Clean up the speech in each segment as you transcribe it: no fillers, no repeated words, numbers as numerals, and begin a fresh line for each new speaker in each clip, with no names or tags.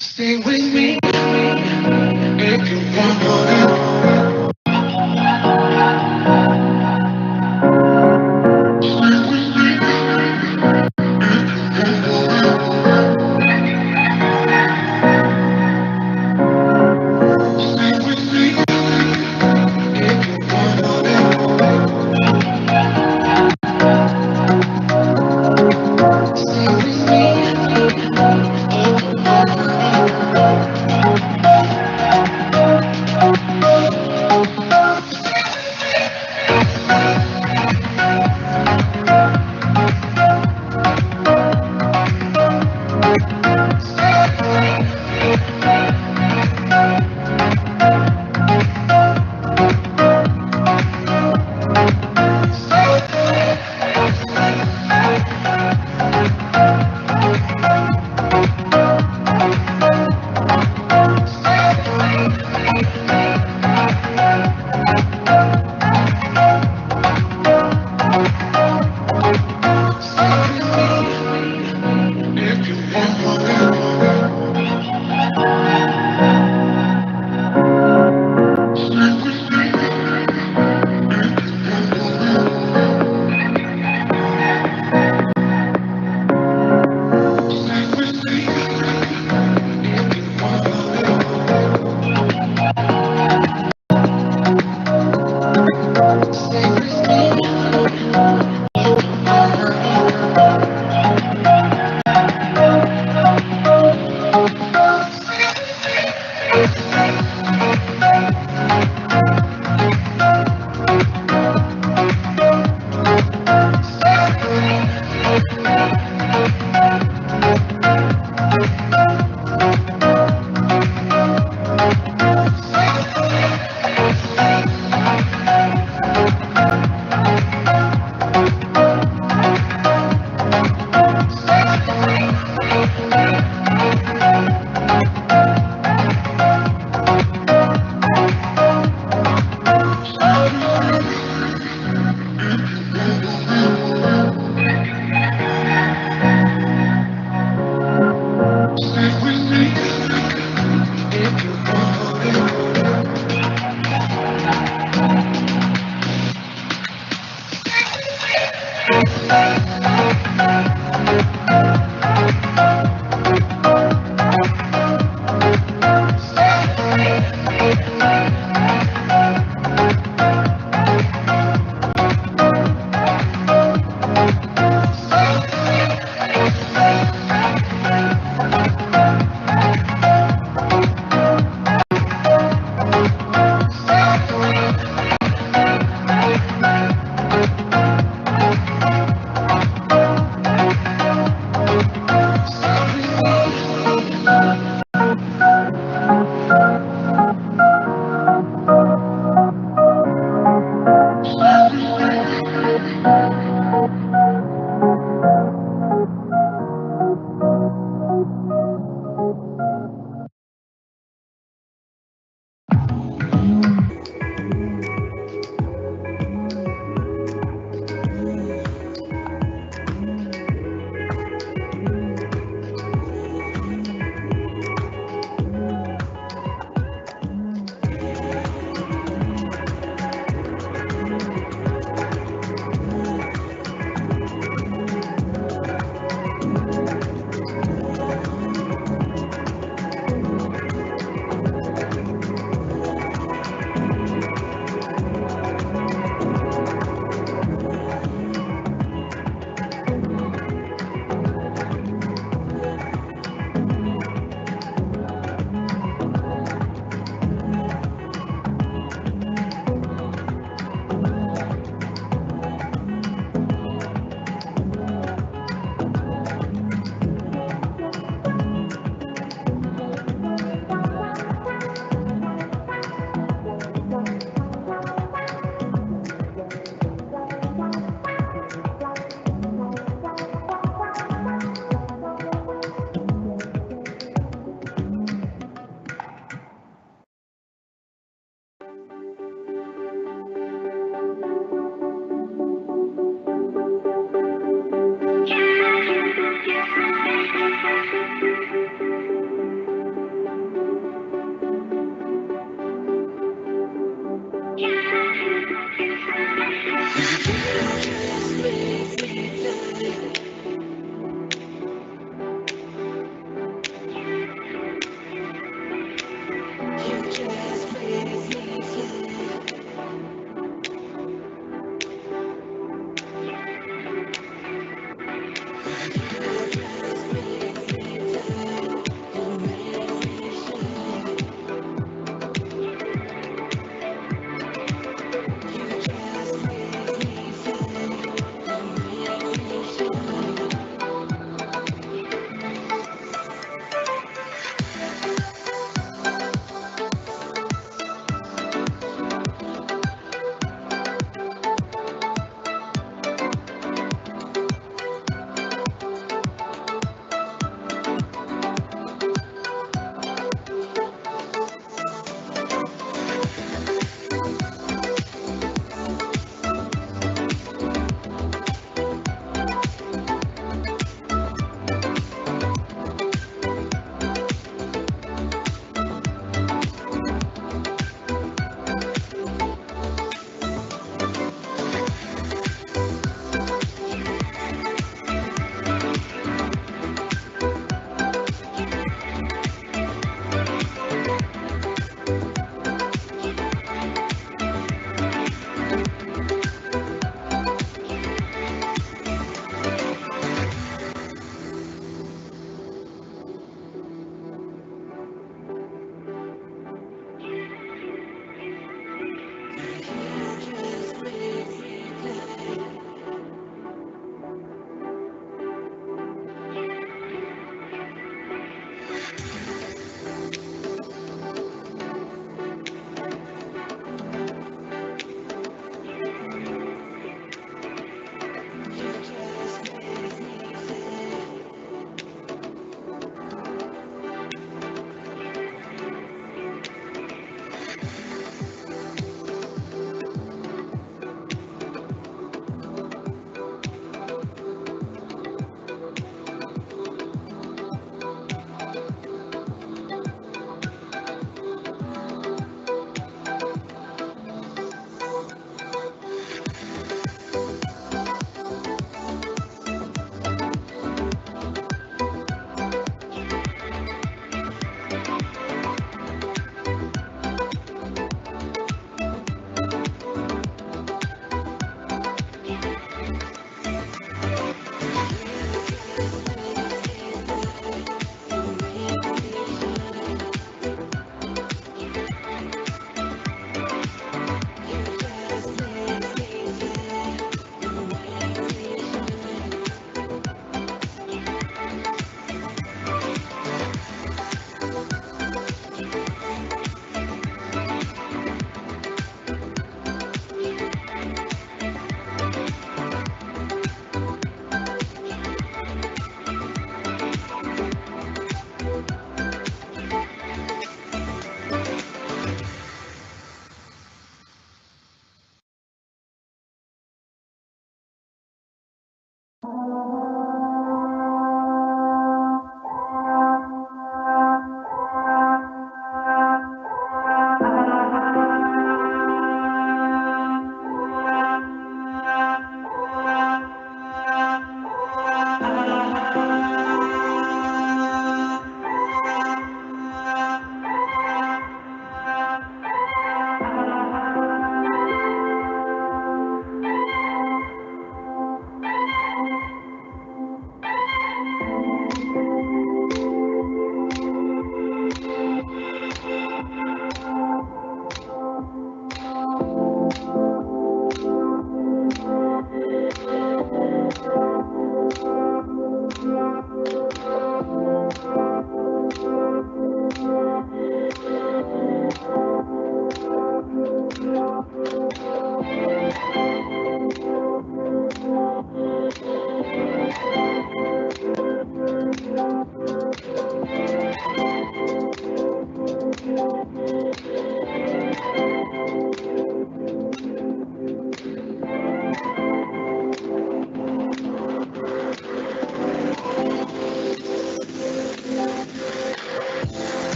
Stay with me if you want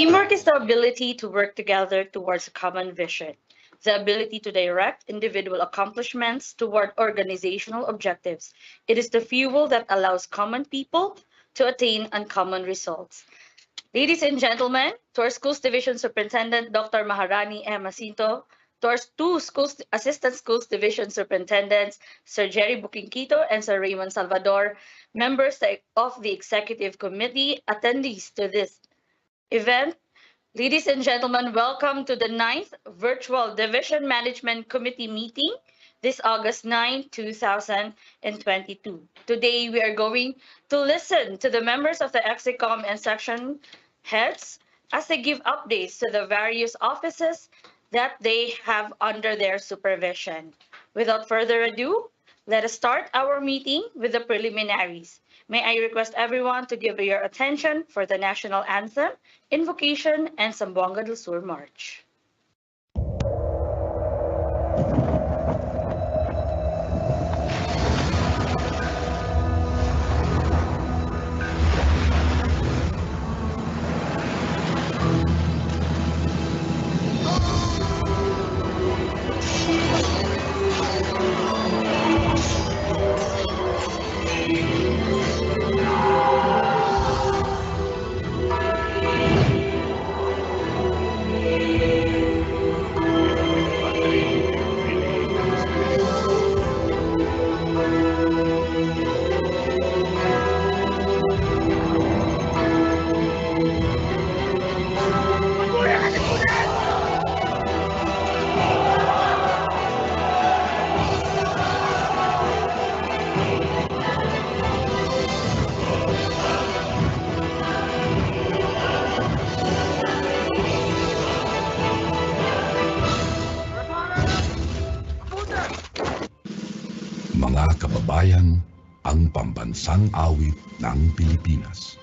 Teamwork is the ability to work together towards a common vision, the ability to direct individual accomplishments toward organizational objectives. It is the fuel that allows common people to attain uncommon results. Ladies and gentlemen, to our Schools Division Superintendent Dr. Maharani M. Jacinto, to our two schools, Assistant Schools Division Superintendents, Sir Jerry Bukingkito and Sir Raymond Salvador, members of the Executive Committee, attendees to this event. Ladies and gentlemen, welcome to the ninth Virtual Division Management Committee meeting this August 9, 2022. Today, we are going to listen to the members of the EXICOM and section heads as they give updates to the various offices that they have under their supervision. Without further ado, let us start our meeting with the preliminaries. May I request everyone to give your attention for the national anthem, invocation, and Zamboanga del Sur March.
Mga kababayan, ang pambansang awit ng Pilipinas.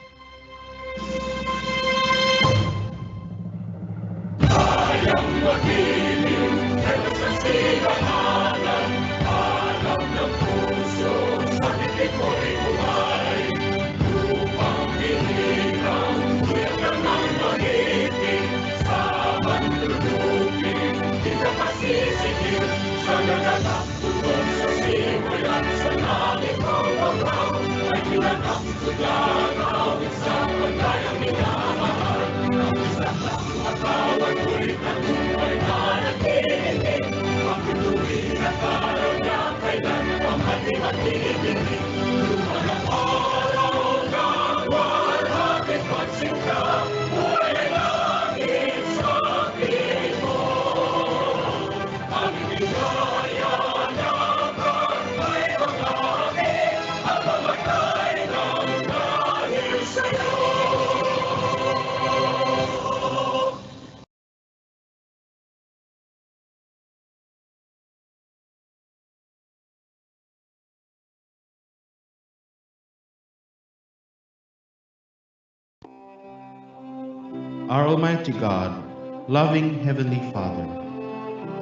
Our Almighty God, loving Heavenly Father,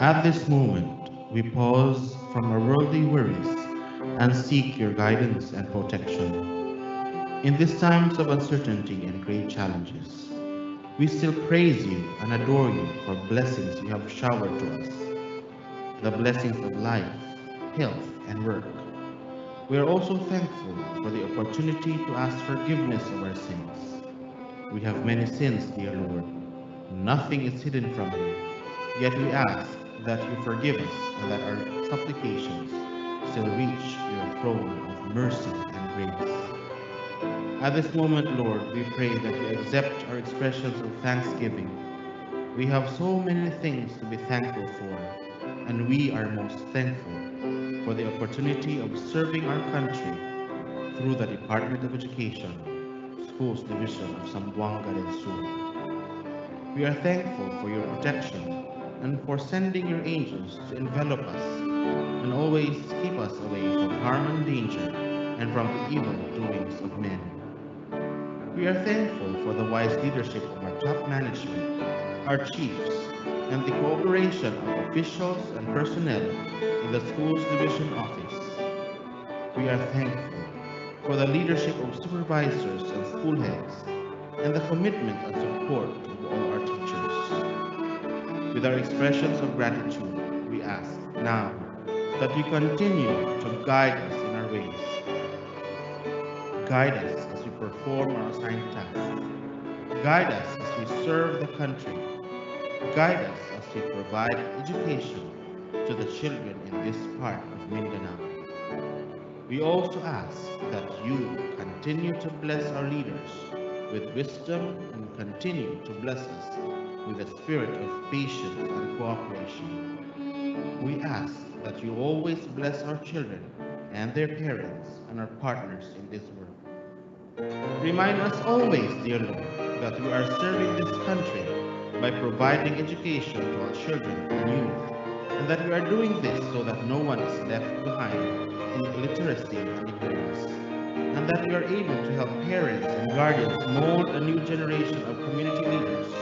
at this moment we pause from our worldly worries and seek your guidance and protection. In these times of uncertainty and great challenges, we still praise you and adore you for blessings you have showered to us, the blessings of life, health, and work. We are also thankful for the opportunity to ask forgiveness of our sins. We have many sins, dear Lord. Nothing is hidden from you. Yet we ask that you forgive us and that our supplications still reach your throne of mercy and grace. At this moment, Lord, we pray that you accept our expressions of thanksgiving. We have so many things to be thankful for, and we are most thankful for the opportunity of serving our country through the Department of Education, Schools Division of Zamboanga del Sur. We are thankful for your protection and for sending your angels to envelop us and always keep us away from harm and danger and from the evil doings of men. We are thankful for the wise leadership of our top management, our chiefs, and the cooperation of officials and personnel in the Schools Division Office. We are thankful for the leadership of supervisors and school heads, and the commitment and support of all our teachers. With our expressions of gratitude, we ask now that you continue to guide us in our ways. Guide us as we perform our assigned tasks. Guide us as we serve the country. Guide us as we provide education to the children in this part of Mindanao. We also ask that you continue to bless our leaders with wisdom and continue to bless us with a spirit of patience and cooperation. We ask that you always bless our children and their parents and our partners in this work. Remind us always, dear Lord, that we are serving this country by providing education to our children and youth, and that we are doing this so that no one is left behind in illiteracy and ignorance, and that we are able to help parents and guardians mold a new generation of community leaders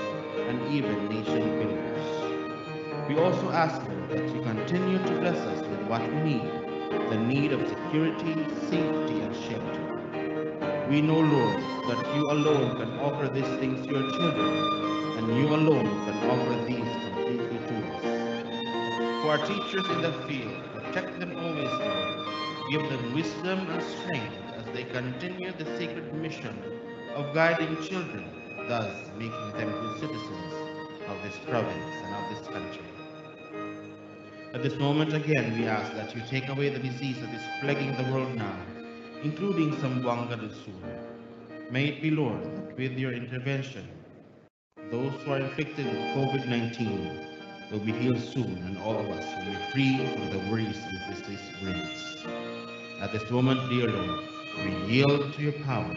and even nation builders. We also ask, Lord, that you continue to bless us with what we need, the need of security, safety, and shelter. We know, Lord, that you alone can offer these things to your children, and you alone can offer these completely to us. For our teachers in the field, protect them always, Lord. Give them wisdom and strength as they continue the sacred mission of guiding children, thus making them good citizens of this province and of this country. At this moment, again, we ask that you take away the disease that is plaguing the world now, including Zamboanga del Sur. May it be, Lord, that with your intervention, those who are inflicted with COVID-19 will be healed soon, and all of us will be free from the worries this disease brings. At this moment, dear Lord, we yield to your power,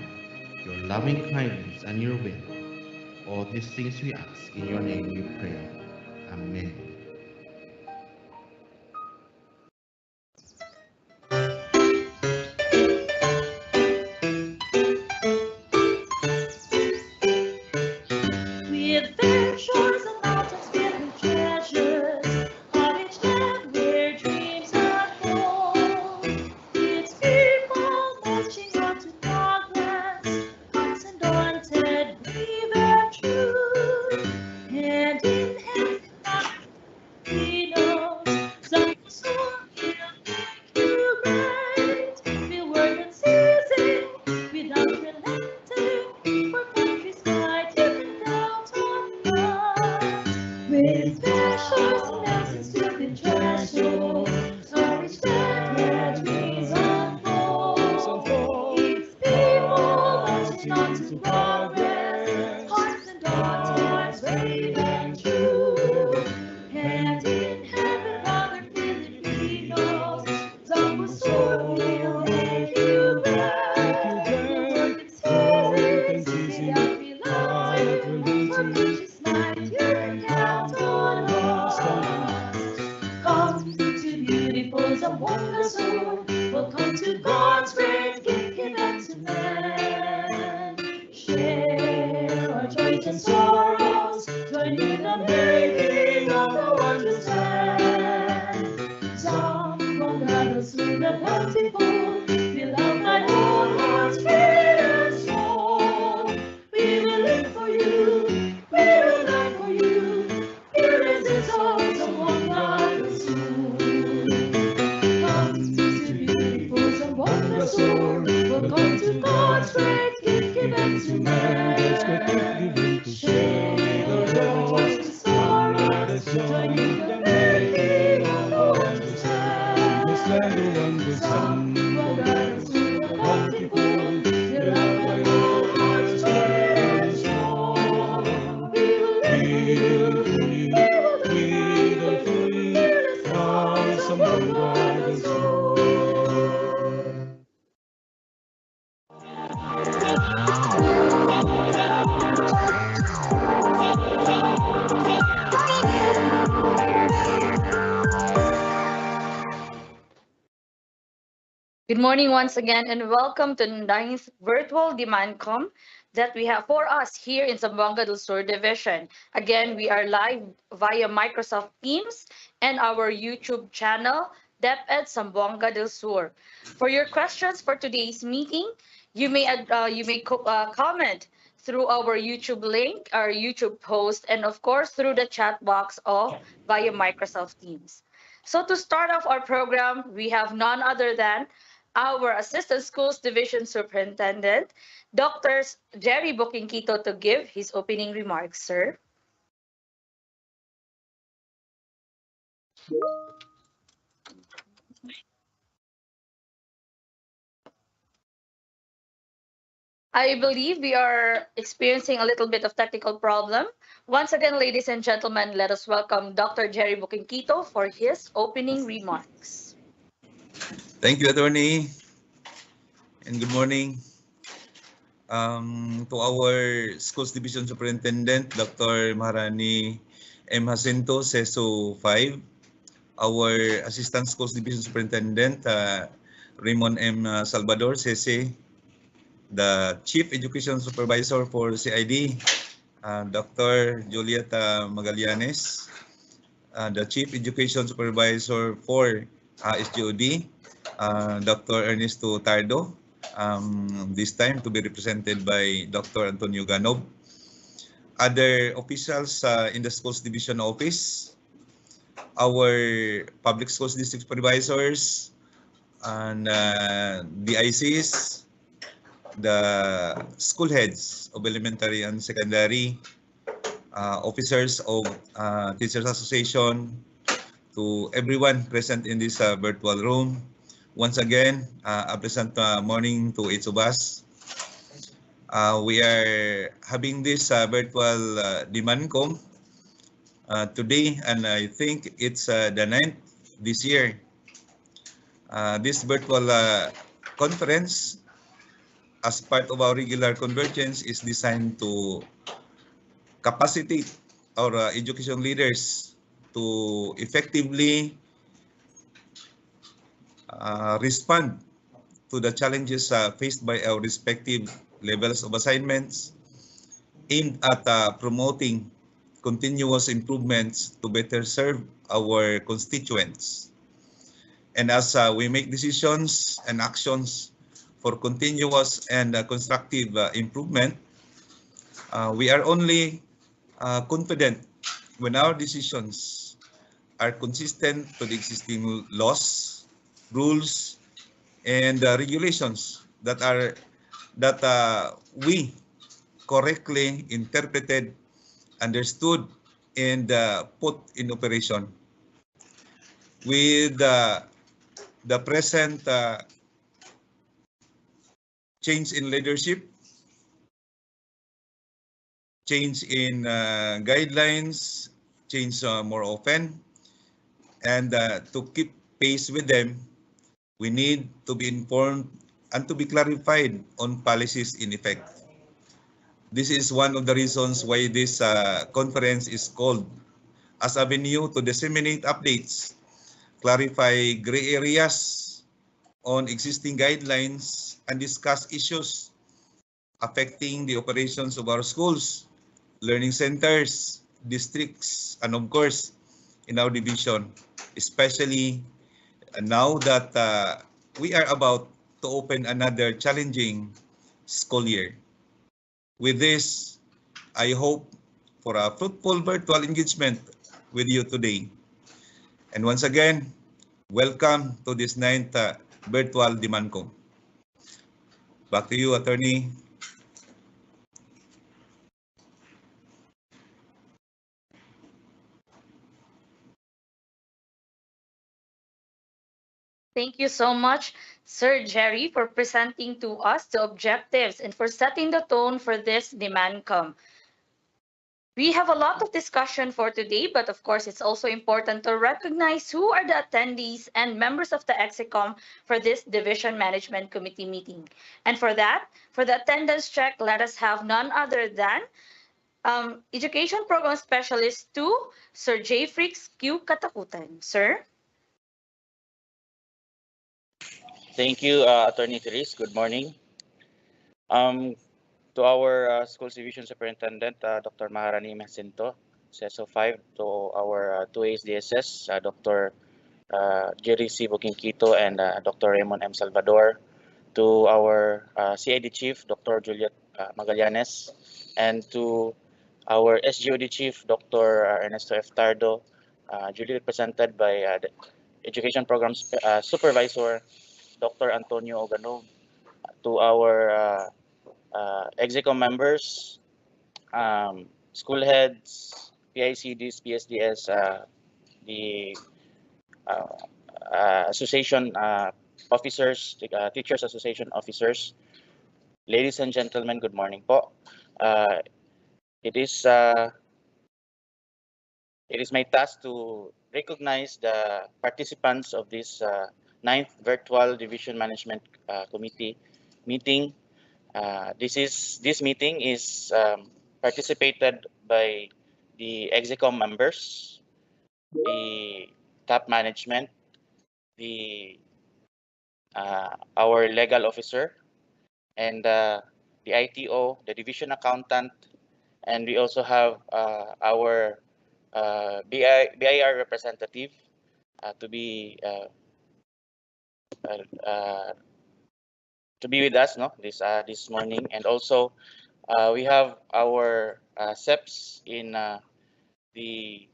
your loving kindness, and your will. All these things we ask in your name we pray. Amen.
With fair shores and mountains filled with treasures, on each land where dreams unfold. Its people marching on to progress, hearts undaunted, brave and true. Hand in hand, not we know, some soul will make you great. We'll work unceasing, without relenting, for country's might you can count on us. With treasures and mountains filled with treasures, on each land where dreams unfold. Its people marching on to progress, hearts and daughters, brave and true. Hand in hand with other Filipinos, Zamboanga will make you glad. Work and season, without relying, for country's might you can count on us. Come to beautiful Zamboanga soul, welcome to God's great gift given to man. Share our joys and sorrows, join in the making of the wondrous land. Zamboanga, the soon and bountiful, we love thy whole heart, spirit and soul. We will live for you, we will die for you. Here is his soul, Zamboanga, the soul. Come to beautiful Zamboanga soul, welcome to God's great gift given to man. Share our joys and sorrows, join in the making of the wondrous land. Zamboanga, the soul of bountiful, we love thy whole heart, spirit and soul. We will live for you, we will die for you. Here is our Zamboanga, the soul.
Good morning once again and welcome to the 9th virtual demand com that we have for us here in Zamboanga del Sur Division. Again, we are live via Microsoft Teams and our YouTube channel, DepEd Zamboanga del Sur. For your questions for today's meeting, you may comment through our YouTube link, our YouTube post, and of course through the chat box of via Microsoft Teams. So to start off our program, we have none other than our Assistant Schools Division Superintendent, Dr. Jerry Bukingkito, to give his opening remarks, sir. I believe we are experiencing a little bit of technical problem. Once again, ladies and gentlemen, let us welcome Dr. Jerry Bukingkito for his opening remarks.
Thank you, Attorney, and good morning to our Schools Division Superintendent, Dr. Maharani M. Jacinto, CESO 5, our Assistant Schools Division Superintendent, Raymond M. Salvador, CESE, the Chief Education Supervisor for CID, Dr. Julieta Magallanes, the Chief Education Supervisor for SGOD, Dr. Ernesto Tardo, this time to be represented by Dr. Antonio Ganob. Other officials in the Schools Division Office, our Public Schools District Supervisors, and the ICs, the school heads of elementary and secondary, officers of Teachers Association, to everyone present in this virtual room. Once again, a pleasant morning to each of us. We are having this virtual DMANCOM today, and I think it's the 9th this year. This virtual conference, as part of our regular convergence, is designed to capacitate our education leaders to effectively respond to the challenges faced by our respective levels of assignments, aimed at promoting continuous improvements to better serve our constituents. And as we make decisions and actions for continuous and constructive improvement, we are only confident when our decisions are consistent to the existing laws, rules, and regulations that we correctly interpreted, understood, and put in operation. With the present change in leadership, change in guidelines, change more often, and to keep pace with them, we need to be informed and to be clarified on policies in effect. This is one of the reasons why this conference is called as a venue to disseminate updates, clarify gray areas on existing guidelines, and discuss issues affecting the operations of our schools, learning centers, districts, and of course, in our division, especially now that we are about to open another challenging school year. With this, I hope for a fruitful virtual engagement with you today. And once again, welcome to this 9th virtual DMANCOM. Back to you, Attorney.
Thank you so much, Sir Jerry, for presenting to us the objectives and for setting the tone for this DMANCOM. We have a lot of discussion for today, but of course, it's also important to recognize who are the attendees and members of the EXICOM for this Division Management Committee meeting. And for that, for the attendance check, let us have none other than Education Program Specialist 2, Sir J. Fricks Q. Katakutan. Sir?
Thank you, Attorney Therese. Good morning. To our Schools Division Superintendent, Dr. Maharani Jacinto, CESO 5, to our 2As DSS, Dr. Jerry C. Bukingkito and Dr. Raymond M. Salvador, to our CID Chief, Dr. Magallanes, and to our SGOD Chief, Dr. Ernesto F. Tardo, duly represented by the Education Programs Supervisor, Dr. Antonio Oganog, to our EXECOM members, school heads, PICDs, PSDS, the uh, association officers, teachers association officers. Ladies and gentlemen, good morning po. Uh, it is my task to recognize the participants of this ninth virtual division management committee meeting. This meeting is participated by the EXECOM members, the top management, the our legal officer, and the ITO, the division accountant, and we also have our BIR representative to be uh, uh, with us, no, this morning, and also we have our SEPs in the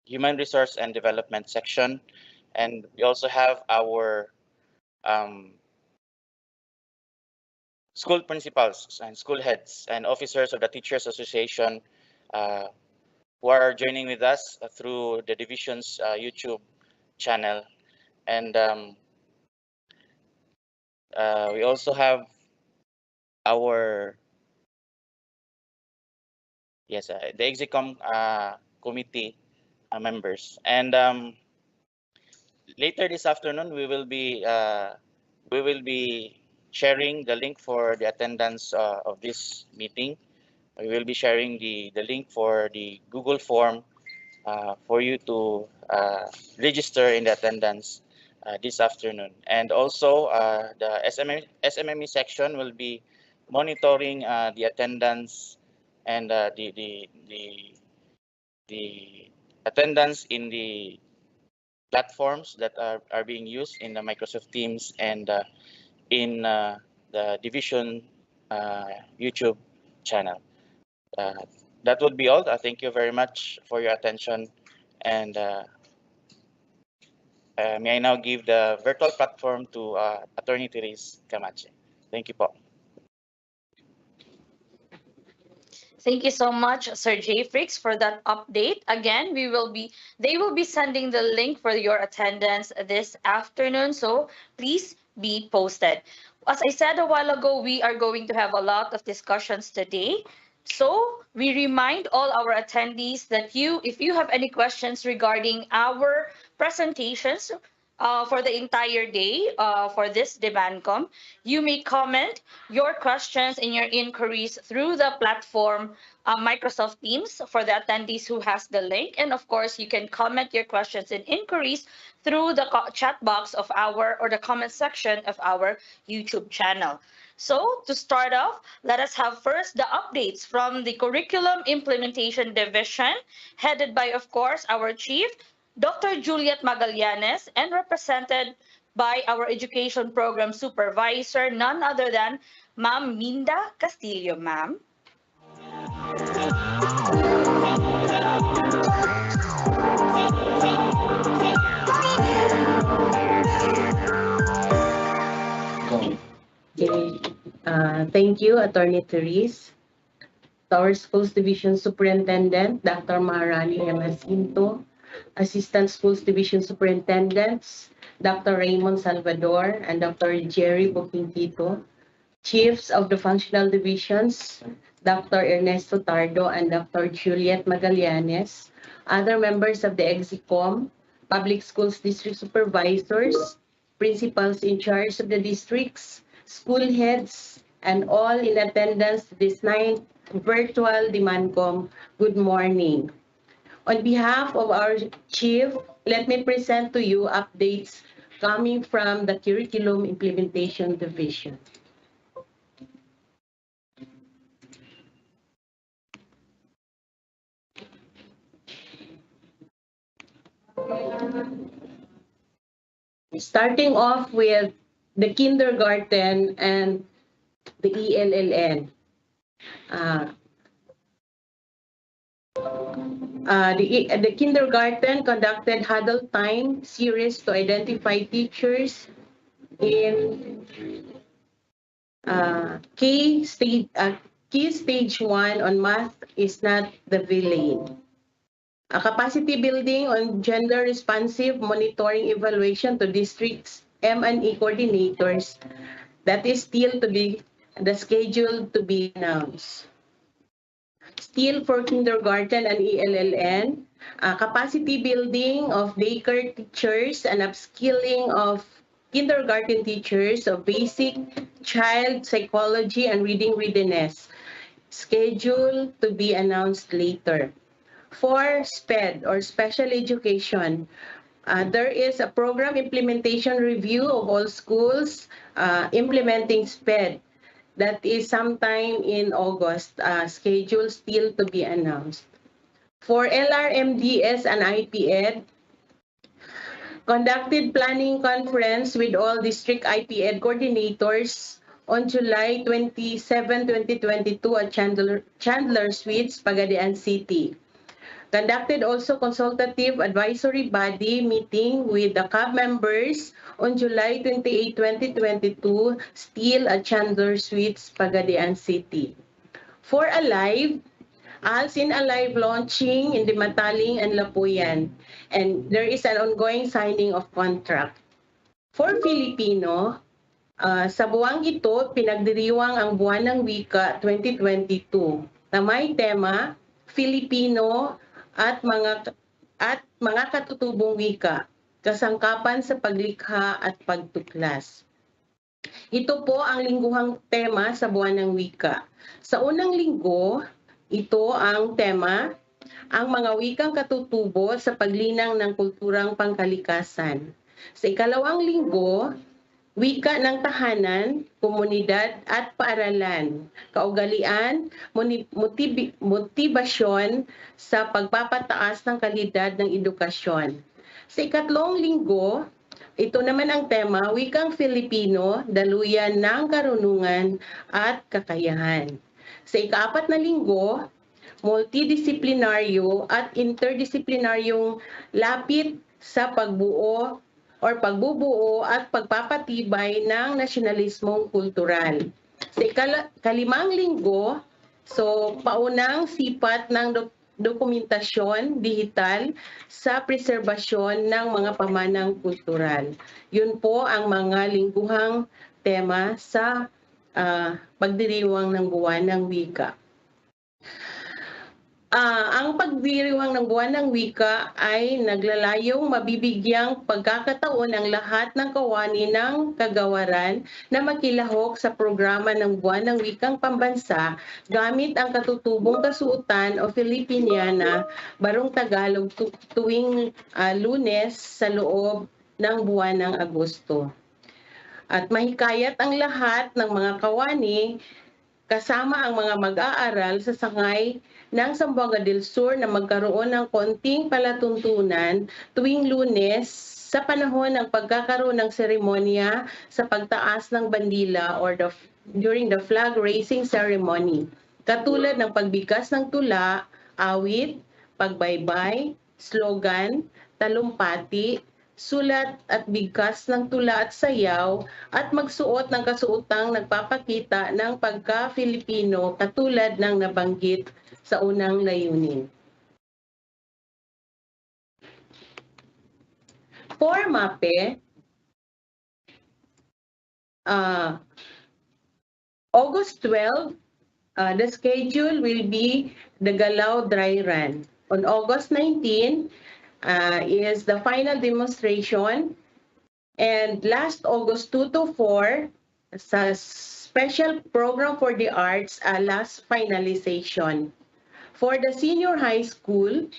Human Resource and Development section, and we also have our um, school principals and school heads and officers of the Teachers Association uh, who are joining with us through the division's YouTube channel. And we also have our, yes, the EXECOM committee members. And later this afternoon, we will be sharing the link for the attendance of this meeting. We will be sharing the link for the Google form for you to register in the attendance this afternoon. And also the SMME section will be monitoring the attendance and the attendance in the platforms that are being used in the Microsoft Teams and in the division YouTube channel. That would be all. Thank you very much for your attention. And may I now give the virtual platform to Attorney Therese Camache. Thank you po.
Thank you so much, Sir J. Fricks, for that update. Again, they will be sending the link for your attendance this afternoon, so please be posted. As I said a while ago, we are going to have a lot of discussions today. So we remind all our attendees that if you have any questions regarding our presentations for the entire day for this DEBANCOM, you may comment your questions and your inquiries through the platform Microsoft Teams for the attendees who has the link. And of course, you can comment your questions and inquiries through the chat box of the comment section of our YouTube channel. So to start off, let us have first the updates from the Curriculum Implementation Division, headed by, of course, our chief, Dr. Juliet Magallanes, and represented by our education program supervisor, none other than Ma'am Minda Castillo. Ma'am.
Okay. Thank you, Attorney Therese. To our Schools Division Superintendent, Dr. Maharani Jacinto, Assistant Schools Division Superintendents, Dr. Raymond Salvador and Dr. Jerry Boquintito, Chiefs of the Functional Divisions, Dr. Ernesto Tardo and Dr. Juliet Magallanes, other members of the EXECOM, Public Schools District Supervisors, principals in charge of the districts, school heads, and all in attendance this ninth virtual DEMANCOM, good morning. On behalf of our chief, let me present to you updates coming from the Curriculum Implementation Division. Starting off with the kindergarten and the ELLN. Uh, the kindergarten conducted Huddle Time series to identify teachers in key stage 1 on math is not the villain. A capacity building on gender responsive monitoring evaluation to districts M&E coordinators that is still to be the schedule to be announced. Still for kindergarten and ELLN, capacity building of daycare teachers and upskilling of kindergarten teachers of basic child psychology and reading readiness, scheduled to be announced later. For SPED or special education, there is a program implementation review of all schools implementing SPED. That is sometime in August, schedule still to be announced. For LRMDS and IPED, conducted planning conference with all district IPED coordinators on July 27, 2022 at Chandler Suites, Pagadian City. Conducted also consultative advisory body meeting with the CAB members on July 28, 2022, still at Chandler Suites, Pagadian City. For Alive, ALS in Alive launching in Dimataling and Lapuyan, and there is an ongoing signing of contract. For Filipino, sa buwang ito, pinagdiriwang ang Buwan ng Wika 2022 na may tema Filipino at mga katutubong wika, kasangkapan sa paglikha at pagtuklas. Ito po ang lingguhang tema sa Buwan ng Wika. Sa unang linggo, ito ang tema, ang mga wikang katutubo sa paglinang ng kulturang pangkalikasan. Sa ikalawang linggo, wika ng tahanan, komunidad at paaralan, kaugalian, motibasyon sa pagpapataas ng kalidad ng edukasyon. Sa ikatlong linggo, ito naman ang tema, wikang Filipino, daluyan ng karunungan at kakayahan. Sa ikaapat na linggo, multidisiplinaryo at interdisiplinaryong lapit sa pagbuo at pagpapatibay ng nasyonalismong kultural. Sa kalimang linggo, paunang sipat ng dokumentasyon digital sa preserbasyon ng mga pamanang kultural. Yun po ang mga lingguhang tema sa pagdiriwang ng Buwan ng Wika. Ang pagdiriwang ng Buwan ng Wika ay naglalayong mabibigyang pagkakataon ang lahat ng kawani ng kagawaran na makilahok sa programa ng Buwan ng Wikang Pambansa gamit ang katutubong kasuotan o Filipiniana, Barong Tagalog tuwing Lunes sa loob ng buwan ng Agosto. At mahikayat ang lahat ng mga kawani kasama ang mga mag-aaral sa sangay ng Zamboanga del Sur na magkaroon ng konting palatuntunan tuwing Lunes sa panahon ng pagkakaroon ng seremonya sa pagtaas ng bandila or during the flag raising ceremony. Katulad ng pagbigkas ng tula, awit, pagbaybay, slogan, talumpati, sulat at bigkas ng tula at sayaw, at magsuot ng kasuotang nagpapakita ng pagka-Filipino katulad ng nabanggit sa unang layunin. For MAPE, August 12, the schedule will be the Galaw Dry Run. On August 19, is the final demonstration, and last August 2 to 4 sa special program for the arts, last finalization. For the senior high school,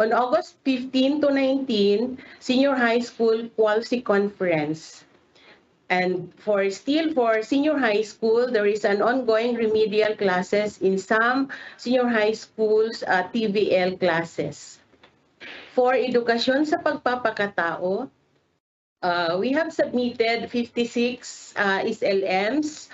on August 15 to 19, senior high school quality conference. And for senior high school, there is an ongoing remedial classes in some senior high schools, TVL classes. For edukasyon sa pagpapakatao, we have submitted 56 SLMs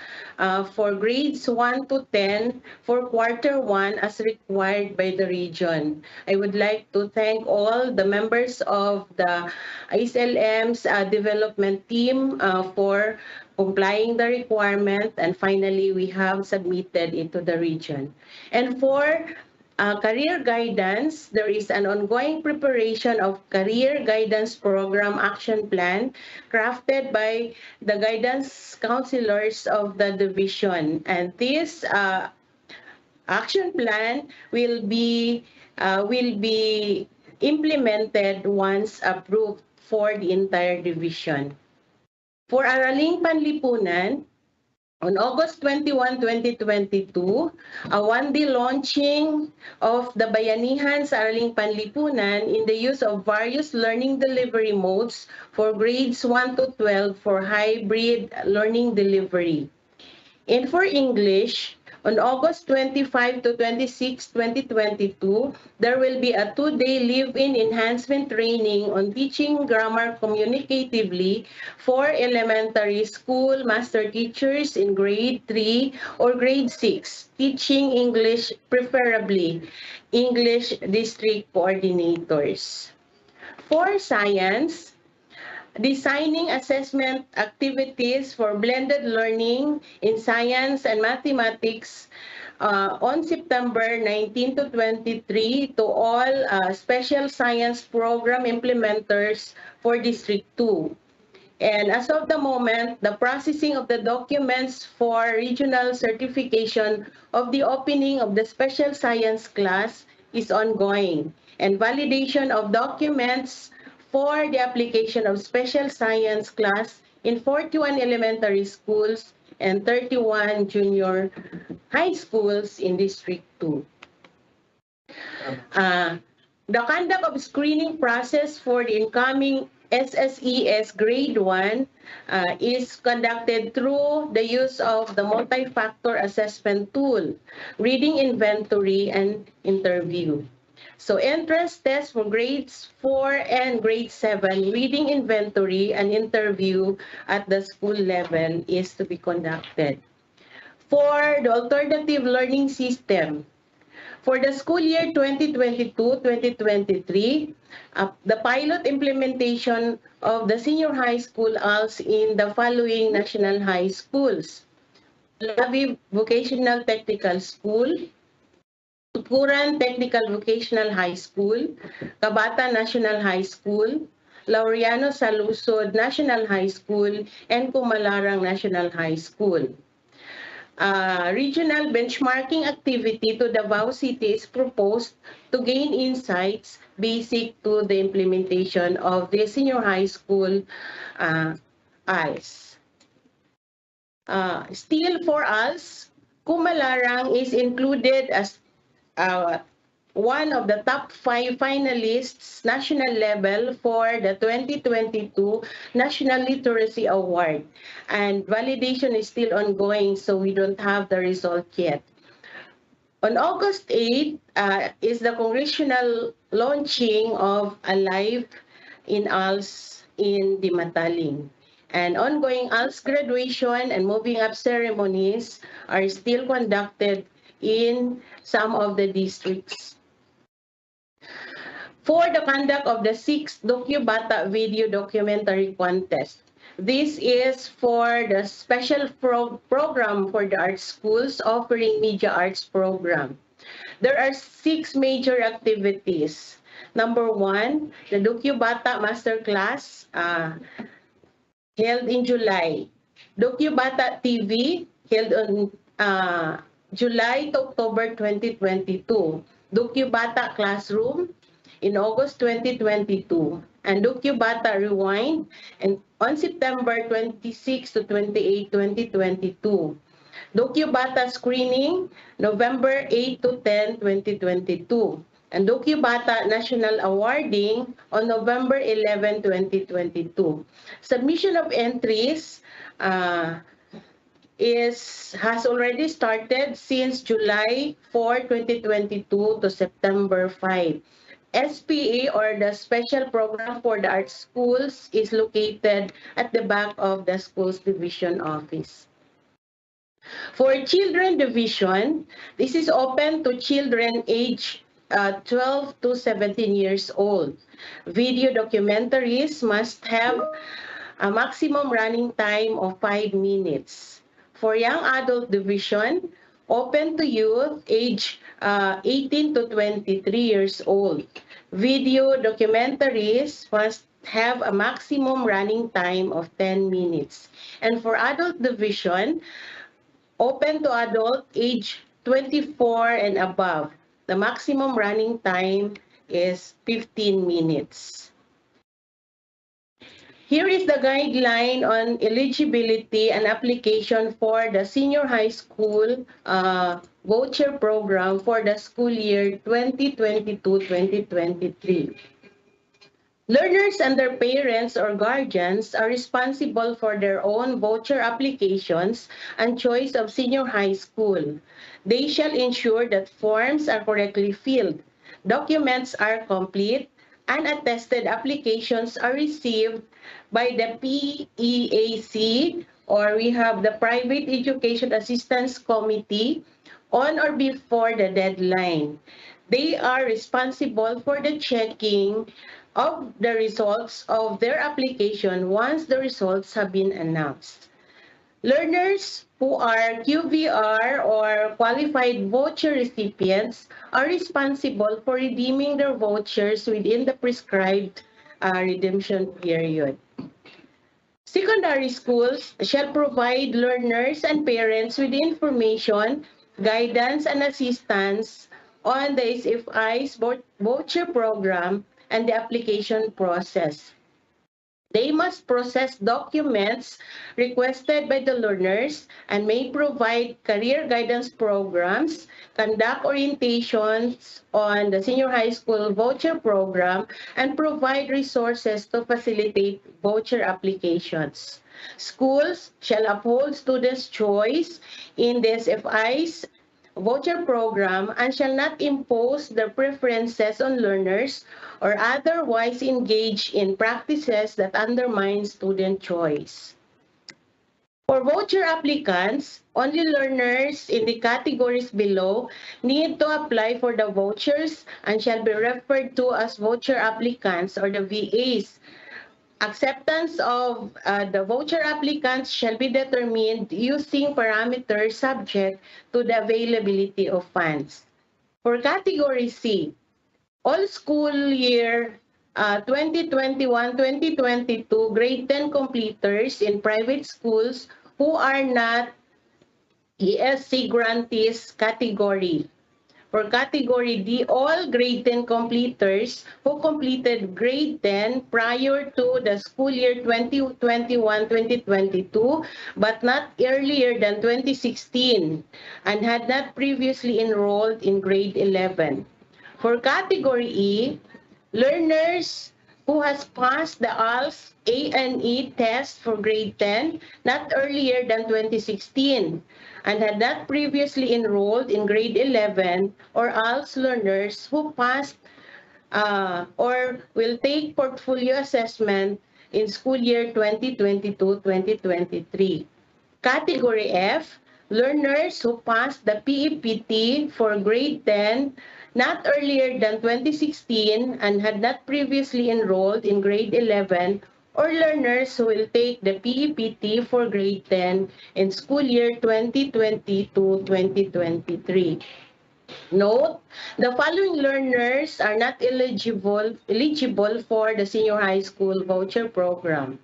for grades 1 to 10 for quarter 1 as required by the region. I would like to thank all the members of the ISLM's development team for complying the requirement, and finally we have submitted it to the region. And for career guidance, there is an ongoing preparation of career guidance program action plan crafted by the guidance counselors of the division. And this action plan will be implemented once approved for the entire division. For Araling Panlipunan, on August 21, 2022, a one-day launching of the Bayanihan sa Araling Panlipunan in the use of various learning delivery modes for grades 1 to 12 for hybrid learning delivery. And for English, on August 25 to 26, 2022, there will be a two-day live-in enhancement training on teaching grammar communicatively for elementary school master teachers in grade 3 or grade 6, teaching English, preferably English district coordinators. For science, designing assessment activities for blended learning in science and mathematics on September 19 to 23 to all special science program implementers for District 2. And as of the moment, the processing of the documents for regional certification of the opening of the special science class is ongoing, and validation of documents for the application of special science class in 41 elementary schools and 31 junior high schools in District 2. The conduct of screening process for the incoming SSES Grade 1 is conducted through the use of the multi-factor assessment tool, reading inventory, and interview. So entrance test for grades 4 and grade 7, reading inventory and interview at the school level is to be conducted. For the alternative learning system, for the school year 2022-2023, the pilot implementation of the senior high school ALS in the following national high schools: Lavi Vocational Technical School, Tukuran Technical Vocational High School, Kabata National High School, Laureano Salusod National High School, and Kumalarang National High School. Regional benchmarking activity to Davao City is proposed to gain insights basic to the implementation of the senior high school ALS. Still for ALS, Kumalarang is included as one of the top 5 finalists national level for the 2022 National Literacy Award. And validation is still ongoing, so we don't have the result yet. On August 8 is the congressional launching of Alive in ALS in Dimataling. And ongoing ALS graduation and moving up ceremonies are still conducted in some of the districts. For the conduct of the 6th Docu-Bata Video Documentary Contest, this is for the special program for the arts schools offering media arts program. There are 6 major activities. Number 1, the Docu-Bata Masterclass held in July. Docu-Bata TV held on July to October 2022. Docu-Bata Classroom in August 2022, and Docu-Bata Rewind and on September 26 to 28, 2022. Docu-Bata Screening, November 8 to 10, 2022. And Docu-Bata National Awarding on November 11, 2022. Submission of entries has already started since July 4, 2022 to September 5. SPA, or the Special Program for the Arts Schools, is located at the back of the school's division office. For children division, this is open to children age 12 to 17 years old. Video documentaries must have a maximum running time of 5 minutes. For young adult division, open to youth age 18 to 23 years old. Video documentaries must have a maximum running time of 10 minutes. And for adult division, open to adult age 24 and above. The maximum running time is 15 minutes. Here is the guideline on eligibility and application for the senior high school voucher program for the school year 2022-2023. Learners and their parents or guardians are responsible for their own voucher applications and choice of senior high school. They shall ensure that forms are correctly filled, documents are complete, and attested applications are received by the PEAC, or we have the Private Education Assistance Committee, on or before the deadline. They are responsible for the checking of the results of their application once the results have been announced. Learners who are QVR or qualified voucher recipients are responsible for redeeming their vouchers within the prescribed redemption period. Secondary schools shall provide learners and parents with information, guidance, and assistance on the SFI's voucher program and the application process. They must process documents requested by the learners and may provide career guidance programs, conduct orientations on the senior high school voucher program, and provide resources to facilitate voucher applications. Schools shall uphold students' choice in the SFI's voucher program and shall not impose their preferences on learners or otherwise engage in practices that undermine student choice. For voucher applicants, only learners in the categories below need to apply for the vouchers and shall be referred to as voucher applicants or the VAs. Acceptance of the voucher applicants shall be determined using parameters subject to the availability of funds. For category C, all school year 2021-2022 grade 10 completers in private schools who are not ESC grantees category. For category D, all grade 10 completers who completed grade 10 prior to the school year 2021-2022, but not earlier than 2016, and had not previously enrolled in grade 11. For category E, learners who has passed the ALS A&E test for grade 10 not earlier than 2016 and had not previously enrolled in grade 11, or ALS learners who passed or will take portfolio assessment in school year 2022-2023. Category F, learners who passed the PEPT for grade 10 not earlier than 2016 and had not previously enrolled in grade 11, or learners who will take the PEPT for grade 10 in school year 2022-2023. Note, the following learners are not eligible for the senior high school voucher program.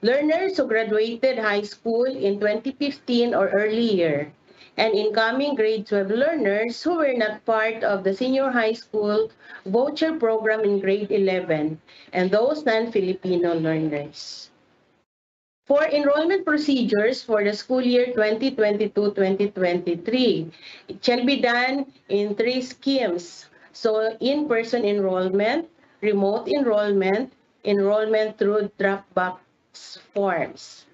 Learners who graduated high school in 2015 or earlier, and incoming grade 12 learners who were not part of the senior high school voucher program in grade 11, and those non-Filipino learners. For enrollment procedures for the school year 2022-2023, it shall be done in 3 schemes. So, in-person enrollment, remote enrollment, enrollment through Dropbox forms.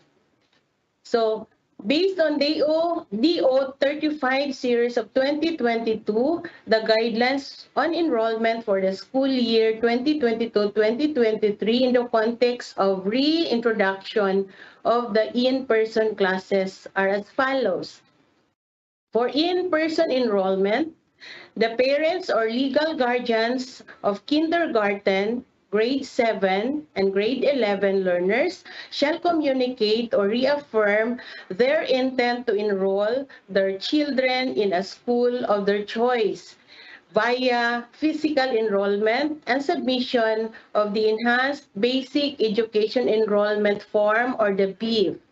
So, based on DO 35 series of 2022, the guidelines on enrollment for the school year 2022-2023 in the context of reintroduction of the in-person classes are as follows. For in-person enrollment, the parents or legal guardians of kindergarten, grade 7, and grade 11 learners shall communicate or reaffirm their intent to enroll their children in a school of their choice via physical enrollment and submission of the Enhanced Basic Education Enrollment Form or the BEEF.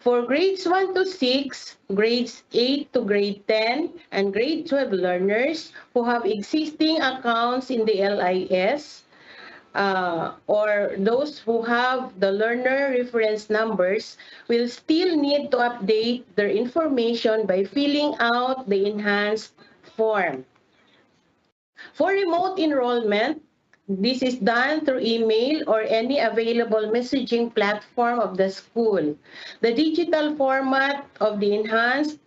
For grades 1 to 6, grades 8 to grade 10, and grade 12 learners who have existing accounts in the LIS, or those who have the learner reference numbers will still need to update their information by filling out the enhanced form. For remote enrollment, this is done through email or any available messaging platform of the school. The digital format of the enhanced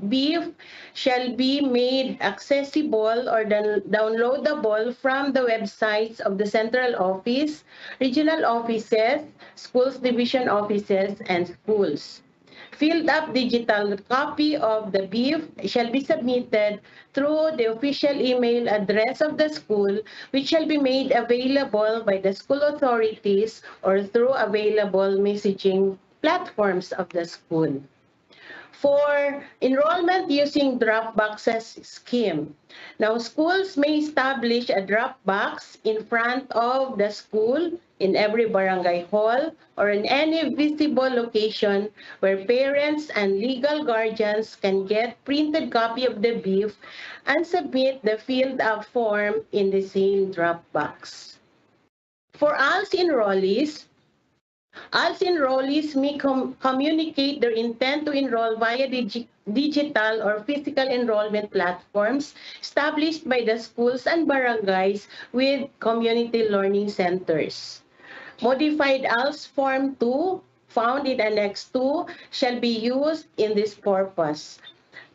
BEEF shall be made accessible or downloadable from the websites of the central office, regional offices, schools division offices, and schools. Filled up digital copy of the BEEF shall be submitted through the official email address of the school, which shall be made available by the school authorities or through available messaging platforms of the school. For enrollment using drop boxes scheme. Now, schools may establish a drop box in front of the school, in every barangay hall, or in any visible location where parents and legal guardians can get printed copy of the BEEF and submit the filled up form in the same drop box. For ALS enrollees, ALS enrollees may communicate their intent to enroll via digital or physical enrollment platforms established by the schools and barangays with community learning centers. Modified ALS Form 2, found in Annex 2, shall be used in this purpose.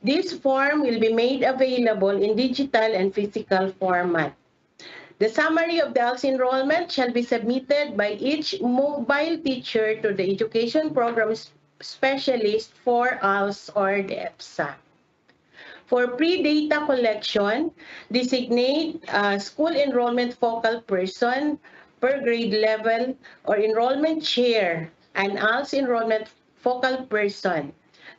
This form will be made available in digital and physical format. The summary of the ALS enrollment shall be submitted by each mobile teacher to the education program specialist for ALS or the EPSA. For pre-data collection, designate a school enrollment focal person per grade level or enrollment chair and ALS enrollment focal person.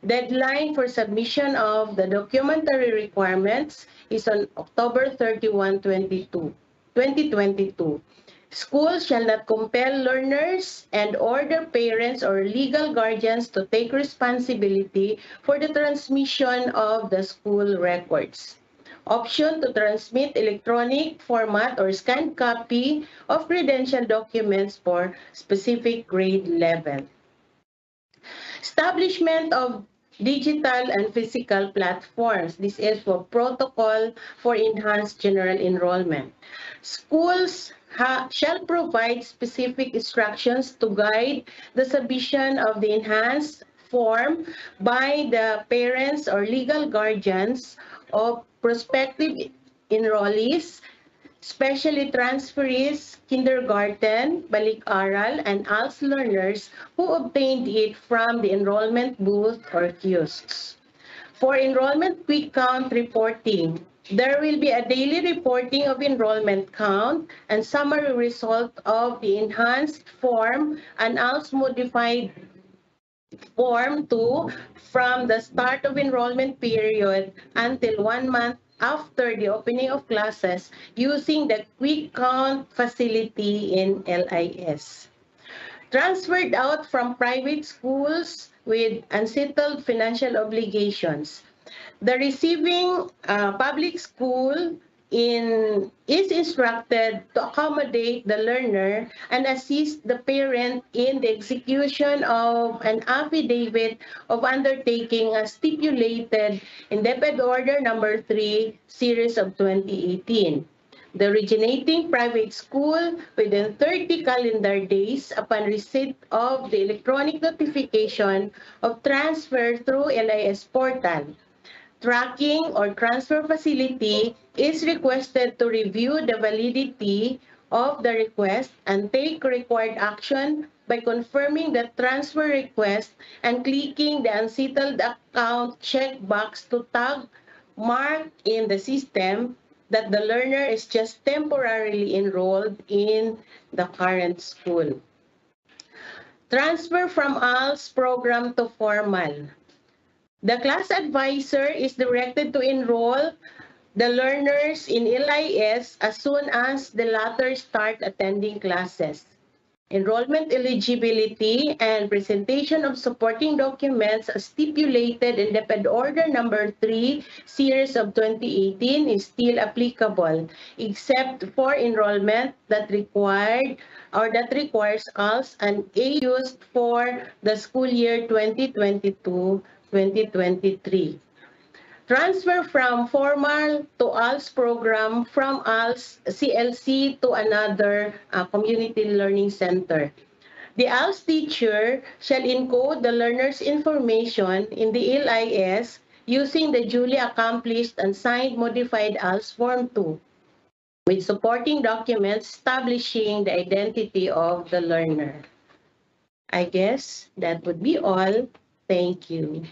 Deadline for submission of the documentary requirements is on October 31, 2022. Schools shall not compel learners and or their parents or legal guardians to take responsibility for the transmission of the school records. Option to transmit electronic format or scanned copy of credential documents for specific grade level. Establishment of digital and physical platforms. This is for protocol for enhanced general enrollment. Schools shall provide specific instructions to guide the submission of the enhanced form by the parents or legal guardians of prospective enrollees, especially transferees, kindergarten, balik-aral, and ALS learners who obtained it from the enrollment booth or kiosks. For enrollment quick count reporting, there will be a daily reporting of enrollment count and summary result of the enhanced form and ALS modified Form 2 from the start of enrollment period until 1 month after the opening of classes using the quick count facility in LIS. Transferred out from private schools with unsettled financial obligations. The receiving public school is instructed to accommodate the learner and assist the parent in the execution of an affidavit of undertaking as stipulated in DepEd Order Number 3, Series of 2018. The originating private school within 30 calendar days upon receipt of the electronic notification of transfer through LIS portal. Tracking or transfer facility is requested to review the validity of the request and take required action by confirming the transfer request and clicking the unsettled account checkbox to tag mark in the system that the learner is just temporarily enrolled in the current school. Transfer from ALS program to formal. The class advisor is directed to enroll the learners in LIS as soon as the latter start attending classes. Enrollment eligibility and presentation of supporting documents as stipulated in DepEd Order Number 3, Series of 2018 is still applicable, except for enrollment that requires ALS and A used for the school year 2022-2023. Transfer from formal to ALS program from ALS CLC to another community learning center. The ALS teacher shall encode the learner's information in the LIS using the duly accomplished and signed modified ALS Form 2 with supporting documents establishing the identity of the learner. I guess that would be all. Thank you.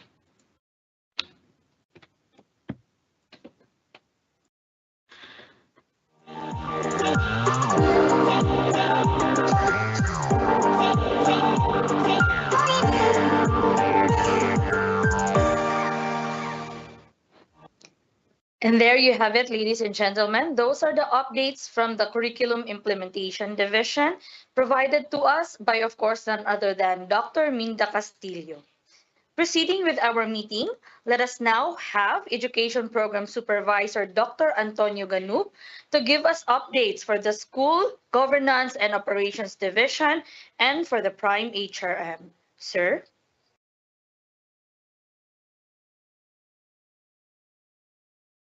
And there you have it, ladies and gentlemen. Those are the updates from the Curriculum Implementation Division provided to us by, of course, none other than Dr. Minda Castillo. Proceeding with our meeting, let us now have Education Program Supervisor Dr. Antonio Ganup to give us updates for the School Governance and Operations Division and for the Prime HRM. Sir?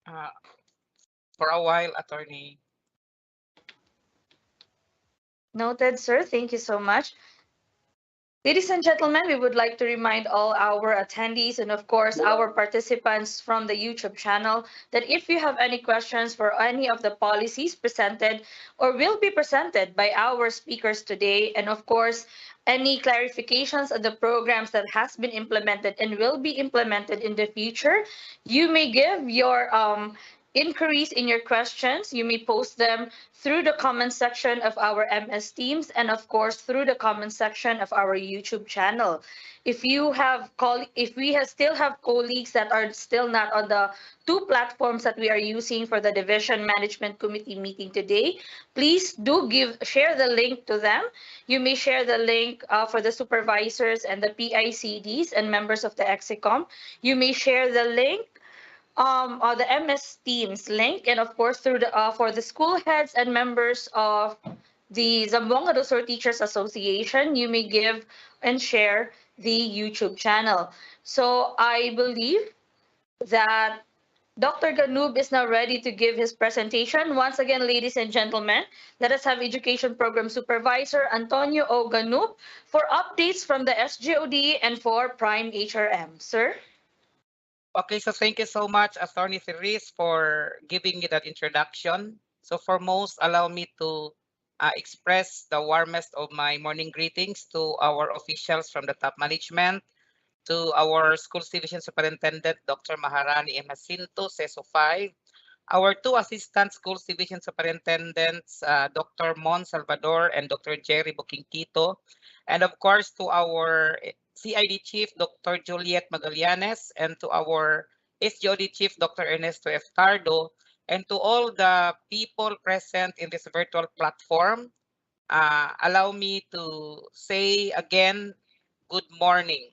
uh, for a while, attorney.
Noted, sir. Thank you so much. Ladies and gentlemen, we would like to remind all our attendees and, of course, our participants from the YouTube channel that if you have any questions for any of the policies presented or will be presented by our speakers today, and, of course, any clarifications of the programs that has been implemented and will be implemented in the future, you may give your inquiries in your questions. You may post them through the comment section of our MS Teams and of course through the comment section of our YouTube channel. If we still have colleagues that are still not on the two platforms that we are using for the Division Management Committee meeting today, please do share the link to them. You may share the link for the supervisors and the PICDs and members of the EXICOM. You may share the link the MS Teams link, and of course through the for the school heads and members of the Zamboanga do Sur Teachers Association, you may give and share the YouTube channel. So I believe that Dr. Ganub is now ready to give his presentation. Once again, ladies and gentlemen, let us have Education Program Supervisor Antonio O. Ganub for updates from the SGOD and for Prime HRM. Sir?
Okay, so thank you so much, Attorney Therese, for giving me that introduction. So foremost, allow me to express the warmest of my morning greetings to our officials from the top management, to our Schools Division Superintendent, Dr. Maharani M. Jacinto, CESO 5, our two Assistant Schools Division Superintendents, Dr. Mon Salvador and Dr. Jerry Boquinquito, and of course to our CID Chief, Dr. Juliet Magallanes, and to our SGOD Chief, Dr. Ernesto F. Tardo, and to all the people present in this virtual platform. Allow me to say again, good morning.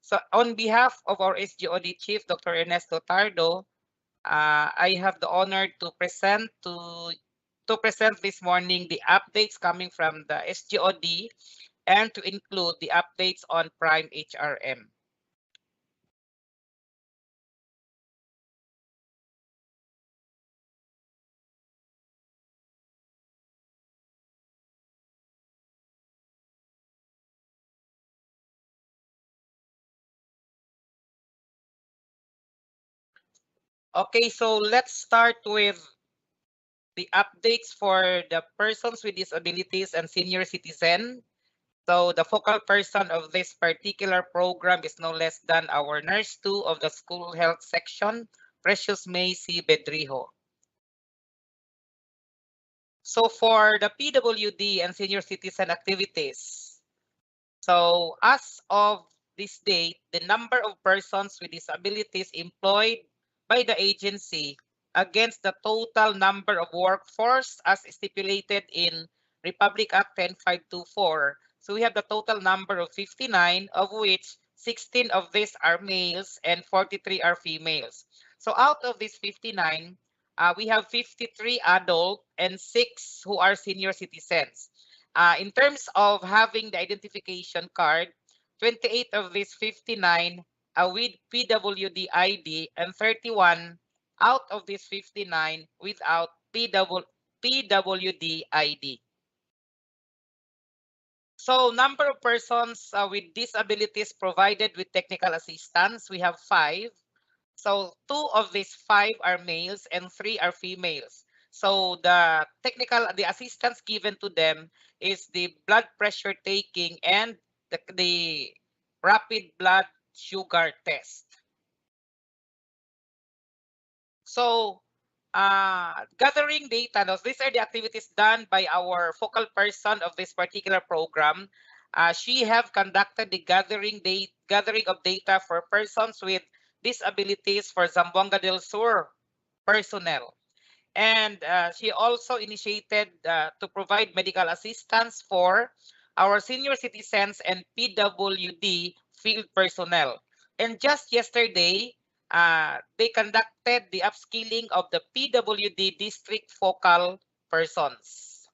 So on behalf of our SGOD Chief, Dr. Ernesto Tardo, I have the honor to present this morning the updates coming from the SGOD and to include the updates on Prime HRM. Okay, so let's start with the updates for the persons with disabilities and senior citizen. So the focal person of this particular program is no less than our Nurse 2 of the School Health Section, Precious Macy Bedrijo. So for the PWD and senior citizen activities, so as of this date, the number of persons with disabilities employed by the agency against the total number of workforce as stipulated in Republic Act 10524. So we have the total number of 59, of which 16 of these are males and 43 are females. So out of these 59, we have 53 adult and 6 who are senior citizens. In terms of having the identification card, 28 of these 59 with PWD ID and 31 out of these 59 without PWD ID. So number of persons with disabilities provided with technical assistance, we have 5. So 2 of these 5 are males and 3 are females. So the assistance given to them is the blood pressure taking and the rapid blood sugar test. So gathering data, these are the activities done by our focal person of this particular program. She have conducted the gathering of data for persons with disabilities for Zamboanga del Sur personnel. And she also initiated to provide medical assistance for our senior citizens and PWD field personnel. And just yesterday, they conducted the upskilling of the PWD district focal persons.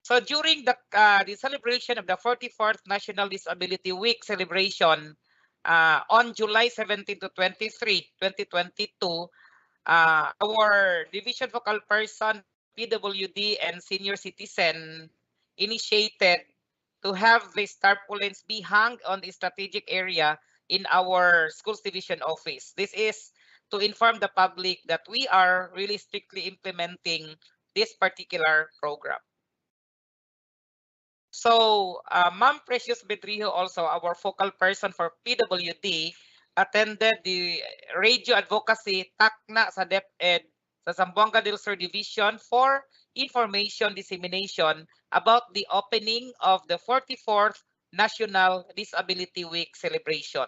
So during the celebration of the 44th National Disability Week celebration on July 17 to 23, 2022, our division focal person, PWD and senior citizen initiated to have these tarpaulins be hung on the strategic area in our schools division office. This is to inform the public that we are really strictly implementing this particular program. So, Ma'am Precious Bedrijo, also our focal person for PWD, attended the radio advocacy takna sa DepEd sa Zamboanga del Sur Division for information dissemination about the opening of the 44th National Disability Week celebration.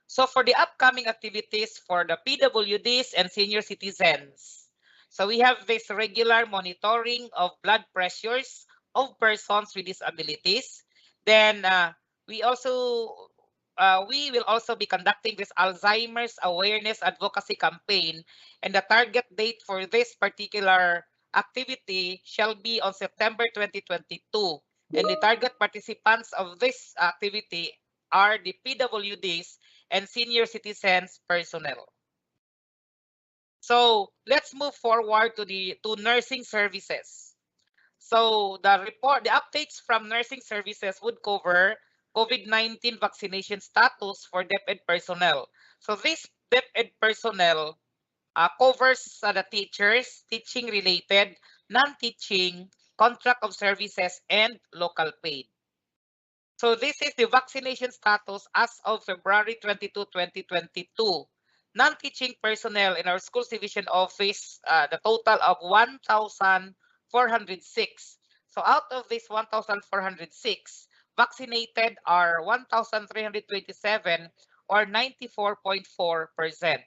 So for the upcoming activities for the PWDs and senior citizens, so we have this regular monitoring of blood pressures of persons with disabilities. Then we will also be conducting this Alzheimer's awareness advocacy campaign, and the target date for this particular activity shall be on September 2022. And the target participants of this activity are the PWDs and senior citizens personnel. So let's move forward to nursing services. So the updates from nursing services would cover COVID-19 vaccination status for DepEd personnel. So this DepEd personnel covers the teachers, teaching related, non-teaching, contract of services, and local paid. So this is the vaccination status as of February 22, 2022. Non-teaching personnel in our schools division office, the total of 1,406. So out of this 1,406, vaccinated are 1,327 or 94.4%.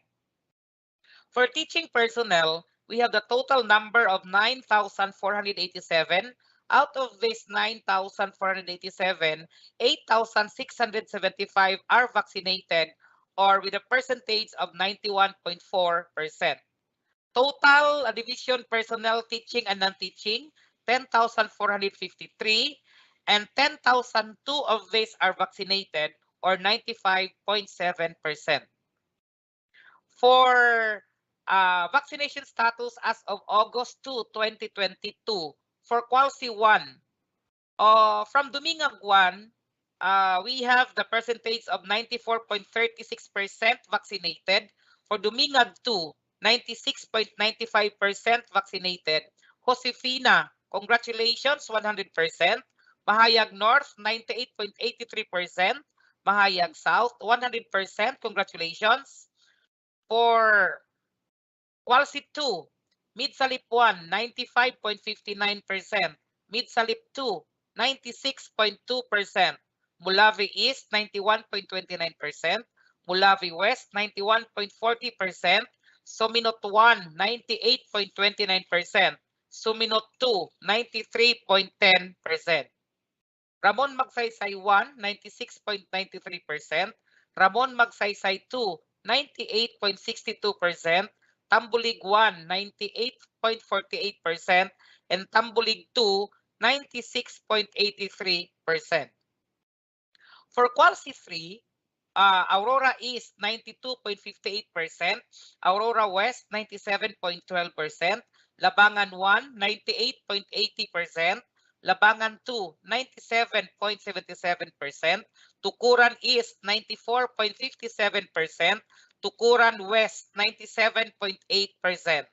For teaching personnel, we have the total number of 9,487. Out of this 9,487, 8,675 are vaccinated or with a percentage of 91.4%. Total division personnel teaching and non-teaching, 10,453, and 10,002 of these are vaccinated or 95.7%. For vaccination status as of August 2, 2022, for Qualcy 1, from Dumingag 1, we have the percentage of 94.36% vaccinated. For Dumingag 2, 96.95% vaccinated. Josefina, Congratulations, 100%. Mahayag North, 98.83%. Mahayag South, 100%. Congratulations. For Quality 2, Mid-Salip 1, 95.59%. Mid-Salip 2, 96.2%. Mulawi East, 91.29%. Mulawi West, 91.40%. Suminot 1, 98.29%. Suminot 2, 93.10%. Ramon Magsaysay 1, 96.93%. Ramon Magsaysay 2, 98.62%. Tambulig 1, 98.48%. And Tambulig 2, 96.83%. For Quality 3, Aurora East 92.58%, Aurora West 97.12%, Labangan 1 98.80%, Labangan 2 97.77%, Tukuran East 94.57%, Tukuran West 97.8%.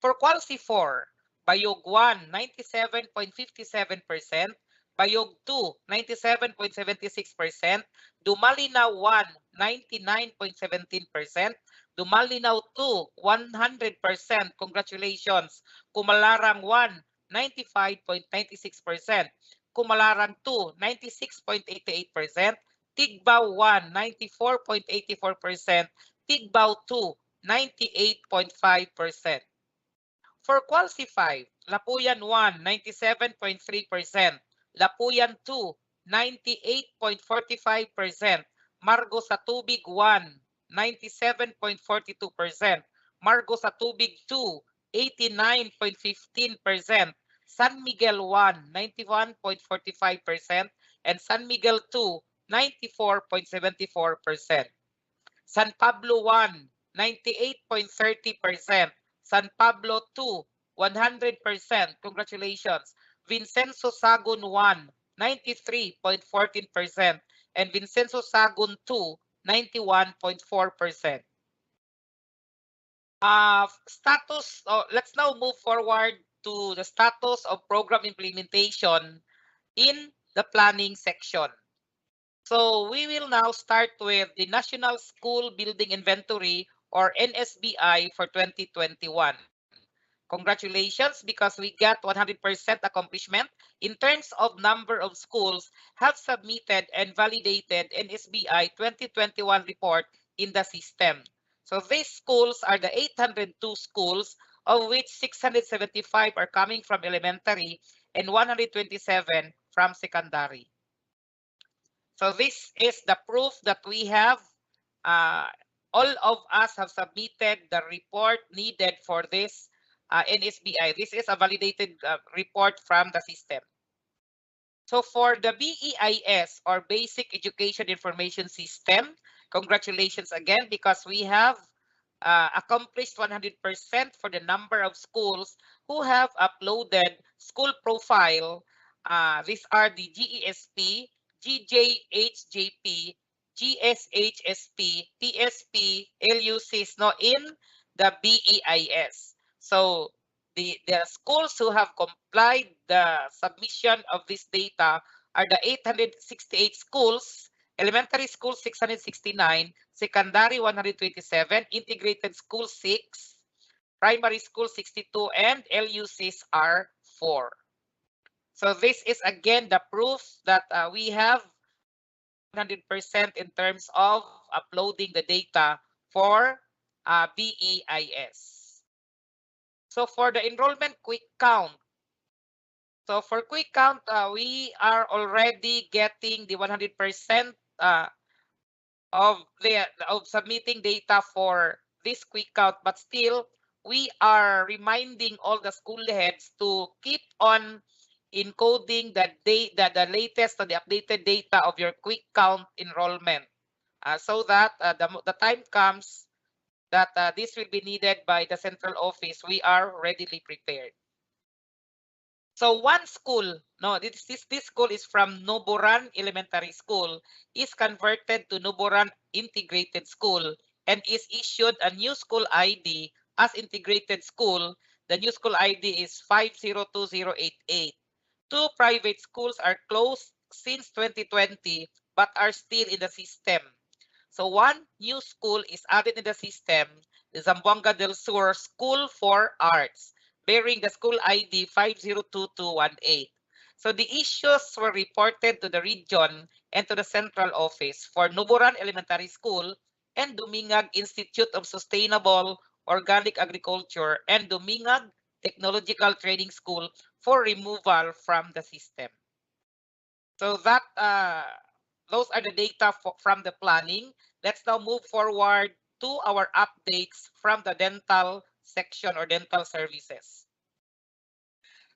For Quality 4, Bayog 1 97.57%, Bayog 2 97.76%, Dumalinaw 1 99.17%, Dumalinaw 2 100%. Congratulations. Kumalarang 1 95.96%, Kumalarang 2 96.88%, Tigbaw 1 94.84%, Tigbaw 2 98.5%. For Quality 5, Lapuyan 1, 97.3%, Lapuyan 2, 98.45%, Margo sa Tubig 1, 97.42%, Margo sa Tubig 2, 89.15%, San Miguel 1, 91.45%, and San Miguel 2, 94.74%. San Pablo 1, 98.30%. San Pablo 2, 100%. Congratulations. Vincenzo Sagun 1, 93.14%. And Vincenzo Sagun 2, 91.4%. Status, let's now move forward to the status of program implementation in the planning section. So we will now start with the National School Building Inventory or NSBI for 2021. Congratulations, because we got 100% accomplishment in terms of number of schools have submitted and validated NSBI 2021 report in the system. So these schools are the 802 schools, of which 675 are coming from elementary and 127 from secondary. So this is the proof that we have, all of us have submitted the report needed for this NSBI. This is a validated report from the system. So for the BEIS or Basic Education Information System, congratulations again, because we have accomplished 100% for the number of schools who have uploaded school profile. These are the GESP, GJHJP, GSHSP, TSP, LUCs, no, in the BEIS. So the schools who have complied the submission of this data are the 868 schools, elementary school 669, secondary 127, integrated school 6, primary school 62, and LUCs are 4. So this is again the proof that we have 100% in terms of uploading the data for BEIS. So for the enrollment quick count, so for quick count, we are already getting the 100% of submitting data for this quick count, but still we are reminding all the school heads to keep on encoding the latest or the updated data of your quick count enrollment, so that the time comes that this will be needed by the central office, we are readily prepared. So one school, no, this school is from Noboran Elementary School, is converted to Noboran Integrated School and is issued a new school ID as integrated school. The new school ID is 502088. Two private schools are closed since 2020 but are still in the system. So one new school is added in the system, the Zamboanga del Sur School for Arts, bearing the school ID 502218. So the issues were reported to the region and to the central office for Nuburan Elementary School and Dumingag Institute of Sustainable Organic Agriculture and Dumingag Technological Training School for removal from the system. So that those are the data from the planning. Let's now move forward to our updates from the dental section or dental services.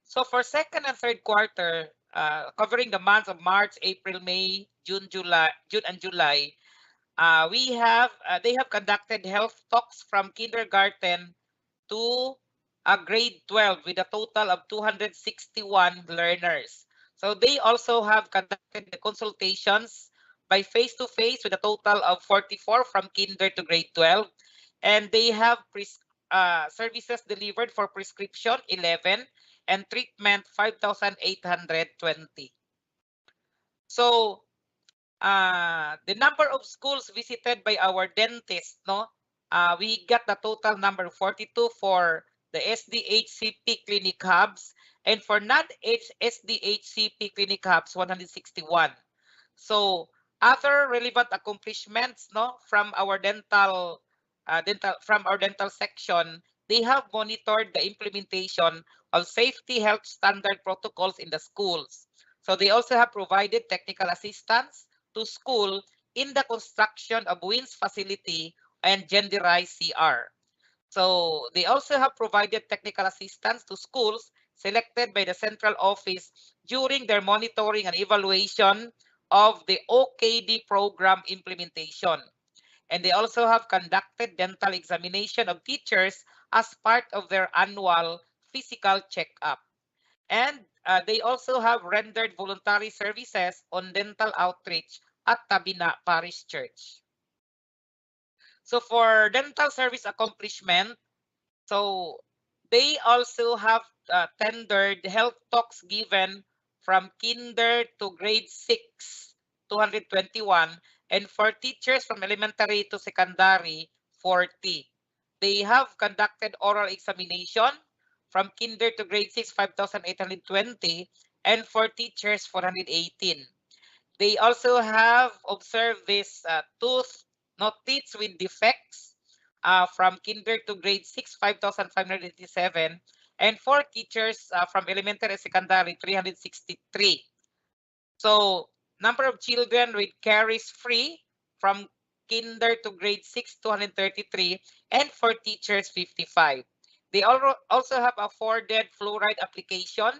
So for second and third quarter, covering the months of March, April, May, June, and July, they have conducted health talks from kindergarten to grade 12 with a total of 261 learners. So they also have conducted the consultations by face-to-face with a total of 44 from kinder to grade 12. And they have services delivered for prescription 11 and treatment 5,820. So the number of schools visited by our dentists, no, we got the total number 42 for the SDHCP clinic hubs, and for non-SDHCP clinic hubs, 161. So other relevant accomplishments, no, from our dental section, they have monitored the implementation of safety health standard protocols in the schools. So they also have provided technical assistance to school in the construction of WINS facility and genderized CR. So they also have provided technical assistance to schools selected by the central office during their monitoring and evaluation of the OKD program implementation. And they also have conducted dental examination of teachers as part of their annual physical checkup. And they also have rendered voluntary services on dental outreach at Tabina Parish Church. So for dental service accomplishment, so they also have tendered health talks given from kinder to grade 6, 221, and for teachers from elementary to secondary, 40. They have conducted oral examination from kinder to grade 6, 5,820, and for teachers, 418. They also have observed this teeth with defects from kinder to grade 6, 5,587, and for teachers from elementary and secondary, 363. So number of children with caries free from kinder to grade 6, 233, and for teachers, 55. They also have afforded fluoride application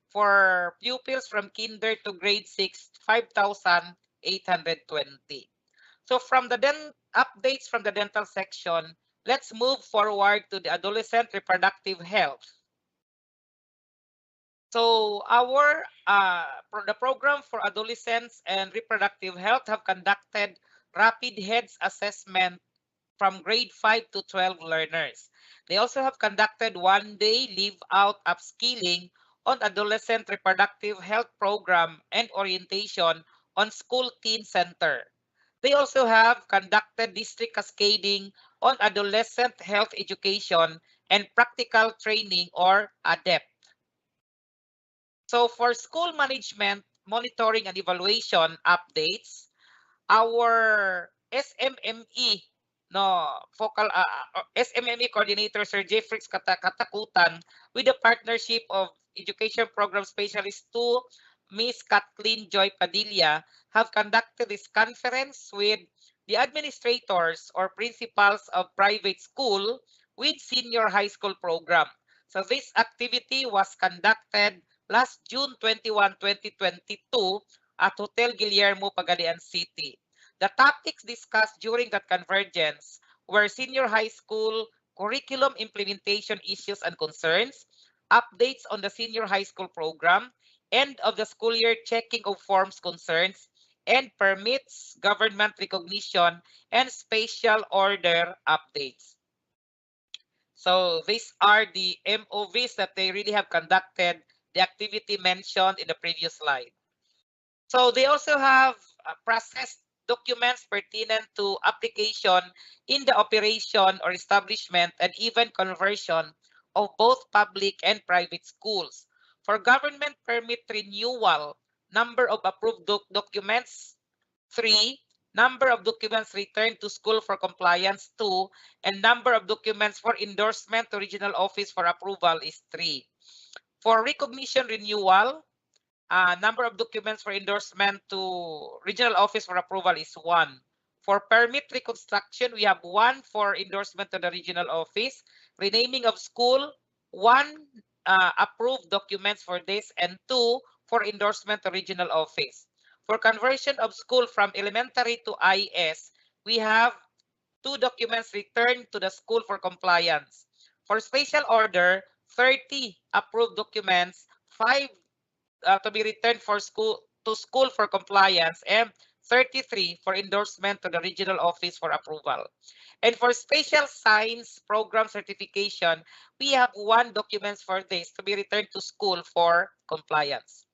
for pupils from kinder to grade 6, 5,820. So from the updates from the dental section, let's move forward to the adolescent reproductive health. So the program for adolescents and reproductive health have conducted rapid heads assessment from grade 5 to 12 learners. They also have conducted one-day leave-out upskilling on adolescent reproductive health program and orientation on school teen center. They also have conducted district cascading on adolescent health education and practical training or ADEP. So for school management, monitoring and evaluation updates, our SMME SMME coordinator Sir Jeffrey Katakutan with the partnership of education program specialist 2 Miss Kathleen Joy Padilla have conducted this conference with the administrators or principals of private school with senior high school program. So this activity was conducted last June 21, 2022 at Hotel Guillermo, Pagadian City. The topics discussed during that convergence were senior high school curriculum implementation issues and concerns, updates on the senior high school program, end of the school year checking of forms concerns, and permits, government recognition, and spatial order updates. So these are the MOVs that they really have conducted the activity mentioned in the previous slide. So they also have processed documents pertinent to application in the operation or establishment and even conversion of both public and private schools. For government permit renewal, number of approved documents, 3, number of documents returned to school for compliance, 2, and number of documents for endorsement to regional office for approval is 3. For recognition renewal, number of documents for endorsement to regional office for approval is 1. For permit reconstruction, we have 1 for endorsement to the regional office. Renaming of school, 1 approved documents for this, and 2 for endorsement to regional office. For conversion of school from elementary to IS, we have 2 documents returned to the school for compliance. For special order, 30 approved documents, 5 to be returned for school for compliance, and 33 for endorsement to the regional office for approval. And for special science program certification, we have 1 documents for this to be returned to school for compliance.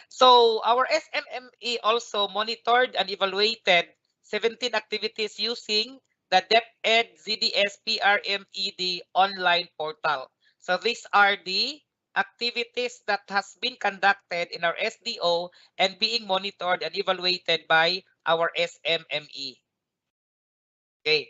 So our SMME also monitored and evaluated 17 activities using the DepEd ZDS PRMED online portal. So these are the activities that has been conducted in our SDO and being monitored and evaluated by our SMME. Okay.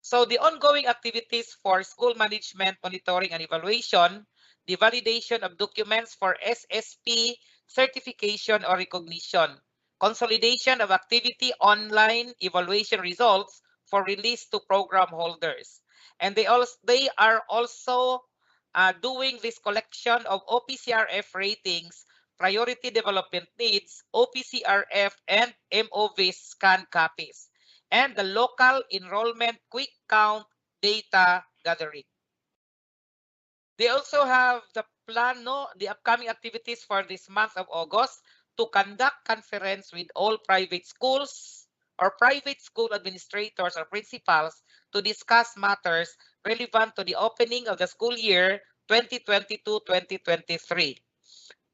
So the ongoing activities for school management monitoring and evaluation, the validation of documents for SSP certification or recognition, consolidation of activity online evaluation results for release to program holders. And they are also doing this collection of OPCRF ratings, priority development needs, OPCRF, and MOV scan copies, and the local enrollment quick count data gathering. They also have the the upcoming activities for this month of August to conduct conference with all private schools or private school administrators or principals to discuss matters relevant to the opening of the school year 2022-2023.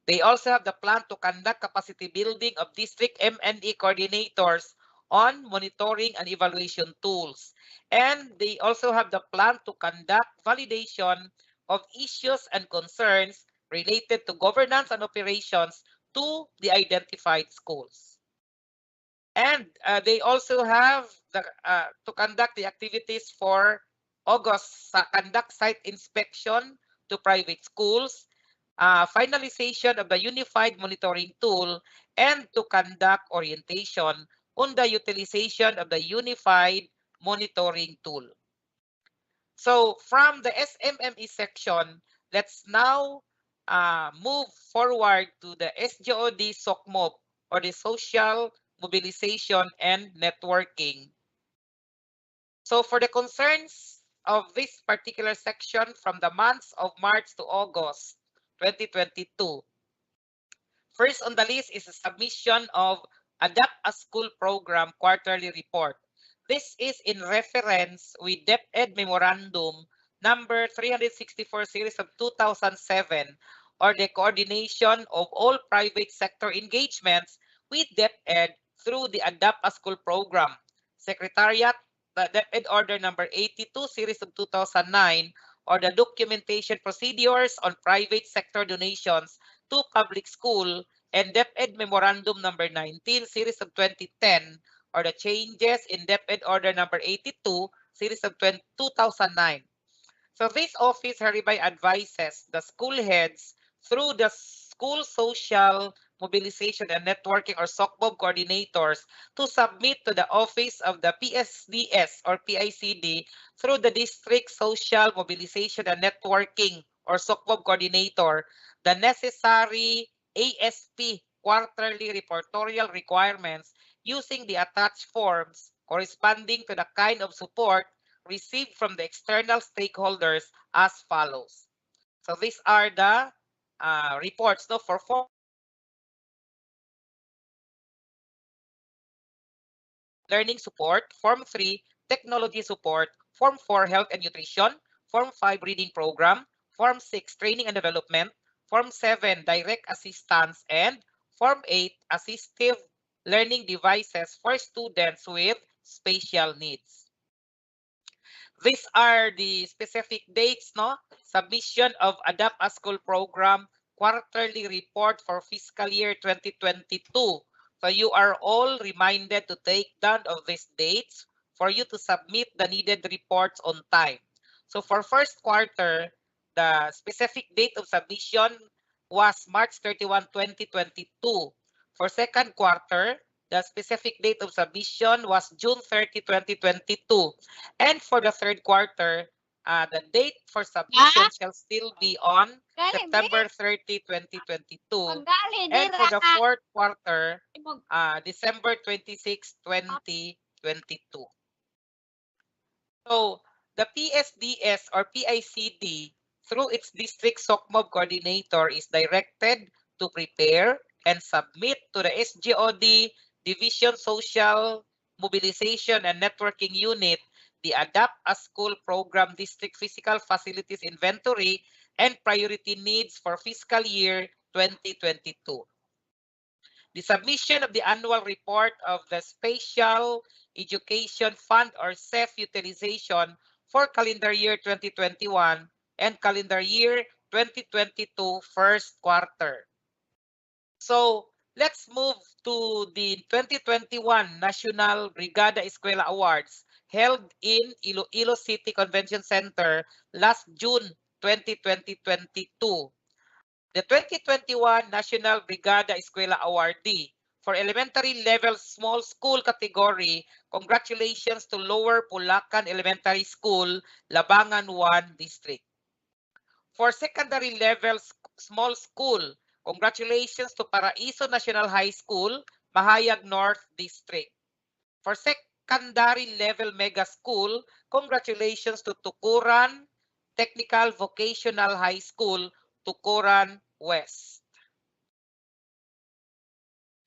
They also have the plan to conduct capacity building of district MNE coordinators on monitoring and evaluation tools. And they also have the plan to conduct validation of issues and concerns related to governance and operations to the identified schools. And they also have to conduct the activities for August, conduct site inspection to private schools, finalization of the unified monitoring tool, and to conduct orientation on the utilization of the unified monitoring tool. So from the SMME section, let's now move forward to the SGOD SOCMOB, or the Social Mobilization and Networking. So for the concerns of this particular section from the months of March to August 2022, first on the list is a submission of Adapt a School Program Quarterly Report. This is in reference with DepEd Memorandum number 364 series of 2007, or the coordination of all private sector engagements with DepEd through the Adapt a School Program. Secretariat, the DepEd Order number 82 series of 2009, or the documentation procedures on private sector donations to public school, and DepEd Memorandum number 19 series of 2010, or the changes in DepEd Order number 82 series of 2009. So this office hereby advises the school heads through the school social mobilization and networking, or SOCMOB coordinators, to submit to the office of the PSDS or PICD through the district social mobilization and networking, or SOCMOB coordinator, the necessary ASP quarterly reportorial requirements using the attached forms corresponding to the kind of support received from the external stakeholders as follows. So these are the reports. No, for learning support, Form 3, technology support, Form 4, health and nutrition, Form 5, Reading Program. Form 6, Training and Development. Form 7, Direct Assistance. And Form 8, Assistive Learning Devices for Students with Special Needs. These are the specific dates, no? Submission of Adapt a School Program quarterly report for fiscal year 2022. So you are all reminded to take down of these dates for you to submit the needed reports on time. So for first quarter, the specific date of submission was March 31, 2022. For second quarter, the specific date of submission was June 30, 2022. And for the third quarter, the date for submission shall still be on September 30, 2022. And for the fourth quarter, December 26, 2022. So the PSDS or PICD, through its district SOCMOB coordinator, is directed to prepare and submit to the SGOD Division Social Mobilization and Networking Unit the Adapt a School Program District Physical Facilities Inventory and Priority Needs for fiscal year 2022. The submission of the annual report of the Special Education Fund or SEF utilization for calendar year 2021 and calendar year 2022 first quarter. So let's move to the 2021 National Brigada Escuela Awards held in Iloilo City Convention Center last June 2022. The 2021 National Brigada Escuela Awardee for elementary level small school category, congratulations to Lower Pulacan Elementary School, Labangan 1 District. For secondary level small school, congratulations to Paraiso National High School, Mahayag North District. For secondary level mega school, congratulations to Tukuran Technical Vocational High School, Tukuran West.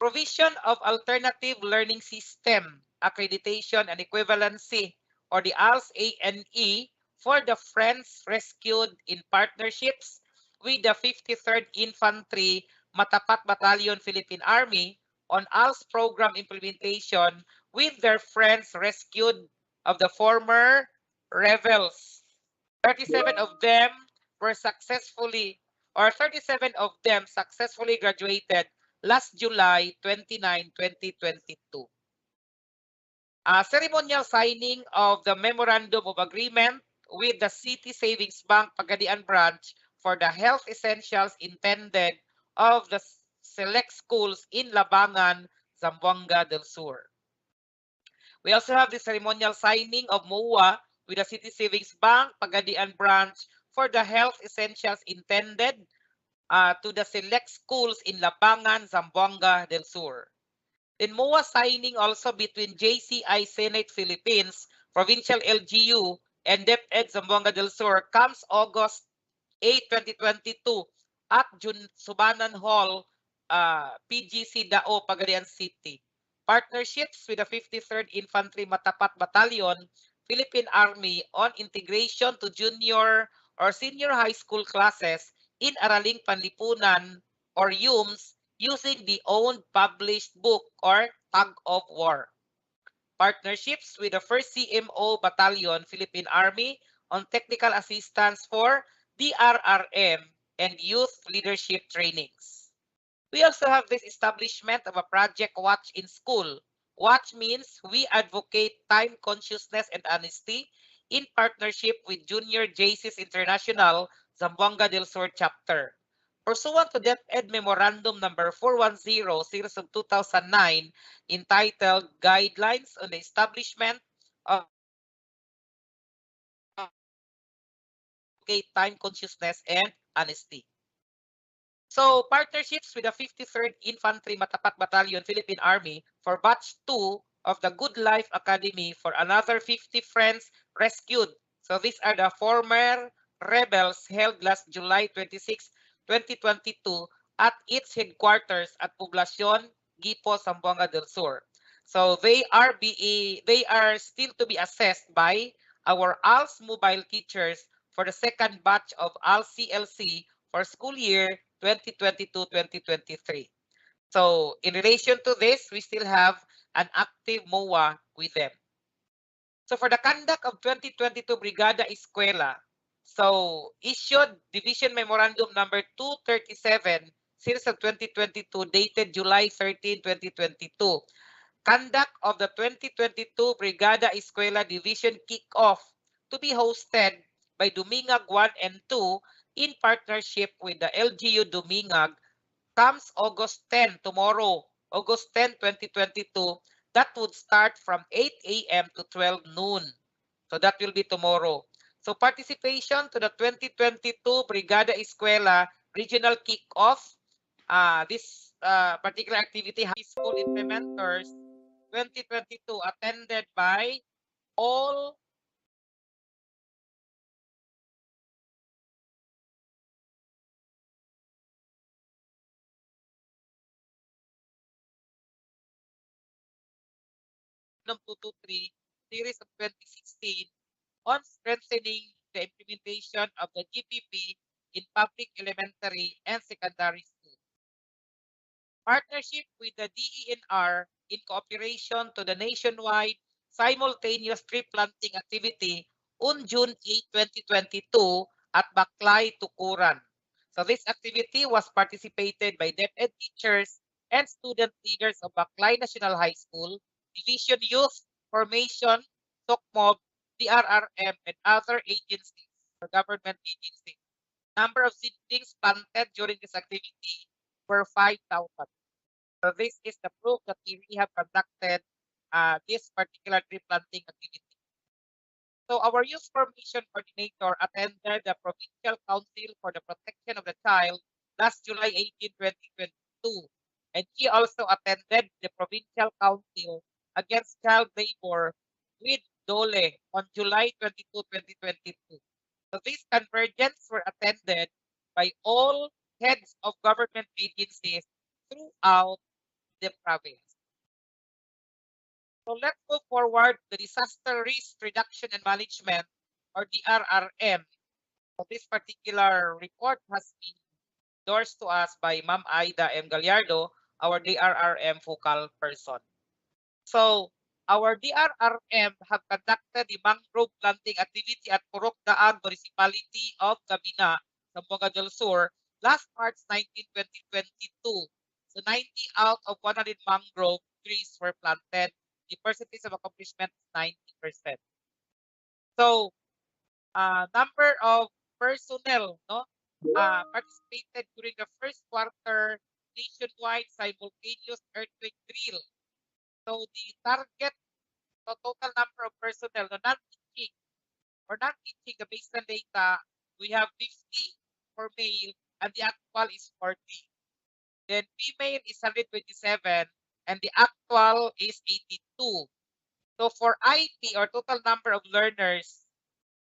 Provision of Alternative Learning System, Accreditation and Equivalency, or the ALS-ANE, for the Friends rescued in partnerships with the 53rd Infantry Matapat Battalion Philippine Army on ALS program implementation with their friends rescued of the former rebels. 37 of them were successfully, or 37 of them successfully graduated last July 29, 2022. Ceremonial signing of the Memorandum of Agreement with the City Savings Bank Pagadian Branch for the health essentials intended of the select schools in Labangan, Zamboanga del Sur. We also have the ceremonial signing of MOA with the City Savings Bank Pagadian Branch for the health essentials intended to the select schools in Labangan, Zamboanga del Sur. Then MOA signing also between JCI Senate Philippines, Provincial LGU, and DepEd Zamboanga del Sur comes August 8, 2022 at Subanan Hall, PGC Dao, Pagadian City. Partnerships with the 53rd Infantry Matapat Battalion, Philippine Army on integration to junior or senior high school classes in Araling Panlipunan or UMS using the owned published book or Tug of War. Partnerships with the 1st CMO Battalion, Philippine Army on technical assistance for DRRM and youth leadership trainings. We also have this establishment of a project Watch in School. Watch means we advocate time consciousness and honesty in partnership with Junior JCs International, Zamboanga del Sur Chapter. Pursuant to DepEd Memorandum Number 410, Series of 2009, entitled Guidelines on the Establishment of Time Consciousness and Honesty. So, partnerships with the 53rd Infantry Matapat Battalion, Philippine Army for Batch 2 of the Good Life Academy for another 50 friends rescued. So, these are the former rebels held last July 26, 2022 at its headquarters at Poblacion, Gipo, Zamboanga del Sur. So, they are still to be assessed by our ALS mobile teachers for the second batch of ALCLC for school year 2022-2023. So in relation to this, we still have an active MOA with them. So for the conduct of 2022 Brigada Escuela, so issued Division Memorandum number 237, series of 2022, dated July 13, 2022. Conduct of the 2022 Brigada Escuela Division Kickoff to be hosted by Dumingag 1 and 2 in partnership with the LGU Dumingag comes August 10, tomorrow, August 10, 2022, that would start from 8 a.m. to 12 noon. So that will be tomorrow. So participation to the 2022 Brigada Escuela Regional Kickoff. This particular activity, high school implementers 2022, attended by all of 223 series of 2016 on strengthening the implementation of the GPP in public elementary and secondary school. Partnership with the DENR in cooperation to the nationwide simultaneous tree planting activity on June 8, 2022 at Baklay, Tukuran. So this activity was participated by DepEd teachers and student leaders of Baklay National High School, Division Youth Formation, SOCMOB, DRRM, and other agencies or government agencies. Number of seedlings planted during this activity were 5,000. So this is the proof that we really have conducted this particular tree planting activity. So our youth formation coordinator attended the Provincial Council for the Protection of the Child last July 18, 2022. And he also attended the Provincial Council Against Child Labor with Dole on July 22, 2022. So these convergences were attended by all heads of government agencies throughout the province. So let's move forward to disaster risk reduction and management, or DRRM. So this particular report has been endorsed to us by Ma'am Aida M. Gallardo, our DRRM focal person. So our DRRM have conducted the mangrove planting activity at Purok Daag Municipality of Cabina, Zamboanga del Sur, last March 19, 2022. So 90 out of 100 mangrove trees were planted. The percentage of accomplishment is 90%. So number of personnel participated during the first quarter nationwide simultaneous earthquake drill. So the target, the total number of personnel, the non-teaching or non-teaching, the baseline data, we have 50 for male and the actual is 40. Then female is 127 and the actual is 82. So for IP or total number of learners,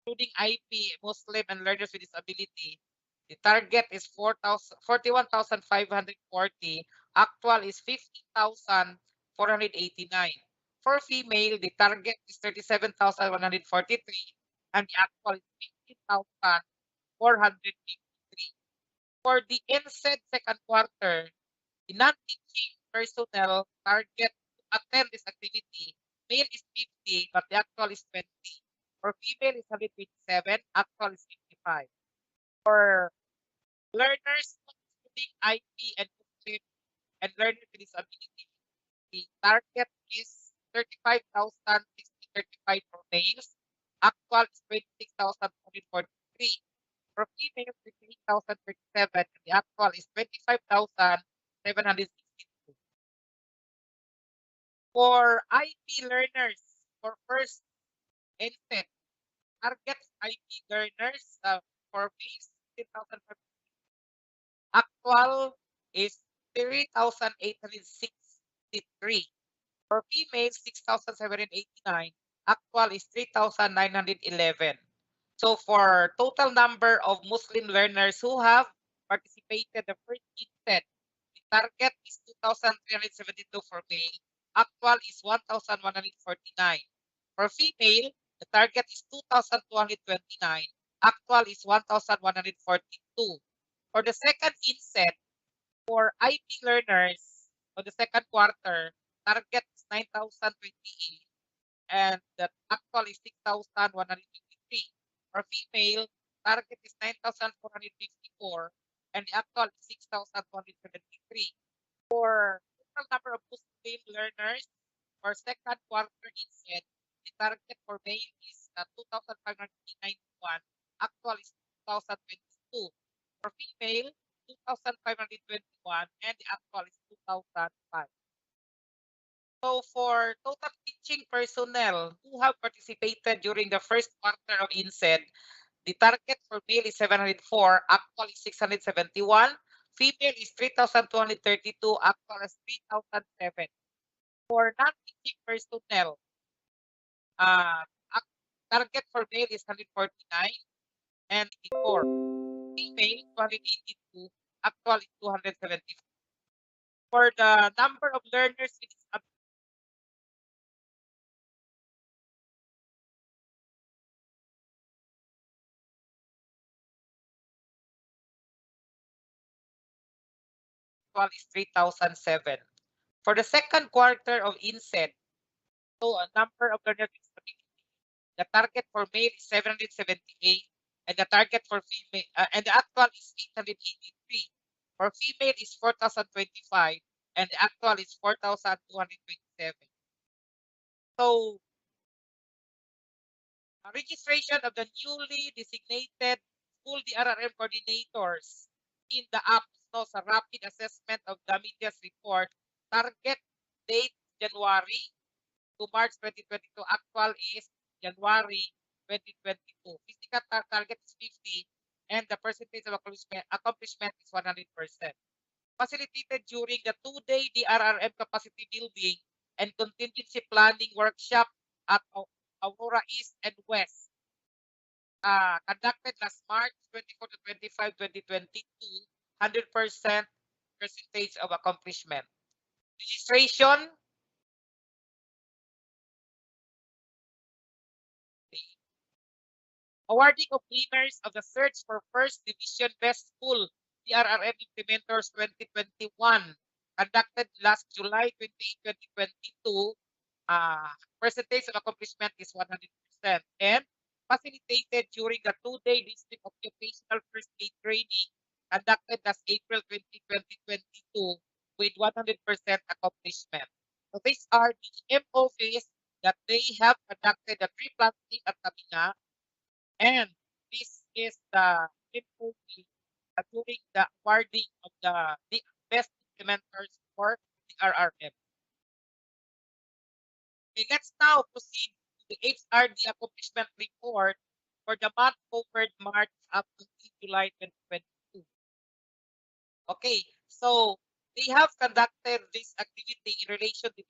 including IP, Muslim, and learners with disability, the target is 41,540. Actual is 50,489. For female, the target is 37,143, and the actual is 15,453. For the NSED second quarter, the non-teaching personnel target to attend this activity, male is 50, but the actual is 20. For female is 127, actual is 55. For learners including IP and Muslim and learners with disability, the target is 35,635 for males, actual is 26,143. For females, 58,037, and the actual is 25,762. For IP learners, for first NSET, target IP learners for males, 15,500. Actual is 3,863. For females, 6,789. Actual is 3,911. So for total number of Muslim learners who have participated the first inset, the target is 2,372 for male. Actual is 1,149. For female, the target is 2,229. actual is 1,142. For the second inset, for IP learners, for the second quarter, target is 9,028 and the actual is 6,153. For female, target is 9,454 and the actual is 6,173. For total number of Muslim learners for second quarter instead, the target for male is 2,591, actual is 2,022. For female, 2,521 and the actual is 2,005. So for total teaching personnel who have participated during the first quarter of INSED, the target for male is 704, actual is 671. Female is 3,232, actual is 3,007. For non-teaching personnel, target for male is 149 and 84. Female, 282, actual is 274. For the number of learners with actual is 3,007. For the second quarter of INSED, so a number of learners with disability, the target for male is 778 and the target for female and the actual is 883. For female is 4,025 and the actual is 4,227. So registration of the newly designated school DRRM coordinators in the app no, sa rapid assessment of the media's report, target date January to March 2022. Actual is January 2022. Physical target is 50 and the percentage of accomplishment is 100%. Facilitated during the 2-day DRRM capacity building and contingency planning workshop at Aurora East and West. Conducted last March 24 to 25, 2022, 100% percentage of accomplishment. Registration. Awarding of winners of the search for first division best school DRRM implementers 2021 conducted last July 28, 2022. Percentage of accomplishment is 100% and facilitated during the 2-day district occupational first aid training conducted last April 20, 2022 with 100% accomplishment. So these are the MOVs that they have conducted the tree planting at Tabina, and this is the MOV during the awarding of the best implementers for the RRM. Okay, let's now proceed to the HRD accomplishment report for the month covered March up to July 2022. Okay, so they have conducted this activity in relation to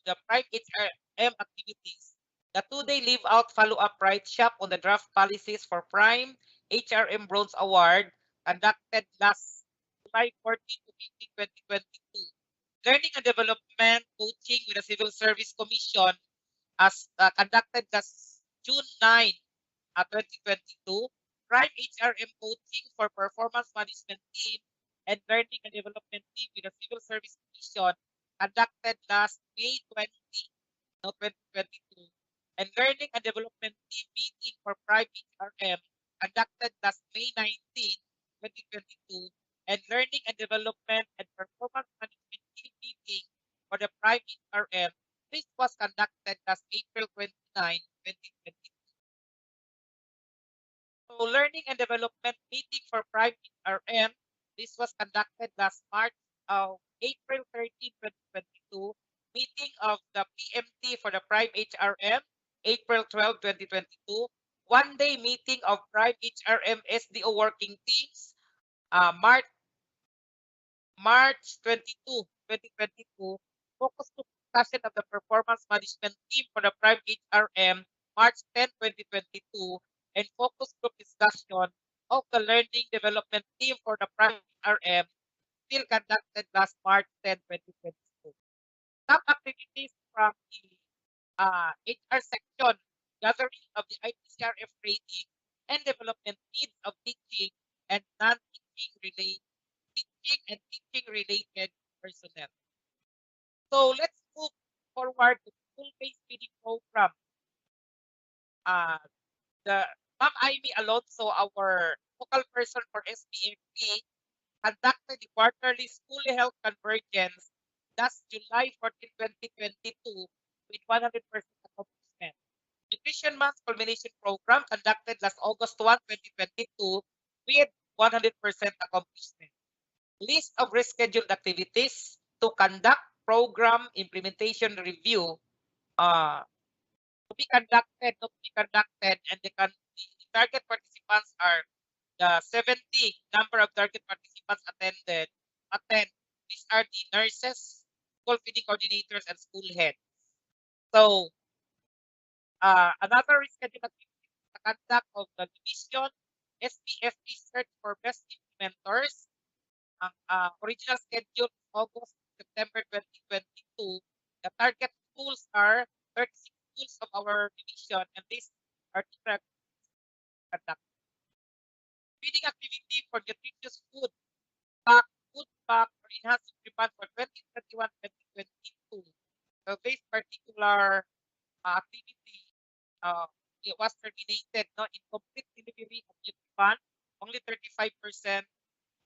the prime HRM activities. The 2-day leave out follow-up right shop on the draft policies for prime HRM Bronze Award conducted last July 14 to 15, 2022. Learning and development coaching with the Civil Service Commission as conducted last June 9, 2022. Prime HRM coaching for performance management team and learning and development team with the Civil Service Commission conducted last May 20, 2022. And learning and development team meeting for Prime HRM conducted last May 19, 2022. And learning and development and performance management team meeting for the Prime HRM. This was conducted last April 29, 2022. So learning and development meeting for Prime HRM. This was conducted last March April 13, 2022. Meeting of the PMT for the Prime HRM, April 12, 2022. 1-day meeting of Prime HRM SDO working teams, March 22, 2022. Focus group discussion of the performance management team for the Prime HRM, March 10, 2022. And focus group discussion of the learning development team for the Prime HRM still conducted last March 10, 2022. Some activities from the HR section, gathering of the IPCRF rating and development needs of teaching and non-teaching related teaching and teaching related personnel. So let's move forward to school-based feeding program. The Ma'am Amy Alonso, our focal person for SPFP, conducted the quarterly school health convergence last July 14, 2022 with 100% accomplishment. Nutrition Month culmination program conducted last August 1, 2022 with 100% accomplishment. List of rescheduled activities to conduct program implementation review to be conducted, not to be conducted, and the target participants are the 70 number of target participants attend. These are the nurses, school feeding coordinators, and school heads. So another rescheduled activity is the conduct of the division SPFP search for best implementers. Ang original schedule is August, September 2022. The target schools are 36 schools of our division, and these are conduct. Feeding activity for nutritious food pack, or enhanced nutriment for 2021-2022. So this particular activity it was terminated no incomplete delivery of nutriment, only 35%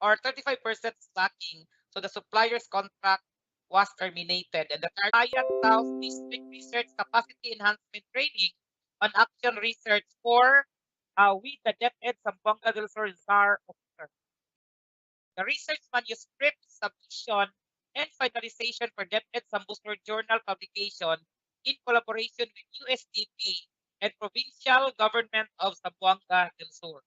or 35% is lacking. So the supplier's contract was terminated, and the Cagayan South District Research Capacity Enhancement Training on Action Research for with the DepEd Zamboanga del Sur ZAR officer. The research manuscript submission and finalization for DepEd Zambusur journal publication in collaboration with USDP and provincial government of Zamboanga del Sur.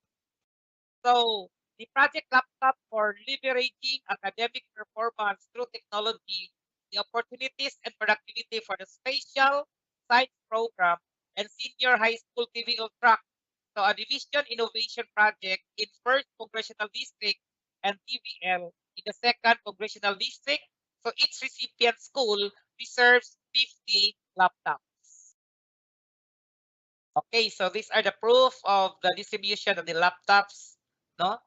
So the project laptop for leveraging academic performance through technology, the opportunities and productivity for the spatial science program and senior high school TVL track. So a division innovation project in first congressional district and TVL in the second congressional district. So each recipient school reserves 50 laptops. Okay, so these are the proof of the distribution of the laptops, no?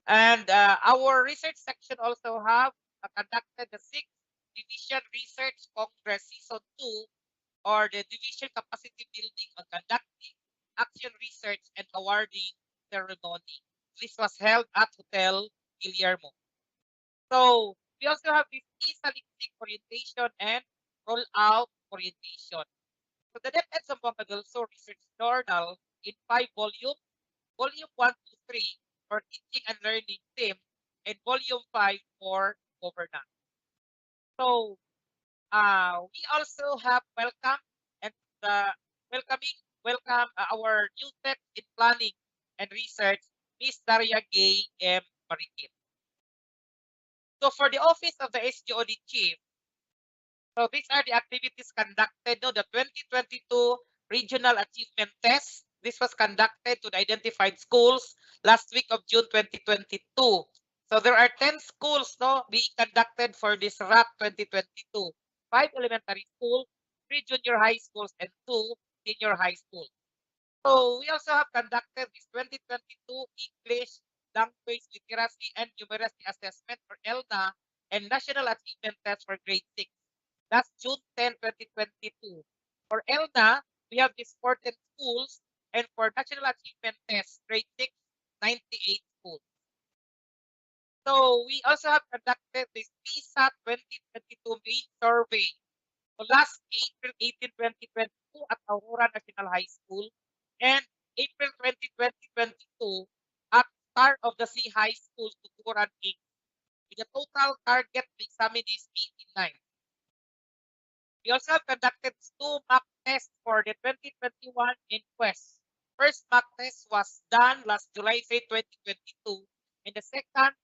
And our research section also have conducted the 6th Division Research Congress Season 2 or the Division Capacity Building on Conducting Action Research and Awarding Ceremony. This was held at Hotel Guillermo. So we also have this e-salixic orientation and rollout orientation. So the DepEd Zamboanga del Sur Research Journal in 5 volumes, volume 1 to 3 for teaching and learning team, and volume 5 for governance. So we also have welcome and welcome our new tech in planning and research, Miss Daria Gay M. Marikit. So for the office of the SGOD chief, so these are the activities conducted. No, the 2022 regional achievement test. This was conducted to the identified schools last week of June 2022. So there are 10 schools no being conducted for this RAP 2022. 5 elementary schools, 3 junior high schools, and 2 senior high schools. So we also have conducted this 2022 English Language Literacy and Numeracy Assessment for ELNA and National Achievement Test for grade 6. That's June 10, 2022. For ELNA, we have these 14 schools, and for National Achievement Test, grade 6, 98 schools. So we also have conducted this PISA 2022 main survey. So last April 18, 2022 at Aurora National High School and April 20, 2022 at Star of the Sea High School, Tuturan 8. With the total target examinees 89. We also have conducted 2 mock tests for the 2021 inquest. First mock test was done last July 3, 2022, and the second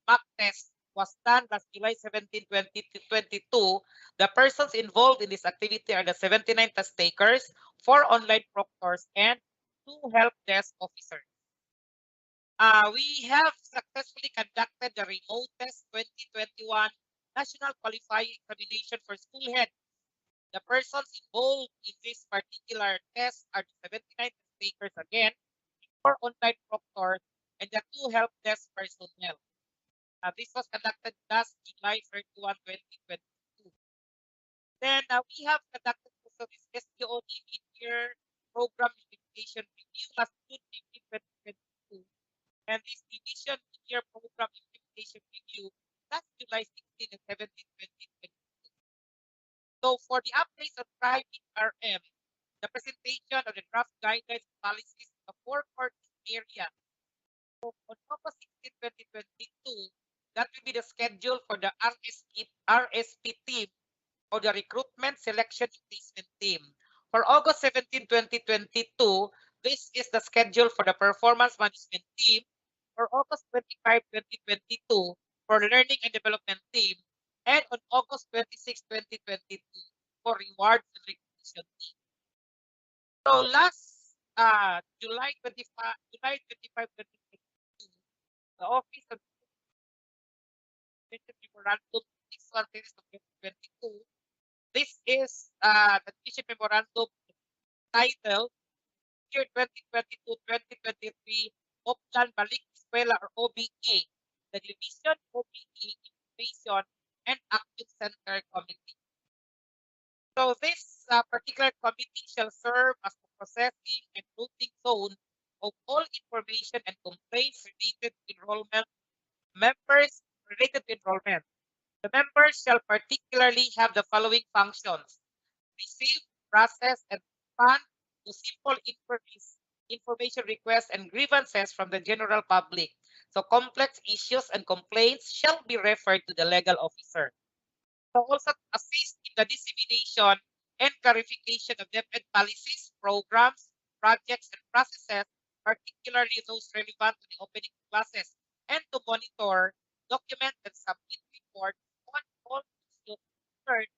mock test was done last July 17, 2022. The persons involved in this activity are the 79 test takers, 4 online proctors, and 2 help desk officers. We have successfully conducted the remote test 2021 national qualifying examination for school head. The persons involved in this particular test are the 79 test takers again, 4 online proctors, and the 2 help desk personnel. This was conducted last July 31, 2022. Then we have conducted also this SDOD mid-year program implementation review last June 15, 2022. And this division mid-year program implementation review last July 16 and 17, 2022. So for the updates on private RM, the presentation of the draft guidelines and policies in the 4 core area. So on August 16, 2022, that will be the schedule for the RSP team or the recruitment selection and placement team. For August 17, 2022, this is the schedule for the performance management team. For August 25, 2022, for learning and development team. And on August 26, 2022, for rewards and recognition team. So last July 25, 2022, the Office of Memorandum 61 series of 2022. This is the Division Memorandum titled Year 2022-2023 Oplan Balik Eskwela or OBE, the Division OBE Information and Action Center Committee. So this particular committee shall serve as the processing and routing zone of all information and complaints related to enrollment. Members related to enrollment. The members shall particularly have the following functions: receive, process, and respond to simple inquiries, information requests, and grievances from the general public. So complex issues and complaints shall be referred to the legal officer. So also assist in the dissemination and clarification of DepEd policies, programs, projects, and processes, particularly those relevant to the opening classes, and to monitor, document, and submit reports on all issues concerned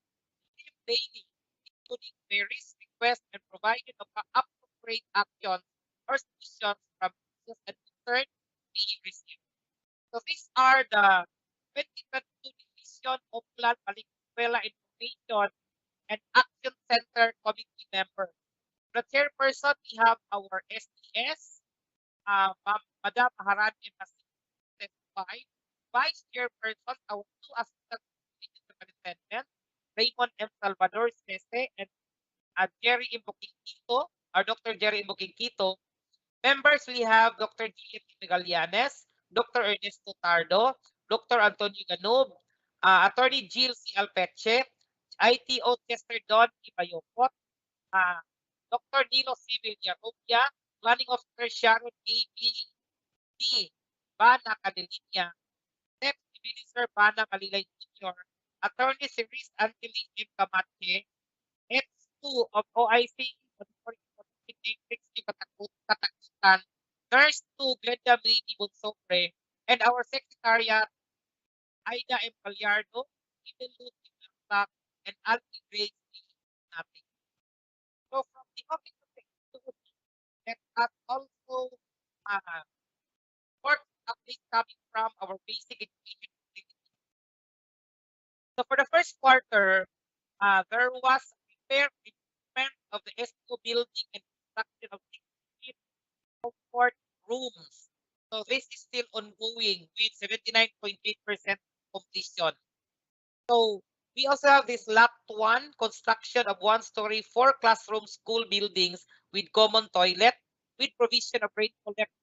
daily, including queries, requests, and providing of appropriate actions or solutions from issues and concerns being received. So these are the 2022 Division of Plan Eskwela Information and Action Center Committee members. The chairperson, we have our SDS, Madam Maharani Masih, Vice Chairperson, our 2 Assistant Superintendents, Raymond M. Salvador Sese and Jerry Imbokingkito, or Dr. Jerry Imbokingkito. Members, we have Dr. G. Magallanes, Dr. Ernesto Tardo, Dr. Antonio Ganob, Attorney Jill C. Alpeche, ITO Chester Don Ibayokot, Dr. Nilo C. Villarrubia, Planning Officer Sharon A. B. Bana Cadelinia, Step Minister Bana Malilay Jr., Attorney Cerise Angeli M. Camache, X2 of OIC, Katakutan, Nurse 2, Glenda Maydi Bonsopre, and our Secretariat, Aida M. Gallardo, Eden Lucy Black, and Alfie Grace Napi. So from the Office of Security, let us also report updates coming from our basic education activities. So for the first quarter, there was repair improvement of the SO building and construction of 16 comfort rooms. So this is still ongoing with 79.8% completion. So we also have this lot 1 construction of 1-story 4 classroom school buildings with common toilet, with provision of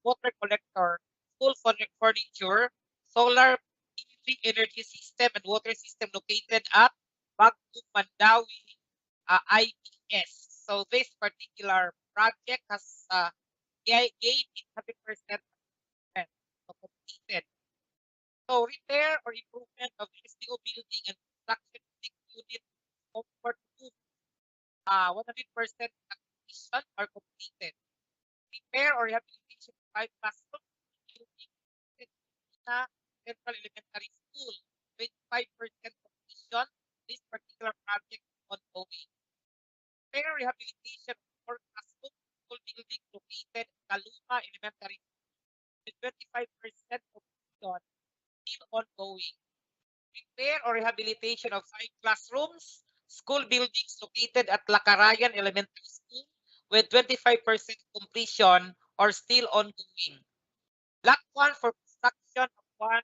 water collector, school furniture, solar PV energy system, and water system located at Bagto Mandawi IPS. So this particular project has gained 100% completed. So repair or improvement of the STO building and construction of 6 units comfort room, 100% completion or completed. Repair or rehabilitation of 5 classrooms, building Central Elementary School, 25% completion. This particular project is ongoing. Repair rehabilitation of 4 classrooms, school building located in Kaluma Elementary School, with 25% completion, still ongoing. Repair or rehabilitation of 5 classrooms, school buildings located at Lacarayan Elementary School, with 25% completion, or still ongoing. Lot 1 for construction of one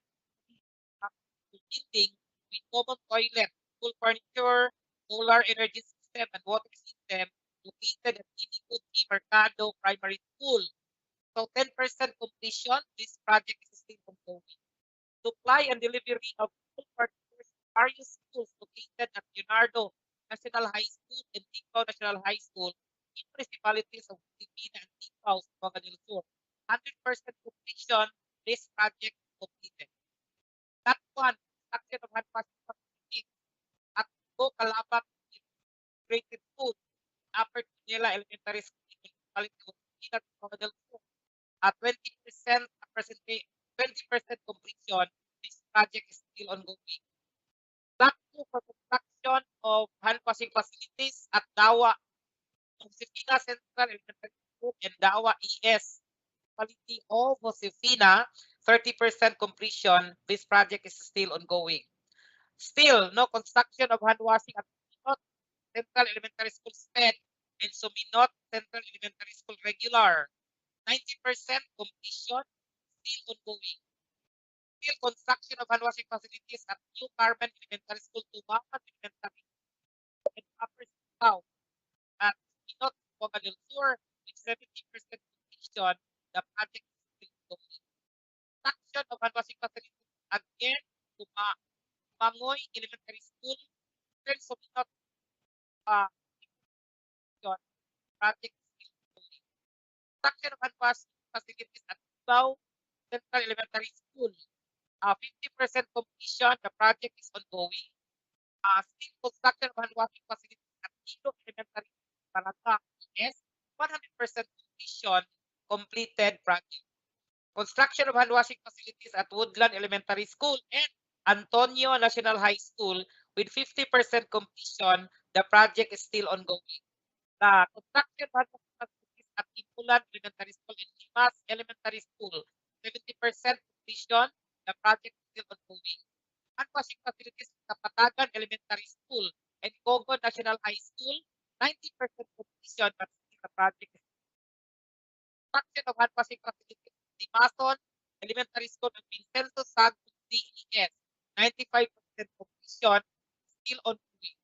building with common toilet, school furniture, solar energy system, and water system located at Tinikuti Mercado Primary School. So 10% completion, this project is still ongoing. Supply and delivery of school furniture to various schools located at Leonardo National High School and Ticao National High School in municipalities of Pilipina and Ticao, Zamboanga del Sur. 100% completion, this project is completed. That one, construction of hand washing facility at Go Calabat Integrated School, Upper Manila Elementary School, municipality of Pilipina, Zamboanga del Sur. At 20% percentage, 20% completion, this project is still ongoing. Lot 2 for construction of hand washing facilities at Dawa, Josefina Central Elementary School and Dawa ES, quality of Josefina, 30% completion. This project is still ongoing. Still, no construction of hand washing at Suminot Central Elementary School SPED and Suminot Central Elementary School regular. 90% completion, still ongoing. Still construction of hand washing facilities at New Carmen Elementary School, Tumapan Elementary, and Upper South at Minot, Zamboanga del Sur, with 70% completion. The project is still ongoing. Construction of hand washing facilities again, Mangoy Elementary School, still Suminot, project is still ongoing. Construction of hand washing facilities at Cubao Central Elementary School, 50% completion. The project is ongoing. Still construction of hand washing facilities at Tilo Elementary Barangay is 100% completion, completed project. Construction of hand washing facilities at Woodland Elementary School and Antonio National High School with 50% completion. The project is still ongoing. The construction of hand washing facilities at Ipulan Elementary School and Limas Elementary School, 70% completion. The project is still ongoing. Hand washing facilities at Kapatagan Elementary School and Cogo National High School, 90% completion, but still the project is construction of hand washing facilities at Limason Elementary School and Vincenzo Santos DES, 95% completion, still ongoing.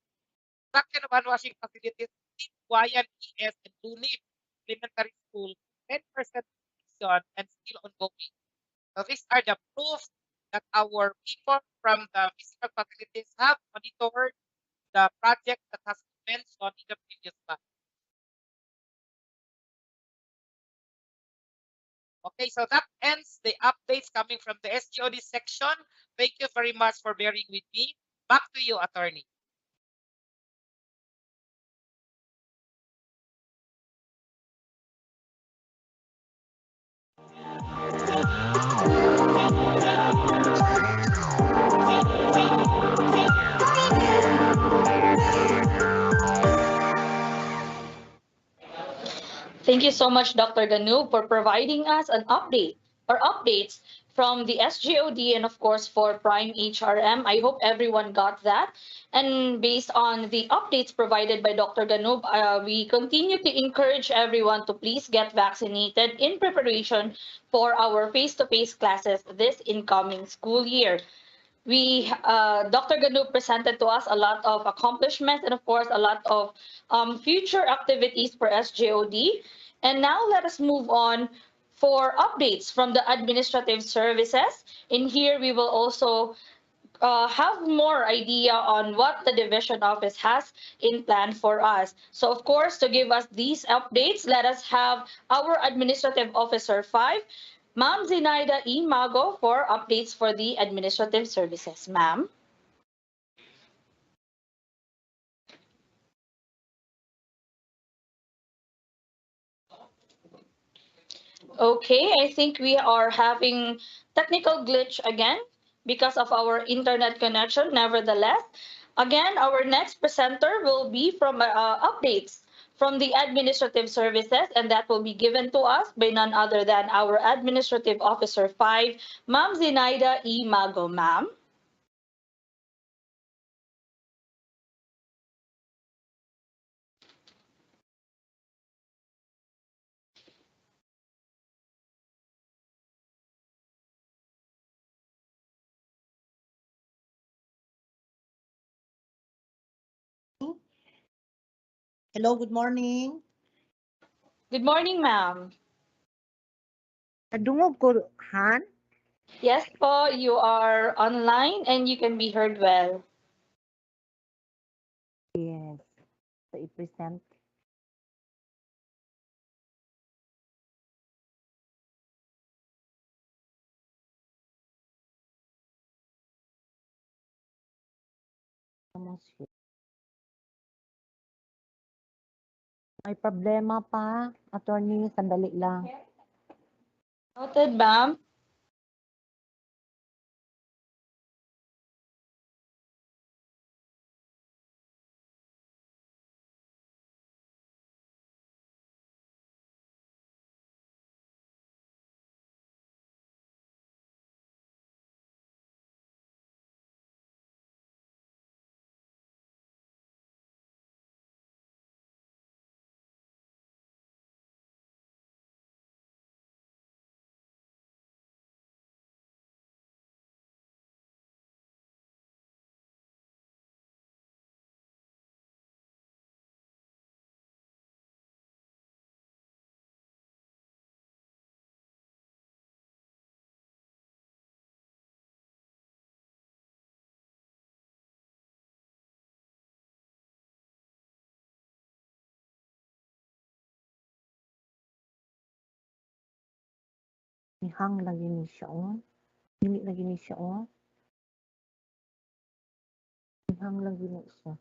Construction of hand washing facilities at Guayan ES and Lunip Elementary School, 10% completion and still ongoing. So these are the proofs that our people from the physical facilities have monitored the project that has been mentioned in the previous slide. Okay, so that ends the updates coming from the SGOD section. Thank you very much for bearing with me. Back to you, attorney.
Thank you so much, Dr. Ganu, for providing us an update or updates from the SGOD and, of course, for Prime HRM. I hope everyone got that. And based on the updates provided by Dr. Ganu, we continue to encourage everyone to please get vaccinated in preparation for our face-to-face classes this incoming school year. Dr. Ganu presented to us a lot of accomplishments and, of course, a lot of future activities for SJOD. And now let us move on for updates from the administrative services. In here, we will also have more idea on what the division office has in plan for us. So, of course, to give us these updates, let us have our Administrative Officer 5, Ma'am Zinaida E. Mago, for updates for the administrative services. Ma'am. Okay, I think we are having technical glitch again because of our internet connection. Nevertheless, again, our next presenter will be from updates from the administrative services, and that will be given to us by none other than our Administrative Officer 5, Ma'am Zinaida E. Mago. Ma'am.
Hello, good morning.
Good morning, ma'am.
Nadungog ko, Han?
Yes po, you are online and you can be heard well.
Yes. So, i-present. May problema pa, attorney, sandali lang.
Noted, ma'am.
Ihang lagi ni siya, oh. Dili lagi ni siya, oh. Ihang lagi ni siya.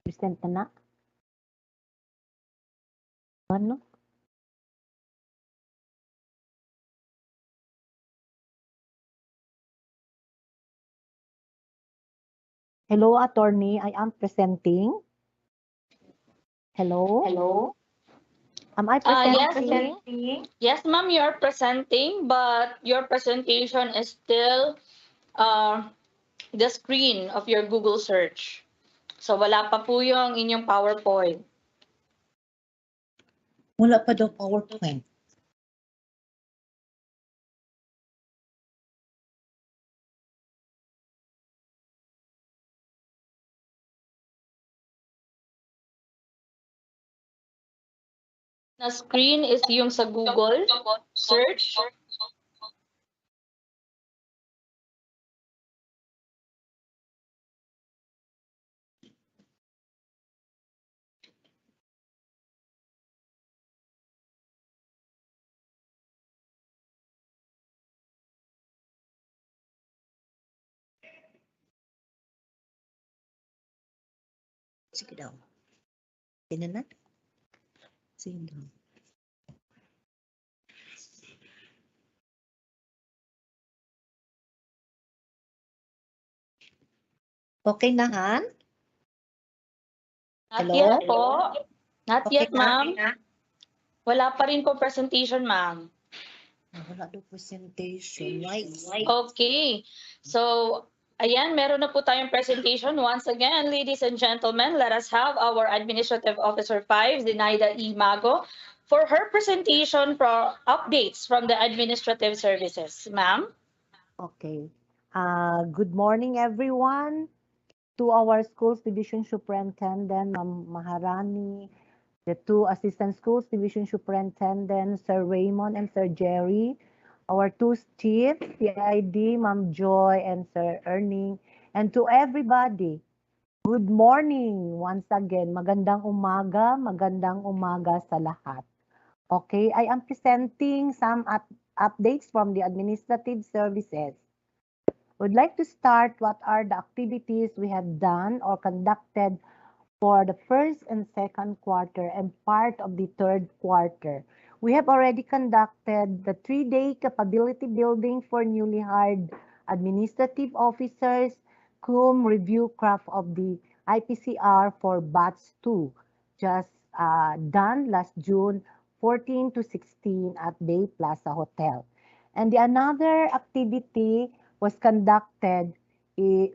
Present na. Ano? Hello, attorney. I am presenting. Hello?
Hello?
Am I
Yes,
presenting?
yes, ma'am, you are presenting, but your presentation is still the screen of your Google search. So wala pa po yung inyong PowerPoint.
Wala pa daw PowerPoint.
Na screen is yung sa Google search.
Sige daw. Tingnan na. Sige daw. Okay na, Han?
Not
Hello?
yet po. Not
Okay
yet,
na?
ma'am. Wala pa rin po presentation, ma'am.
Wala daw presentation. Why?
Okay. So, ayan, meron na po tayong presentation. Once again, ladies and gentlemen, let us have our Administrative Officer 5, Zenaida E. Mago, for her presentation for updates from the administrative services. Ma'am?
Okay. Good morning, everyone. To our schools division superintendent, Ma'am Maharani, the two assistant schools division superintendents, Sir Raymond and Sir Jerry, our two chiefs, CID, Ma'am Joy and Sir Erning, and to everybody, good morning once again. Magandang umaga sa lahat. Okay, I am presenting some updates from the administrative services. Would like to start what are the activities we have done or conducted for the first and second quarter and part of the third quarter. We have already conducted the 3-day capability building for newly hired administrative officers, cum review craft of the IPCR for batch 2, just done last June 14 to 16 at Bay Plaza Hotel. And the another activity was conducted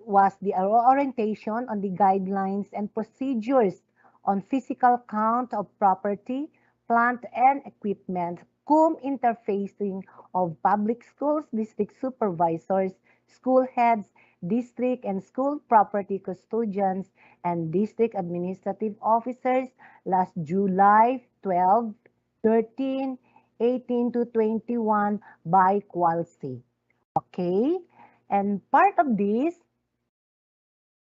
was the orientation on the guidelines and procedures on physical count of property, plant, and equipment, cum interfacing of public schools, district supervisors, school heads, district and school property custodians, and district administrative officers last July 12, 13, 18 to 21 by Qualcy. Okay? And part of this,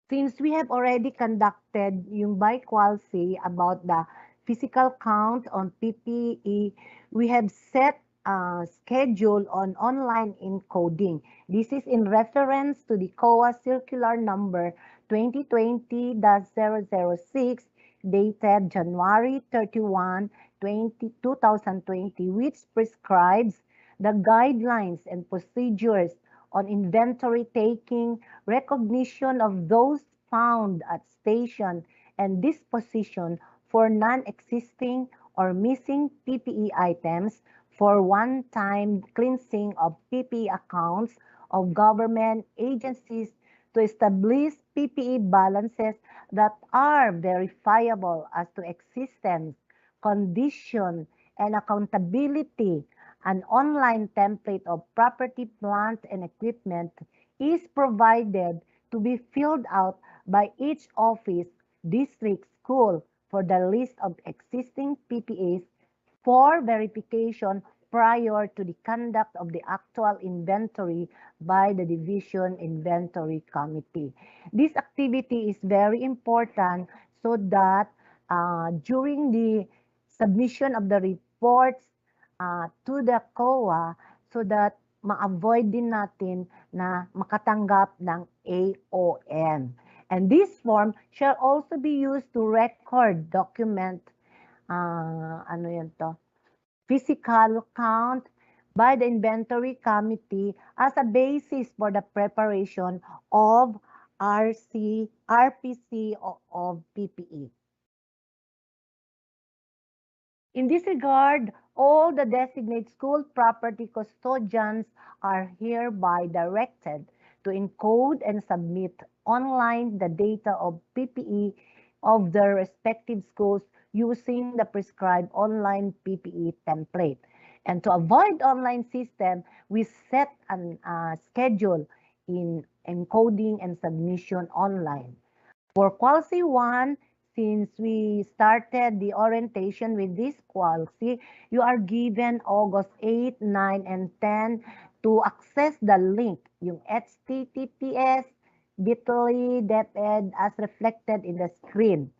since we have already conducted yung by Qualcy about the physical count on PPE, we have set a schedule on online encoding. This is in reference to the COA circular number 2020-006 dated January 31, 2020, which prescribes the guidelines and procedures on inventory taking, recognition of those found at station, and disposition for non-existing or missing PPE items, for one-time cleansing of PPE accounts of government agencies, to establish PPE balances that are verifiable as to existence, condition, and accountability. An online template of property, plant, and equipment is provided to be filled out by each office, district, school for the list of existing PPEs for verification prior to the conduct of the actual inventory by the Division Inventory Committee. This activity is very important so that during the submission of the reports to the COA, so that ma-avoid din natin na makatanggap ng AOM. And this form shall also be used to record, document, ano yan to, physical count by the inventory committee as a basis for the preparation of RPC of PPE. In this regard, all the designated school property custodians are hereby directed to encode and submit online the data of PPE of their respective schools using the prescribed online PPE template. And to avoid online system, we set a schedule in encoding and submission online. For Qualcy 1, since we started the orientation with this Qualcy, you are given August 8, 9, and 10 to access the link, yung https://bit.ly DepEd as reflected in the screen.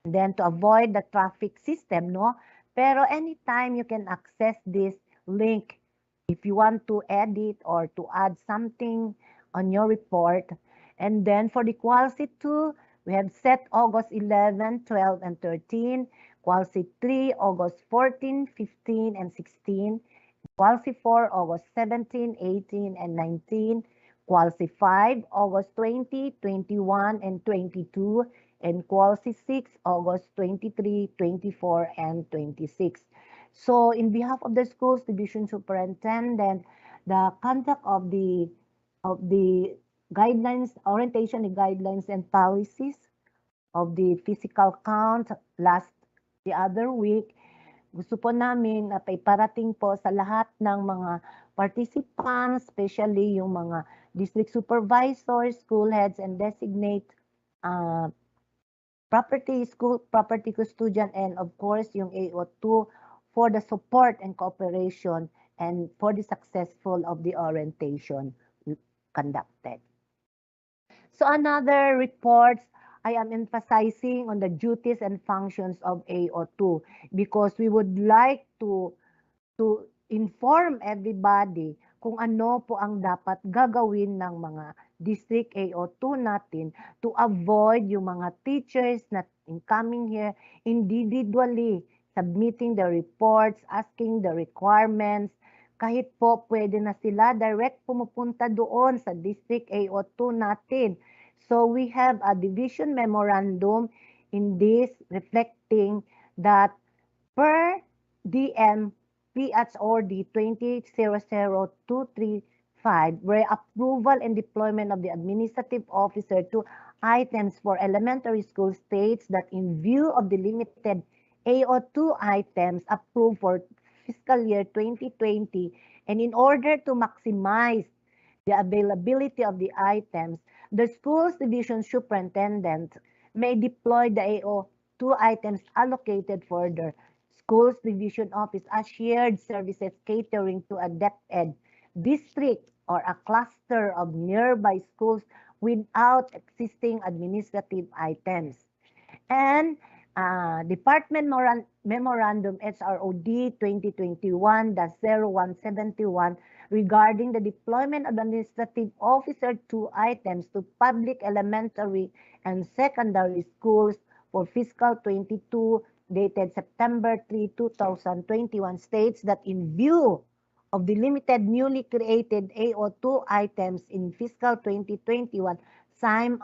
And then to avoid the traffic system, no? Pero anytime you can access this link if you want to edit or to add something on your report. And then for the Qualcy 2, we have set August 11, 12, and 13. Qualcy 3, August 14, 15, and 16. Qualcy 4, August 17, 18, and 19. Qualcy 5, August 20, 21, and 22. And Qualcy 6, August 23, 24, and 26. So in behalf of the schools division superintendent, the conduct of the guidelines, orientation guidelines and policies of the physical count the other week, gusto po namin na paiparating po sa lahat ng mga participants, especially yung mga district supervisors, school heads, and designate school property custodian, and of course yung AO2 for the support and cooperation and for the successful of the orientation conducted. So another reports, I am emphasizing on the duties and functions of AO2 because we would like to inform everybody kung ano po ang dapat gagawin ng mga district AO2 natin to avoid yung mga teachers na coming here individually submitting the reports, asking the requirements. Kahit po pwede na sila direct pumupunta doon sa district AO2 natin. So we have a division memorandum in this reflecting that per DM PHOD 20-00235, where approval and deployment of the administrative officer to items for elementary school states that in view of the limited AO2 items approved for fiscal year 2020, and in order to maximize the availability of the items, The school's division superintendent may deploy the AO2 items allocated for the school's division office as shared services catering to a DepEd district or a cluster of nearby schools without existing administrative items. And Department Memorandum HROD 2021-0171 regarding the deployment of administrative officer 2 items to public elementary and secondary schools for fiscal 22 dated September 3, 2021 states that in view of the limited newly created AO2 items in fiscal 2021, some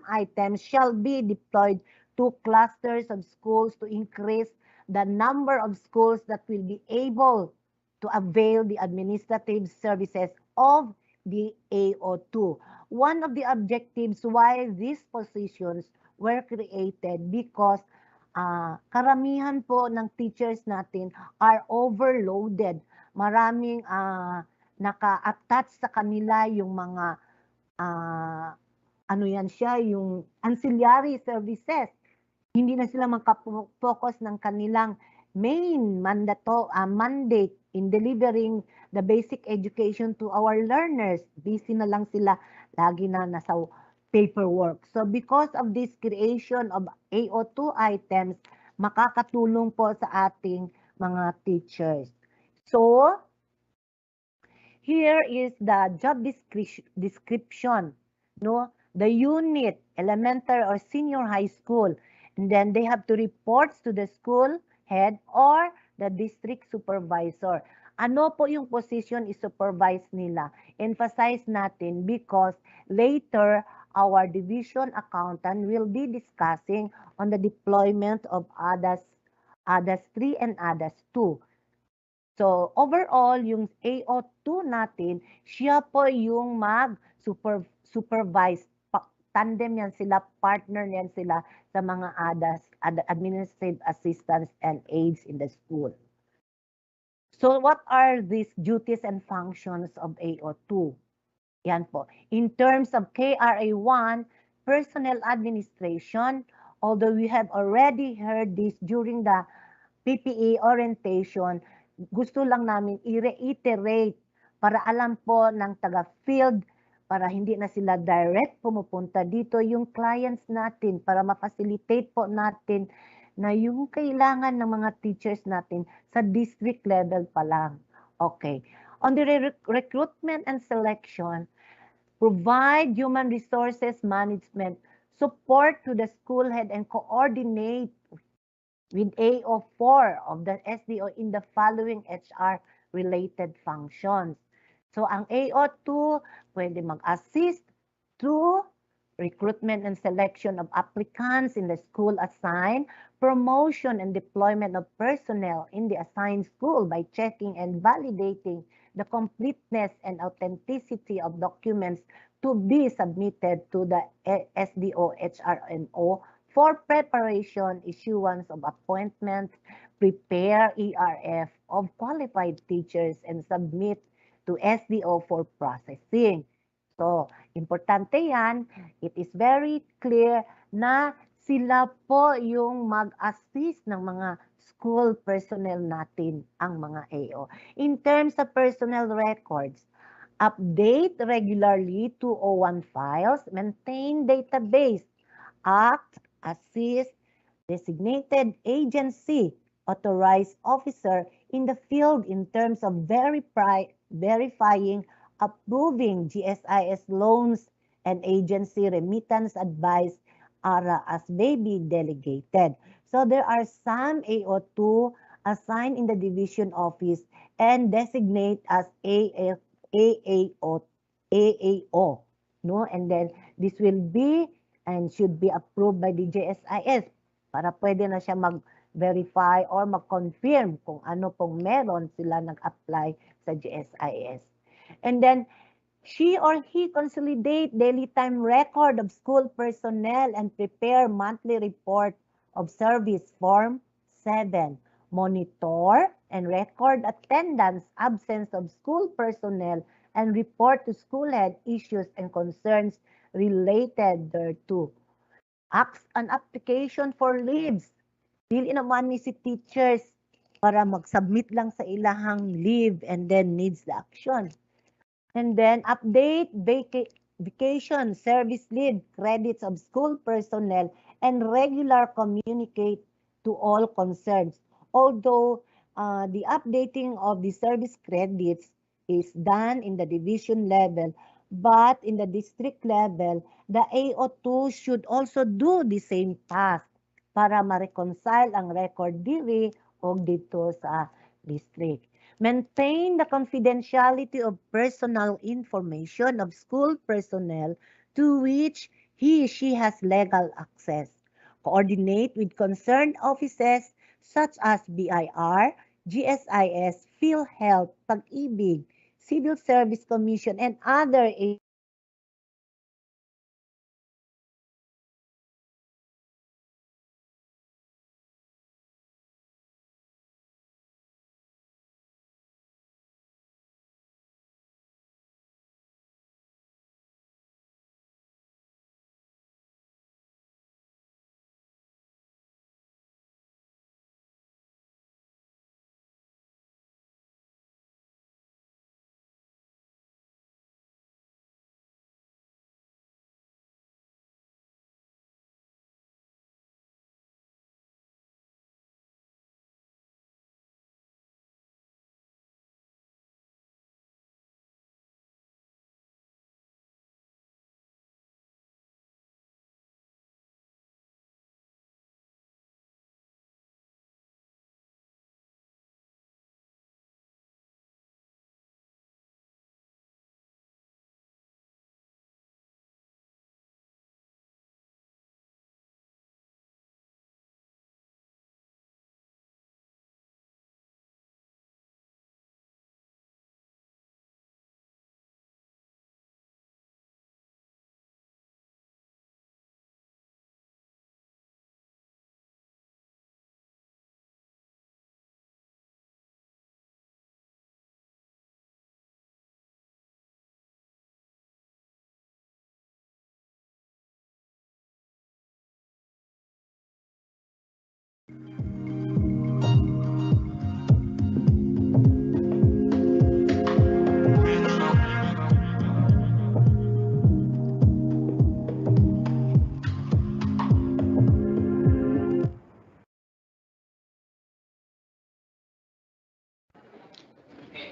items shall be deployed to clusters of schools to increase the number of schools that will be able to avail the administrative services of the AO2. One of the objectives why these positions were created because karamihan po ng teachers natin are overloaded. Maraming naka-attach sa kanila yung mga ano yan siya, yung ancillary services. Hindi na sila makapokos ng kanilang main mandate in delivering the basic education to our learners. Busy na lang sila, lagi na nasa paperwork. So because of this creation of AO2 items, makakatulong po sa ating mga teachers. So, here is the job description, no? The unit, elementary or senior high school, and then they have to report to the school head or the district supervisor. Ano po yung position i-supervise nila? Emphasize natin because later our division accountant will be discussing on the deployment of ADAS 3 and ADAS 2. So overall, yung AO2 natin, siya po yung mag-supervise. Tandem yan sila, partner yan sila sa mga ADAS, administrative assistants and aides in the school. So what are these duties and functions of AO2? Yan po. In terms of KRA1, personnel administration, although we have already heard this during the PPE orientation, gusto lang namin i-reiterate para alam po ng taga-field, para hindi na sila direct pumupunta dito, yung clients natin, para ma-facilitate po natin na yung kailangan ng mga teachers natin sa district level pa lang. Okay. On the recruitment and selection, provide human resources management, support to the school head and coordinate with AO4 of the SDO in the following HR-related functions. So, ang AO2, pwede mag-assist through recruitment and selection of applicants in the school assigned, promotion and deployment of personnel in the assigned school by checking and validating the completeness and authenticity of documents to be submitted to the SDO HRMO for preparation, issuance of appointments, prepare ERF of qualified teachers, and submit to SDO for processing. So, importante yan. It is very clear na sila po yung mag-assist ng mga school personnel natin, ang mga AO. In terms of personnel records, update regularly 201 files, maintain database, act, assist, designated agency, authorized officer in the field in terms of verifying, approving GSIS loans and agency remittance advice ARA as may be delegated. So there are some AO2 assigned in the division office and designate as AAO, no? And then this will be and should be approved by the GSIS para pwede na siya mag-verify or mag-confirm kung ano pong meron sila nag-apply sa GSIS. And then, she or he consolidate daily time record of school personnel and prepare monthly report of service form 7. Monitor and record attendance, absence of school personnel, and report to school head issues and concerns related thereto. Acts an application for leaves. Dili naman ni si teachers para mag-submit lang sa ilahang leave and then needs the action. And then update vacation, service leave, credits of school personnel, and regular communicate to all concerned. Although the updating of the service credits is done in the division level, but in the district level, the AO2 should also do the same task para ma-reconcile ang record diri o dito sa district. Maintain the confidentiality of personal information of school personnel to which she has legal access. Coordinate with concerned offices such as BIR, GSIS, PhilHealth, Pag-ibig, Civil Service Commission, and other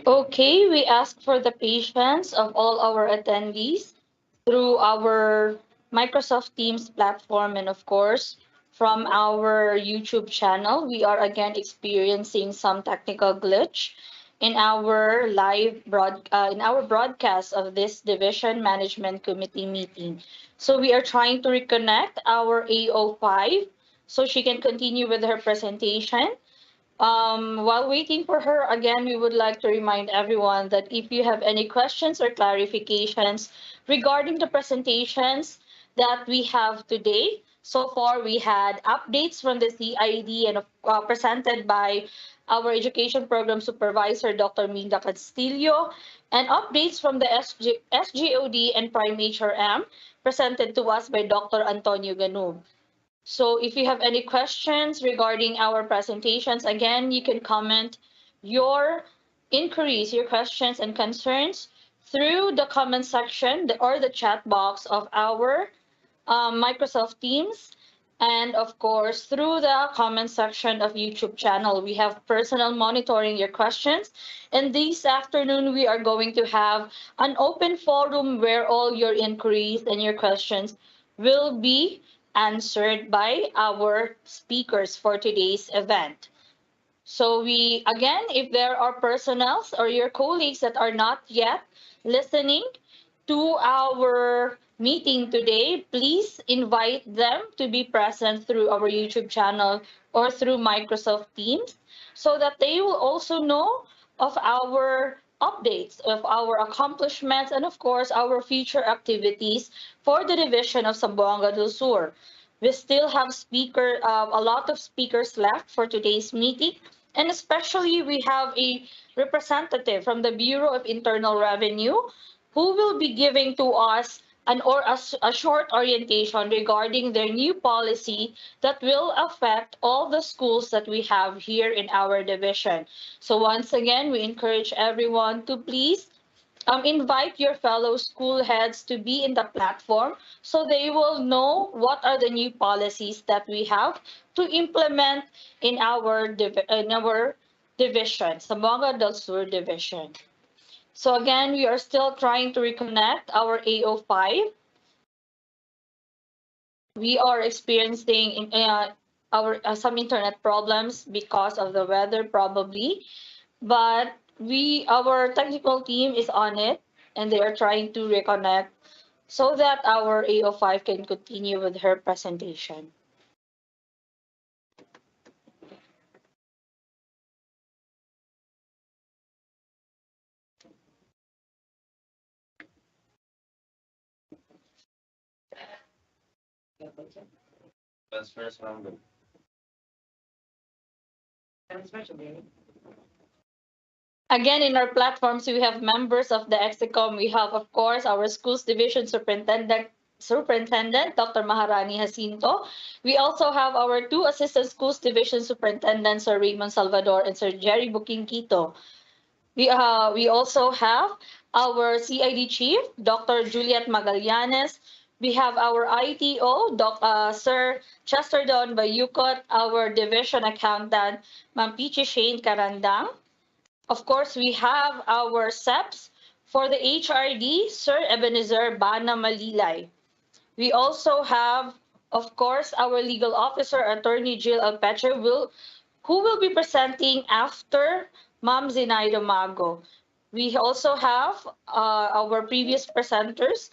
Okay, we ask for the patience of all our attendees through our Microsoft Teams platform and of course from our YouTube channel. We are again experiencing some technical glitch in our in our broadcast of this Division Management Committee meeting. So we are trying to reconnect our AO5 so she can continue with her presentation. While waiting for her, again, we would like to remind everyone that if you have any questions or clarifications regarding the presentations that we have today, so far we had updates from the CID and presented by our Education Program Supervisor, Dr. Minda Castillo, and updates from the SGOD and Prime HRM presented to us by Dr. Antonio Ganub. So if you have any questions regarding our presentations, again, you can comment your inquiries, your questions and concerns through the comment section or the chat box of our Microsoft Teams. And of course, through the comment section of YouTube channel, we have personal monitoring your questions. And this afternoon, we are going to have an open forum where all your inquiries and your questions will be answered by our speakers for today's event. So we, again, if there are personnels or your colleagues that are not yet listening to our meeting today, please invite them to be present through our YouTube channel or through Microsoft Teams so that they will also know of our updates, of our accomplishments, and of course, our future activities for the division of Zamboanga del Sur. We still have a lot of speakers left for today's meeting, and especially we have a representative from the Bureau of Internal Revenue who will be giving to us a short orientation regarding their new policy that will affect all the schools that we have here in our division. So once again, we encourage everyone to please invite your fellow school heads to be in the platform so they will know what are the new policies that we have to implement in our division, Zamboanga del Sur division. So again, we are still trying to reconnect our AO5. We are experiencing our some internet problems because of the weather probably, but our technical team is on it and they are trying to reconnect so that our AO5 can continue with her presentation. Again, in our platforms, we have members of the EXICOM. We have, of course, our schools division superintendent, Dr. Maharani Jacinto. We also have our two assistant schools division superintendents, Sir Raymond Salvador and Sir Jerry Bukingkito. We also have our CID chief, Dr. Juliet Magallanes. We have our ITO, Sir Chester Don Bayukot, our division accountant, Ma'am Pichi Shane Karandang. Of course, we have our SEPs for the HRD, Sir Ebenezer Bana Malilay. We also have, of course, our legal officer, Attorney Jill Alpeche, who will be presenting after Ma'am Zenaida Mago. We also have our previous presenters.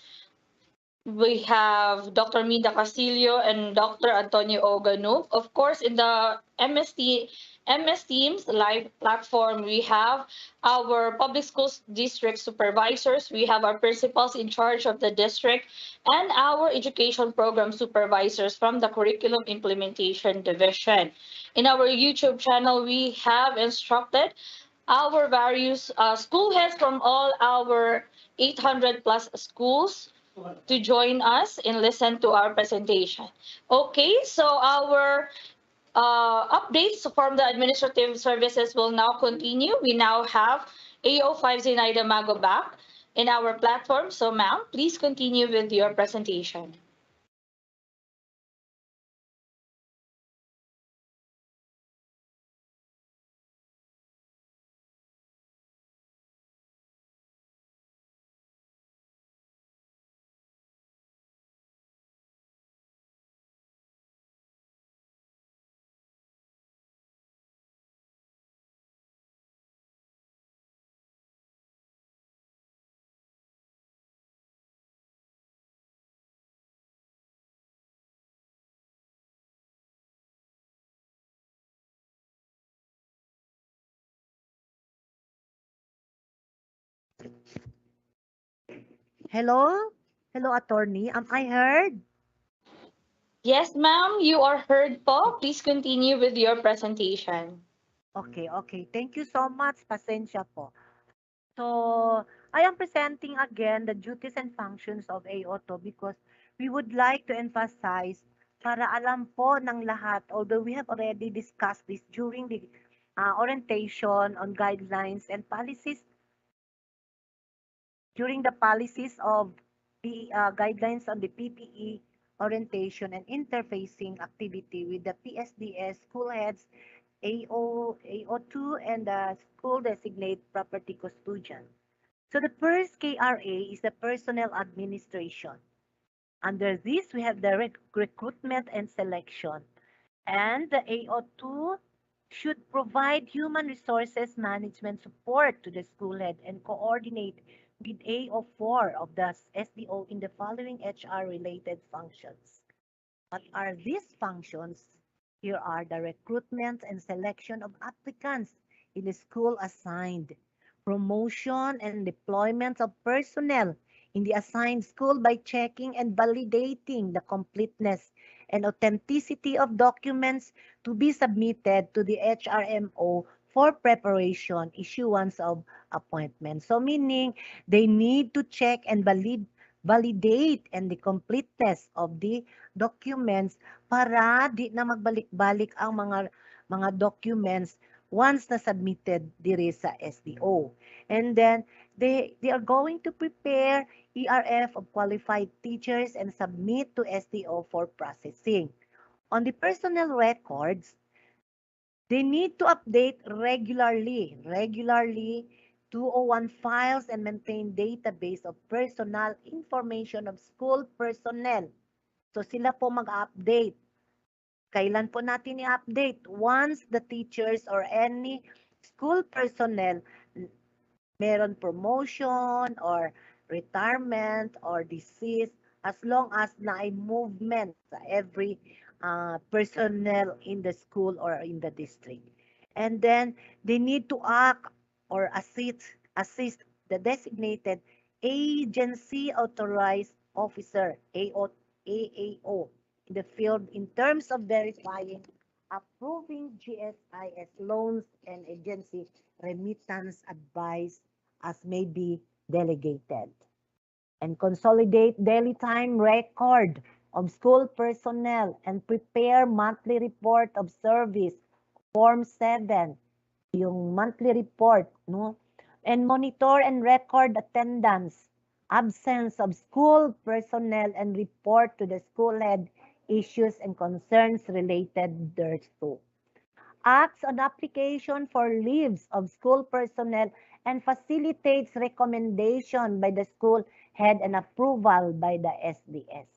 We have Dr. Minda Castillo and Dr. Antonio Oganu. Of course, in the MS Teams live platform, we have our public schools district supervisors, we have our principals in charge of the district, and our education program supervisors from the Curriculum Implementation Division. In our YouTube channel, we have instructed our various school heads from all our 800 plus schools to join us and listen to our presentation. Okay, so our updates from the administrative services will now continue. We now have AO5 Zenaida Mago back in our platform. So ma'am, please continue with your presentation.
Hello? Hello, attorney. Am I heard?
Yes, ma'am, you are heard po. Please continue with your presentation.
Okay, okay. Thank you so much. Pasensya po. So, I am presenting again the duties and functions of AOTO because we would like to emphasize para alam po ng lahat, although we have already discussed this during the orientation on guidelines and policies, during the policies of the guidelines on the PPE orientation and interfacing activity with the PSDS school heads, AO2, and the school designate property custodian. So the first KRA is the personnel administration. Under this, we have the recruitment and selection. And the AO2 should provide human resources management support to the school head and coordinate with AO4 of the SDO in the following HR-related functions. What are these functions? Here are the recruitment and selection of applicants in the school assigned, promotion and deployment of personnel in the assigned school by checking and validating the completeness and authenticity of documents to be submitted to the HRMO for preparation, issuance of appointments. So meaning they need to check and validate and the completeness of the documents para di na magbalik-balik ang mga documents once na submitted diri sa SDO. And then they are going to prepare ERF of qualified teachers and submit to SDO for processing. On the personnel records, they need to update regularly 201 files and maintain database of personal information of school personnel. So sila po mag-update. Kailan po natin i-update? Once the teachers or any school personnel meron promotion or retirement or disease, as long as na ay movement sa every personnel in the school or in the district. And then they need to act or assist the designated agency authorized officer, AAO, in the field in terms of verifying, approving GSIS loans and agency remittance advice as may be delegated, and consolidate daily time record of school personnel and prepare monthly report of service, Form 7, yung monthly report, no? And monitor and record attendance, absence of school personnel, and report to the school head issues and concerns related thereto. Acts on application for leaves of school personnel and facilitates recommendation by the school head and approval by the SDS.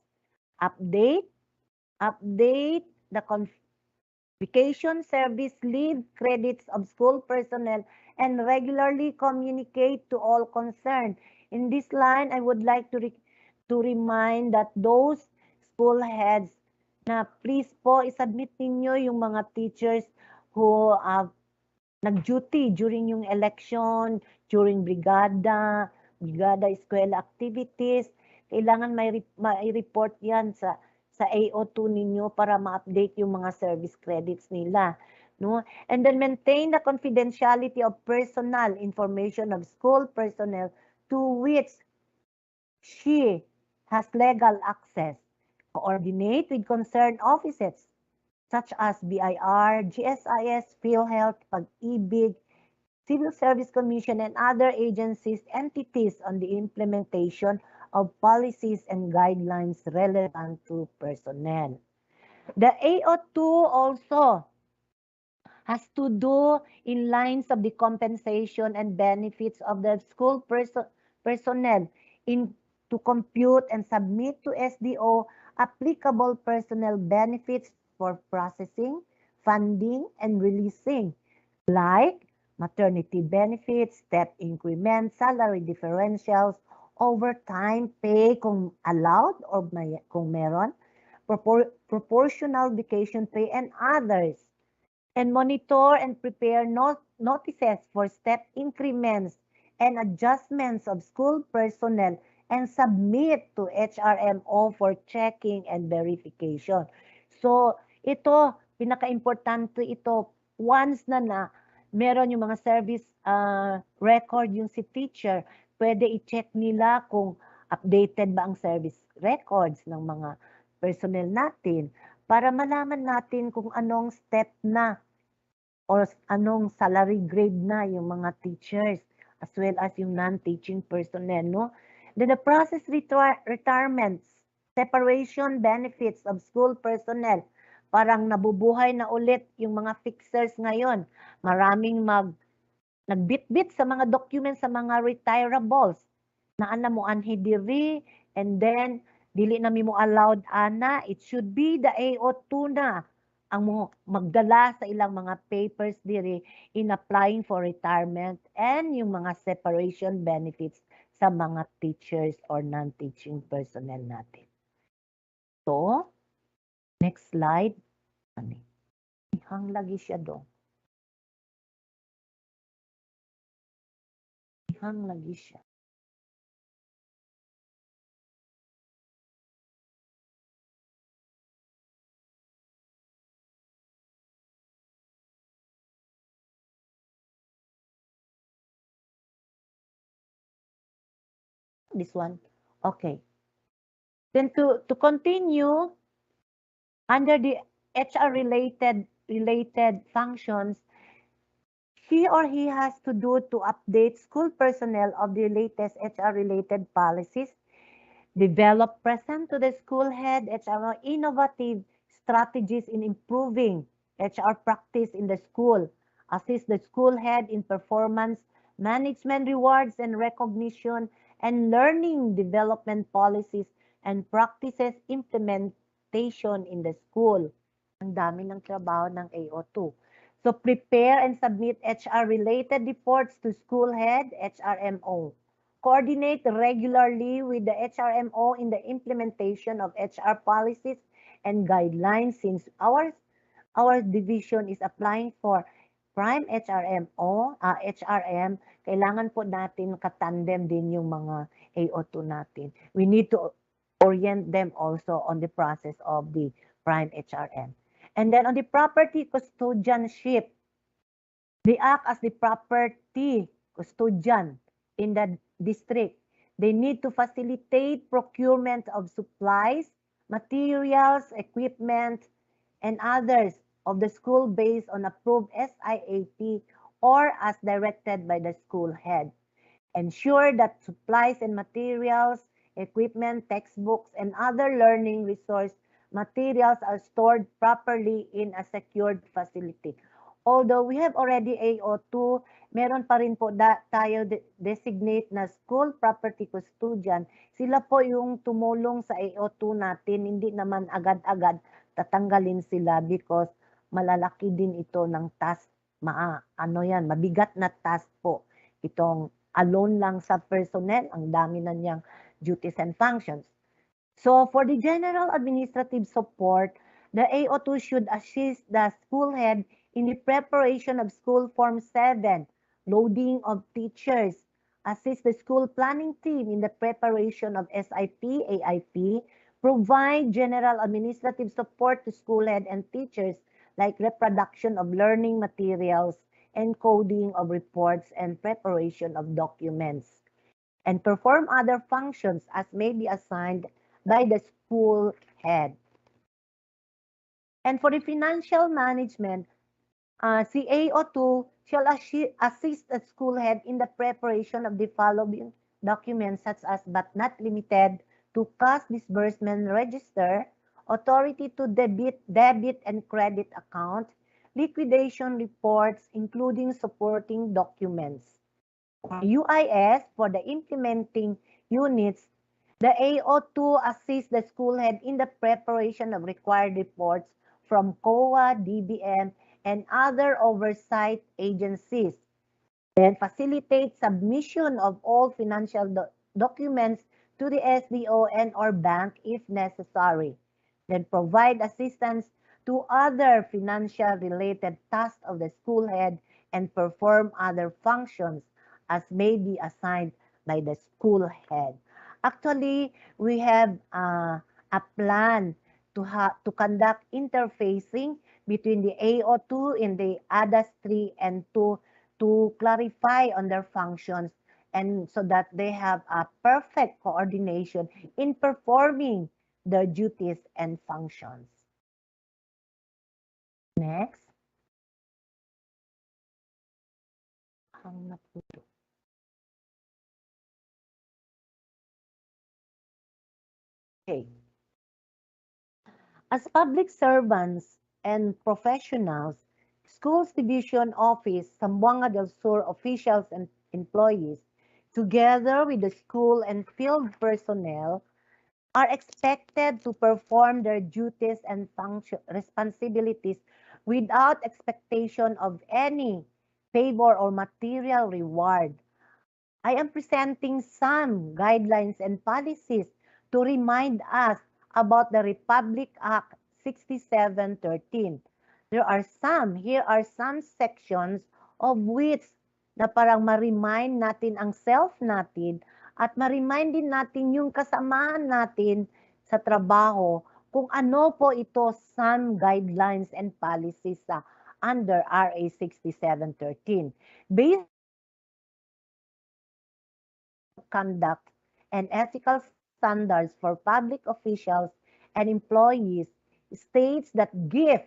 Update the vacation service leave credits of school personnel and regularly communicate to all concerned. In this line, I would like to remind that those school heads na please po isubmit ninyo yung mga teachers who nag-duty during yung election, during brigada eskwela activities. Kailangan may report yan sa AO2 ninyo para ma-update yung mga service credits nila. No? And then maintain the confidentiality of personal information of school personnel to which she has legal access. Coordinate with concerned offices such as BIR, GSIS, PhilHealth, Pag-ibig, Civil Service Commission, and other agencies, entities on the implementation of policies and guidelines relevant to personnel. The AO2 also has to do in lines of the compensation and benefits of the school personnel to compute and submit to SDO applicable personnel benefits for processing, funding, and releasing, like maternity benefits, step increments, salary differentials, overtime pay kung allowed or kung meron, proportional vacation pay, and others. And monitor and prepare notices for step increments and adjustments of school personnel and submit to HRMO for checking and verification. So, ito, pinaka-importante ito, once na meron yung mga service record yung si teacher, pwede i-check nila kung updated ba ang service records ng mga personnel natin para malaman natin kung anong step na or anong salary grade na yung mga teachers as well as yung non-teaching personnel, no? Then the process retirements, separation benefits of school personnel. Parang nabubuhay na ulit yung mga fixers ngayon. Maraming nagbitbit sa mga documents sa mga retirables na ana mo anhi diri, and then dili na mi mo allowed ana, it should be the AO2 na ang mo magdala sa ilang mga papers diri in applying for retirement and yung mga separation benefits sa mga teachers or non-teaching personnel natin. So, next slide. Ihang lagi siya do. Ihang lagi siya. This one. Okay. Then to continue under the HR related functions, she or he has to do to update school personnel of the latest HR related policies, develop present to the school head HR innovative strategies in improving HR practice in the school, assist the school head in performance management rewards and recognition, and learning development policies and practices implementation in the school. Ang dami ng trabaho ng AO2. So prepare and submit HR-related reports to school head, HRMO. Coordinate regularly with the HRMO in the implementation of HR policies and guidelines since our division is applying for prime HRMO, HRM, kailangan po natin katandem din yung mga AO2 natin. We need to orient them also on the process of the prime HRM. And then on the property custodianship, they act as the property custodian in the district. They need to facilitate procurement of supplies, materials, equipment, and others of the school based on approved SIAP or as directed by the school head. Ensure that supplies and materials, equipment, textbooks, and other learning resource materials are stored properly in a secured facility. Although we have already AO2, meron pa rin po tayo designate na school property custodian. Sila po yung tumulong sa AO2 natin, hindi naman agad-agad tatanggalin sila because malalaki din ito ng task. Mabigat na task po. Itong alone lang sa personnel, ang dami na niyang duties and functions. So for the general administrative support, the AO2 should assist the school head in the preparation of School Form 7, loading of teachers, assist the school planning team in the preparation of SIP, AIP, provide general administrative support to school head and teachers like reproduction of learning materials, encoding of reports, and preparation of documents, and perform other functions as may be assigned by the school head. And for the financial management, CAO2 shall assist the school head in the preparation of the following documents such as but not limited to cash disbursement register, authority to debit and credit account, liquidation reports, including supporting documents. For UIS, for the implementing units, the AO2 assists the school head in the preparation of required reports from COA, DBM, and other oversight agencies. Then facilitate submission of all financial documents to the SDO and or bank if necessary. Then provide assistance to other financial related tasks of the school head and perform other functions as may be assigned by the school head. Actually, we have a plan to conduct interfacing between the AO2 and the ADAS 3 and 2 to clarify on their functions and so that they have a perfect coordination in performing their duties and functions. Next. Okay. As public servants and professionals, Schools Division Office, Zamboanga del Sur officials and employees, together with the school and field personnel, are expected to perform their duties and responsibilities without expectation of any favor or material reward. I am presenting some guidelines and policies to remind us about the Republic Act 6713. Here are some sections of which na parang ma-remind natin ang self natin at ma-remind din natin yung kasamahan natin sa trabaho kung ano po ito some guidelines and policies under RA 6713. Based conduct and ethical Standards for Public Officials and Employees states that gift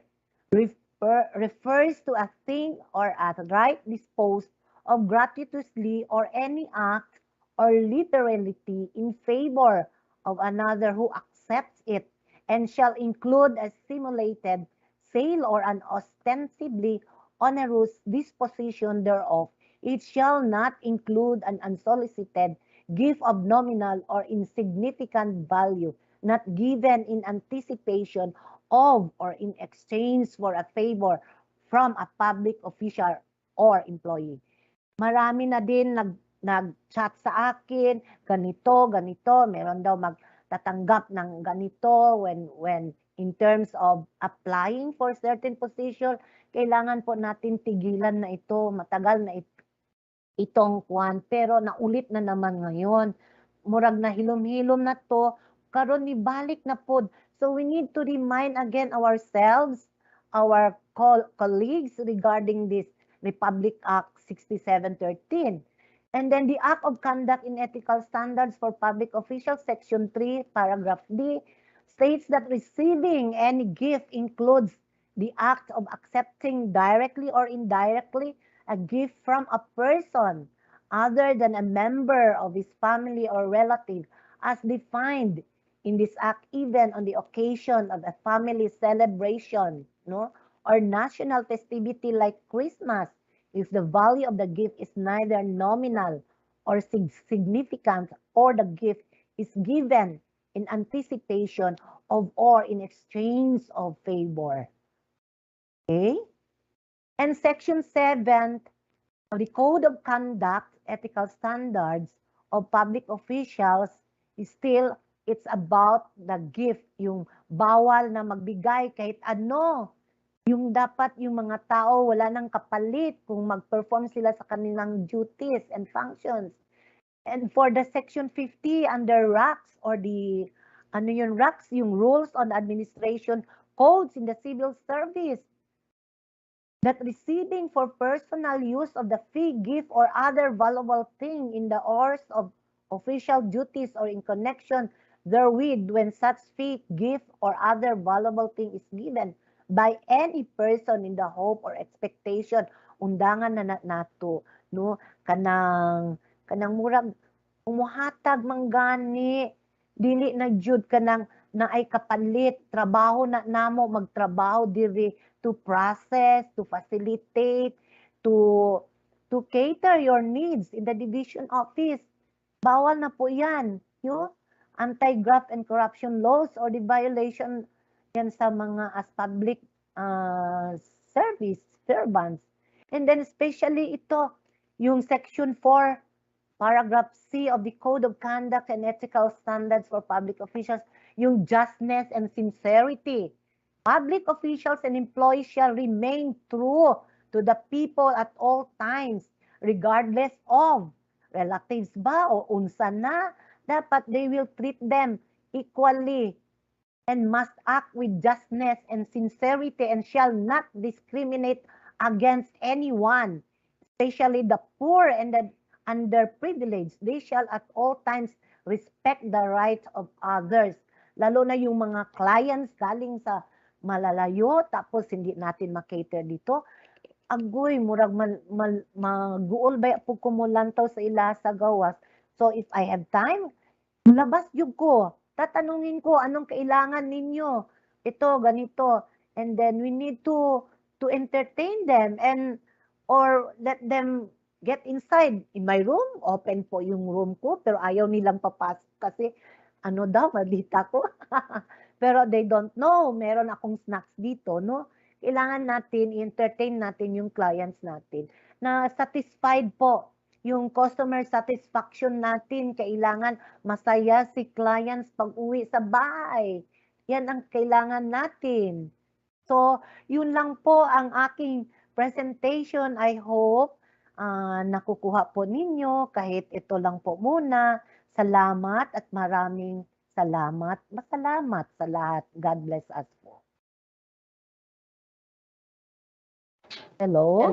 refers to a thing or a right disposed of gratuitously or any act or liberality in favor of another who accepts it, and shall include a simulated sale or an ostensibly onerous disposition thereof. It shall not include an unsolicited gift of nominal or insignificant value, not given in anticipation of or in exchange for a favor from a public official or employee. Marami na din nag-chat sa akin, ganito, ganito, meron daw magtatanggap ng ganito when in terms of applying for certain position, kailangan po natin tigilan na ito, matagal na itong kwan, pero naulit na naman ngayon. Murag na hilom-hilom na to, karon ni balik na pod. So we need to remind again ourselves, our colleagues regarding this Republic Act 6713. And then the Act of Conduct in Ethical Standards for Public Officials, Section 3, Paragraph D, states that receiving any gift includes the act of accepting directly or indirectly a gift from a person other than a member of his family or relative as defined in this act, even on the occasion of a family celebration, no, or national festivity like Christmas, if the value of the gift is neither nominal or significant, or the gift is given in anticipation of or in exchange of favor. Okay? And Section 7 of the Code of Conduct, Ethical Standards of Public Officials is still, it's about the gift, yung bawal na magbigay kahit ano. Yung dapat yung mga tao wala nang kapalit kung mag-perform sila sa kanilang duties and functions. And for the Section 50 under RACs or the, ano yung RACs, yung Rules on Administration Codes in the Civil Service, that receiving for personal use of the fee, gift, or other valuable thing in the course of official duties or in connection therewith, when such fee, gift, or other valuable thing is given by any person in the hope or expectation, undangan na nato, no, kanang murag umuhatag manggani, dili na jud kanang na ay kapalit, trabaho na namo magtrabaho diri to process, to facilitate, to cater your needs in the division office. Bawal na po yan. Yung anti-graft and corruption laws or the violation yan sa mga as public service servants. And then especially ito, yung Section 4, Paragraph C of the Code of Conduct and Ethical Standards for Public Officials, yung justness and sincerity. Public officials and employees shall remain true to the people at all times, regardless of relatives ba o unsa na, dapat they will treat them equally and must act with justness and sincerity and shall not discriminate against anyone, especially the poor and the underprivileged. They shall at all times respect the rights of others. Lalo na yung mga clients galing sa malalayo, tapos hindi natin makater dito. Agoy, murag maguol ba po kumulantaw sa ila sa gawas. So if I have time, labas yun ko. Tatanungin ko anong kailangan ninyo. Ito, ganito. And then we need to entertain them and or let them get inside. In my room, open po yung room ko, pero ayaw nilang papasok kasi ano daw, malita ko. Pero they don't know, meron akong snacks dito, no? Kailangan natin, i-entertain natin yung clients natin na satisfied po. Yung customer satisfaction natin, kailangan masaya si clients pag uwi sa bahay. Yan ang kailangan natin. So, yun lang po ang aking presentation. I hope nakukuha po ninyo kahit ito lang po muna. Salamat at maraming salamat. Masalamat sa lahat. God bless us po. Hello?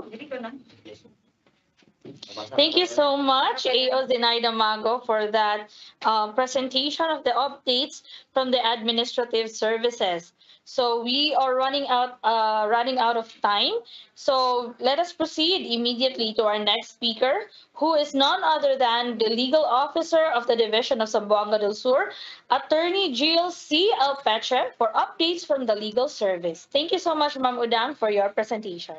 Hindi ko na. Thank you so much, AO Zenaida Mago, for that presentation of the updates from the administrative services. So we are running out of time. So let us proceed immediately to our next speaker, who is none other than the legal officer of the Division of Zamboanga del Sur, Attorney Jill C. Alpeche, for updates from the legal service. Thank you so much, Ma'am Udang, for your presentation.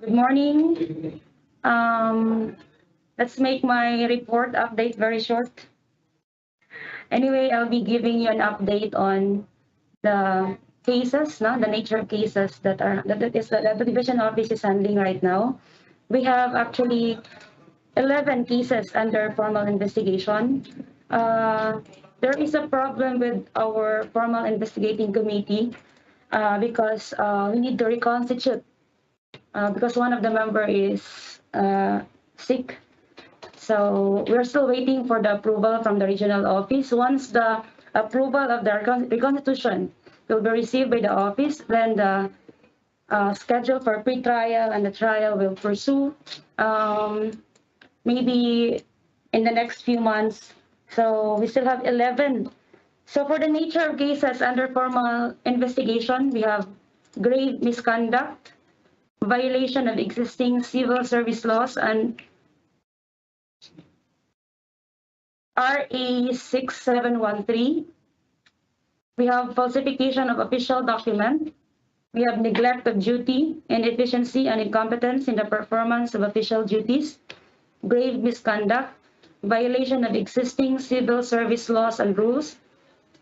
Good morning. Um, let's make my report update very short. Anyway, I'll be giving you an update on the cases, no, the nature of cases that the division office is handling right now. We have actually 11 cases under formal investigation. Uh, there is a problem with our formal investigating committee because we need to reconstitute because one of the member is sick. So we're still waiting for the approval from the regional office. Once the approval of the reconstitution will be received by the office, then the schedule for pre-trial and the trial will pursue maybe in the next few months. So we still have 11. So for the nature of cases under formal investigation, we have grave misconduct, violation of existing civil service laws and RA 6713. We have falsification of official document. We have neglect of duty, inefficiency, and incompetence in the performance of official duties, grave misconduct, violation of existing civil service laws and rules.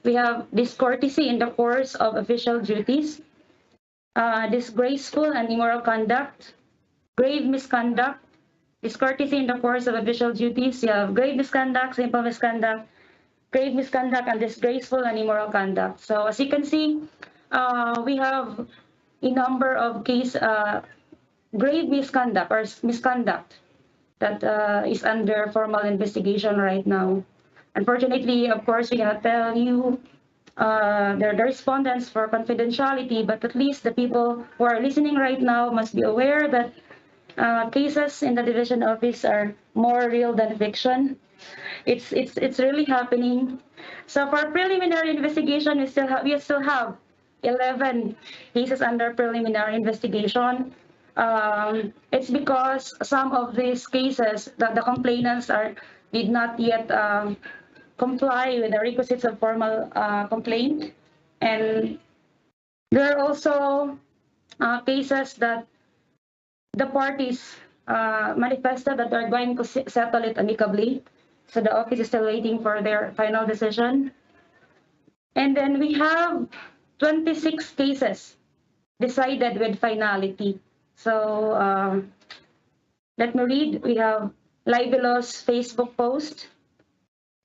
We have discourtesy in the course of official duties, disgraceful and immoral conduct, grave misconduct, discourtesy in the course of official duties. You have grave misconduct, simple misconduct, grave misconduct, and disgraceful and immoral conduct. So as you can see, we have a number of grave misconduct or misconduct that is under formal investigation right now. Unfortunately, of course, we cannot tell you the respondents for confidentiality, but at least the people who are listening right now must be aware that cases in the division office are more real than fiction. It's really happening. So for preliminary investigation, we still have 11 cases under preliminary investigation. It's because some of these cases that the complainants did not yet comply with the requisites of formal complaint, and there are also cases that the parties manifested that they're going to settle it amicably. So the office is still waiting for their final decision. And then we have 26 cases decided with finality. So let me read. We have libelous Facebook post,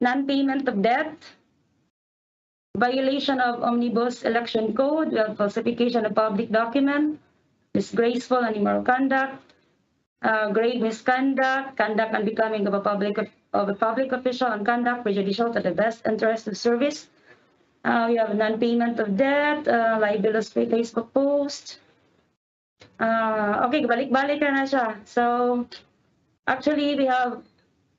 non-payment of debt, violation of Omnibus Election Code, we have falsification of public document, disgraceful and immoral conduct, grave misconduct, conduct unbecoming of a public official, and conduct prejudicial to the best interest of service. We have non-payment of debt, libelous Facebook post. Okay, balik-balik na siya. So actually, we have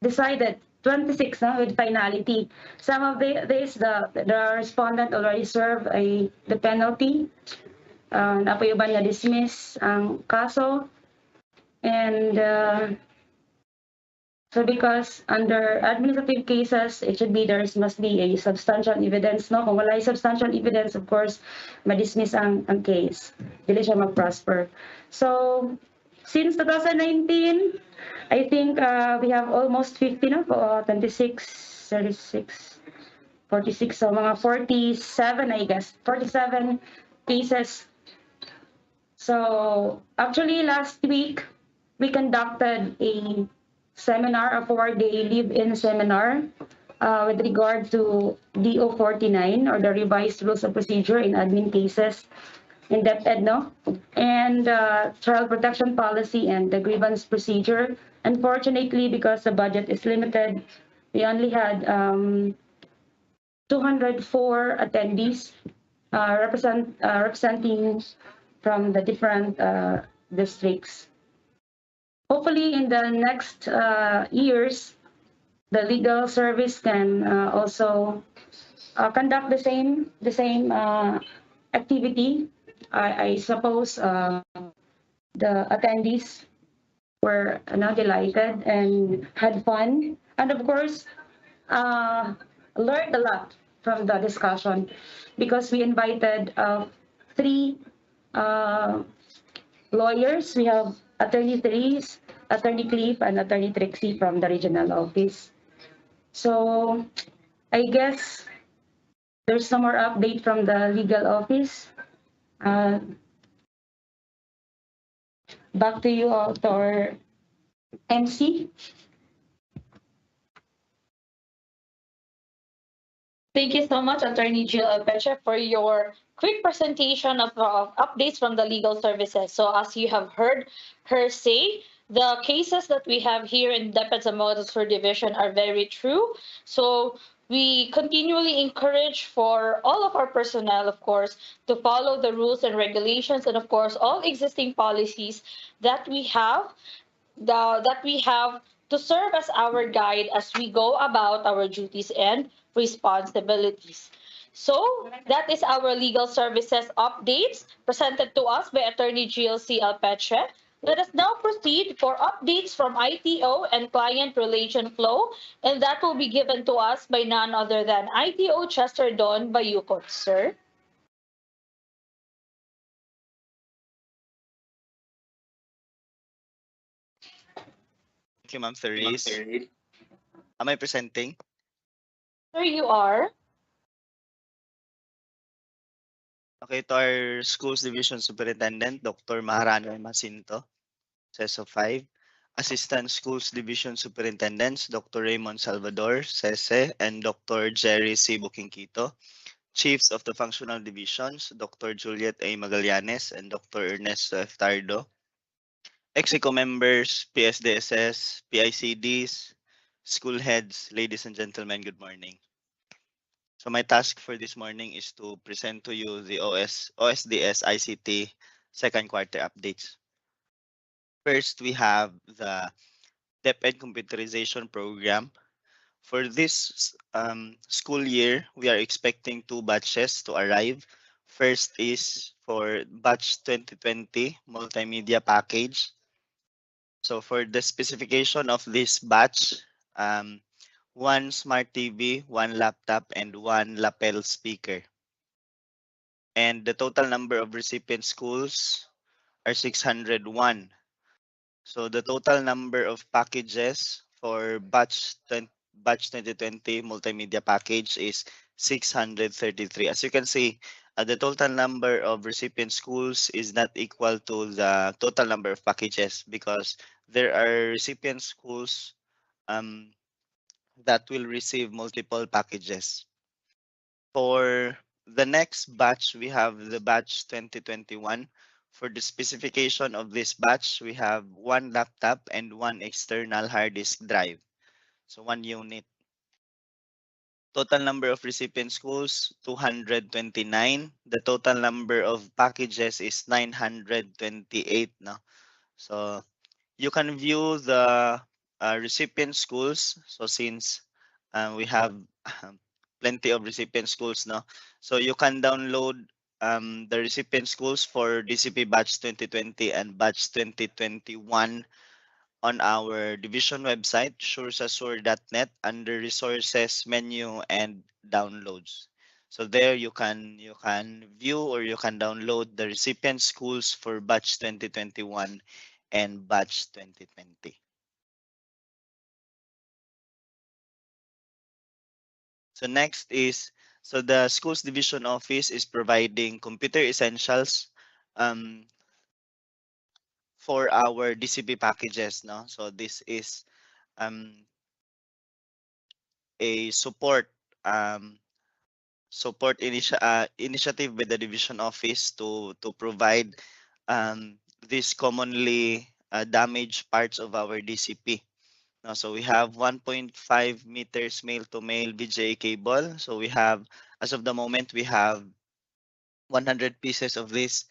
decided 26 with finality. Some of this, the respondent already served the penalty. Napayuban na dismiss ang kaso. And so because under administrative cases, there must be a substantial evidence, no? Kung wala yung substantial evidence, of course, ma-dismiss ang case. Dili siya mag-prosper. So, since 2019, I think we have almost 50, no? 26, 36, 46, so mga 47, I guess. 47 cases. So, actually, last week, we conducted a seminar, a 4-day live-in seminar with regard to DO 49 or the revised rules of procedure in admin cases in DepEd, no? And child protection policy and the grievance procedure. Unfortunately, because the budget is limited, we only had 204 attendees representing from the different districts. Hopefully, in the next years, the legal service can also conduct the same activity. I suppose the attendees were delighted and had fun, and of course, learned a lot from the discussion because we invited three lawyers. We have Attorney Therese, Attorney Cliff, and Attorney Trixie from the regional office. So I guess there's some more update from the legal office. Back to you, to our MC.
Thank you so much, Attorney Jill Alpeche, for your quick presentation of updates from the legal services. So as you have heard her say, the cases that we have here in DepEd Zamboanga Sur Division are very true. So we continually encourage for all of our personnel, of course, to follow the rules and regulations and, of course, all existing policies that we have that we have to serve as our guide as we go about our duties and responsibilities. So that is our legal services updates presented to us by Attorney GLC Alpeche. Let us now proceed for updates from ITO and client relation flow, and that will be given to us by none other than ITO Chester Don Bayukot, sir.
Thank you, Ma'am Therese. Am I presenting?
Sir, you are.
Okay, to our Schools Division Superintendent, Dr. Maharano Masinto, CESO 5. Assistant Schools Division Superintendents, Dr. Raymond Salvador, CESE, and Dr. Jerry C. Bukingkito. Chiefs of the Functional Divisions, Dr. Juliet A. Magallanes and Dr. Ernesto F. Tardo. Execo members, PSDSS, PICDs, school heads, ladies and gentlemen, good morning. So my task for this morning is to present to you the OSDS ICT second quarter updates. First, we have the DepEd computerization program. For this school year, we are expecting 2 batches to arrive. First is for batch 2020 multimedia package. So for the specification of this batch, one smart TV, one laptop, and one lapel speaker. And the total number of recipient schools are 601. So the total number of packages for batch 2020 multimedia package is 633. As you can see, the total number of recipient schools is not equal to the total number of packages because there are recipient schools that will receive multiple packages. For the next batch, we have the batch 2021. For the specification of this batch, we have one laptop and one external hard disk drive. So one unit. Total number of recipient schools, 229. The total number of packages is 928. No? So you can view the recipient schools. So since we have plenty of recipient schools, no, so you can download the recipient schools for DCP batch 2020 and batch 2021 on our division website suresasur.net under resources menu and downloads. So there you can view or you can download the recipient schools for batch 2021 and batch 2020. So next is, so the schools division office is providing computer essentials for our DCP packages. No, so this is a support initiative with the division office to provide these commonly damaged parts of our DCP. No, so we have 1.5 meters male to male BGA cable. So we have, as of the moment, we have 100 pieces of this.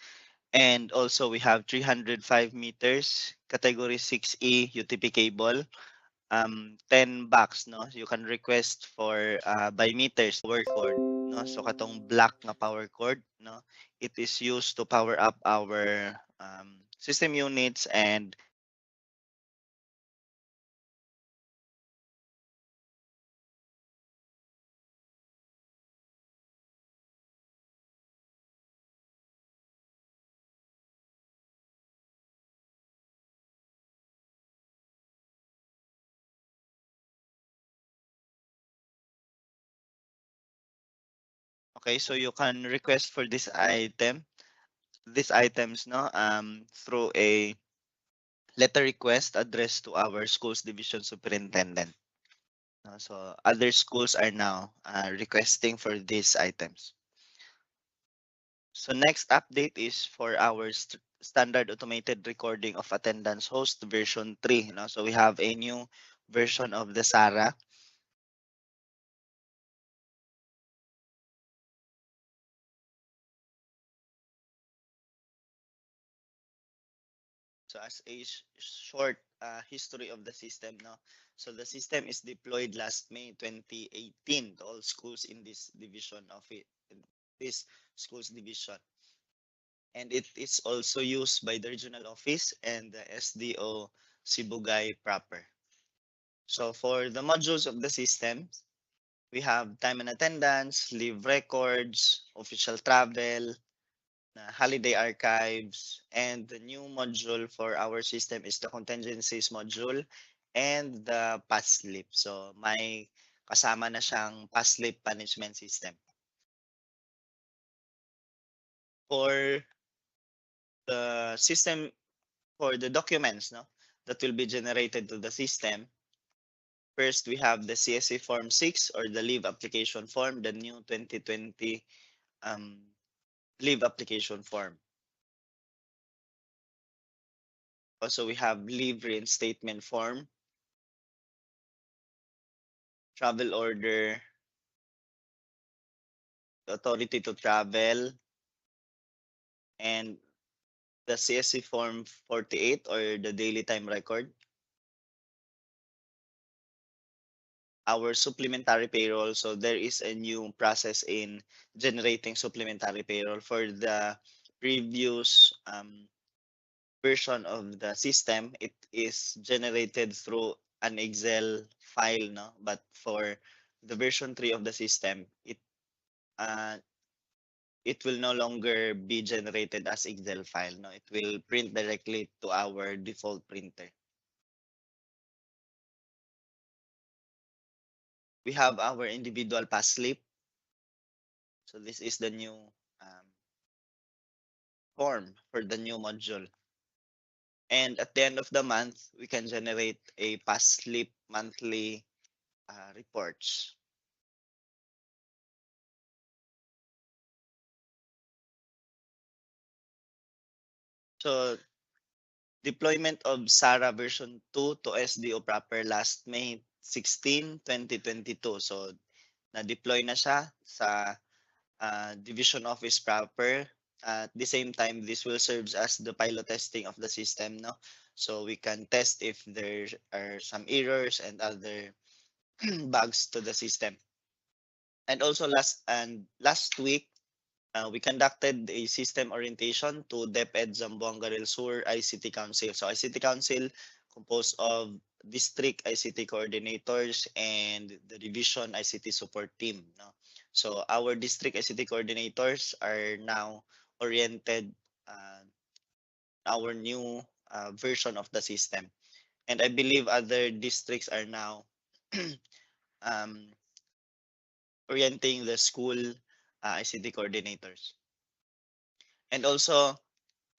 And also we have 305 meters category 6E UTP cable. 10 bucks, no? You can request for by meters power cord, no? So katong black na power cord, no? It is used to power up our system units. And okay, so you can request for these items, no? Through a letter request addressed to our schools division superintendent. No? So other schools are now requesting for these items. So next update is for our standard automated recording of attendance host version 3. No? So we have a new version of the SARA. So as a short history of the system, no. So the system is deployed last May 2018 to all schools in this division of it, in this schools division. And it is also used by the regional office and the SDO Sibugay proper. So for the modules of the system, we have time and attendance, leave records, official travel, holiday archives, and the new module for our system is the contingencies module and the past sleep. So may kasama na siyang past sleep management system. For the system, for the documents, no, that will be generated to the system, first we have the CSE Form 6 or the leave application form, the new 2020 leave application form. Also, we have leave reinstatement form, travel order, the authority to travel, and the CSC Form 48 or the daily time record. Our supplementary payroll. So there is a new process in generating supplementary payroll for the previous version of the system. It is generated through an Excel file, no? But for the version 3 of the system, uh, it will no longer be generated as Excel file. No, it will print directly to our default printer. We have our individual past slip. So this is the new form for the new module. And at the end of the month, we can generate a past slip monthly reports. So deployment of SARA version 2 to SDO proper last May 16, 2022. So na-deploy na siya sa division office proper. At the same time, this will serve as the pilot testing of the system, no? So we can test if there are some errors and other bugs to the system. And also last week, we conducted a system orientation to DepEd Zamboanga del Sur ICT Council. So ICT Council composed of district ICT coordinators and the division ICT support team. No? So our district ICT coordinators are now oriented our new version of the system. And I believe other districts are now um, orienting the school ICT coordinators. And also,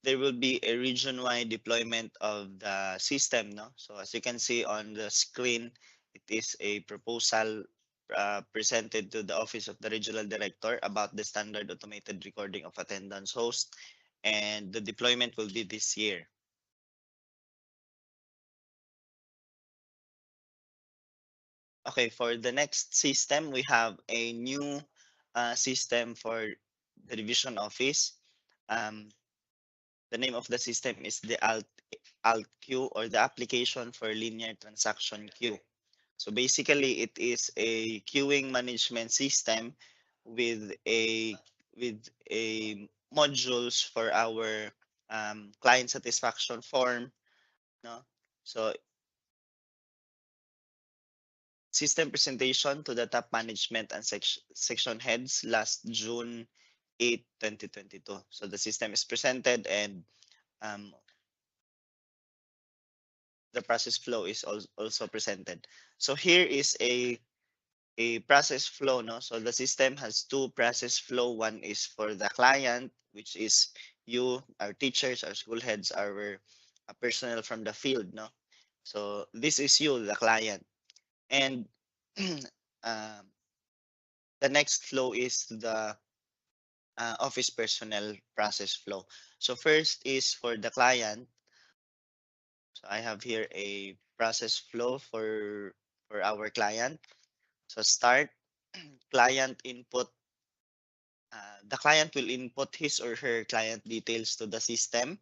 there will be a region-wide deployment of the system. No? So as you can see on the screen, it is a proposal presented to the Office of the Regional Director about the standard automated recording of attendance host, and the deployment will be this year. Okay, for the next system, we have a new system for the division office. Um, the name of the system is the alt queue, or the application for linear transaction queue. So basically, it is a queuing management system with a modules for our client satisfaction form. No, so system presentation to the top management and section heads last June 8, 2022. So the system is presented, and um, the process flow is also presented. So here is a process flow. No, so the system has two process flow. One is for the client, which is you, our teachers, our school heads, our personnel from the field. No, so this is you, the client, and um, the next flow is the office personnel process flow. So first is for the client. So I have here a process flow for our client. So start, client input. The client will input his or her client details to the system,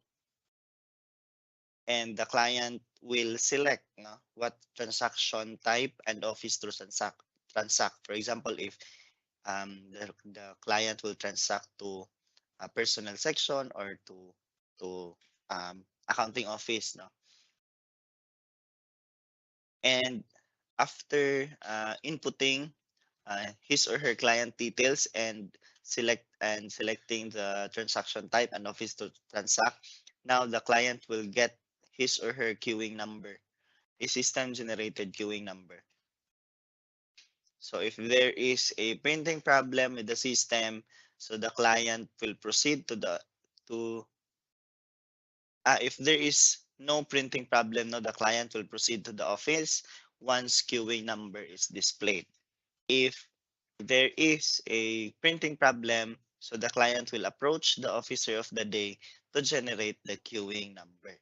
and the client will select, no, what transaction type and office to transact. For example, if the client will transact to a personal section or to accounting office, no. And after inputting his or her client details and selecting the transaction type and office to transact, now the client will get his or her queuing number, a system generated queuing number. So if there is a printing problem with the system, so the client will proceed to the to if there is no printing problem, no, the client will proceed to the office once queuing number is displayed. If there is a printing problem, so the client will approach the officer of the day to generate the queuing number.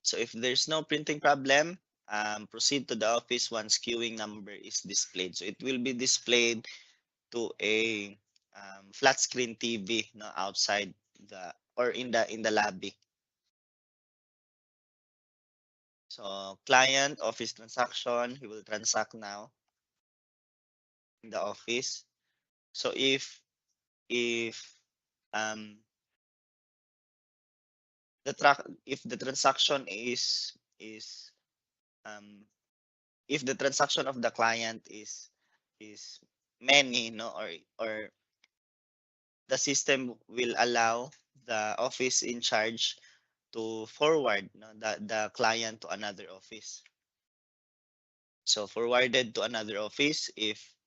So if there's no printing problem, proceed to the office once queuing number is displayed. So it will be displayed to a flat screen TV, no, outside the or in the lobby. So client office transaction, he will transact now in the office. So if um the track if the transaction is um if the transaction of the client is many, no, or the system will allow the office in charge to forward, no, the client to another office. So forwarded to another office. If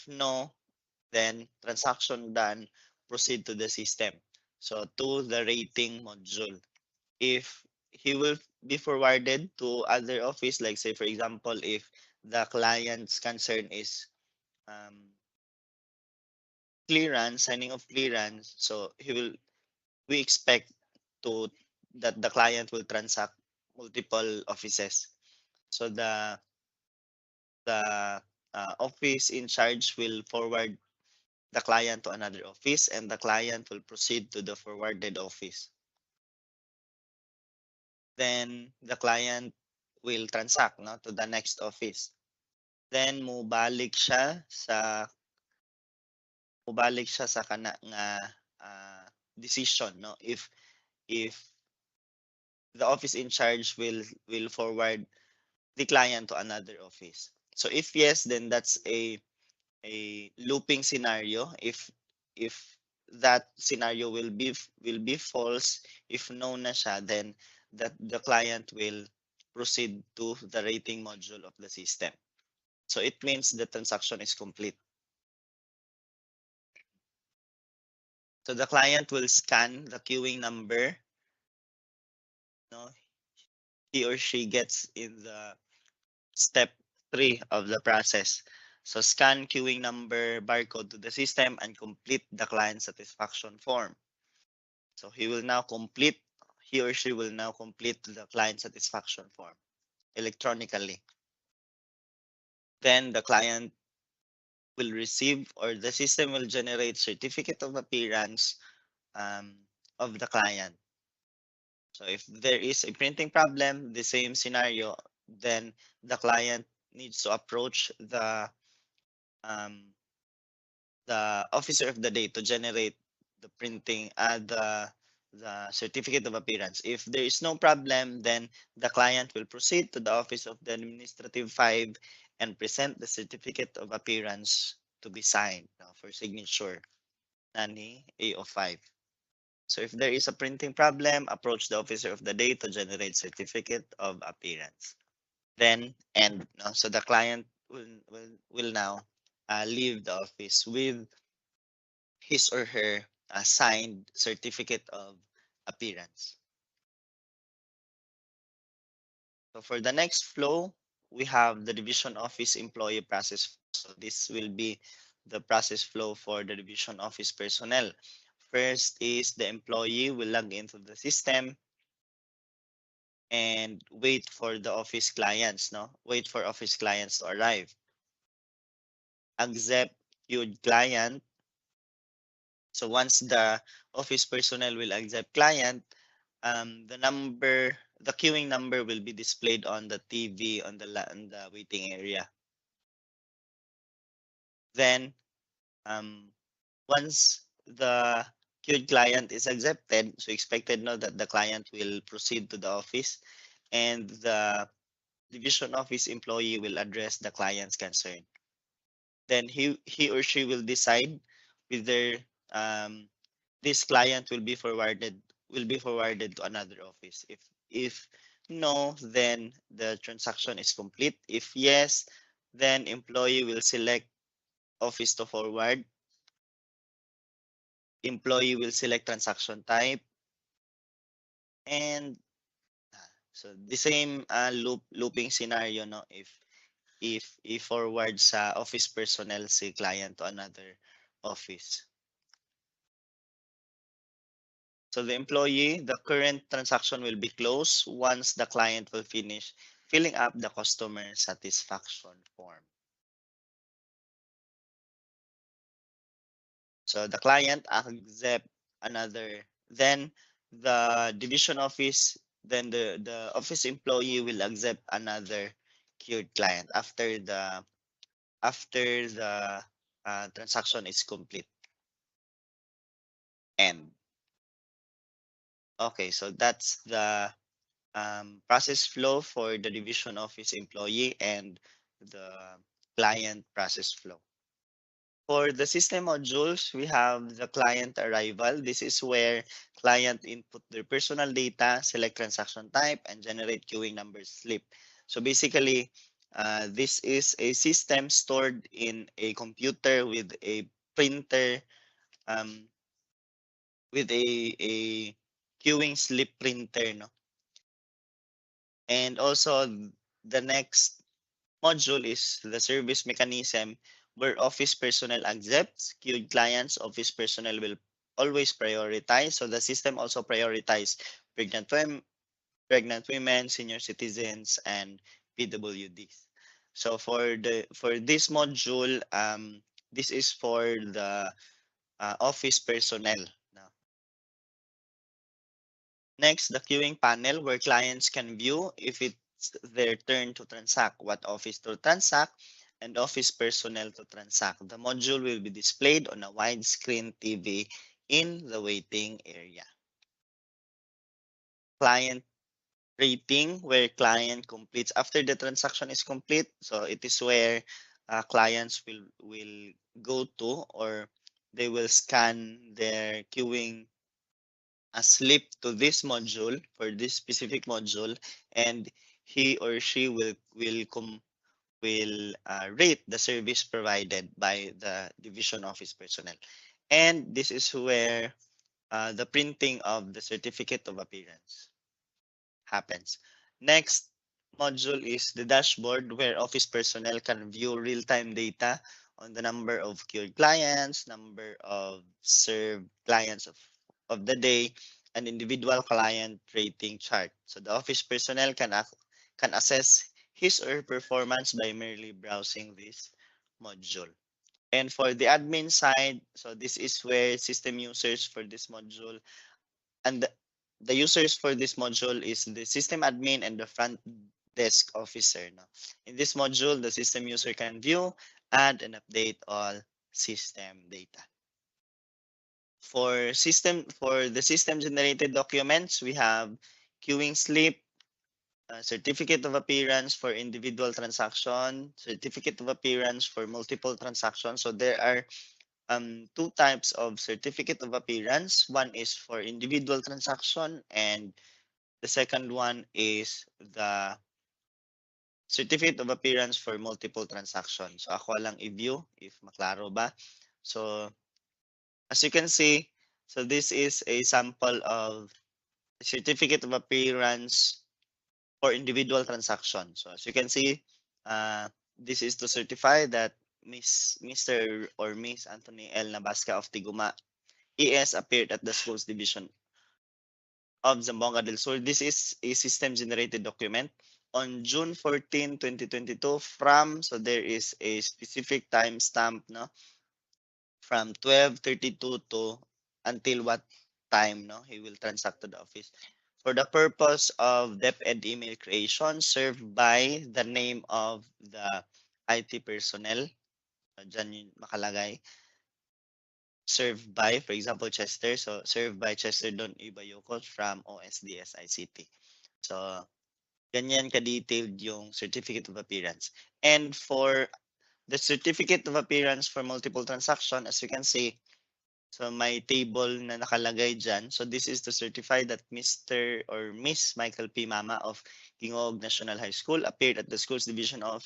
no, then transaction done, proceed to the system. So to the rating module. If he will be forwarded to other office, like say for example, if the client's concern is clearance, signing of clearance, so we expect to that the client will transact multiple offices. So the office in charge will forward the client to another office, and the client will proceed to the forwarded office. Then the client will transact, no, to the next office. Then mubalik siya sa kana nga decision, no, if the office in charge will forward the client to another office. So if yes, then that's a looping scenario. If that scenario will be false, if no na siya, then that the client will proceed to the rating module of the system. So it means the transaction is complete. So the client will scan the queuing number, no, he or she gets in the step 3 of the process. So scan queuing number barcode to the system and complete the client satisfaction form. So he or she will now complete the client satisfaction form. electronically. Then the client will receive, or the system will generate certificate of appearance of the client. So if there is a printing problem, the same scenario, then the client needs to approach um, the officer of the day to generate the printing, the certificate of appearance. If there is no problem, then the client will proceed to the office of the administrative 5 and present the certificate of appearance to be signed for signature nani AO5. So if there is a printing problem, approach the officer of the day to generate certificate of appearance. Then end. No? So the client will now leave the office with his or her signed certificate of appearance. So for the next flow, we have the division office employee process flow. So this will be the process flow for the division office personnel. First is the employee will log into the system and wait for the office clients, no? Wait for office clients to arrive. Accept queued client. So once the office personnel will accept client, the queuing number will be displayed on the TV on the waiting area. Then, once the queued client is accepted, so expected now that the client will proceed to the office, and the division office employee will address the client's concern. Then he or she will decide whether um, this client will be forwarded to another office. If no, then the transaction is complete. If yes, then employee will select office to forward. Employee will select transaction type, and so the same looping scenario, no, if forward sa office personnel si client to another office. So the employee, the current transaction will be closed once the client will finish filling up the customer satisfaction form. So the client accept another, then the division office, then the office employee will accept another queued client after the transaction is complete. End. Okay, so that's the process flow for the division office employee and the client process flow. For the system modules, we have the client arrival. This is where client input their personal data, select transaction type, and generate queuing number slip. So basically, this is a system stored in a computer with a printer, um, with a queuing slip printer, no? And also the next module is the service mechanism, where office personnel accepts queued clients. Office personnel will always prioritize. So the system also prioritize pregnant women, senior citizens, and PWDs. So for this module, this is for the office personnel. Next, the queuing panel, where clients can view if it's their turn to transact, what office to transact, and office personnel to transact. The module will be displayed on a widescreen TV in the waiting area. Client rating, where client completes after the transaction is complete. So it is where clients will go to, or they will scan their queuing a slip to this module, for this specific module, and he or she will rate the service provided by the division office personnel. And this is where the printing of the certificate of appearance happens. Next module is the dashboard, where office personnel can view real-time data on the number of queued clients, number of served clients of the day, and individual client rating chart. So the office personnel can assess his or her performance by merely browsing this module. And for the admin side, so this is where system users for this module and the users for this module is the system admin and the front desk officer. No? In this module, the system user can view, add, and update all system data. For the system generated documents, we have queuing slip, certificate of appearance for individual transaction, certificate of appearance for multiple transactions. So there are two types of certificate of appearance. One is for individual transaction and the second one is the certificate of appearance for multiple transactions. So ako lang i-view if maklaro ba. So as you can see, so this is a sample of certificate of appearance for individual transaction. So as you can see, this is to certify that Mr. or Miss Anthony L. Nabasca of Tiguma ES appeared at the schools division of Zamboanga del Sur. This is a system generated document on June 14, 2022 from, so there is a specific timestamp, no, from 12:32 to until what time, no, he will transact to the office. For the purpose of DepEd email creation served by the name of the IT personnel, dyan yung makalagay, served by, for example, Chester. So, served by Chester Don Ibayokos from OSDS ICT. So, ganyan ka-detailed yung certificate of appearance. And for the certificate of appearance for multiple transaction, as you can see, so may table na nakalagay dyan. So this is to certify that Mr. or Miss Michael P. Mama of Tingog National High School appeared at the Schools Division of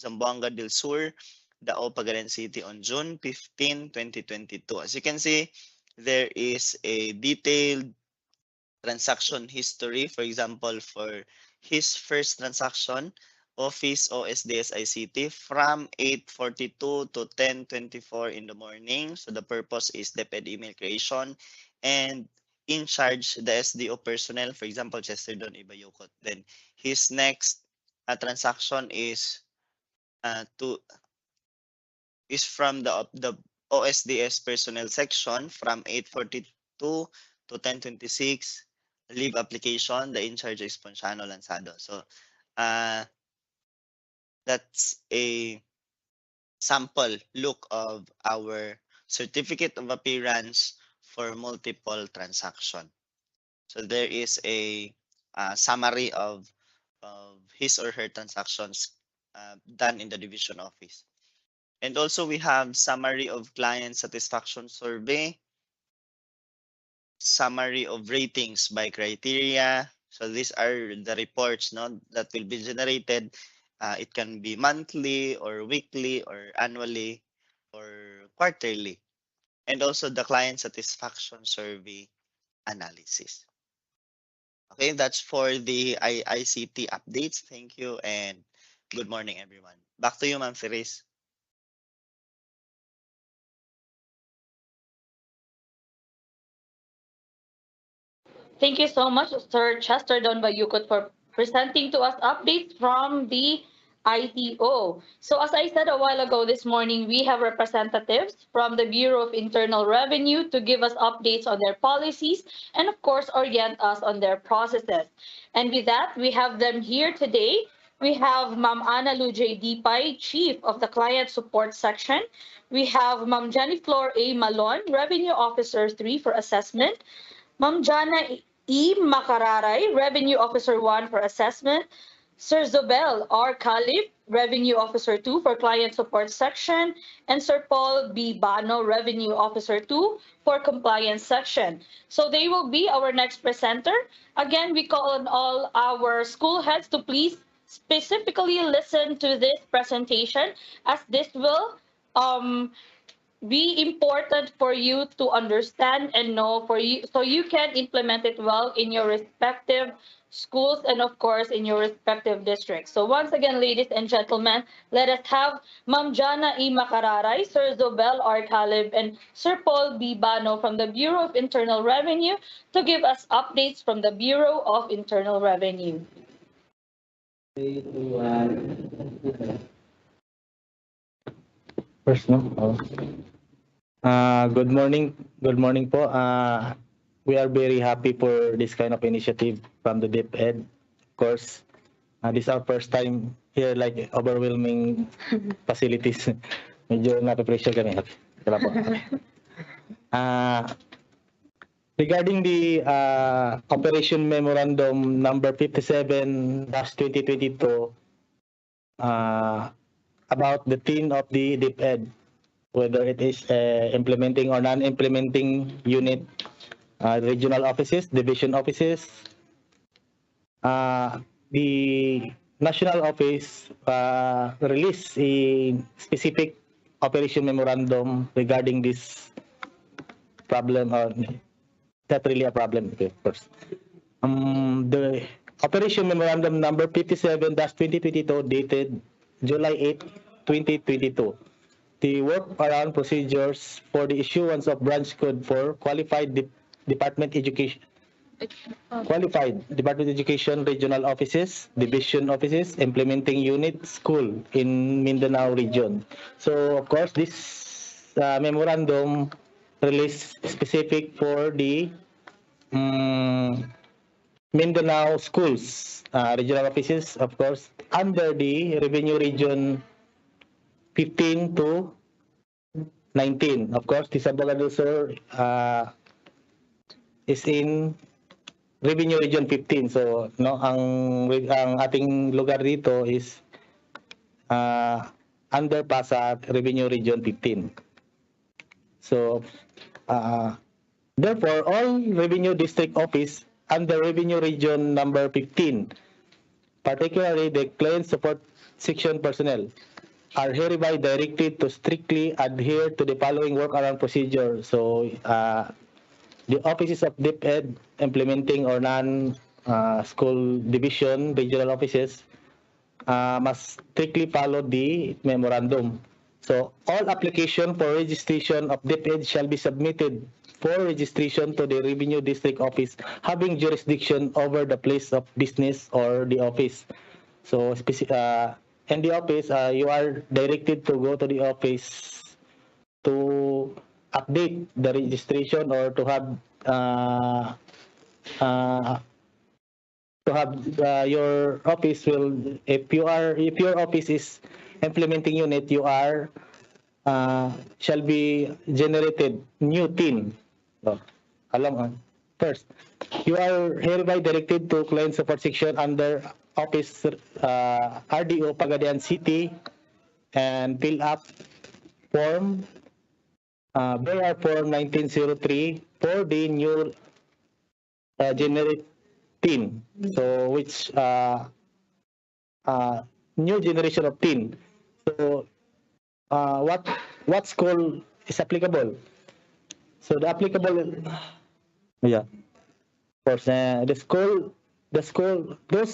Zamboanga del Sur, Dao, Pagalan City on June 15, 2022. As you can see, there is a detailed transaction history. For example, for his first transaction, Office OSDS ICT from 8:42 to 10:24 in the morning. So the purpose is DepEd email creation and in charge the SDO personnel, for example, Chester Don Ibayokot. Then his next transaction is from the OSDS personnel section from 8:42 to 10:26 leave application, the in charge is Ponciano Lanzado. So that's a sample look of our certificate of appearance for multiple transaction. So there is a summary of his or her transactions done in the division office. And also we have summary of client satisfaction survey, summary of ratings by criteria. So these are the reports, no, that will be generated. It can be monthly or weekly or annually or quarterly. And also the client satisfaction survey analysis. Okay, that's for the ICT updates. Thank you and good morning, everyone. Back to you, Ma'am Cerise.
Thank you so much, Sir Chester Don Bayukot, for presenting to us updates from the ITO. So as I said a while ago this morning, we have representatives from the Bureau of Internal Revenue to give us updates on their policies and of course orient us on their processes. And with that, we have them here today. We have Ma'am Ana Lujay Dipay, Chief of the Client Support Section. We have Ma'am Jenny Flor A. Malon, Revenue Officer 3 for Assessment. Ma'am Jana E. Makararay, Revenue Officer 1 for Assessment. Sir Zobel R. Calip, Revenue Officer 2 for Client Support Section. And Sir Paul B. Bano, Revenue Officer 2 for Compliance Section. So they will be our next presenter. Again, we call on all our school heads to please specifically listen to this presentation as this will be important for you to understand and know for you so you can implement it well in your respective schools and of course in your respective districts. So once again, ladies and gentlemen, let us have Ma'am Jana E. Makararay, Sir Zobel R. Calib, and Sir Paul B. Bano from the Bureau of Internal Revenue to give us updates from the Bureau of Internal Revenue.
First, no? Oh. Good morning. Good morning po. We are very happy for this kind of initiative from the DepEd. Of course, this is our first time here, like overwhelming facilities. Medyo nape-pressure kami. Kaya po. Regarding the Operation Memorandum number 57-2022 about the team of the DepEd, whether it is implementing or non-implementing unit, regional offices, division offices. The national office released a specific operation memorandum regarding this problem. Not really a problem, okay, first. The operation memorandum number 57-2022 dated July 8, 2022. The workaround procedures for the issuance of branch code for qualified department education regional offices, division offices, implementing unit school in Mindanao region. So of course this memorandum released specific for the Mindanao schools, regional offices, of course, under the revenue region 15 to 19. Of course, the Zamboanga is in revenue region 15. So, no, ang ating lugar dito is under pa sa revenue region 15. So, therefore, all revenue district office under revenue region number 15, particularly the client support section personnel, are hereby directed to strictly adhere to the following workaround procedure. So, the offices of DepEd implementing or non-school division regional offices must strictly follow the memorandum. So, all application for registration of DepEd shall be submitted for registration to the revenue district office having jurisdiction over the place of business or the office. So, in the office, you are directed to go to the office to update the registration or to have your office will, if your office is implementing unit, you are shall be generated new team. So, first, you are hereby directed to client support section under office RDO Pagadian City and fill up form BR form 1903 for the new generate team. So which new generation of team. So what school is applicable? So the applicable, yeah, of course, those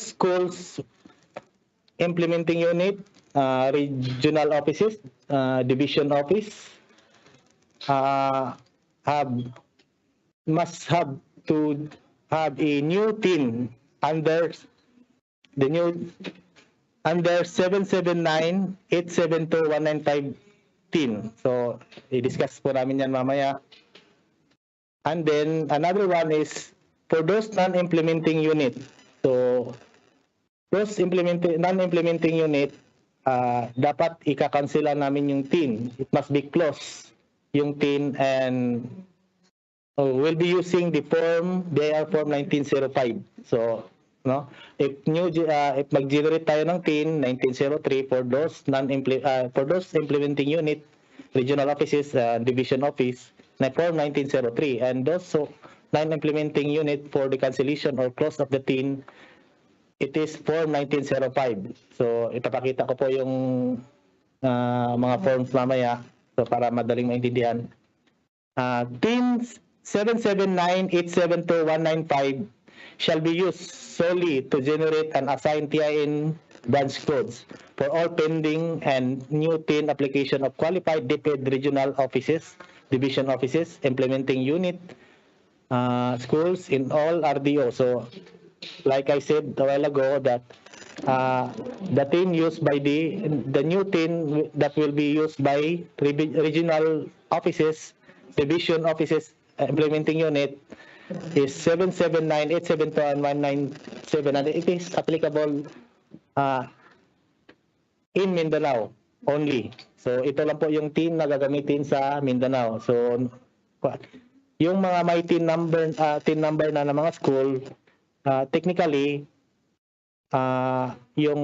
schools implementing unit, regional offices, division office, must have to have a new team under the new under 779-872-195 team. So i-discuss po namin yan mamaya. And then another one is for those non-implementing unit. So those non-implementing unit, dapat ika-cancela namin yung team. It must be closed yung team and we'll be using the form BIR form 1905. So no, if mag-generate tayo ng team 1903 for those implementing unit, regional offices, division office na form 1903, and those non-implementing unit for the cancellation or close of the team, it is form 1905. So ipapakita ko po yung mga forms mamaya so para madaling maintindihan. Team 779-872-195 shall be used solely to generate and assign TIN branch codes for all pending and new TIN application of qualified DepEd regional offices, division offices, implementing unit, schools in all RDO. So, like I said a while ago, that the tin used by the new tin that will be used by regional offices, division offices, implementing unit is 779, 872, and 197, and it is applicable uh, in Mindanao only. So ito lang po yung tin na gagamitin sa Mindanao. So yung mga may tin number na ng mga school, technically yung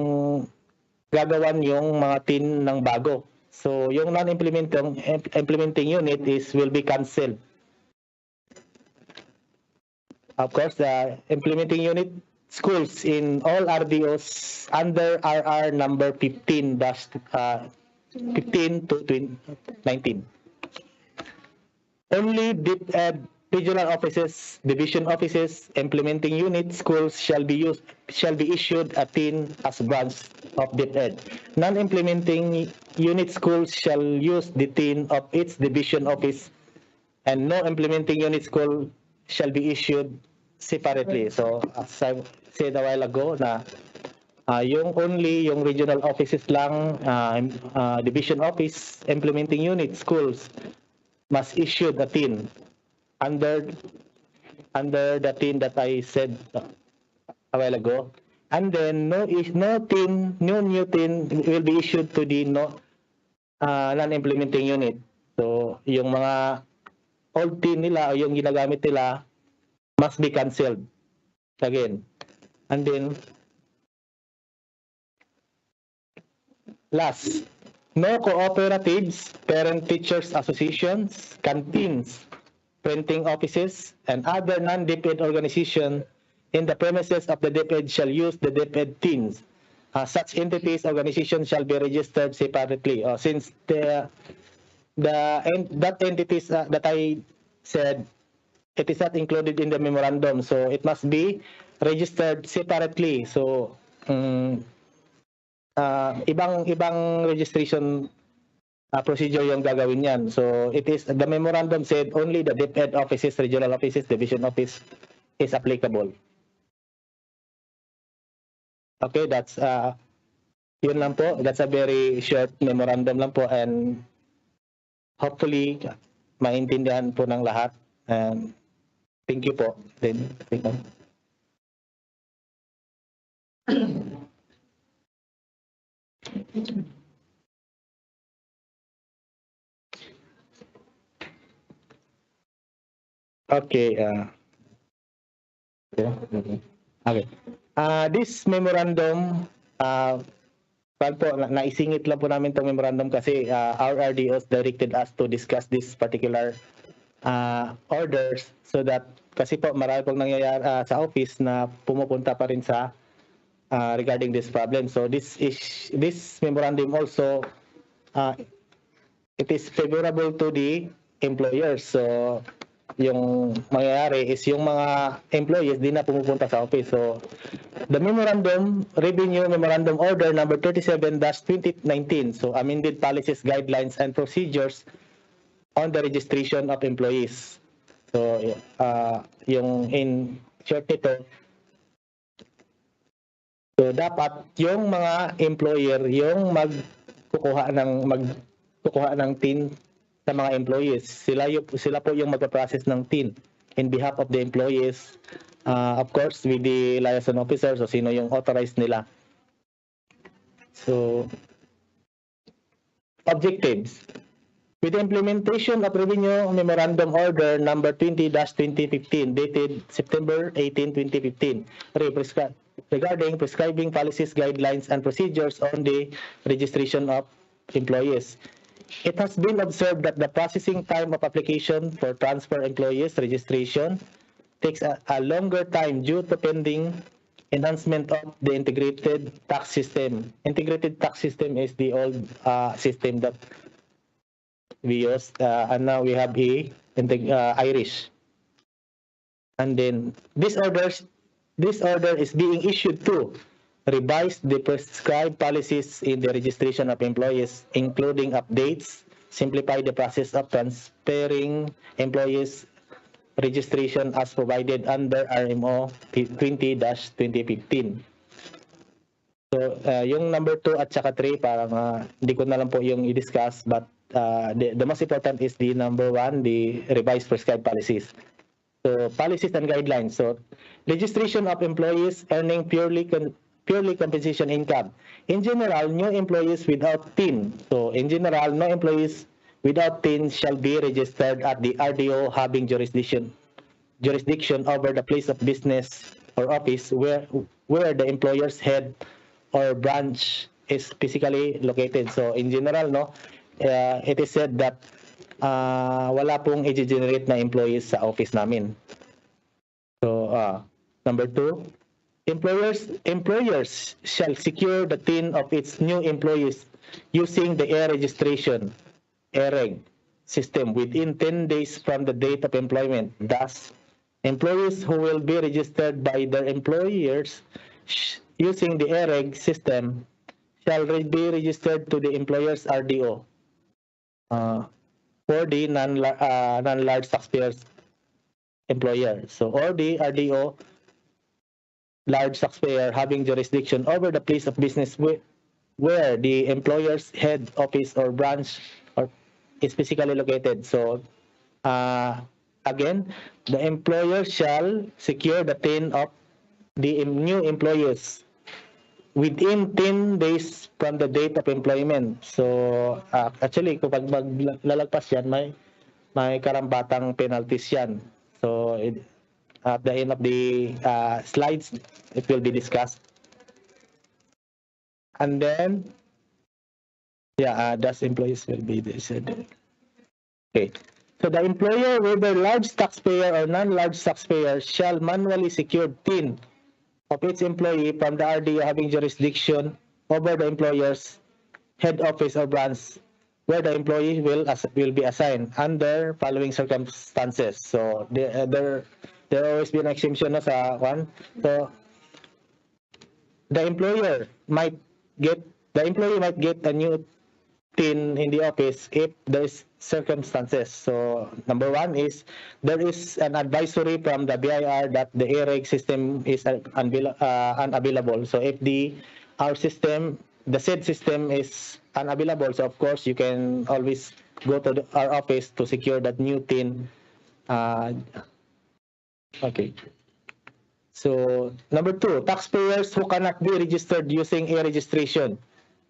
gagawan yung mga tin ng bago. So yung non-implementing unit will be canceled. Of course, the implementing unit schools in all RDOs under RR number 15 15 to 19. Only DepEd regional offices, division offices, implementing unit schools shall be issued a tin as branch of DepEd. Non-implementing unit schools shall use the tin of its division office, and no implementing unit school shall be issued separately. So as I said a while ago na yung regional offices lang, division office, implementing unit schools must issue the tin under the tin that I said a while ago, and then no new tin will be issued to the non-implementing unit. So yung mga old tin nila o yung ginagamit nila must be cancelled again. And then last, no cooperatives, parent-teachers associations, canteens, printing offices, and other non-DepEd organization in the premises of the DepEd shall use the DepEd tins. Such entities, organizations shall be registered separately. Since that entities that I said, it is not included in the memorandum, so it must be registered separately. So ibang registration procedure yung gagawin yan. So it is, the memorandum said only the DepEd offices, regional offices, division office is applicable. Okay, that's yun lang po. That's a very short memorandum lang po, and hopefully maintindihan po ng lahat. And thank you po. Then, okay. Okay. This memorandum, naisingit lang po namin itong memorandum kasi our RDOs directed us to discuss this particular orders, so that kasi po marami pong nangyayari sa office na pumupunta pa rin sa regarding this problem. So this memorandum also it is favorable to the employers. So yung mangyayari is yung mga employees di na pumupunta sa office. So the revenue memorandum order number 37-2019, so amended policies, guidelines, and procedures on the registration of employees. So yung in short nito, so dapat yung mga employer yung magkukuha ng tin sa mga employees. Sila po yung magpa-process ng tin in behalf of the employees, of course with the liaison officers o sino yung authorized nila. So objectives. With the implementation of Revenue Memorandum Order number 20-2015 dated September 18, 2015 regarding prescribing policies, guidelines, and procedures on the registration of employees. It has been observed that the processing time of application for transfer employees registration takes a longer time due to pending enhancement of the integrated tax system. Integrated tax system is the old system that we used, and now we have Irish. And then this order is being issued to revise the prescribed policies in the registration of employees, including updates, simplify the process of transferring employees registration as provided under RMO 20-2015. So, yung number 2 at saka 3, parang hindi ko na lang po yung i-discuss, but the most important is the number 1, the revised prescribed policies. So, policies and guidelines. So, registration of employees earning purely compensation income. In general, new employees without TIN. So, in general, no employees without TIN shall be registered at the RDO having jurisdiction over the place of business or office where the employer's head or branch is physically located. So in general, no, it is said that wala pong i-generate na employees sa office namin. So number 2, employers shall secure the TIN of its new employees using the registration EREG system within 10 days from the date of employment. Thus, employees who will be registered by their employers using the EREG system shall be registered to the employer's RDO for the non-large taxpayers employer. So, or the RDO large taxpayer having jurisdiction over the place of business where the employer's head office or branch is physically located. So, again, the employer shall secure the TIN of the new employees within 10 days from the date of employment. So, actually, kung maglalagpas yan, may karambatang penalties yan. So, at the end of the slides, it will be discussed. And then, thus employees will be decided. Okay. So the employer, whether large taxpayer or non-large taxpayer, shall manually secure TIN of its employee from the RDO having jurisdiction over the employer's head office or branch where the employee will be assigned under following circumstances. So there always be an exemption na sa one. So the employee might get a new TIN in the office if there is circumstances. So number 1 is there is an advisory from the BIR that the EREG system is unavailable. So if our system, the said system is unavailable, so of course you can always go to our office to secure that new TIN. Okay. So number 2, taxpayers who cannot be registered using a registration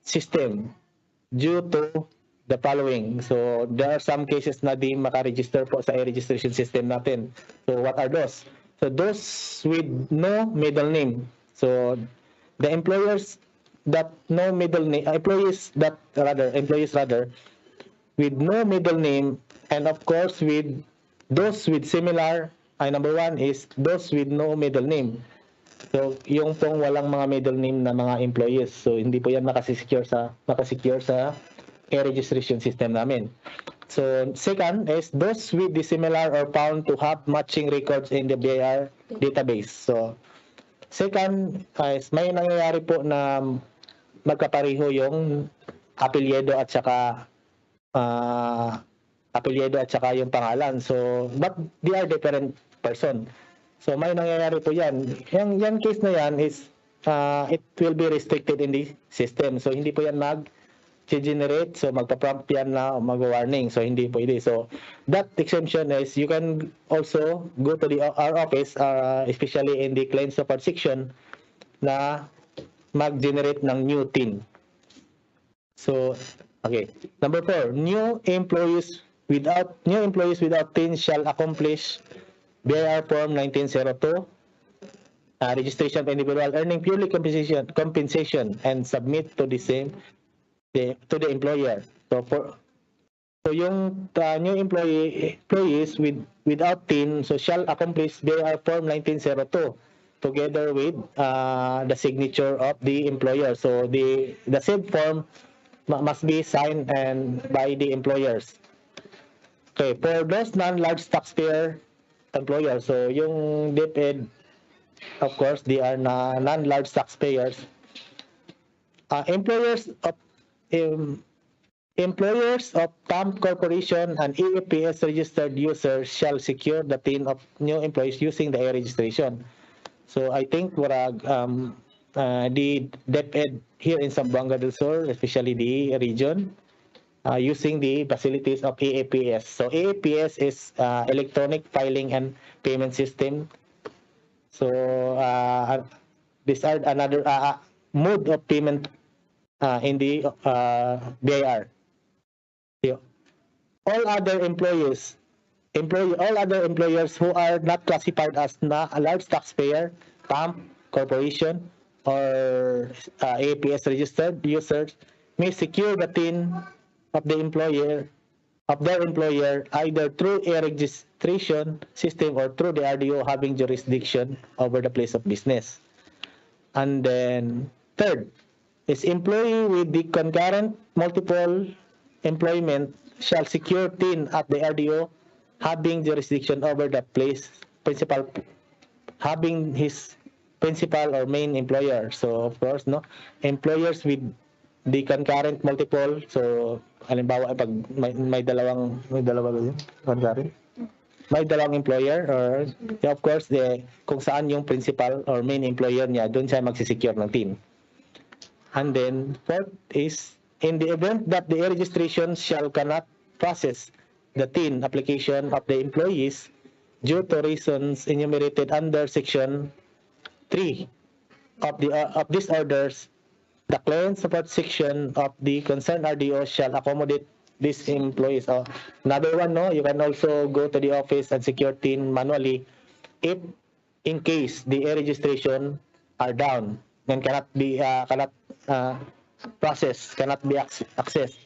system due to the following. So there are some cases na di maka-register po sa registration system natin. So what are those? So those with no middle name. So the employees rather with no middle name, and of course with those with similar, number 1 is those with no middle name. So, yung pong walang mga middle name na mga employees. So, hindi po yan makasecure sa registration system namin. So, second is those with dissimilar or found to have matching records in the BIR database. So, second is may nangyayari po na magkapareho yung apelyido at saka yung pangalan. So, but they are different person. So may nangyayari po yan. Yung case na yan is it will be restricted in the system. So hindi po yan mag-generate. So magpa-prompt yan na mag-warning. So hindi po hindi. So that exemption is you can also go to our office, especially in the claim support section, na mag-generate ng new TIN. So, okay. Number 4, new employees without TIN shall accomplish BIR Form 1902, registration of individual earning purely compensation and submit to the employer. So yung new employees without TIN, so shall accomplish BIR Form 1902 together with the signature of the employer. So the said form must be signed by the employers. Okay, for those non-large taxpayer employer. So yung DepEd, of course, they are non-large taxpayers. Employers of TAM Corporation and EFPS registered users shall secure the TIN of new employees using the registration. So I think the DepEd here in Zamboanga del Sur, especially the region, using the facilities of AAPS. So AAPS is electronic filing and payment system. So these are another mode of payment in the BIR. So, all other employers who are not classified as a large taxpayer, PAMP, corporation, or APS registered users may secure the TIN of their employer either through a registration system or through the RDO having jurisdiction over the place of business. And then third is employee with the concurrent multiple employment shall secure TIN at the RDO having jurisdiction over the place principal having his principal or main employer. So of course no employers with the concurrent multiple, so halimbawa pag may dalawa ba yun? Concurrent? May dalawang employer or of course kung saan yung principal or main employer niya, doon siya magsisecure ng TIN. And then fourth is in the event that the registration shall cannot process the TIN application of the employees due to reasons enumerated under section 3 of these orders, the client support section of the concerned RDO shall accommodate these employees. Another one, no, you can also go to the office and secure TIN manually if in case the registration are down and cannot be processed, cannot be accessed.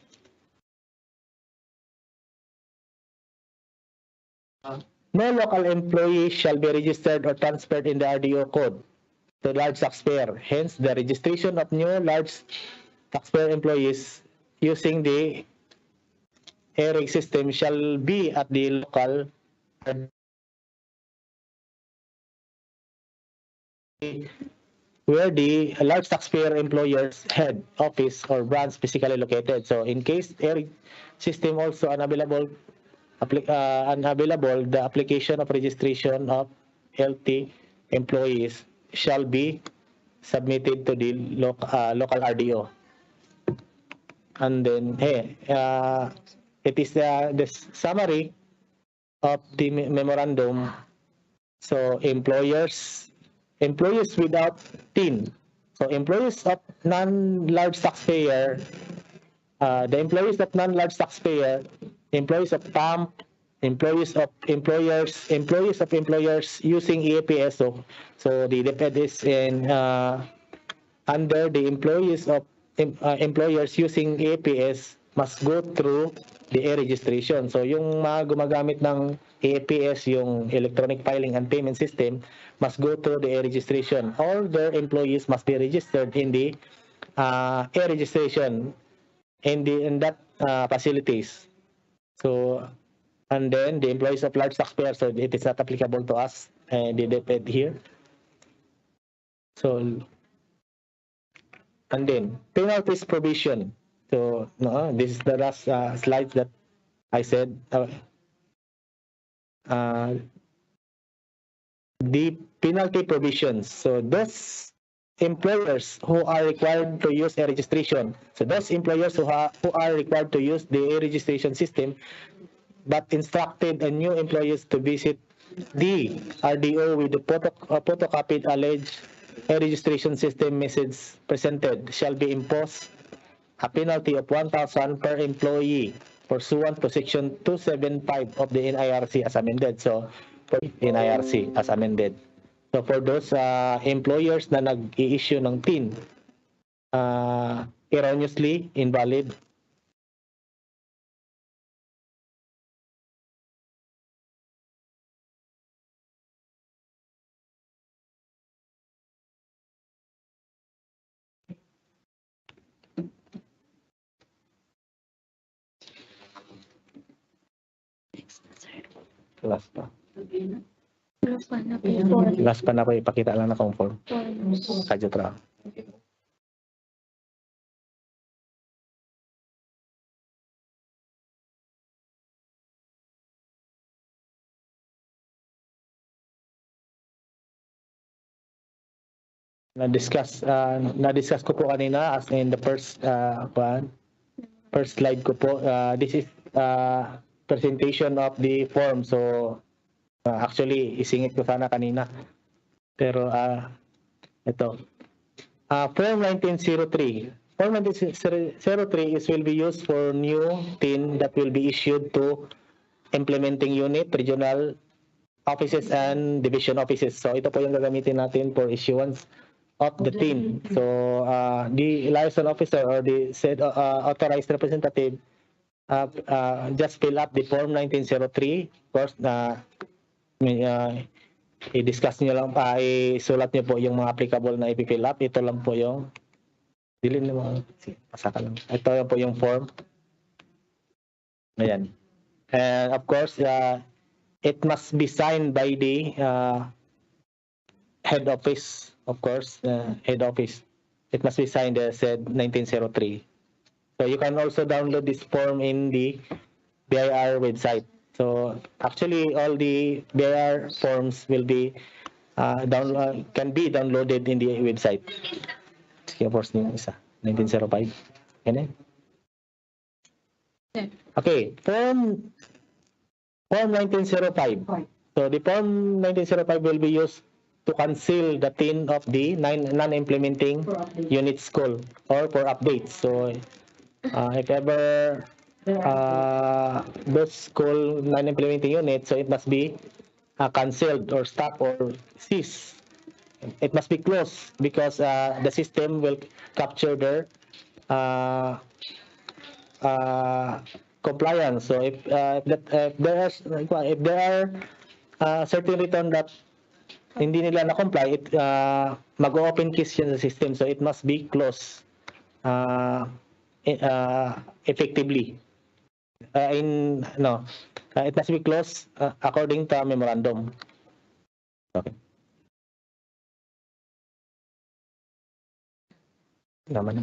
No local employee shall be registered or transferred in the RDO code to large taxpayer. Hence, the registration of new large taxpayer employees using the ERIG system shall be at the local where the large taxpayer employer's head office or branch physically located. So in case ERIG system also unavailable, the application of registration of LT employees shall be submitted to the local RDO. And then it is the summary of the memorandum. So employees without TIN. So employees of non-large taxpayer, the employees of non-large taxpayer, employees of PAMP, employees of employers using EAPS. So the DepEd is in under the employees of employers using EAPS must go through the e-registration. So yung mga gumagamit ng EAPS, yung electronic filing and payment system, must go through the e-registration. All their employees must be registered in the e-registration in that facilities. So and then the employees of large taxpayers, so it is not applicable to us, the DepEd here. So and then penalties provision. So no, this is the last slide that I said. The penalty provisions. So those employers who are required to use a registration. So those employers who are required to use the registration system, but instructed a new employees to visit the RDO with the photocopied alleged registration system message presented shall be imposed a penalty of 1,000 per employee pursuant to section 275 of the NIRC as amended. So for NIRC as amended. So for those employers na nag-i-issue ng TIN erroneously invalid, last pa. Last pa na ko ipakita lang na conform. Kadyo tra. na-discuss ko po kanina as in the first slide ko po. This is presentation of the form. So actually isingit ko sana kanina. Pero ito. Form 1903. Form 1903 will be used for new TIN that will be issued to implementing unit, regional offices, and division offices. So ito po yung gagamitin natin for issuance of the TIN. So the liaison officer or the said authorized representative just fill up the form 1903. Of course, i-discuss nyo lang isulat nyo po yung mga applicable na i-fill up. Ito lang po yung dilin mo. Pasaka lang. Ito po yung form. Ayan. And of course, it must be signed by the head office, of course, head office. It must be signed said 1903. So you can also download this form in the BIR website. So actually, all the BIR forms will be can be downloaded in the website. Sige, force niyo isa. 1905. Okay, form 1905. So the form 1905 will be used to cancel the TIN of the non-implementing unit school or for updates. So if ever those school non-implementing units, so it must be cancelled or stopped or ceased. It must be closed because the system will capture their compliance. So if there are certain return that hindi nila na-comply, mag-open case yun sa system. So it must be closed effectively. It must be closed according to memorandum. Okay. Naman.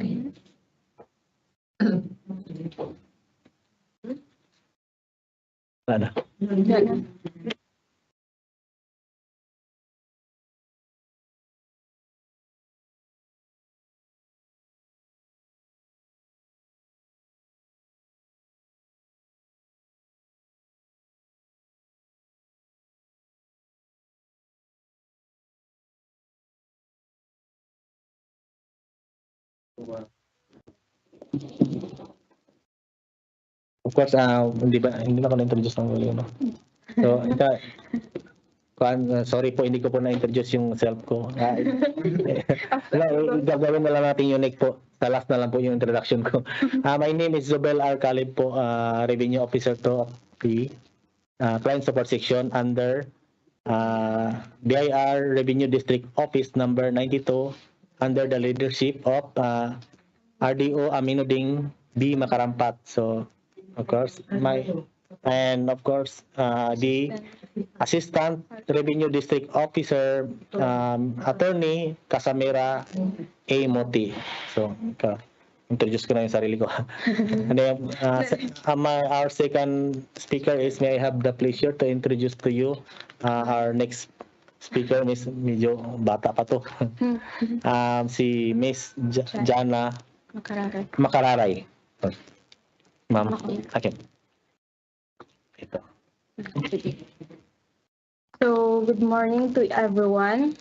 Ada. Of course, hindi na ako na-introduce ng ulo, no? So, sorry po, hindi ko po na-introduce yung self ko. Gagawin na lang natin unique po. Sa last na lang po yung introduction ko. My name is Zobel R. Calib po, Revenue Officer to the Client Support Section under BIR Revenue District Office number 92 under the leadership of RDO Aminuding B. Makarampat. So, of course, the Assistant Revenue District Officer, Attorney Casamira A. Moti. So, introduce ko na yung sarili ko. And then, our second speaker is, may I have the pleasure to introduce to you our next speaker, Miss medyo bata pa to. Si Miss Jana Makararay. Ma'am, okay. Ito.
So, good morning to everyone.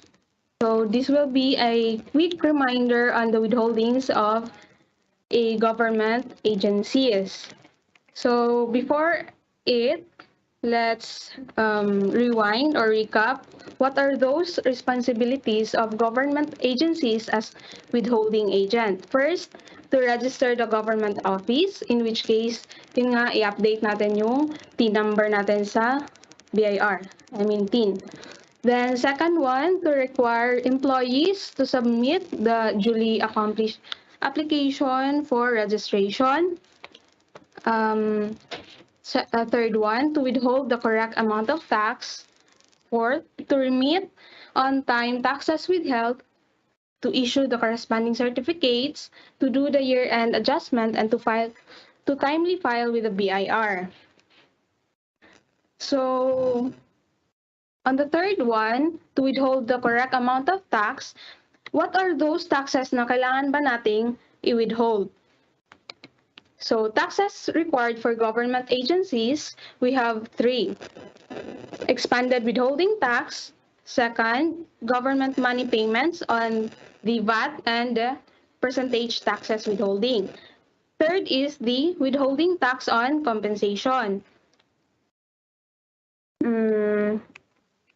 So, this will be a quick reminder on the withholdings of a government agencies. So, before it, let's rewind or recap what are those responsibilities of government agencies as withholding agent. First, to register the government office, in which case, yun nga, i-update natin yung TIN number natin sa BIR, TIN. Then, second one, to require employees to submit the duly accomplished application for registration. Third one, to withhold the correct amount of tax. Fourth, to remit on time taxes withheld, to issue the corresponding certificates, to do the year-end adjustment, and to timely file with the BIR. So, on the third one, to withhold the correct amount of tax, what are those taxes na kailangan ba nating i-withhold? So, taxes required for government agencies, we have 3. Expanded withholding tax. Second, government money payments on the VAT and the percentage taxes withholding. Third is the withholding tax on compensation.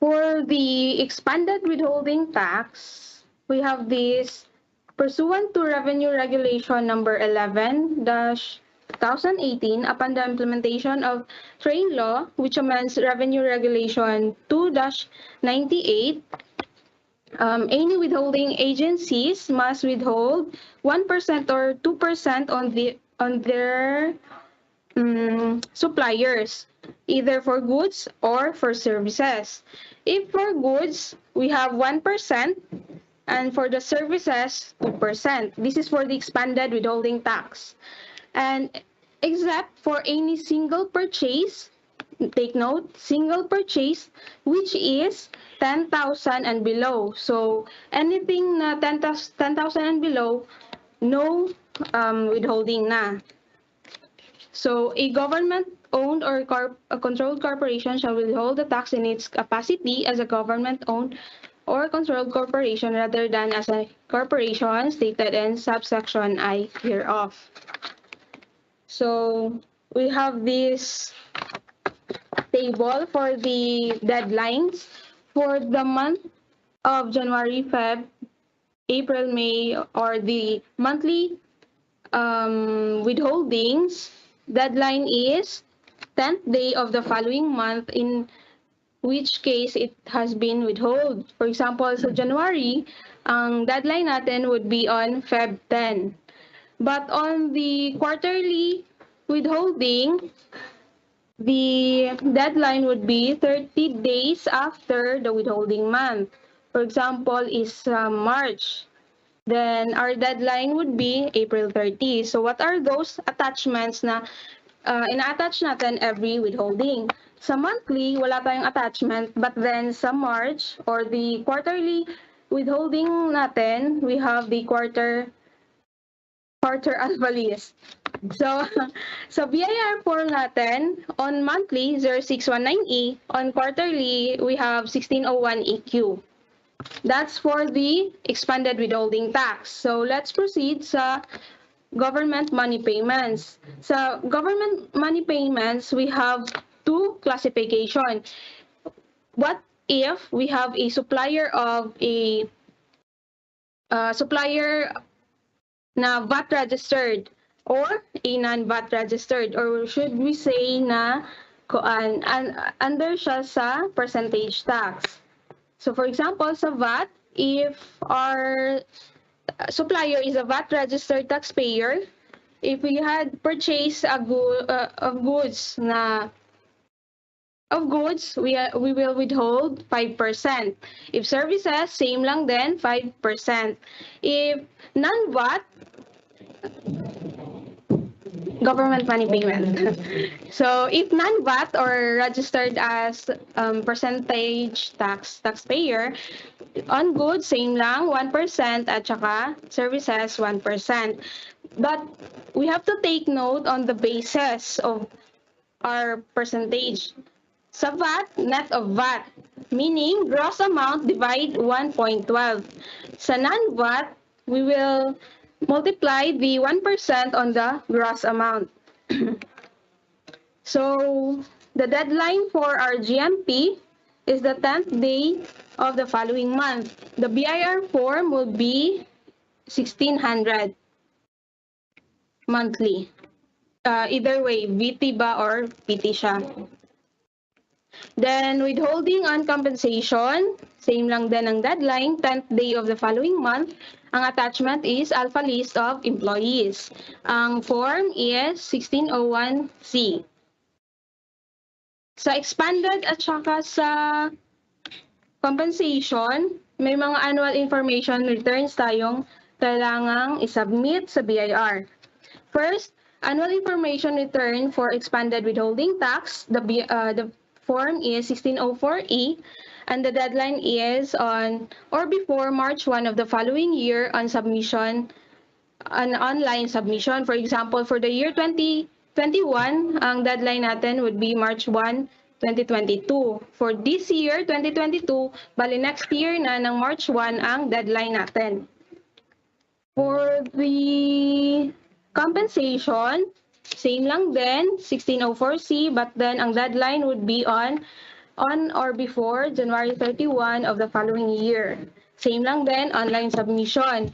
For the expanded withholding tax, we have this pursuant to Revenue Regulation number 11-2018 upon the implementation of Train Law, which amends Revenue Regulation 2-98, any withholding agencies must withhold 1% or 2% on their suppliers, either for goods or for services. If for goods, we have 1%, and for the services, 2%. This is for the expanded withholding tax. And except for any single purchase, take note, single purchase, which is 10,000 and below. So anything na 10,000 and below, no withholding na. So a government-owned or a controlled corporation shall withhold the tax in its capacity as a government-owned or controlled corporation rather than as a corporation stated in subsection I hereof. So we have this table for the deadlines for the month of January, Feb, April, May, or the monthly withholdings. Deadline is 10th day of the following month, in which case it has been withheld. For example, sa January, ang deadline natin would be on Feb 10. But on the quarterly withholding, the deadline would be 30 days after the withholding month. For example, is March. Then our deadline would be April 30. So what are those attachments na ina-attach natin every withholding? Sa monthly, wala tayong attachment, but then sa March or the quarterly withholding natin, we have the quarter alpha list. So, sa BIR form natin, on monthly, 0619E. On quarterly, we have 1601EQ. That's for the expanded withholding tax. So, let's proceed sa government money payments. Sa government money payments, we have 2 classifications. What if we have a supplier of a supplier na VAT registered or a non-VAT registered, or should we say na under siya sa percentage tax? So for example, sa VAT, if our supplier is a VAT registered taxpayer, if we had purchased goods, we will withhold 5%. If services, same lang din, 5%. If non-VAT, government money payment. So if non-VAT or registered as percentage taxpayer, on goods, same lang, 1%, at saka services, 1%. But we have to take note on the basis of our percentage. Sa VAT, net of VAT, meaning gross amount divide 1.12. Sa non-VAT, we will multiply the 1% on the gross amount. So the deadline for our GMP is the 10th day of the following month. The BIR form will be 1,600 monthly. Either way, VT ba or PT siya. Then withholding on compensation, same lang din ang deadline, 10th day of the following month. Ang attachment is alpha list of employees. Ang form is 1601C. Sa expanded at saka sa compensation, may mga annual information returns tayong kailangang isubmit sa BIR. First, annual information return for expanded withholding tax. The form is 1604E. and the deadline is on or before March 1 of the following year on submission, an online submission. For example, for the year 2021, ang deadline natin would be March 1, 2022. For this year, 2022, bali next year na ng March 1 ang deadline natin. For the compensation, same lang din, 1604C, but then ang deadline would be on or before January 31 of the following year. Same lang din, online submission.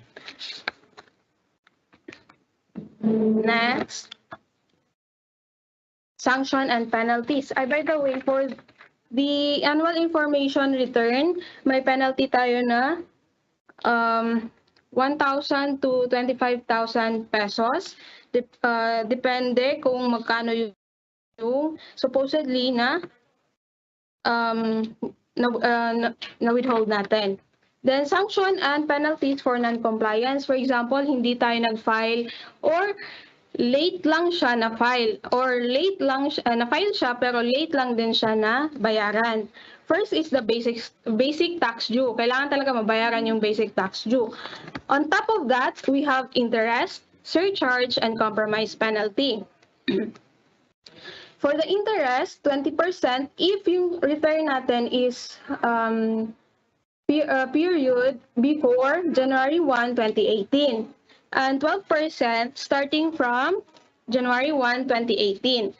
Next, sanction and penalties. By the way, for the annual information return, may penalty tayo na 1,000 to 25,000 pesos. Depende kung magkano yung supposedly na withhold natin. Then sanction and penalties for non-compliance. For example, hindi tayo nag-file or late lang siya na-file or late lang na-file siya pero late lang din siya na bayaran. First is the basic tax due. Kailangan talaga mabayaran yung basic tax due. On top of that, we have interest, surcharge, and compromise penalty. For the interest, 20% if yung return natin is period before January 1, 2018, and 12% starting from January 1, 2018.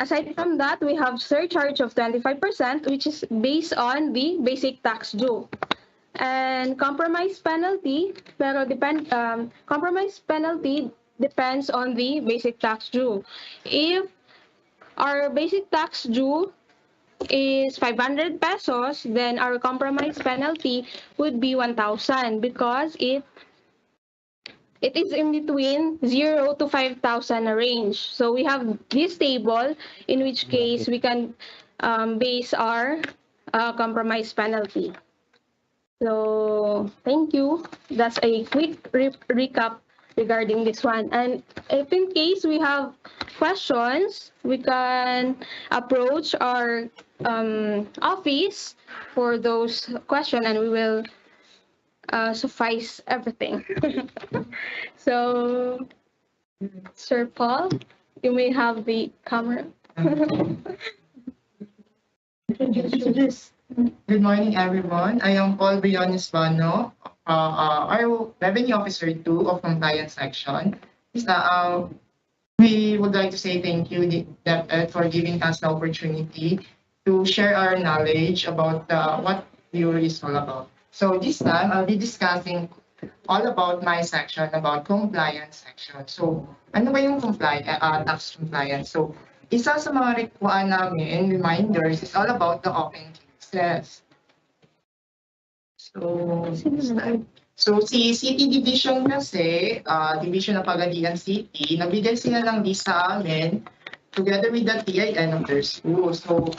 Aside from that, we have surcharge of 25%, which is based on the basic tax due. And compromise penalty, compromise penalty depends on the basic tax due. If our basic tax due is 500 pesos, then our compromise penalty would be 1,000 because it is in between 0 to 5,000 range. So we have this table in which case we can base our compromise penalty. So thank you. That's a quick recap regarding this one. And if in case we have questions, we can approach our office for those questions and we will suffice everything. So, Sir Paul, you may have the camera.
Good morning, everyone. I am Paul Briones Bano, our Revenue Officer 2 of Compliance Section. We would like to say thank you, DepEd, for giving us the opportunity to share our knowledge about what Bureau is all about. So this time, I'll be discussing all about my section, about compliance section. So, ano ba yung tax compliance? So, isa sa mga requirement namin, reminders, is all about the open cases. So si City Division kasi, Division ng Pagadian City, nabigay sila ng list sa amin together with the TIN of their school. So,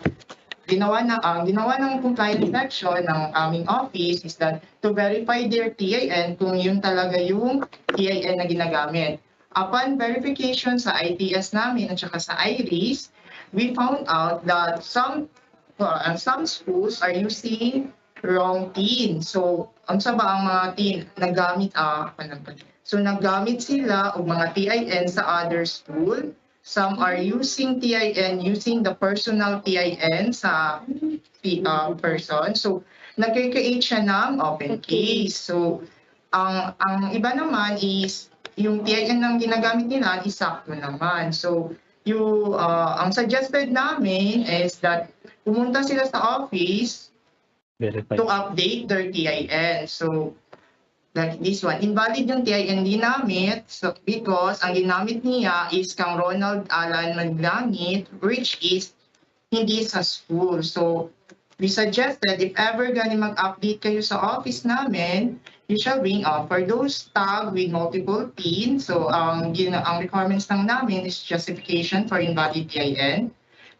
ginawa ng compliance section ng aming office is that to verify their TIN kung yun talaga yung TIN na ginagamit. Upon verification sa ITS namin at saka sa IRIS, we found out that some schools are using wrong TIN. So, ang sa ba ang mga TIN nagamit naggamit sila og mga TIN sa other school. Some are using TIN using the personal TIN sa person. So, nag-create siya ng open case. So, ang iba naman is yung TIN ng ginagamit nila is sakto naman. So, ang suggested namin is that pumunta sila sa office to update their TIN. So, like this one, invalid yung TIN ginamit because ang ginamit niya is kang Ronald Alan Maglanit, which is hindi sa school. So, we suggested if ever gani mag-update kayo sa office namin, you shall bring up for those tag with multiple TIN. So, ang requirements lang namin is justification for invalid TIN,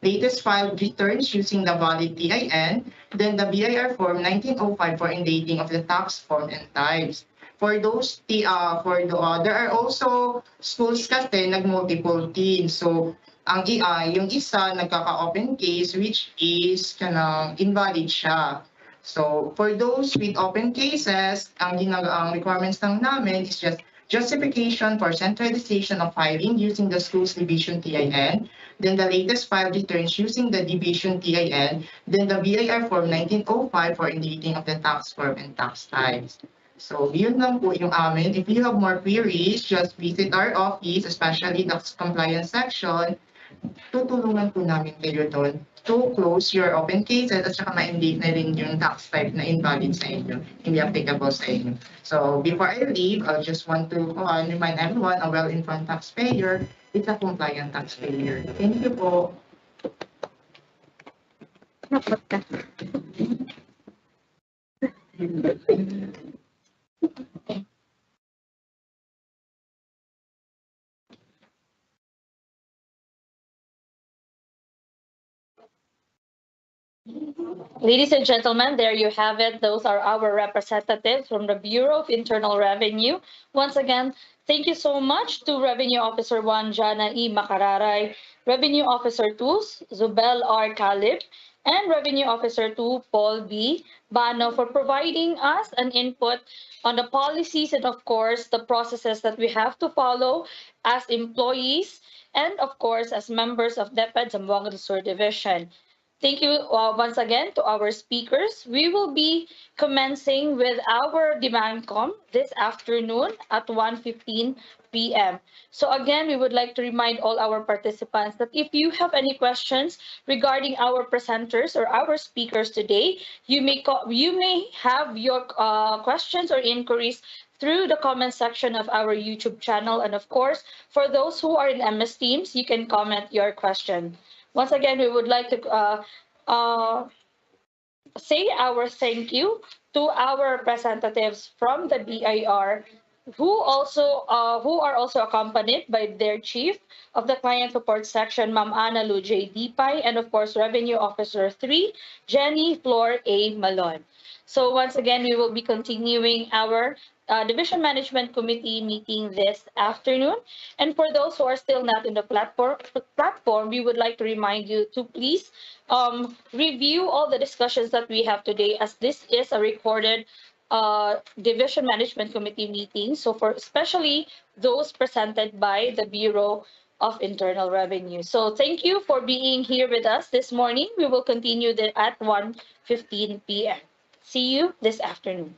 latest filed returns using the valid TIN, then the BIR form 1905 for undating of the tax form and types. For those, there are also schools kasi nag-multiple TIN. So, yung isa nagkaka-open case which is kanang invalid siya. So for those with open cases, ang requirements lang namin is just justification for centralization of filing using the schools division TIN, then the latest file returns using the division TIN, then the BIR form 1905 for indicating of the tax form and tax types. So yun lang po yung amin. If you have more queries, just visit our office, especially the compliance section. Tutulungan po namin kayo doon to close your open cases at saka ma-indicate na rin yung tax type na invalid sa inyo, hindi applicable sa inyo. So before I leave, I just want to remind everyone, a well-informed taxpayer is a compliant taxpayer. Thank you po.
Ladies and gentlemen, there you have it. Those are our representatives from the Bureau of Internal Revenue. Once again, thank you so much to Revenue Officer 1, Jana E. Makararay, Revenue Officer 2, Zubel R. Calib, and Revenue Officer 2, Paul B. Bano, for providing us an input on the policies and, of course, the processes that we have to follow as employees and, of course, as members of DepEd Zamboanga del Sur Division. Thank you once again to our speakers. We will be commencing with our demand com this afternoon at 1:15 p.m. So again, we would like to remind all our participants that if you have any questions regarding our presenters or our speakers today, you may have your questions or inquiries through the comment section of our YouTube channel. And of course, for those who are in MS Teams, you can comment your question. Once again, we would like to say our thank you to our representatives from the BIR who are also accompanied by their chief of the client support section, Ma'am Ana Lu J. Dipay, and of course, Revenue Officer 3, Jenny Flor A. Malon. So once again, we will be continuing our Division Management Committee meeting this afternoon. And for those who are still not in the platform, we would like to remind you to please review all the discussions that we have today, as this is a recorded Division Management Committee meeting. So for especially those presented by the Bureau of Internal Revenue. So thank you for being here with us this morning. We will continue at 1:15 p.m. See you this afternoon.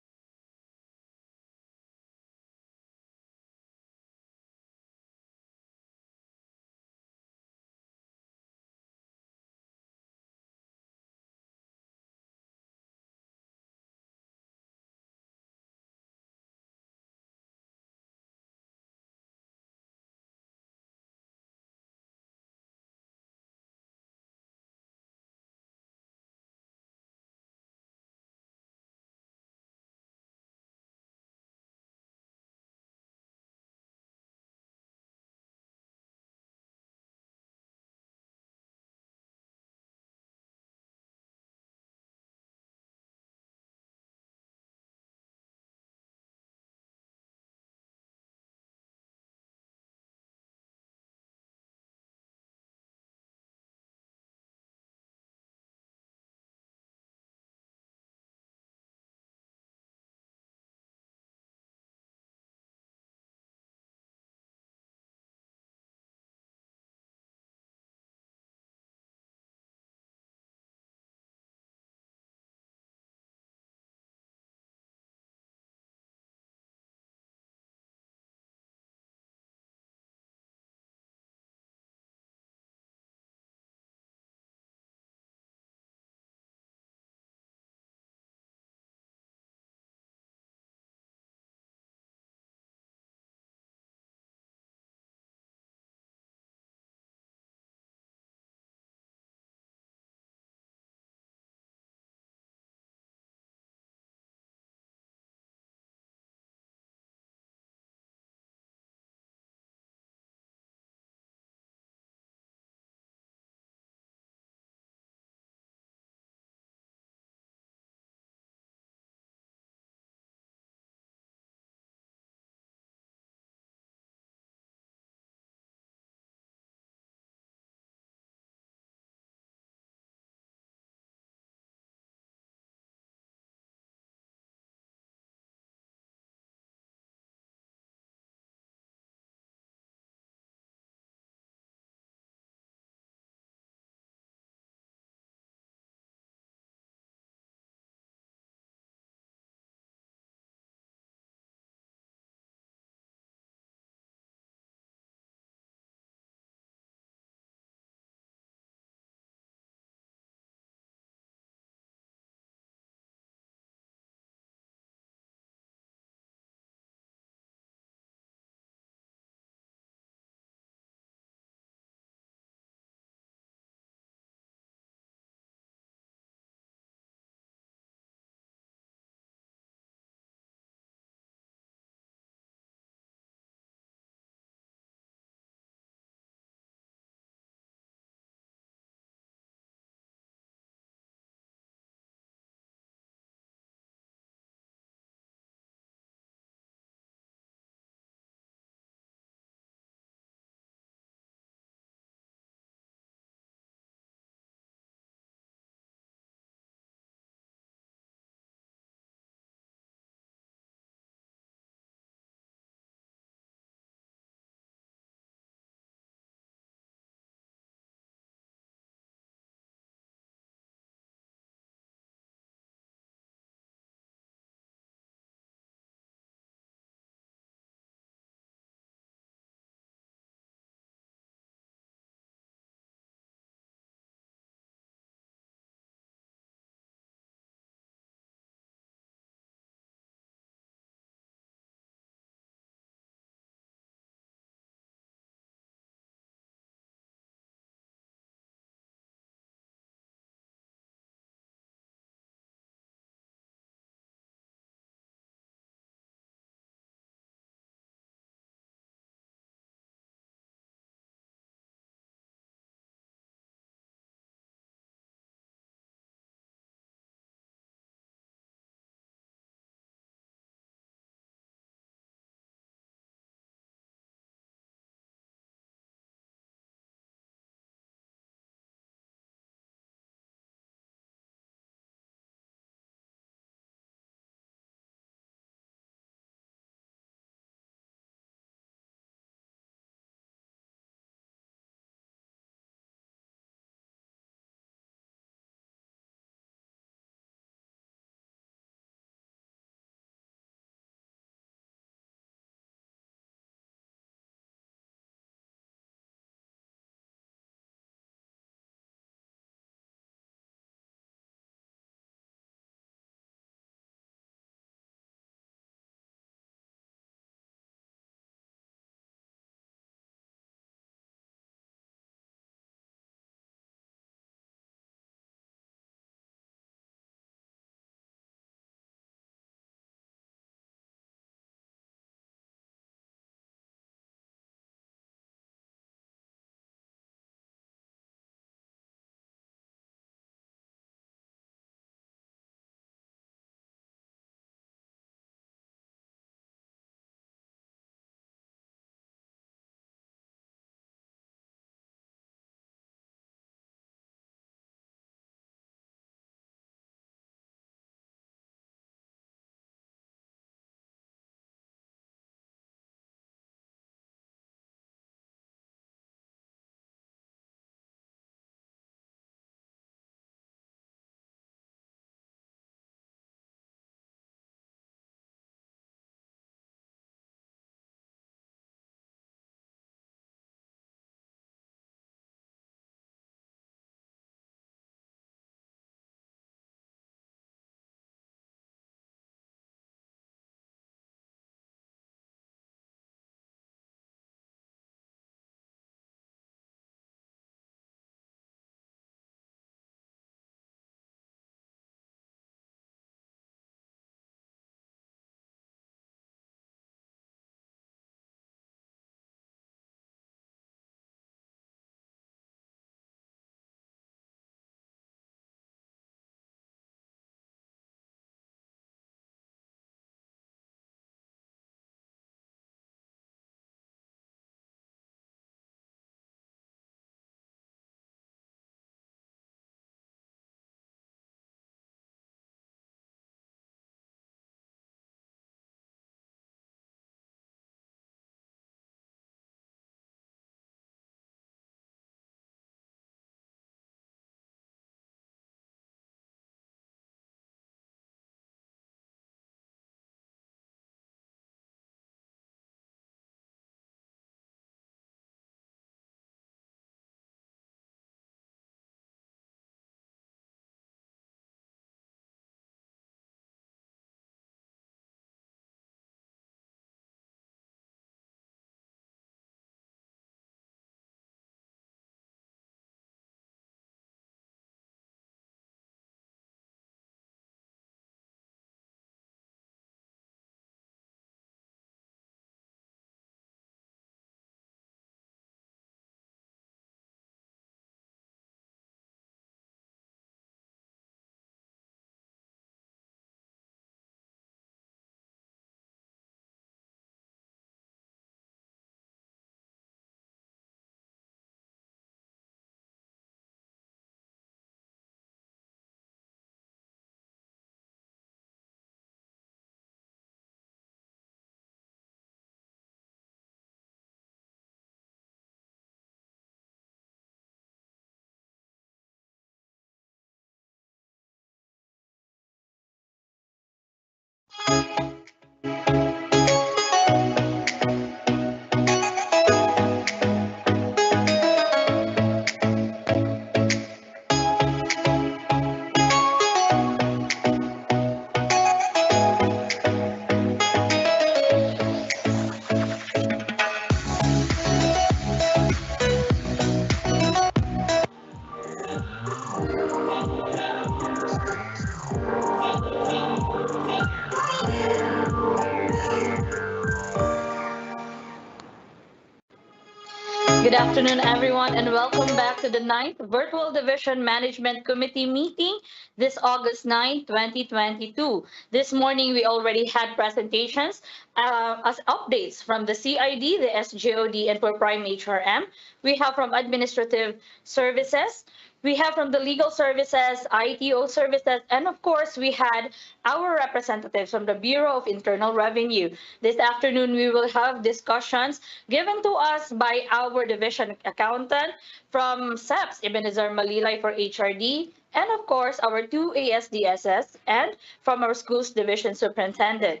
Good afternoon, everyone, and welcome back to the ninth Virtual Division Management Committee meeting this August 9, 2022. This morning, we already had presentations as updates from the CID, the SGOD, and for Prime HRM. We have from Administrative Services. We have from the Legal Services, ITO Services, and of course, we had our representatives from the Bureau of Internal Revenue. This afternoon, we will have discussions given to us by our division accountant from SEPS, Ebenezer Malilay for HRD, and of course, our two ASDSS, and from our schools division superintendent.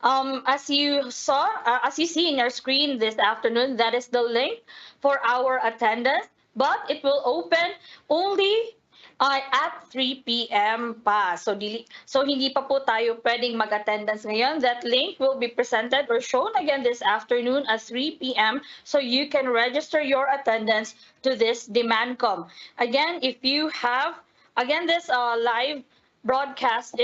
As you see in your screen this afternoon, that is the link for our attendance, but it will open only at 3 p.m. pa. So hindi pa po tayo pwedeng mag-attendance ngayon. That link will be presented or shown again this afternoon at 3 p.m. so you can register your attendance to this DemandCom. Again, this live broadcast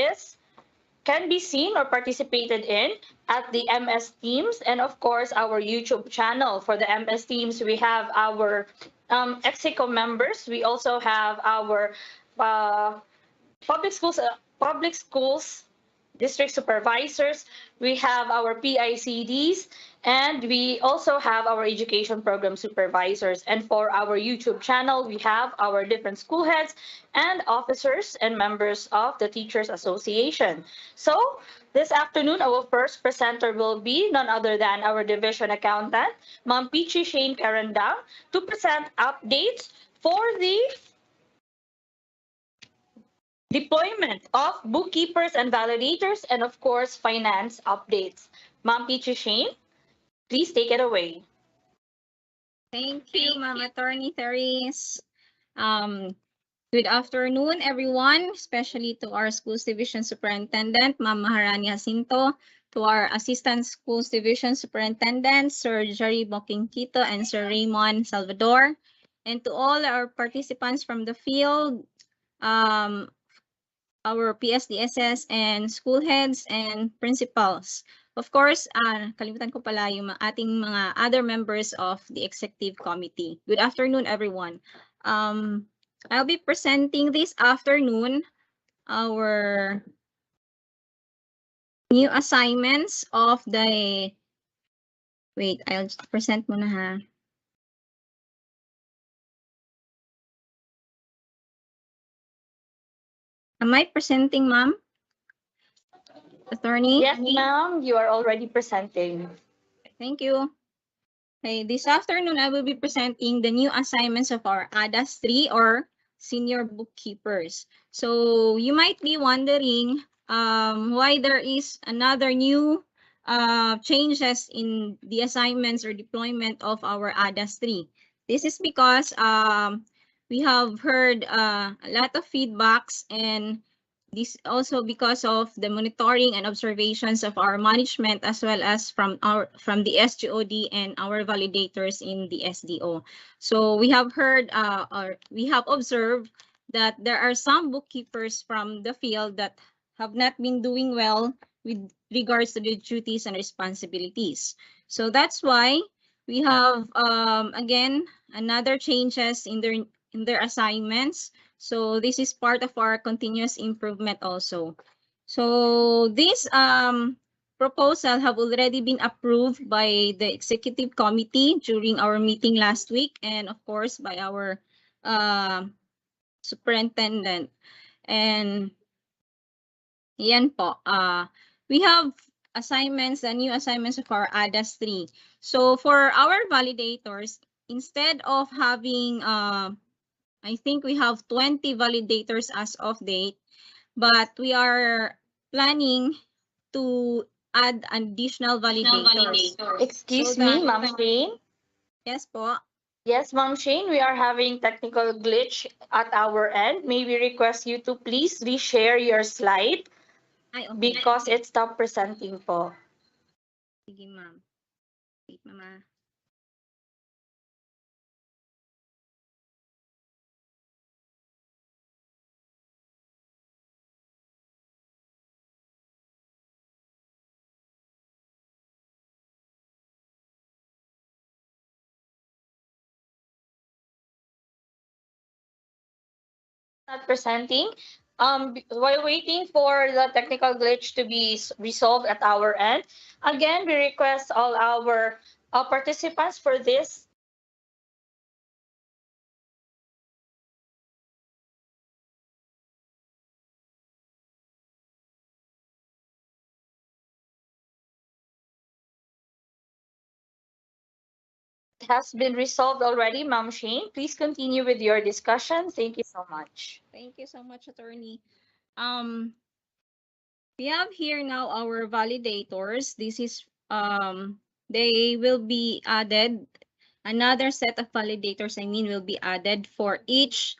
can be seen or participated in at the MS Teams and of course our YouTube channel. For the MS Teams, we have our EXICO members. We also have our public schools district supervisors. We have our PICDs, and we also have our education program supervisors. And for our YouTube channel, we have our different school heads and officers and members of the Teachers Association. So this afternoon, our first presenter will be none other than our division accountant, Ma'am Pichi Shane Carandang, to present updates for the deployment of bookkeepers and validators, and of course, finance updates. Ma'am Pichi Shane, please take it away.
Thank you, Ma'am Attorney Therese. Good afternoon, everyone, especially to our Schools Division Superintendent, Ma'am Maharani Jacinto, to our Assistant Schools Division Superintendent, Sir Jerry Boquinquito and Sir Raymond Salvador, and to all our participants from the field, our PSDSS and school heads and principals. Of course, kalimutan ko pala yung ating mga other members of the executive committee. Good afternoon, everyone. I'll be presenting this afternoon our new assignments of the... Wait, I'll just present muna ha. Am I presenting, ma'am? Attorney?
Yes, ma'am, you are already presenting.
Thank you. Okay, this afternoon, I will be presenting the new assignments of our ADAS 3 or senior bookkeepers. So you might be wondering why there is another new changes in the assignments or deployment of our ADAS 3. This is because we have heard a lot of feedbacks, and this also because of the monitoring and observations of our management as well as from the SGOD and our validators in the SDO. So we have heard or we have observed that there are some bookkeepers from the field that have not been doing well with regards to the duties and responsibilities. So that's why we have again another changes in their assignments. So this is part of our continuous improvement also. So this proposal have already been approved by the executive committee during our meeting last week, and of course by our superintendent. And yan po, we have assignments, the new assignments of our ADAS 3. So for our validators, instead of having I think we have 20 validators as of date, but we are planning to add additional validators.
Excuse
So
me,
that-
Ma'am Shane.
Yes po.
Yes, Ma'am Shane, we are having technical glitch at our end. May we request you to please reshare your slide
Ay, okay.
because it stopped presenting po.
Sige, ma'am. Wait, mama.
Not presenting. While waiting for the technical glitch to be resolved at our end, again, we request all our participants for this has been resolved already, Ma'am Shane. Please continue with your discussion. Thank you so much.
Thank you so much, attorney. We have here now our validators. This is they will be added. Another set of validators, will be added for each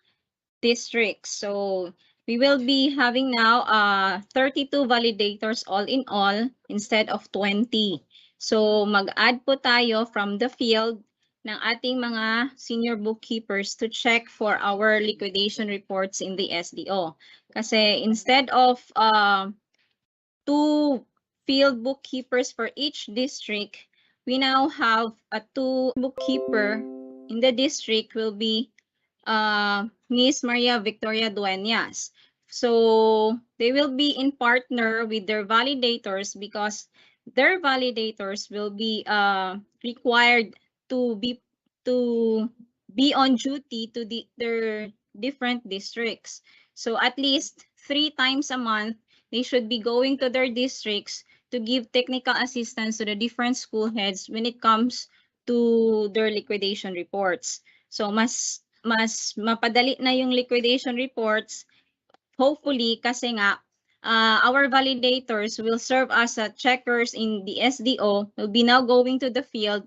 district. So we will be having now 32 validators all in all instead of 20. So mag-add po tayo from the field ng ating mga senior bookkeepers to check for our liquidation reports in the SDO. Kasi instead of 2 field bookkeepers for each district, we now have a 2 bookkeeper in the district will be Miss Maria Victoria Dueñas. So they will be in partner with their validators because their validators will be required to be on duty to their different districts. So at least 3 times a month, they should be going to their districts to give technical assistance to the different school heads when it comes to their liquidation reports. So mas mapadali na yung liquidation reports, hopefully, kasi nga our validators will serve as checkers in the SDO, will be now going to the field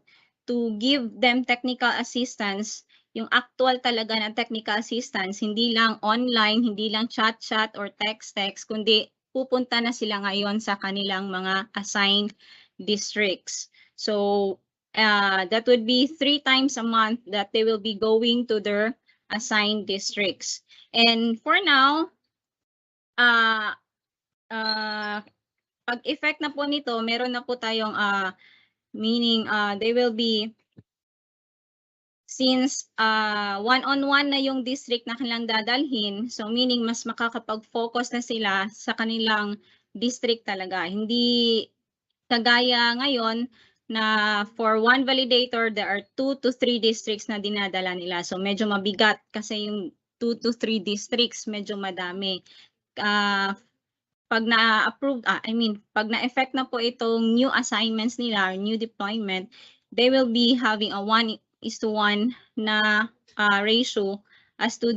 to give them technical assistance, yung actual talaga na technical assistance, hindi lang online, hindi lang chat-chat or text-text, kundi pupunta na sila ngayon sa kanilang mga assigned districts. So that would be 3 times a month that they will be going to their assigned districts. And for now, pag-effect na po nito, meron na po tayong meaning they will be, since one-on-one na yung district na kanilang dadalhin, so meaning mas makakapag-focus na sila sa kanilang district talaga. Hindi kagaya ngayon na for one validator, there are 2 to 3 districts na dinadala nila. So medyo mabigat kasi yung 2 to 3 districts, medyo madami. Pag na-approve, pag na-effect na po itong new assignments nila, new deployment, they will be having a 1:1 na ratio as to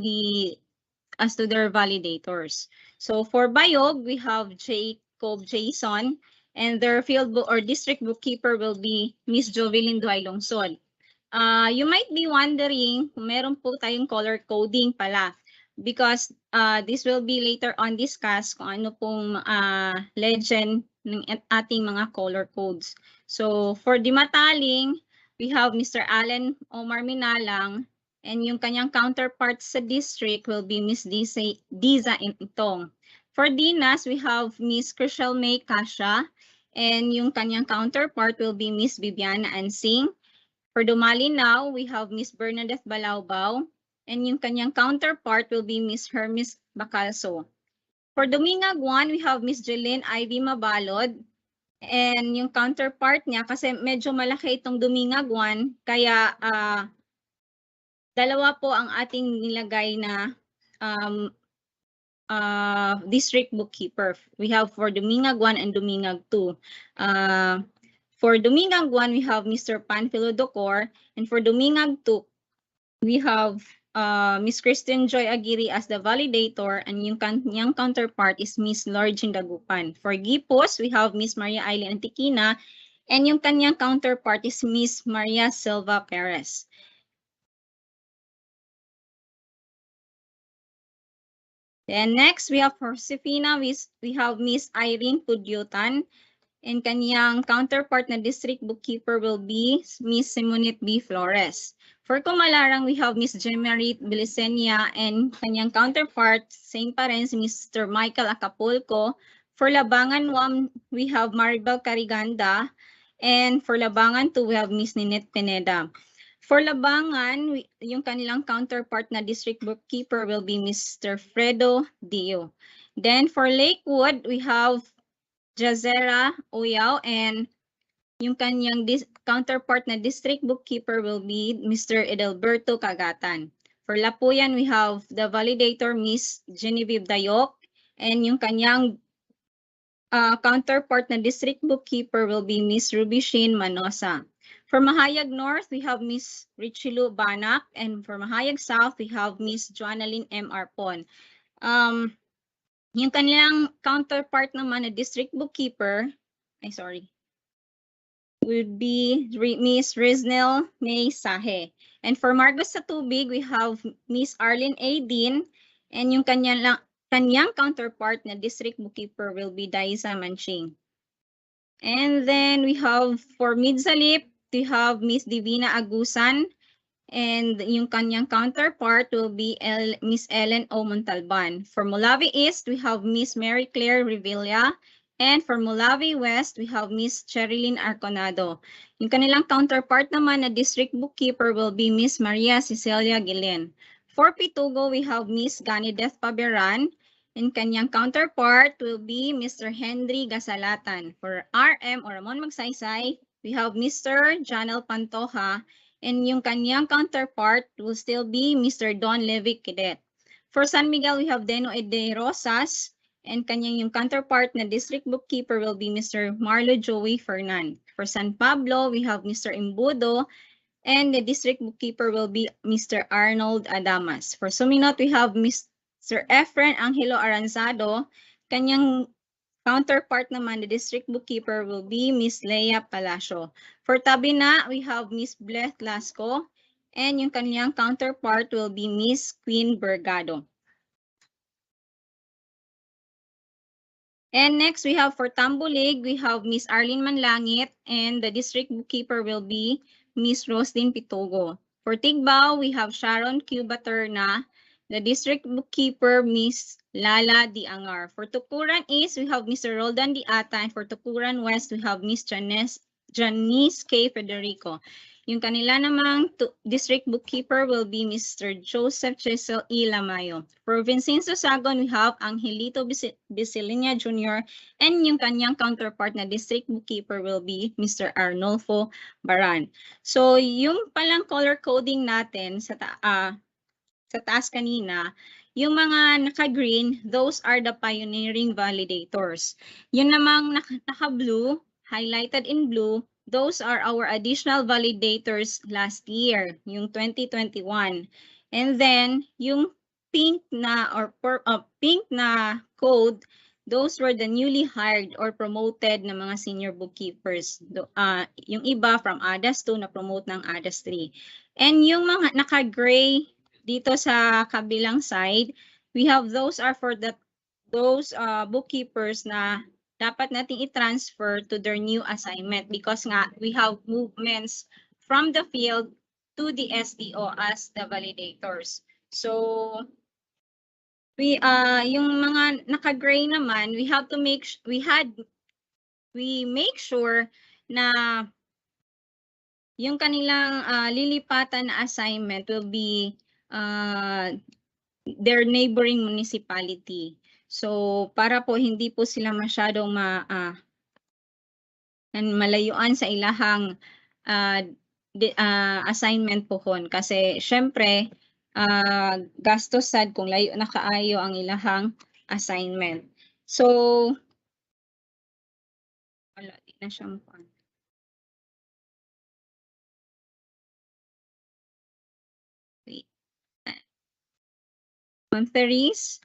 their validators. So for Bayog, we have Jacob Jason, and their field book or district bookkeeper will be Miss Jovelyn Duailongson. You might be wondering, meron po tayong color coding pala, because this will be later on discussed kung ano pong legend ng ating mga color codes. So for Dimataling, we have Mr. Allen Omar Minalang, and yung kanyang counterpart sa district will be Miss Diza Intong. For Dinas, we have Miss Chriselle May Kasha, and yung kanyang counterpart will be Miss Bibiana Ansing. For Dumalinaw, we have Miss Bernadette Balaubao, and yung kanyang counterpart will be Miss Hermes Bacalso. For Dumingag 1, we have Miss Jeline Ivy Mabalod, and yung counterpart niya, kasi medyo malaki itong Dumingag 1, kaya dalawa po ang ating nilagay na district bookkeeper. We have for Dumingag 1 and Dumingag 2. For Dumingag 1, we have Mr. Panfilo Docor, and for Dumingag 2, we have Miss Christine Joy Aguirre as the validator, and yung kanyang counterpart is Miss Lorgin Dagupan. For GPOS, we have Miss Maria Aileen Antiquina, and yung kanyang counterpart is Miss Maria Silva Perez. Then next, we have for Josefina, we have Miss Irene Pudyutan, and kanyang counterpart na district bookkeeper will be Miss Simonette B. Flores. For Kumalarang, we have Miss Jemarit Belisenia, and kanyang counterpart, same pa rin, si Mr. Michael Acapulco. For Labangan 1, we have Maribel Cariganda, and for Labangan 2, we have Miss Ninette Pineda. For Labangan, yung kanilang counterpart na district bookkeeper will be Mr. Fredo Dio. Then for Lakewood, we have Jazera Uyao, and yung kanyang counterpart na district bookkeeper will be Mr. Edelberto Cagatan. For Lapuyan, we have the validator Miss Genevieve Dayok, and yung kanyang counterpart na district bookkeeper will be Miss Ruby Shane Manosa. For Mahayag North, we have Miss Richilu Banak, and for Mahayag South, we have Miss Joannalyn M. Arpon. Yung kanilang counterpart naman na district bookkeeper, would be Miss Riznel May Sahe. And for Margos sa Tubig, we have Miss Arlene A. Dean, and yung kanyang counterpart na district bookkeeper will be Daisa Manching. And then we have for Midsalip, we have Miss Divina Agusan, and yung kanyang counterpart will be Miss Ellen O. Montalban. For Molavi East, we have Miss Mary Claire Revilla, and for Molavi West, we have Miss Cherilyn Arconado. Yung kanilang counterpart naman na district bookkeeper will be Miss Maria Cecilia Guillen. For Pitugo, we have Miss Ganideth Paberan, and kanyang counterpart will be Mr. Henry Gasalatan. For RM or Ramon Magsaysay, we have Mr. Janel Pantoja, and yung kanyang counterpart will still be Mr. Don Levic Cadet. For San Miguel, we have Deno Ede Rosas, and kanyang yung counterpart na district bookkeeper will be Mr. Marlo Joey Fernan. For San Pablo, we have Mr. Imbudo, and the district bookkeeper will be Mr. Arnold Adamas. For Suminot, we have Mr. Efren Angelo Aranzado. Kanyang counterpart naman, the district bookkeeper will be Miss Leia Palacio. For Tabina, we have Miss Bleth Lasco, and yung kanyang counterpart will be Miss Queen Bergado. And next, we have for Tambulig, we have Miss Arlene Manlangit, and the district bookkeeper will be Miss Roslyn Pitogo. For Tigbao, we have Sharon Q. Baterna, the district bookkeeper, Miss Lala Diangar. For Tukuran East, we have Mr. Roldan Diata, and for Tukuran West, we have Miss Janice K. Federico. Yung kanila namang district bookkeeper will be Mr. Joseph Chisel E. Lamayo. For Vincenzo Sagon, we have Angelito Bisilia Jr., and yung kanyang counterpart na district bookkeeper will be Mr. Arnolfo Baran. So yung palang color coding natin sa taas kanina, yung mga naka-green, those are the pioneering validators. Yung namang naka-blue, highlighted in blue, those are our additional validators last year, yung 2021. And then, yung pink na code, those were the newly hired or promoted na mga senior bookkeepers. Yung iba from ADAS 2 na promote ng ADAS 3. And yung mga naka-gray dito sa kabilang side, we have those are for those bookkeepers na dapat nating i-transfer to their new assignment because nga we have movements from the field to the SDO as the validators. So we yung mga naka-gray naman, we make sure na yung kanilang lilipatan na assignment will be their neighboring municipality. So para po hindi po sila masyadong malayuan sa ilahang assignment pohon kasi syempre gastos sad kung layo na kaayo ang ilahang assignment. So wala di na siyang wait. Ma'am Therese?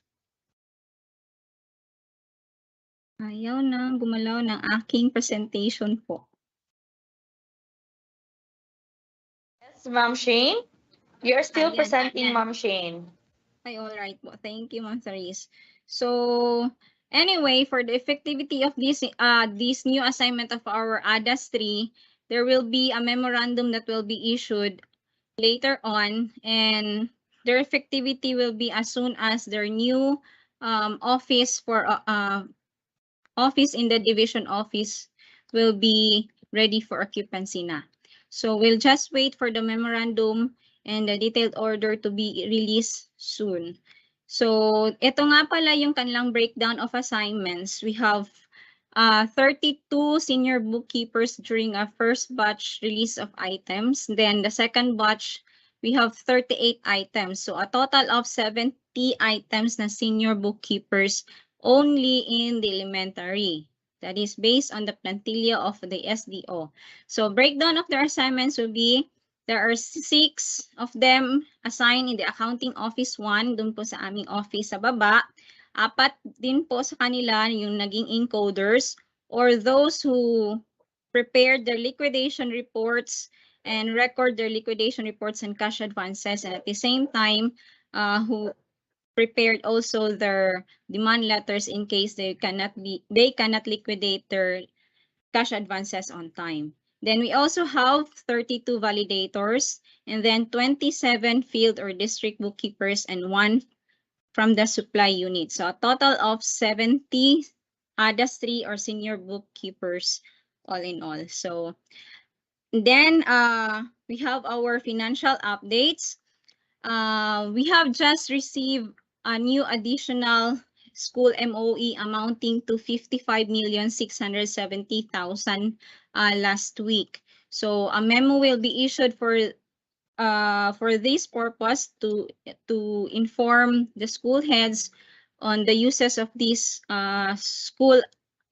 Ayaw na gumalaw ng aking presentation po.
Yes, Ma'am Shane? You're still
Ayan,
presenting,
ayan.
Ma'am Shane.
Ay, all right po. Thank you, Ma'am Therese. So, anyway, for the effectivity of this new assignment of our ADAS 3, there will be a memorandum that will be issued later on, and their effectivity will be as soon as their new office in the division office will be ready for occupancy na. So we'll just wait for the memorandum and the detailed order to be released soon. So ito nga pala yung kanilang breakdown of assignments. We have 32 senior bookkeepers during our first batch release of items. Then the second batch, we have 38 items. So a total of 70 items na senior bookkeepers only in the elementary. That is based on the plantilla of the SDO. So breakdown of their assignments will be, there are 6 of them assigned in the accounting office 1, dun po sa aming office sa baba. 4 din po sa kanila yung naging encoders or those who prepared their liquidation reports and record their liquidation reports and cash advances, and at the same time who prepared also their demand letters in case they cannot liquidate their cash advances on time. Then we also have 32 validators and then 27 field or district bookkeepers and 1 from the supply unit. So a total of 70 ADAS 3 or senior bookkeepers all in all. So then we have our financial updates. We have just received a new additional school MOE amounting to 55,670,000 last week. So a memo will be issued for this purpose to inform the school heads on the uses of this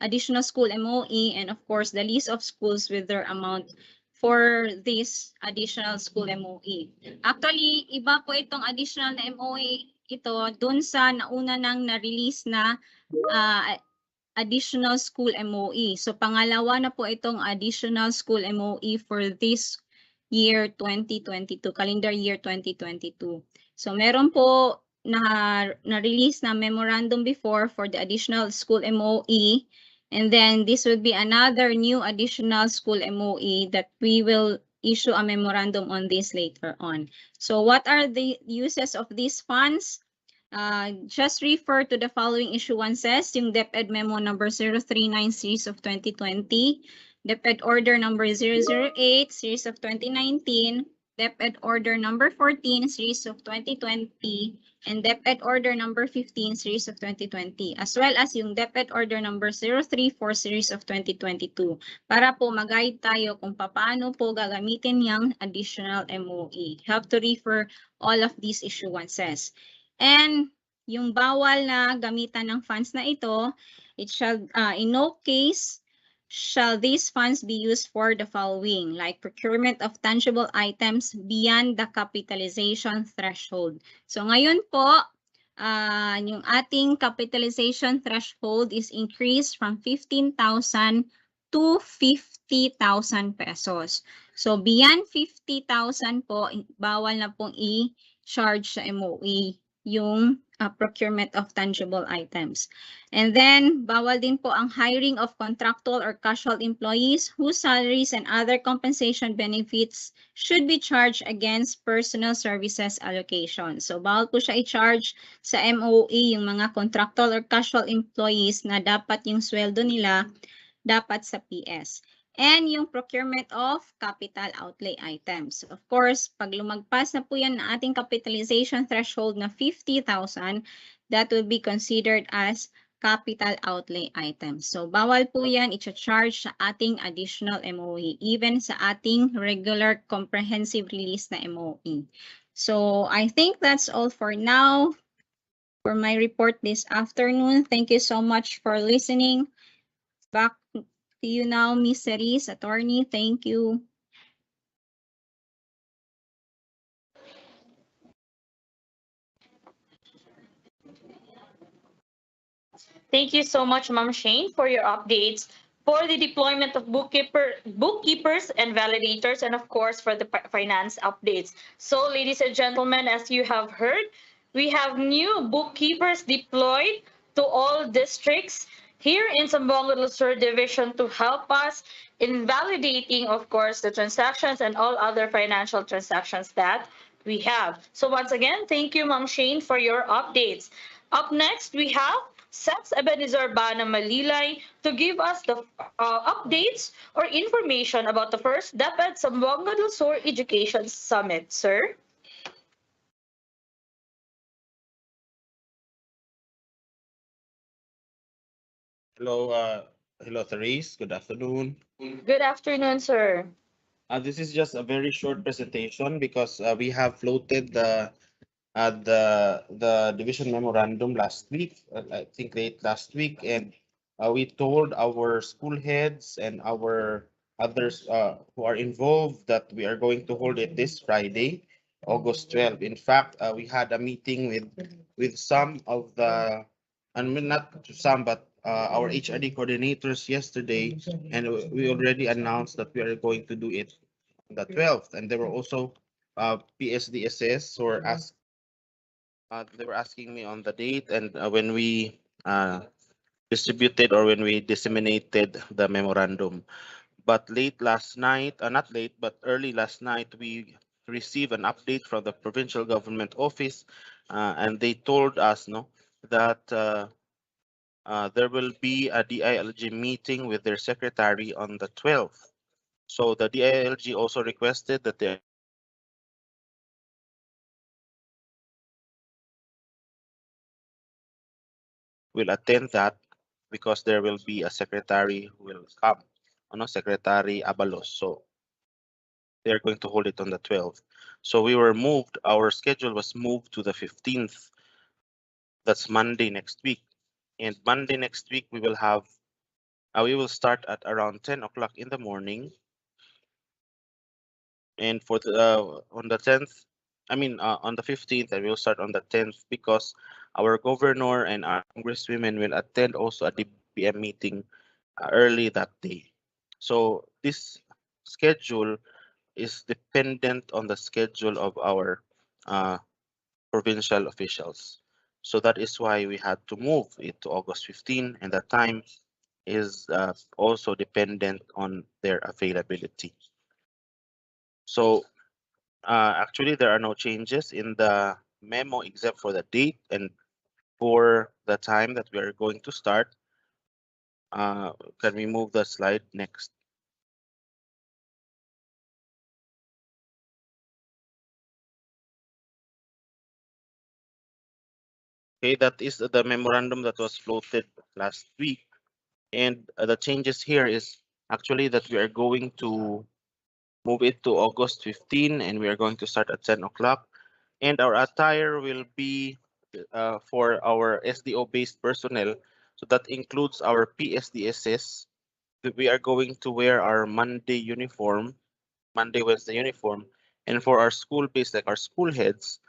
additional school MOE, and of course the list of schools with their amount for this additional school MOE. Actually, iba po itong additional na MOE ito dun sa nauna nang na-release na additional school MOE. So pangalawa na po itong additional school MOE for this year 2022, calendar year 2022. So meron po na-release na memorandum before for the additional school MOE, and then this would be another new additional school MOE that we will issue a memorandum on this later on. So what are the uses of these funds? Just refer to the following issuances, yung DepEd memo number 039 series of 2020, DepEd order number 008 series of 2019, DepEd order number 14 series of 2020, and DepEd order number 15 series of 2020, as well as yung DepEd order number 034 series of 2022, para po mag-guide tayo kung paano po gagamitin yung additional MOE. You have to refer all of these issuances. And yung bawal na gamitan ng funds na ito, it shall, in no case shall these funds be used for the following, like procurement of tangible items beyond the capitalization threshold. So ngayon po, yung ating capitalization threshold is increased from 15,000 to 50,000 pesos. So beyond 50,000 po, bawal na pong i-charge sa MOE yung procurement of tangible items. And then, bawal din po ang hiring of contractual or casual employees whose salaries and other compensation benefits should be charged against personal services allocation. So, bawal po siya i-charge sa MOE yung mga contractual or casual employees na dapat yung sweldo nila dapat sa PS. And yung procurement of capital outlay items. Of course, pag lumagpas na po yan na ating capitalization threshold na 50,000, that will be considered as capital outlay items. So, bawal po yan i-charge sa ating additional MOE, even sa ating regular comprehensive release na MOE. So, I think that's all for now for my report this afternoon. Thank you so much for listening. Back to you now, Ms. Cerise, attorney. Thank you.
Thank you so much, Ma'am Shane, for your updates for the deployment of bookkeepers and validators, and of course for the finance updates. So, ladies and gentlemen, as you have heard, we have new bookkeepers deployed to all districts here in Zamboanga del Sur Division to help us in validating, of course, the transactions and all other financial transactions that we have. So once again, thank you, Ma'am Shane, for your updates. Up next, we have Sets Ebenezer Bana Malilay to give us the updates or information about the first DepEd Zamboanga del Sur Education Summit. Sir?
Hello, hello, Therese. Good afternoon.
Good afternoon, sir.
This is just a very short presentation because we have floated the division memorandum last week, I think late last week, and we told our school heads and our others who are involved that we are going to hold it this Friday, August 12. In fact, we had a meeting with some of the, I mean not to some, but our HRD coordinators yesterday, and we already announced that we are going to do it on the 12th, and there were also PSDSS who were asked. They were asking me on the date and when we distributed or when we disseminated the memorandum. But late last night, not late, but early last night, we received an update from the provincial government office, and they told us no that there will be a DILG meeting with their secretary on the 12th. So the DILG also requested that they will attend that because there will be a secretary who will come, Secretary Abalos. So they're going to hold it on the 12th. So we were moved, our schedule was moved to the 15th. That's Monday next week. And Monday next week, we will start at around 10 o'clock in the morning. And for the, on the 10th, on the 15th, and we'll start on the 10th because our governor and our congresswomen will attend also a DPM meeting early that day. So this schedule is dependent on the schedule of our provincial officials. So that is why we had to move it to August 15, and the time is also dependent on their availability. So actually, there are no changes in the memo except for the date and for the time that we are going to start. Can we move the slide next? Okay, that is the memorandum that was floated last week. And the changes here is actually that we are going to move it to August 15 and we are going to start at 10 o'clock. And our attire will be for our SDO based personnel. So that includes our PSDSS. We are going to wear our Monday uniform, Monday, Wednesday uniform. And for our school based, like our school heads,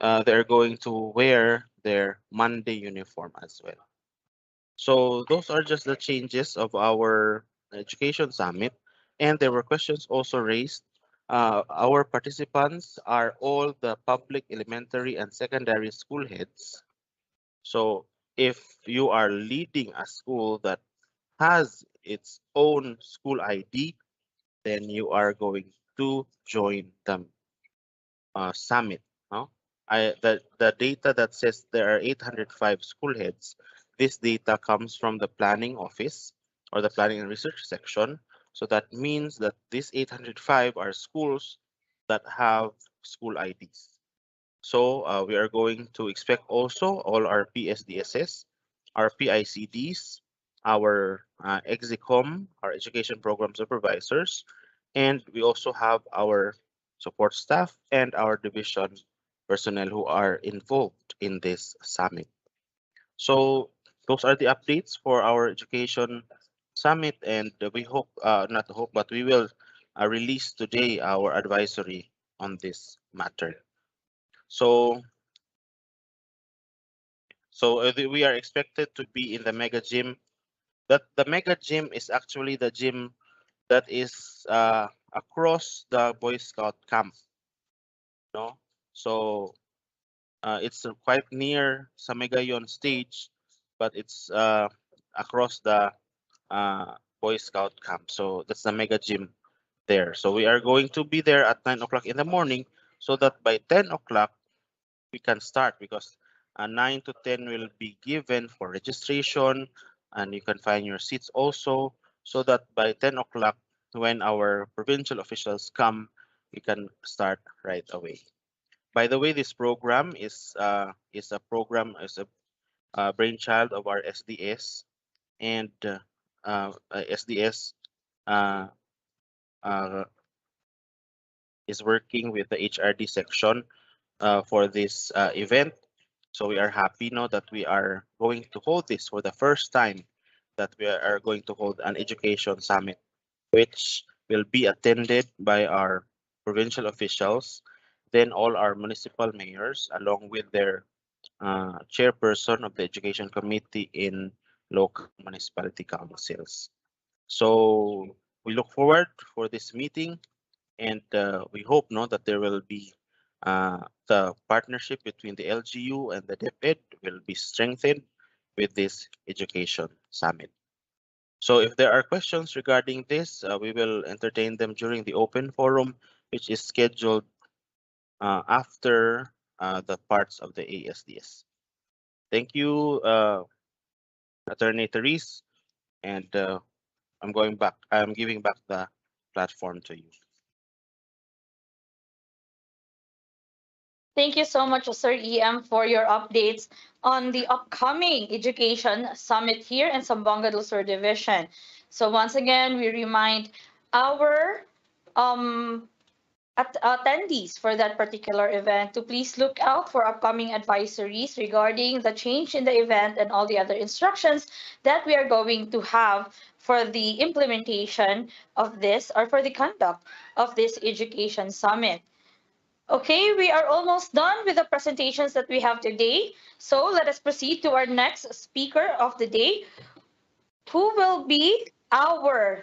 they're going to wear their Monday uniform as well. So those are just the changes of our education summit. And there were questions also raised. Our participants are all the public elementary and secondary school heads. So if you are leading a school that has its own school ID, then you are going to join the summit. No? The data that says there are 805 school heads, this data comes from the planning office or the planning and research section. So that means that these 805 are schools that have school IDs. So we are going to expect also all our PSDSS, our PICDs, our EXICOM, our education program supervisors, and we also have our support staff and our division personnel who are involved in this summit. So those are the updates for our education summit, and we hope, not hope, but we will release today our advisory on this matter. So
So we are expected to be in the mega gym. That the mega gym is actually the gym that is across the Boy Scout camp. No, so it's quite near sa Megayon stage, but it's across the Boy Scout camp. So that's the mega gym there. So we are going to be there at 9 o'clock in the morning, so that by 10 o'clock we can start, because 9 to 10 will be given for registration, and you can find your seats also, so that by 10 o'clock, when our provincial officials come, we can start right away. By the way, this program is a program, is a brainchild of our SDS, and SDS uh, uh, is working with the HRD section for this event. So we are happy now that we are going to hold this for the first time, that we are going to hold an education summit, which will be attended by our provincial officials, then all our municipal mayors, along with their chairperson of the education committee in local municipality councils. So we look forward for this meeting, and we hope no that there will be the partnership between the LGU and the DepEd will be strengthened with this education summit. So if there are questions regarding this, we will entertain them during the open forum, which is scheduled after the parts of the ASDS. Thank you, Attorney Therese, and I'm giving back the platform to you.
Thank you so much, Sir EM, for your updates on the upcoming Education Summit here in Zamboanga del Sur Division. So once again, we remind our um, attendees for that particular event to please look out for upcoming advisories regarding the change in the event and all the other instructions that we are going to have for the implementation of this, or for the conduct of this Education Summit. Okay, we are almost done with the presentations that we have today. So let us proceed to our next speaker of the day, who will be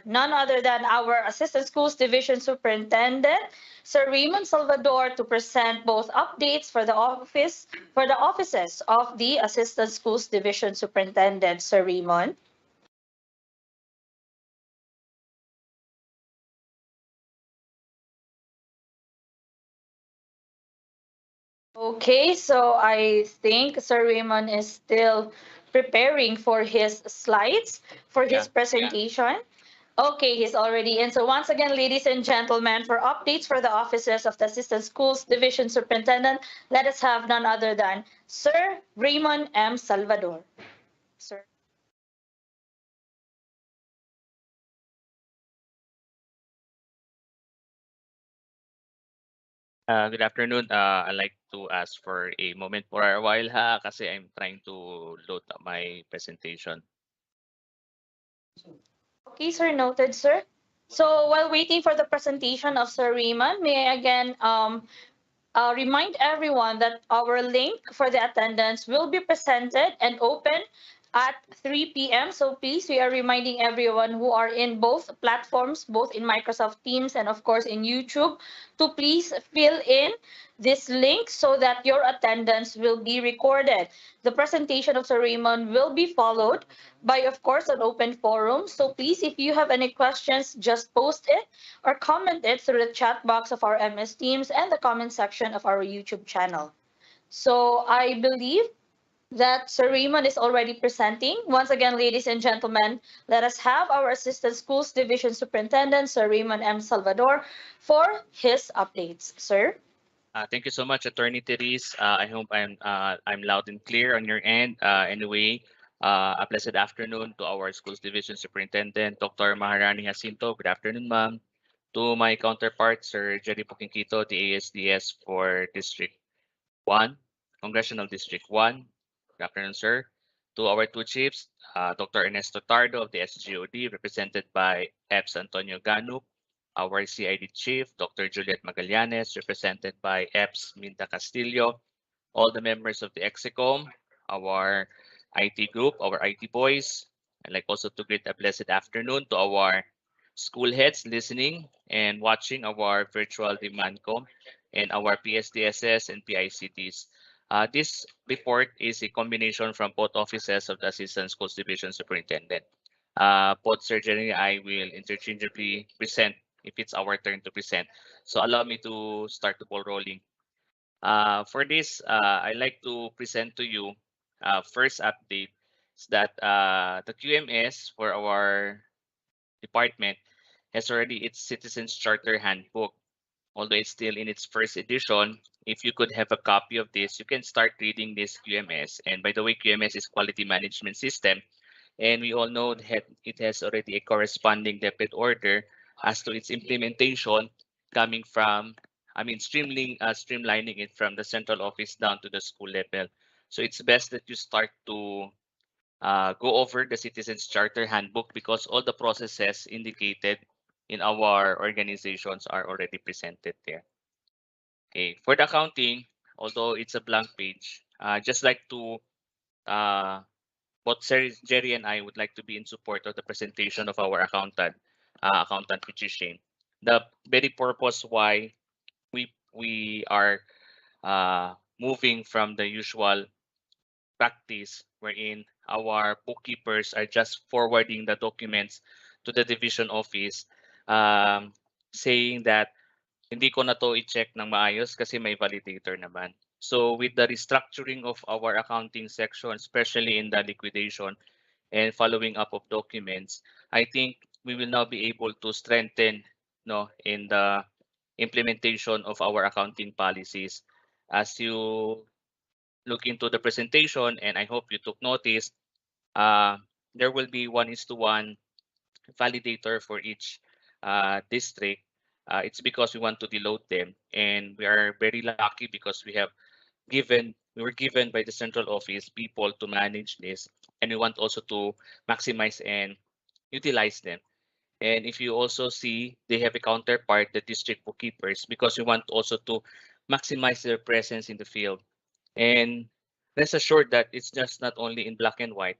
none other than our Assistant Schools Division Superintendent, Sir Raymond Salvador, to present both updates for the offices of the Assistant Schools Division Superintendent. Sir Raymond. Okay, so I think Sir Raymond is still preparing for his slides for his presentation. Okay, he's already in. So once again, ladies and gentlemen, for updates for the offices of the Assistant Schools Division Superintendent, let us have none other than Sir Raymond M. Salvador. Sir.
Good afternoon. I'd like to ask for a moment for a while kasi I'm trying to load up my presentation.
Okay, sir, noted, sir. So while waiting for the presentation of Sir Raymond, may I again remind everyone that our link for the attendance will be presented and open at 3 p.m. So please, we are reminding everyone who are in both platforms, both in Microsoft Teams and of course in YouTube, to please fill in this link so that your attendance will be recorded. The presentation of Sir Raymond will be followed by, of course, an open forum. So please, if you have any questions, just post it or comment it through the chat box of our MS Teams and the comment section of our YouTube channel. So I believe that Sir Raymond is already presenting. Once again, ladies and gentlemen, let us have our Assistant Schools Division Superintendent, Sir Raymond M. Salvador, for his updates. Sir?
Thank you so much, Attorney Therese. I hope I'm loud and clear on your end. Anyway, a blessed afternoon to our Schools Division Superintendent, Dr. Maharani Jacinto. Good afternoon, ma'am. To my counterpart, Sir Jerry Pukinkito, the ASDS for District 1, Congressional District 1. Good afternoon, sir. To our two chiefs, Dr. Ernesto Tardo of the SGOD, represented by EPS Antonio Ganuk, our CID chief, Dr. Juliet Magallanes, represented by EPS Minda Castillo, all the members of the EXICOM, our IT group, our IT boys. I'd like also to greet a blessed afternoon to our school heads listening and watching our virtual demand com and our PSDSS and PICTs. This report is a combination from both offices of the Assistant Schools Division Superintendent. Both Sir Jerry and I will interchangeably present if it's our turn to present. So allow me to start the ball rolling. For this, I'd like to present to you first update is that the QMS for our department has already its Citizens Charter Handbook. Although it's still in its first edition, if you could have a copy of this, you can start reading this QMS. And by the way, QMS is Quality Management System. And we all know that it has already a corresponding DepEd order as to its implementation coming from, streamlining it from the central office down to the school level. So it's best that you start to go over the Citizens Charter Handbook because all the processes indicated in our organizations are already presented there. Okay, for the accounting, although it's a blank page, just like to both Jerry and I would like to be in support of the presentation of our accountant which is Shane. The very purpose why we are moving from the usual practice wherein our bookkeepers are just forwarding the documents to the division office saying that hindi ko na to i-check ng maayos kasi may validator naman. So with the restructuring of our accounting section, especially in the liquidation and following up of documents, I think we will now be able to strengthen in the implementation of our accounting policies. As you look into the presentation, and I hope you took notice, there will be 1:1 validator for each district. It's because we want to deload them, and we are very lucky because we were given by the central office people to manage this, and we want also to maximize and utilize them. And if you also see, they have a counterpart, the district bookkeepers, because we want also to maximize their presence in the field. And rest assured that it's just not only in black and white,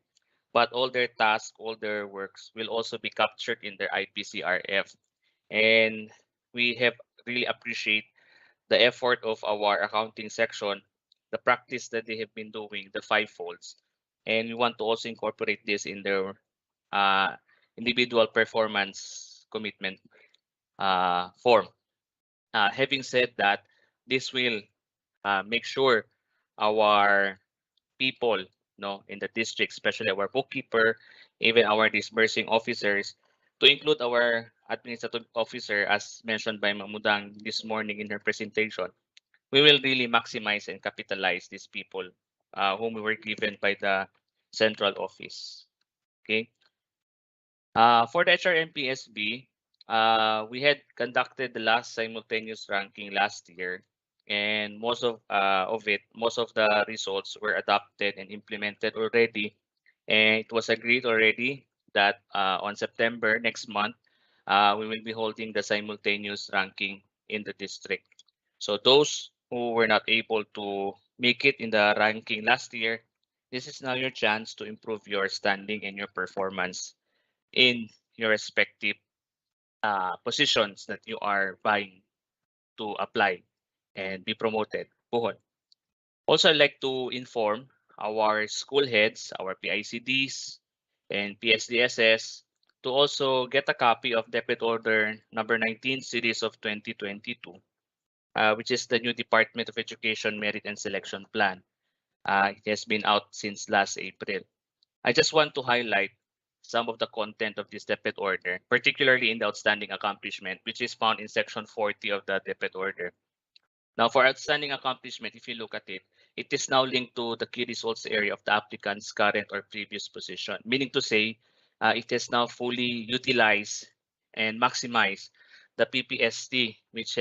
but all their tasks, all their works will also be captured in their IPCRF. And we have really appreciate the effort of our accounting section, the practice that they have been doing, the five folds. And we want to also incorporate this in their individual performance commitment form. Having said that, this will make sure our people in the district, especially our bookkeeper, even our disbursing officers, to include our administrative officer, as mentioned by Mamudang this morning in her presentation, we will really maximize and capitalize these people whom we were given by the central office. Okay. For the HRMPSB, we had conducted the last simultaneous ranking last year, and most of the results were adopted and implemented already. And it was agreed already that on September next month, we will be holding the simultaneous ranking in the district. So those who were not able to make it in the ranking last year, this is now your chance to improve your standing and your performance in your respective positions that you are vying to apply and be promoted. Buhon. Also, I'd like to inform our school heads, our PICDs, and PSDSS to also get a copy of DepEd Order number 19 series of 2022, which is the new Department of Education Merit and Selection Plan. It has been out since last April. I just want to highlight some of the content of this DepEd order, particularly in the outstanding accomplishment, which is found in section 40 of the DepEd order. Now, for outstanding accomplishment, if you look at it, it is now linked to the key results area of the applicant's current or previous position, meaning to say it is now fully utilized and maximized the PPST, which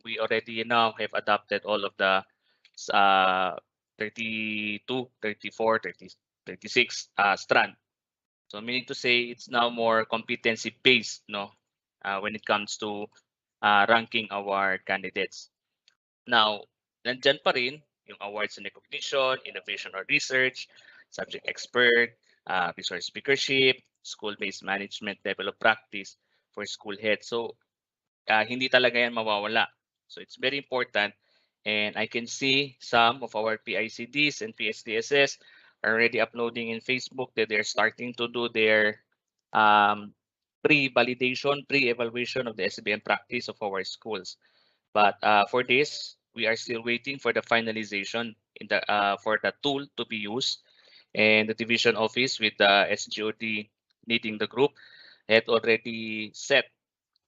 we already now have adopted all of the 32, 34, 30, 36 strand. So meaning to say it's now more competency based, when it comes to ranking our candidates. Now, nandyan pa rin yung awards and recognition, innovation or research, subject expert, resource speakership, school-based management level of practice for school head. So hindi talaga yan mawawala. So it's very important, and I can see some of our PICDs and PSDSS are already uploading in Facebook that they're starting to do their pre-validation, pre-evaluation of the SBM practice of our schools. But for this, we are still waiting for the finalization in the for the tool to be used, and the division office with the SGOD leading the group had already set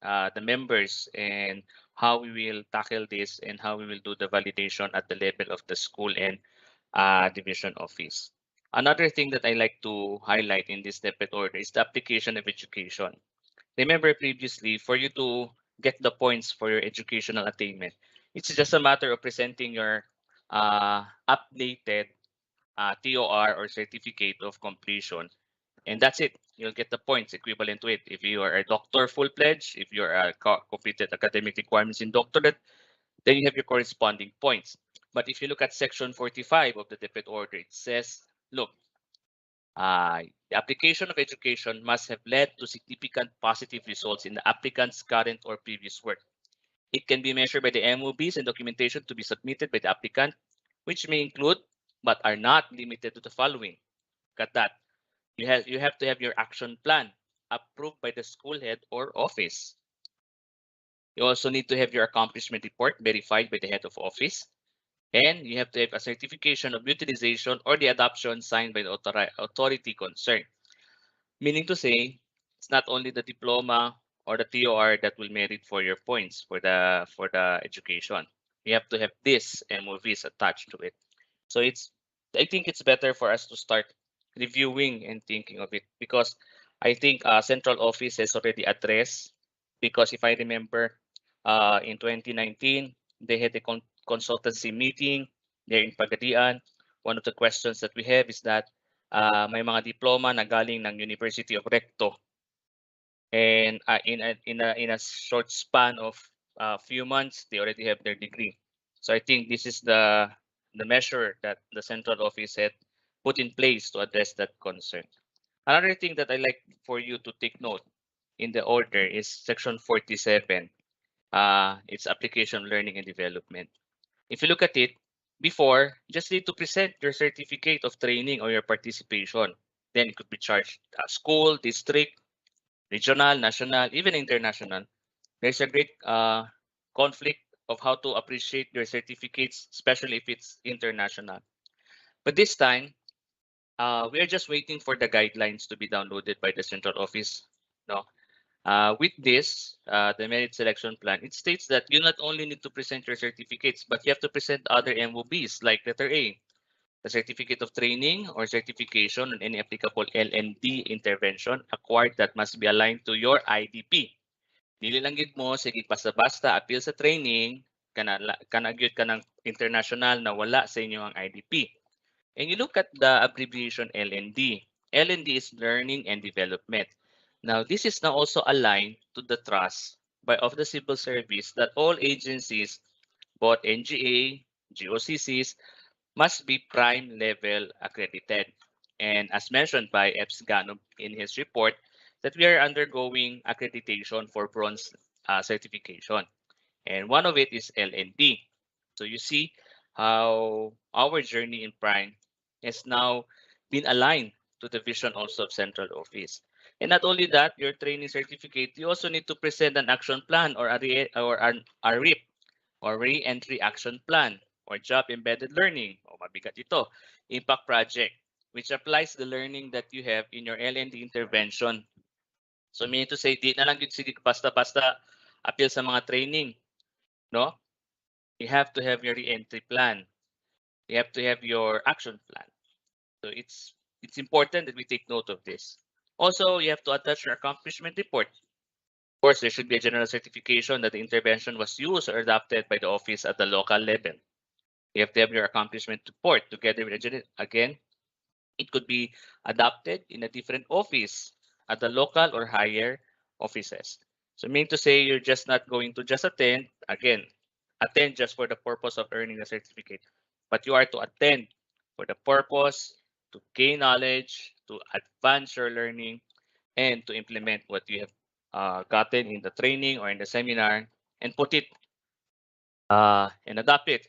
the members and how we will tackle this and how we will do the validation at the level of the school and division office. Another thing that I like to highlight in this DepEd order is the application of education. Remember previously, for you to get the points for your educational attainment, it's just a matter of presenting your updated TOR or certificate of completion, and that's it. You'll get the points equivalent to it. If you are a doctor full pledge, if you are completed academic requirements in doctorate, then you have your corresponding points. But if you look at section 45 of the DepEd order, it says, look, the application of education must have led to significant positive results in the applicant's current or previous work. It can be measured by the MOBs and documentation to be submitted by the applicant, which may include, but are not limited to the following. Got that? You have to have your action plan approved by the school head or office. You also need to have your accomplishment report verified by the head of office. And you have to have a certification of utilization or the adoption signed by the authority concerned. Meaning to say, it's not only the diploma or the TOR that will merit for your points for the education. You have to have this MOVs attached to it. So I think it's better for us to start reviewing and thinking of it, because I think central office has already addressed, because if I remember in 2019 they had a consultancy meeting there in Pagadian. One of the questions that we have is that may mga diploma na galing ng University of Recto, and in a short span of few months they already have their degree. So I think this is the measure that the central office had put in place to address that concern. Another thing that I like for you to take note in the order is section 47. It's application learning and development. If you look at it, before, just need to present your certificate of training or your participation. Then it could be charged school, district, regional, national, even international. There's a great conflict of how to appreciate your certificates, especially if it's international. But this time, we are just waiting for the guidelines to be downloaded by the central office. No, with this, the merit selection plan, it states that you not only need to present your certificates, but you have to present other MOBs like letter A, the certificate of training or certification on any applicable L&D intervention acquired that must be aligned to your IDP. Dili lang gid mo sige basta-basta appeal sa training kana gyud ka ng international na wala sa inyo ang IDP. And you look at the abbreviation LND. LND is learning and development. Now, this is now also aligned to the trust of the civil service that all agencies, both NGA, GOCCs, must be prime level accredited. And as mentioned by EPS Gano in his report, that we are undergoing accreditation for bronze certification. And one of it is LND. So you see how our journey in Prime has now been aligned to the vision also of central office. And not only that, your training certificate, you also need to present an action plan or an RIP or re-entry action plan or job embedded learning o mabigat ito, impact project, which applies the learning that you have in your L&D intervention. So meaning to say, di na lang yun sige basta-basta appeal sa mga training, no? You have to have your re-entry plan. You have to have your action plan. So it's important that we take note of this. Also, you have to attach your accomplishment report. Of course, there should be a general certification that the intervention was used or adopted by the office at the local level. You have to have your accomplishment report together with again. It could be adopted in a different office at the local or higher offices. So mean to say you're just not going to just attend just for the purpose of earning a certificate. but you are to attend for the purpose to gain knowledge, to advance your learning, and to implement what you have gotten in the training or in the seminar and put it and adopt it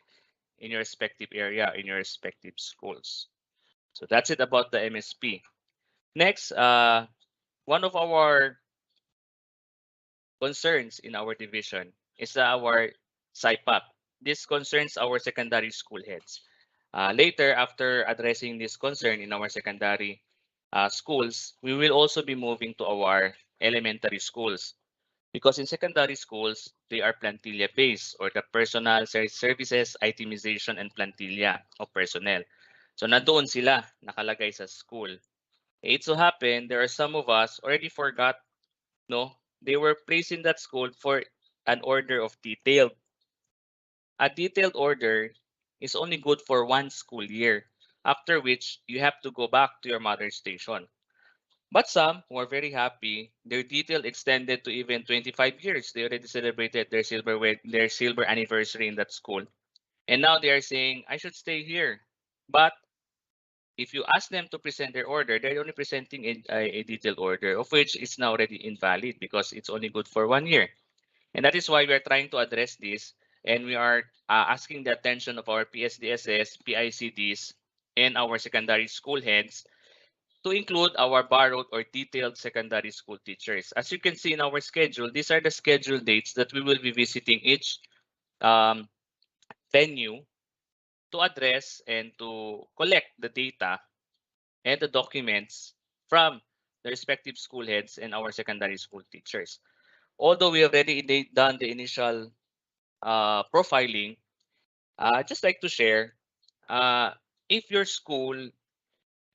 in your respective area, in your respective schools. So that's it about the MSP. Next, one of our concerns in our division is our SIPAP. This concerns our secondary school heads. Later, after addressing this concern in our secondary schools, we will also be moving to our elementary schools. Because in secondary schools, they are plantilla based or the personal services, itemization, and plantilla of personnel. So nandoon sila nakalagay sa school. It so happen there are some of us already forgot, no, they were placed in that school for an order of detailed. A detailed order is only good for 1 school year, after which you have to go back to your mother station. But some who are very happy, their detail extended to even 25 years. They already celebrated their silver anniversary in that school. And now they are saying, I should stay here. But if you ask them to present their order, they're only presenting a detailed order, of which is now already invalid because it's only good for 1 year. And that is why we are trying to address this. And we are asking the attention of our PSDSS, PICDs, and our secondary school heads to include our borrowed or detailed secondary school teachers. As you can see in our schedule, these are the scheduled dates that we will be visiting each um, venue to address and to collect the data and the documents from the respective school heads and our secondary school teachers. Although we have already done the initial profiling, I'd just like to share, if your school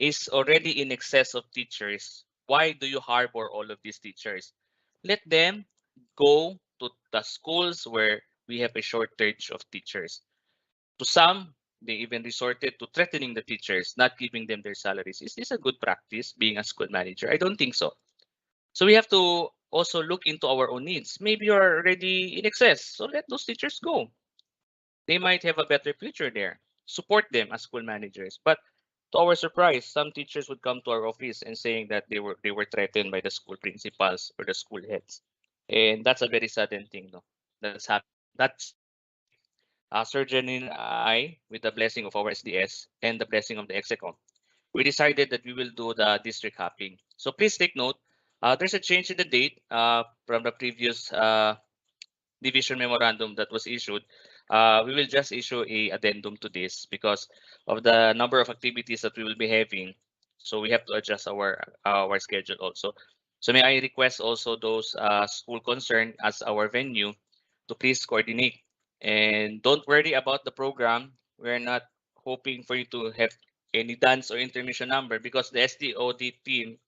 is already in excess of teachers, why do you harbor all of these teachers? Let them go to the schools where we have a shortage of teachers. To some, they even resorted to threatening the teachers, not giving them their salaries. Is this a good practice being a school manager? I don't think so. So we have to also look into our own needs. Maybe you're already in excess, so let those teachers go. They might have a better future there. Support them as school managers. But to our surprise, some teachers would come to our office and saying that they were threatened by the school principals or the school heads. And that's a very sudden thing, no? That's why Surgeon and I, with the blessing of our SDS and the blessing of the execom, we decided that we will do the district hopping. So please take note, there's a change in the date from the previous division memorandum that was issued. We will just issue a addendum to this because of the number of activities that we will be having. So we have to adjust our schedule also. So may I request also those school concerned as our venue to please coordinate. And don't worry about the program. We're not hoping for you to have any dance or intermission number because the SDO team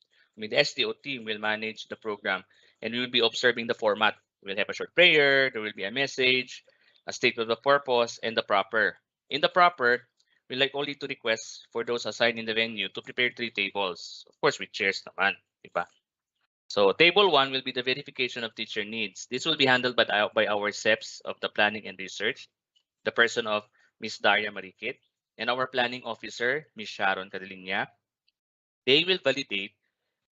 will manage the program and we will be observing the format. We'll have a short prayer, there will be a message, a statement of the purpose, and the proper. In the proper, we like only to request for those assigned in the venue to prepare 3 tables. Of course, with chairs naman, diba? So table 1 will be the verification of teacher needs. This will be handled by our SEPs of the planning and research, the person of Ms. Daria Marikit, and our planning officer, Ms. Sharon Cadelinia. They will validate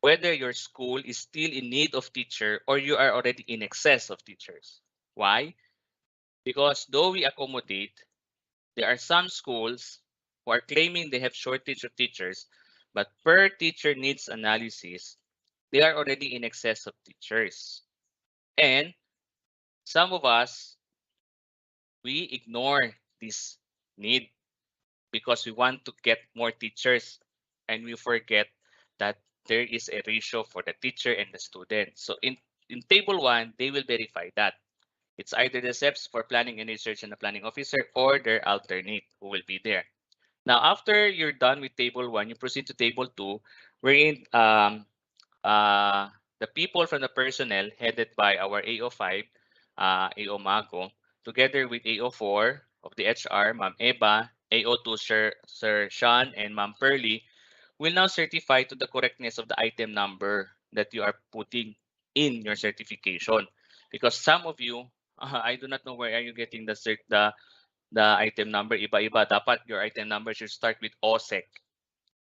whether your school is still in need of teacher or you are already in excess of teachers. Why? Because though we accommodate, there are some schools who are claiming they have shortage of teachers, but per teacher needs analysis, they are already in excess of teachers. And some of us, we ignore this need because we want to get more teachers and we forget that there is a ratio for the teacher and the student. So in table 1, they will verify that. It's either the SEPs for planning and research and the planning officer or their alternate who will be there. Now, after you're done with table 1, you proceed to table 2, wherein the people from the personnel headed by our AO5, AO Mago, together with AO4 of the HR, Ma'am Eva, AO2 Sir Sean, and Ma'am Pearly, will now certify to the correctness of the item number that you are putting in your certification. Because some of you, I do not know where are you getting the the item number iba-iba. Dapat your item number should start with OSEC.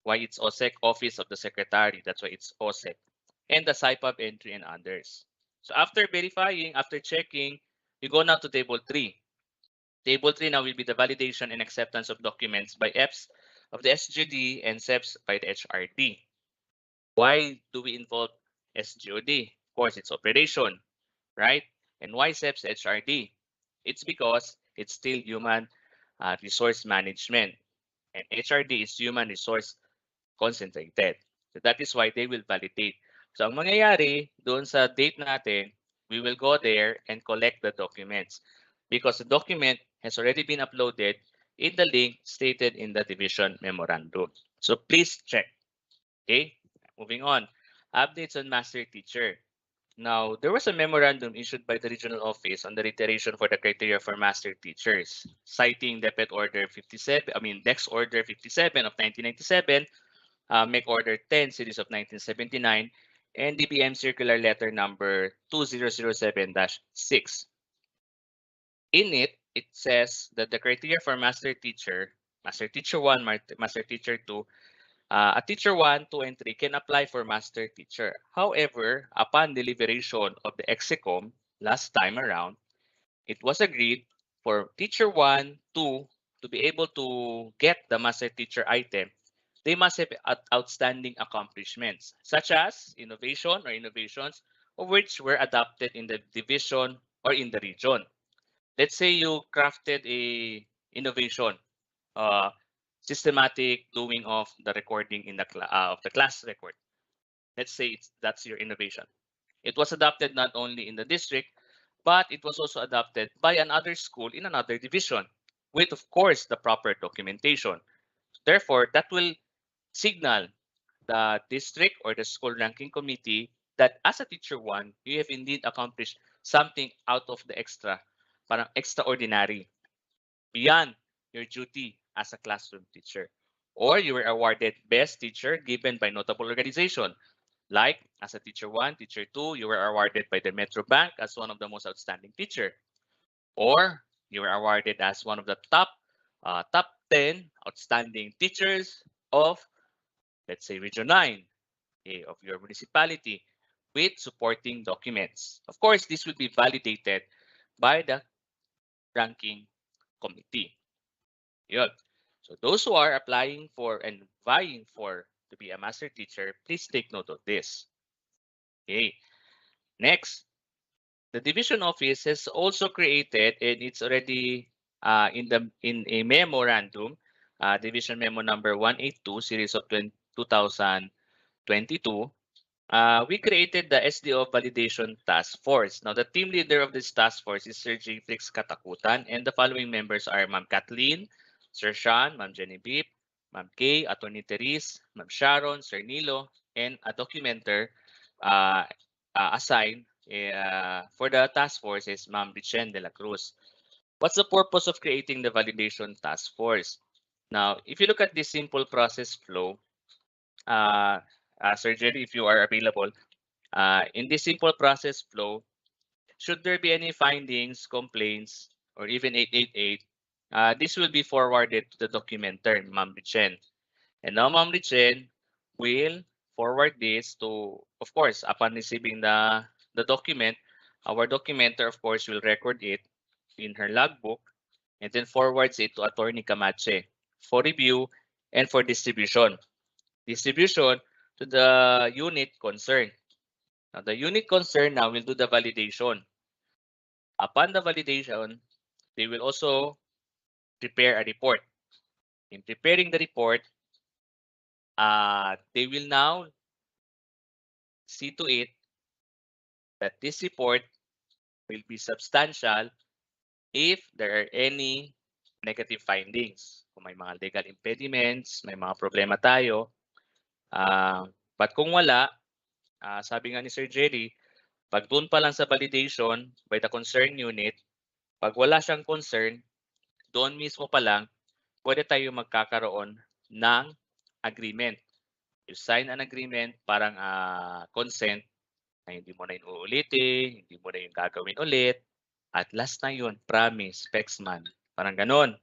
Why it's OSEC? Office of the Secretary. That's why it's OSEC. And the SIPAB entry and others. So after verifying, after checking, you go now to table 3. Table 3 now will be the validation and acceptance of documents by EPS of the SGD and SEPS by the HRD. Why do we involve SGOD? Of course, it's operation, right? And why SEPS HRD? It's because it's still human resource management. And HRD is human resource concentrated. So that is why they will validate. So ang mangyayari doon sa date natin, we will go there and collect the documents because the document has already been uploaded in the link stated in the division memorandum. So please check. Okay, moving on. Updates on master teacher. Now, there was a memorandum issued by the regional office on the reiteration for the criteria for master teachers, citing DepEd Order 57, Next Order 57 of 1997, Make Order 10 Series of 1979, and DBM Circular Letter number 2007-6. In it, it says that the criteria for Master Teacher 1, Master Teacher 2, a Teacher 1, 2, and 3 can apply for Master Teacher. However, upon deliberation of the EXECOM last time around, it was agreed for Teacher 1, 2 to be able to get the Master Teacher item. They must have outstanding accomplishments, such as innovation or innovations of which were adopted in the division or in the region. Let's say you crafted a innovation, systematic doing of the recording in the of the class record. Let's say that's your innovation. It was adopted not only in the district, but it was also adopted by another school in another division, with of course the proper documentation. Therefore, that will signal the district or the school ranking committee that as a teacher 1, you have indeed accomplished something out of the parang extraordinary, beyond your duty as a classroom teacher. Or you were awarded best teacher given by notable organization. Like as a teacher 1, teacher 2, you were awarded by the Metro Bank as one of the most outstanding teacher. Or you were awarded as one of the top 10 outstanding teachers of, let's say, Region 9 of your municipality with supporting documents. Of course, this will be validated by the ranking committee. Yun. So those who are applying for and vying for to be a master teacher, please take note of this. Okay. Next, the division office has also created, and it's already in a memorandum, division memo number 182 series of 2022. We created the SDO Validation Task Force. Now, the team leader of this task force is Sir J. Flix Katakutan, and the following members are Ma'am Kathleen, Sir Sean, Ma'am Genevieve, Ma'am Kay, Attorney Therese, Ma'am Sharon, Sir Nilo, and a documenter assigned for the task force is Ma'am Richelle de la Cruz. What's the purpose of creating the validation task force? Now, if you look at this simple process flow, Sir Jerry, if you are available, in this simple process flow, should there be any findings, complaints, or even 888, this will be forwarded to the documenter, Ma'am Richelle. And now Ma'am Richelle will forward this to, of course, upon receiving the document, our documenter, of course, will record it in her logbook and then forwards it to Attorney Camache for review and for distribution. Distribution to the unit concerned. Now, the unit concerned now will do the validation. Upon the validation, they will also prepare a report. In preparing the report, they will now see to it that this report will be substantial if there are any negative findings. Kung may mga legal impediments, may mga problema tayo. But kung wala, sabi nga ni Sir Jerry, pag doon pa lang sa validation by the concerned unit, pag wala siyang concern, doon mismo pa lang, pwede tayo magkakaroon ng agreement. You sign an agreement, parang consent, na hindi mo na yun uulitin, hindi mo na yun gagawin ulit. At last na yun, promise, Pexman, Parang ganon.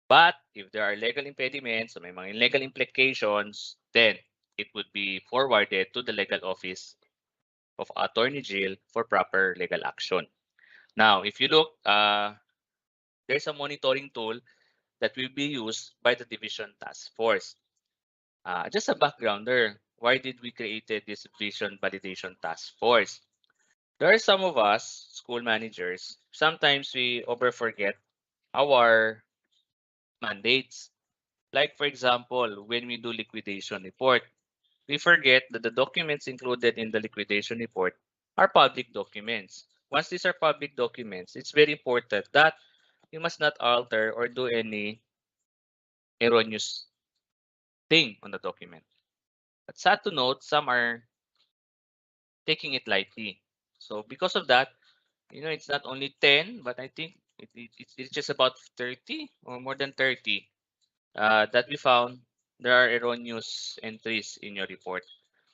But if there are legal impediments, so may mga legal implications, then it would be forwarded to the legal office of Attorney General for proper legal action. Now, if you look, there's a monitoring tool that will be used by the Division Task Force. Just a backgrounder, why did we created this Vision Validation Task Force? There are some of us, school managers, sometimes we overforget our mandates. Like for example, when we do liquidation report, we forget that the documents included in the liquidation report are public documents. Once these are public documents, it's very important that you must not alter or do any erroneous thing on the document. But sad to note, some are taking it lightly. So because of that, it's not only 10, but I think it's just about 30 or more than 30 that we found there are erroneous entries in your report.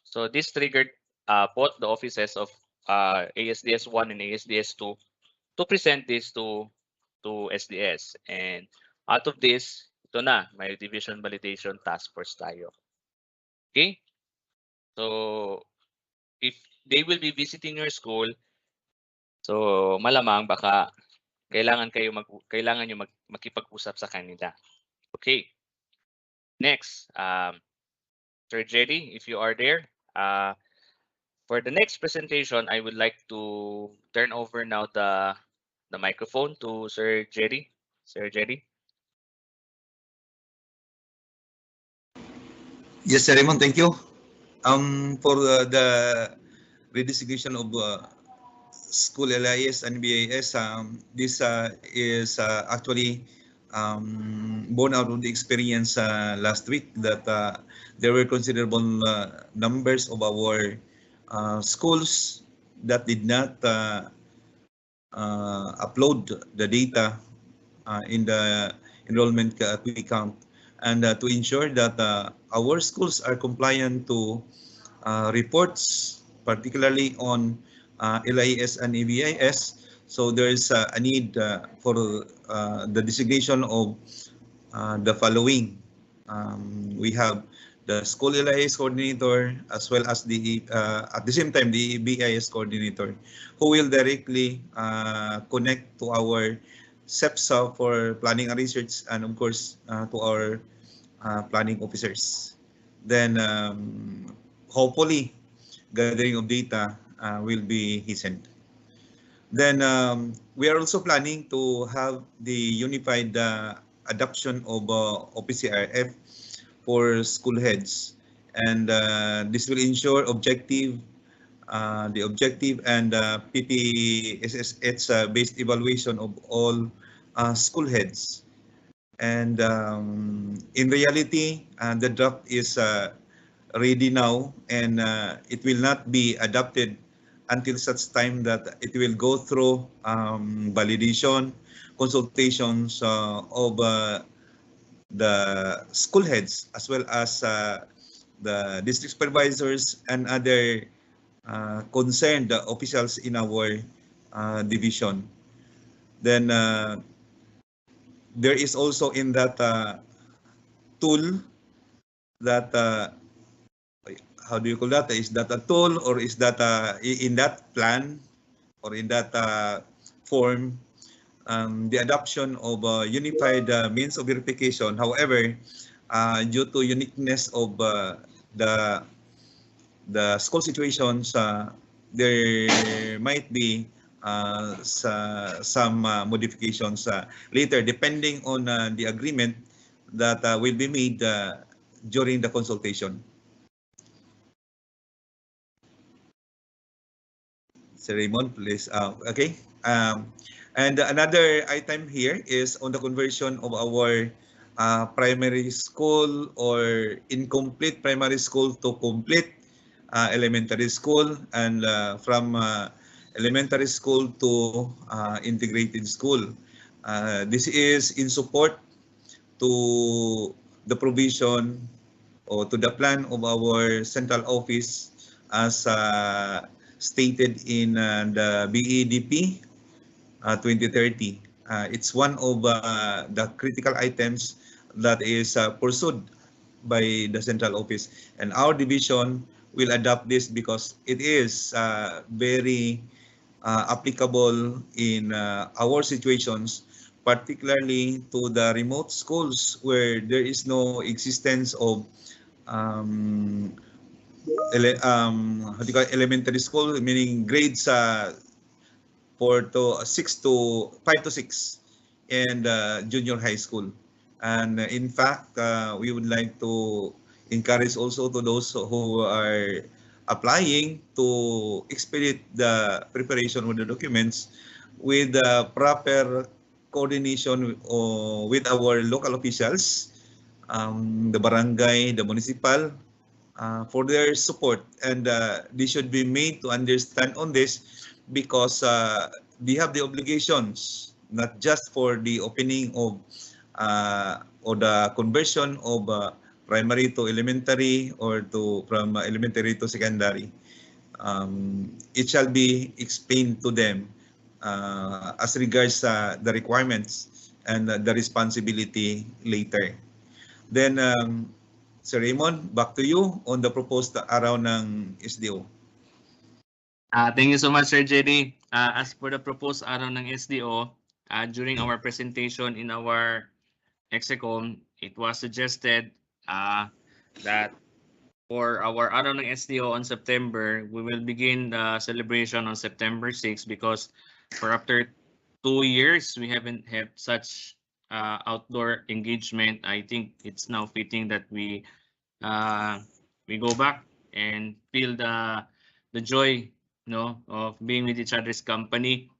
So this triggered both the offices of ASDS 1 and ASDS 2 to present this to SDS. And out of this, ito na, may division validation task force tayo. Okay? So if they will be visiting your school, so malamang baka kailangan nyo makipag-usap sa kanila. Okay. Next, Sir Jerry, if you are there, for the next presentation, I would like to turn over now the microphone to Sir Jerry. Sir Jerry.
Yes, Sir Raymond, thank you. For the redesignation of school LIS and BIS, this is actually born out of the experience last week that there were considerable numbers of our schools that did not upload the data in the enrollment quick count, and to ensure that our schools are compliant to reports, particularly on LIS and ABIS. So there is a need for the designation of the following. We have the school LIS coordinator as well as the at the same time the BIS coordinator, who will directly connect to our SEPSA for planning and research, and of course to our planning officers. Then hopefully gathering of data will be hastened. Then we are also planning to have the unified adoption of OPCRF for school heads, and this will ensure the objective and PPSS based evaluation of all school heads. And in reality, the draft is ready now, and it will not be adopted until such time that it will go through validation, consultations of the school heads, as well as the district supervisors and other concerned officials in our division. Then there is also in that tool that how do you call that? Is that a tool, or is that in that plan, or in that form, the adoption of unified means of verification? However, due to uniqueness of the school situations, there might be some modifications later, depending on the agreement that will be made during the consultation. Sir Raymond, please. Okay. And another item here is on the conversion of our primary school or incomplete primary school to complete elementary school, and from elementary school to integrated school. This is in support to the provision or to the plan of our central office as stated in the BEDP 2030. It's one of the critical items that is pursued by the central office, and our division will adopt this because it is very applicable in our situations, particularly to the remote schools where there is no existence of um, how do you call it, elementary school, meaning grades 5 to 6, and junior high school. And in fact, we would like to encourage also to those who are applying to expedite the preparation of the documents with the proper coordination with our local officials, the barangay, the municipal, for their support. And they should be made to understand on this because they have the obligations, not just for the opening of or the conversion of primary to elementary or to from elementary to secondary. It shall be explained to them as regards the requirements and the responsibility later. Then, Sir Raymond, back to you on the proposed araw ng SDO.
Thank you so much, Sir Jerry. As for the proposed araw ng SDO, during our presentation in our Execom, it was suggested that for our araw ng SDO on September, we will begin the celebration on September 6 because for after 2 years, we haven't had such outdoor engagement. I think it's now fitting that we go back and feel the joy, of being with each other's company.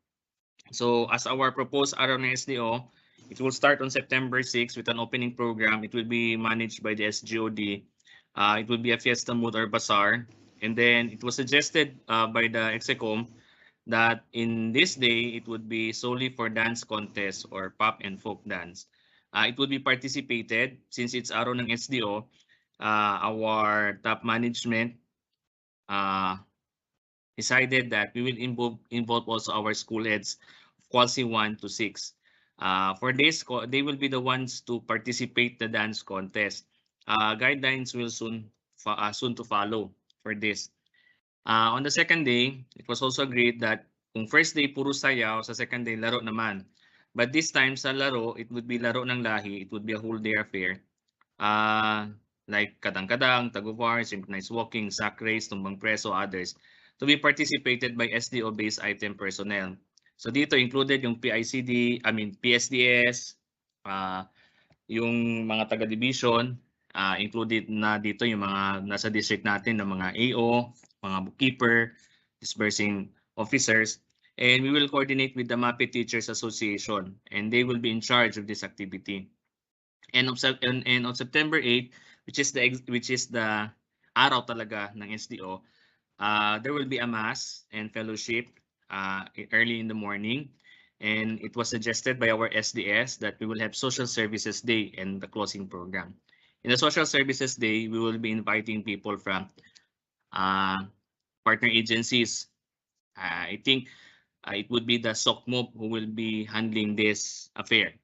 So as our proposed araw ng SDO, it will start on September 6 with an opening program. It will be managed by the SGOD. It will be a fiesta mood or bazaar. And then it was suggested by the Execom that in this day, it would be solely for dance contest or pop and folk dance. It would be participated since it's araw ng SDO. Our top management decided that we will involve also our school heads, quality 1 to 6. For this, they will be the ones to participate the dance contest. Guidelines will soon to follow for this. On the second day, it was also agreed that kung first day puro sayaw, sa second day laro naman. But this time sa laro, it would be laro ng lahi. It would be a whole day affair. Like kadang-kadang, tag-of-war, synchronized walking, sack race, tumbang preso, others, to be participated by SDO-based item personnel. So dito included yung PSDS, yung mga taga-division, included na dito yung mga nasa district natin ng mga AO, mga bookkeeper, disbursing officers, and we will coordinate with the MAPE Teachers Association, and they will be in charge of this activity. And on September 8, which is the araw talaga ng SDO, there will be a mass and fellowship early in the morning. And it was suggested by our SDS that we will have Social Services Day and the closing program. In the Social Services Day, we will be inviting people from partner agencies. I think it would be the SOCMOB who will be handling this affair.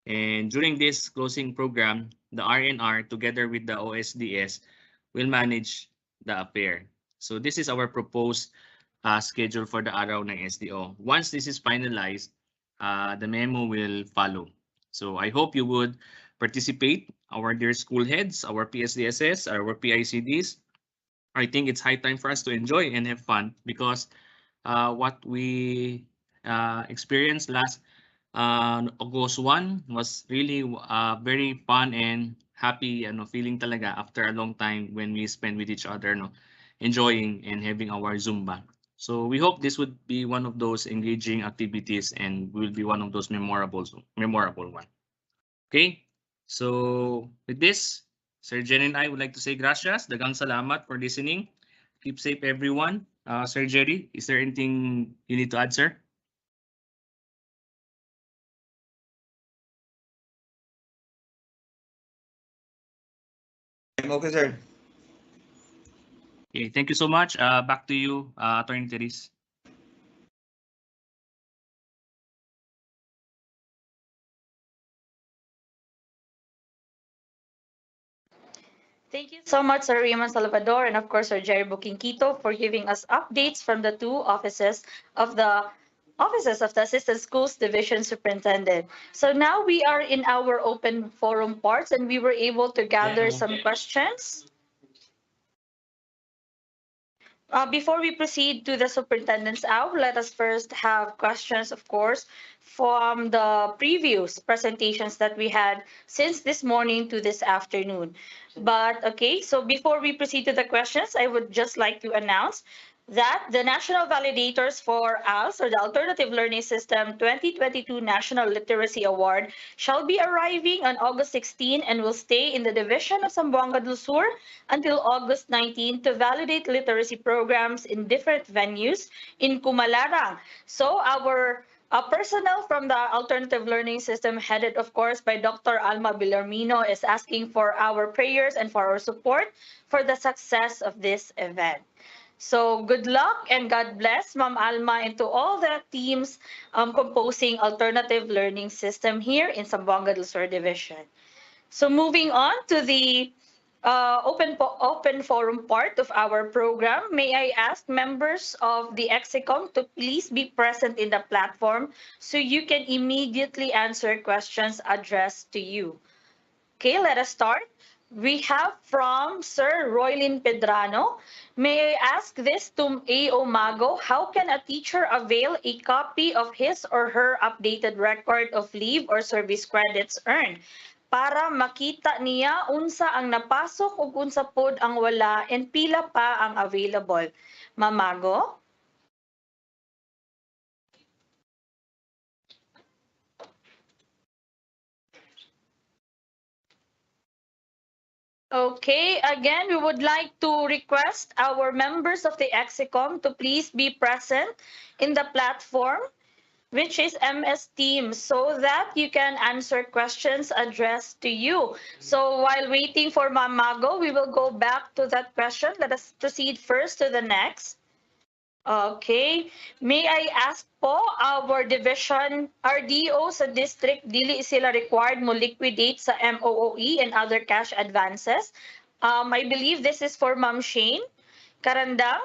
And during this closing program, the RNR together with the OSDS will manage the affair. So this is our proposed schedule for the araw ng SDO. Once this is finalized, the memo will follow. So I hope you would participate, our dear school heads, our PSDSS, our PICDs. I think it's high time for us to enjoy and have fun because what we experienced last August 1 was really very fun and happy feeling talaga after a long time when we spend with each other, enjoying and having our Zumba. So we hope this would be one of those engaging activities and will be one of those memorable one. Okay, so with this, Sir Jen and I would like to say gracias, dagang salamat for listening. Keep safe, everyone. Sir Jerry, is there anything you need to add, sir?
I'm okay, sir.
Okay, thank you so much. Back to you, Attorney Therese.
Thank you so much, Sir Raymond Salvador, and of course, Sir Jerry Bukingkito, for giving us updates from the two offices of the Assistant Schools Division Superintendent. So now we are in our open forum parts, and we were able to gather some questions. Before we proceed to the superintendent's out, let us first have questions, of course, from the previous presentations that we had since this morning to this afternoon. But okay, so before we proceed to the questions, I would just like to announce that the national validators for ALS, or the Alternative Learning System 2022 National Literacy Award, shall be arriving on August 16 and will stay in the division of Zamboanga del Sur until August 19 to validate literacy programs in different venues in Kumalarang. So our personnel from the Alternative Learning System, headed of course by Dr. Alma Villarmino, is asking for our prayers and for our support for the success of this event. So good luck and God bless, Ma'am Alma, and to all the teams composing Alternative Learning System here in Zamboanga del Sur Division. So moving on to the open forum part of our program, may I ask members of the EXICOM to please be present in the platform so you can immediately answer questions addressed to you. Okay, let us start. We have from Sir Roylin Pedrano. May I ask this to A.O. Mago, how can a teacher avail a copy of his or her updated record of leave or service credits earned para makita niya unsa ang napasok ug unsa pod ang wala and pila pa ang available? Mamago? Okay, again, we would like to request our members of the EXICOM to please be present in the platform, which is MS Teams, so that you can answer questions addressed to you. So while waiting for Mamago, we will go back to that question. Let us proceed first to the next. Okay. May I ask po, our division RDO sa district, dili sila required mo liquidate sa MOOE and other cash advances? I believe this is for Ma'am Shane Karandang.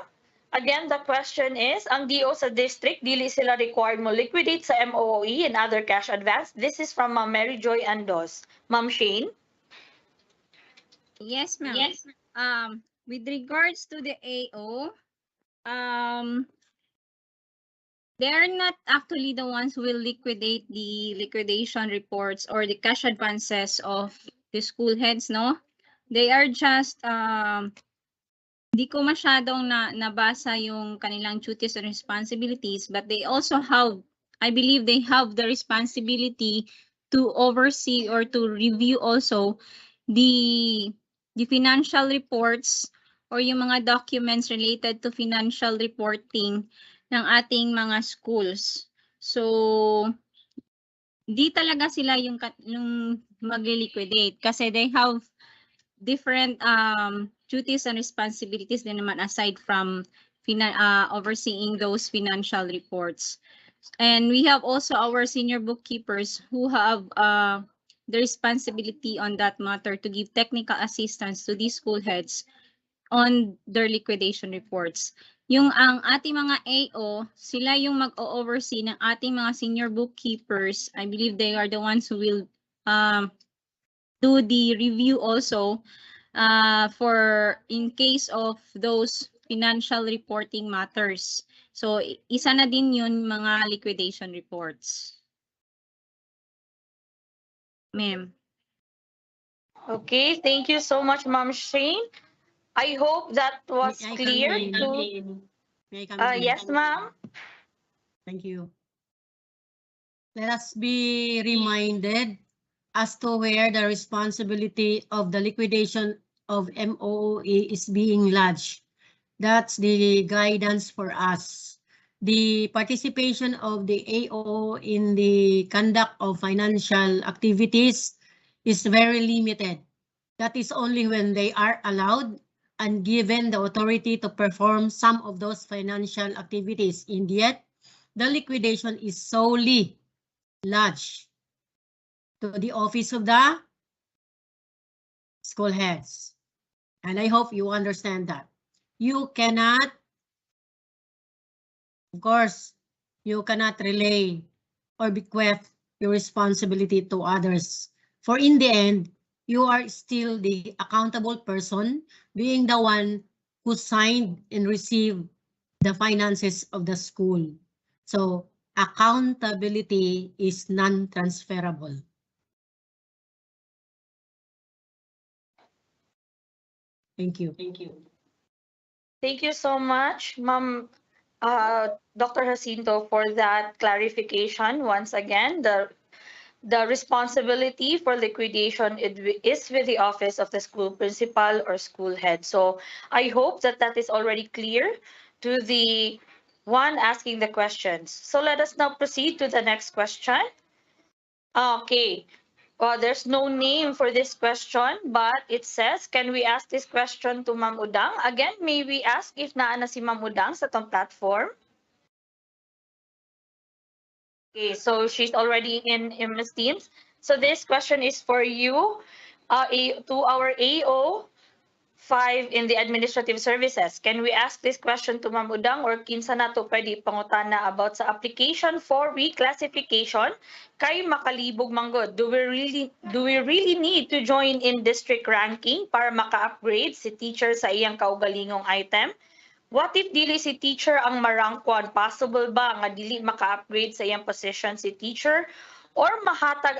Again, the question is, ang DO sa district, dili sila required mo liquidate sa MOOE and other cash advance? This is from Ma'am Mary Joy Andos. Ma'am Shane?
Yes, ma'am. Yes. With regards to the AO, they are not actually the ones who will liquidate the liquidation reports or the cash advances of the school heads, no? They are just, di ko masyadong nabasa yung kanilang duties and responsibilities, but they also have, I believe they have the responsibility to oversee or to review also the financial reports or yung mga documents related to financial reporting ng ating mga schools. So, di talaga sila yung mag-liquidate kasi they have different duties and responsibilities din naman aside from overseeing those financial reports. And we have also our senior bookkeepers who have the responsibility on that matter to give technical assistance to these school heads on their liquidation reports. Yung ang ating mga AO, sila yung mag-oversee ng ating mga senior bookkeepers. I believe they are the ones who will do the review also for in case of those financial reporting matters. So, isa na din yun mga liquidation reports. Ma'am.
Okay, thank you so much, Ma'am Shane. I hope that was clear to... yes, ma'am.
Thank you. Let us be reminded as to where the responsibility of the liquidation of MOOE is being lodged. That's the guidance for us. The participation of the AO in the conduct of financial activities is very limited. That is only when they are allowed and given the authority to perform some of those financial activities. And yet, the liquidation is solely lodged to the office of the school heads. And I hope you understand that. You cannot, of course, you cannot relay or bequeath your responsibility to others. For in the end, you are still the accountable person, being the one who signed and received the finances of the school. So accountability is non-transferable. Thank you.
Thank you so much, Ma'am Dr. Jacinto, for that clarification. Once again, the responsibility for liquidation is with the office of the school principal or school head. So I hope that that is already clear to the one asking the questions. So let us now proceed to the next question. Okay. There's no name for this question, but it says, can we ask this question to Ma'am Udang? Again, may we ask if naa na si Ma'am Udang sa tong platform? Okay, so she's already in MS Teams. So this question is for you, to our AO 5 in the administrative services. Can we ask this question to Ma'am Udang or kinsa na to pwede pangutana about sa application for reclassification kay makalibog manggod? Do we really need to join in district ranking para maka-upgrade si teacher sa iyang kaugalingong item? What if dili si teacher ang marangkwan? Possible ba nga dili maka-upgrade sa iyang position si teacher or mahatag